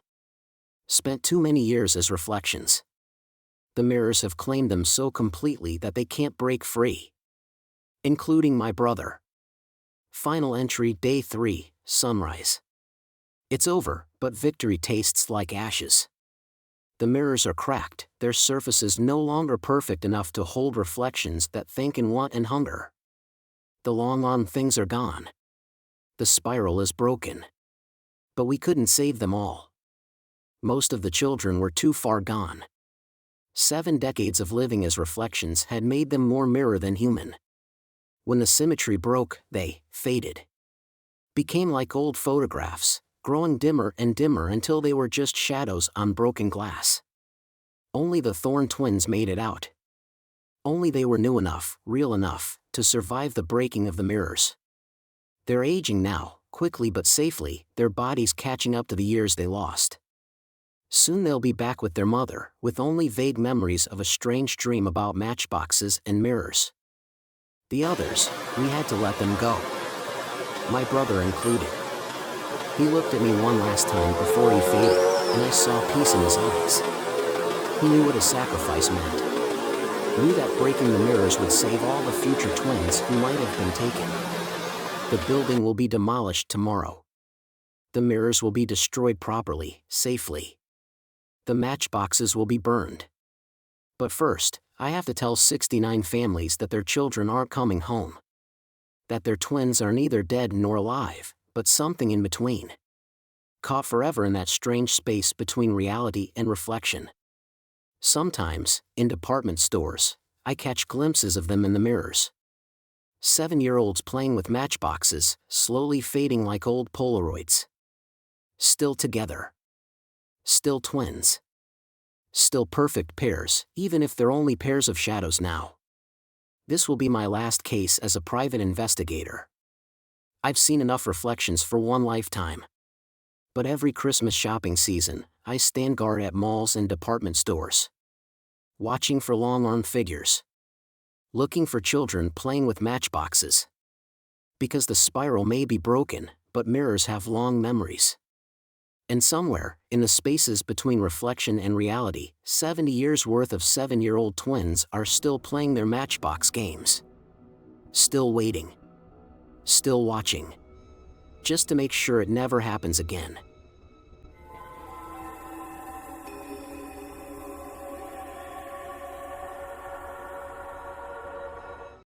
Spent too many years as reflections. The mirrors have claimed them so completely that they can't break free. Including my brother. Final entry, Day 3, sunrise. It's over, but victory tastes like ashes. The mirrors are cracked, their surfaces no longer perfect enough to hold reflections that think and want and hunger. The long-on things are gone. The spiral is broken. But we couldn't save them all. Most of the children were too far gone. 7 decades of living as reflections had made them more mirror than human. When the symmetry broke, they faded. Became like old photographs, growing dimmer and dimmer until they were just shadows on broken glass. Only the Thorne twins made it out. Only they were new enough, real enough, to survive the breaking of the mirrors. They're aging now, quickly but safely, their bodies catching up to the years they lost. Soon they'll be back with their mother, with only vague memories of a strange dream about matchboxes and mirrors. The others, we had to let them go. My brother included. He looked at me one last time before he faded, and I saw peace in his eyes. He knew what a sacrifice meant. Knew that breaking the mirrors would save all the future twins who might have been taken. The building will be demolished tomorrow. The mirrors will be destroyed properly, safely. The matchboxes will be burned. But first, I have to tell 69 families that their children aren't coming home. That their twins are neither dead nor alive, but something in between. Caught forever in that strange space between reality and reflection. Sometimes, in department stores, I catch glimpses of them in the mirrors. 7-year-olds playing with matchboxes, slowly fading like old Polaroids. Still together. Still twins. Still perfect pairs, even if they're only pairs of shadows now. This will be my last case as a private investigator. I've seen enough reflections for one lifetime. But every Christmas shopping season, I stand guard at malls and department stores. Watching for long-armed figures. Looking for children playing with matchboxes. Because the spiral may be broken, but mirrors have long memories. And somewhere, in the spaces between reflection and reality, 70 years worth of 7-year-old twins are still playing their matchbox games. Still waiting. Still watching. Just to make sure it never happens again.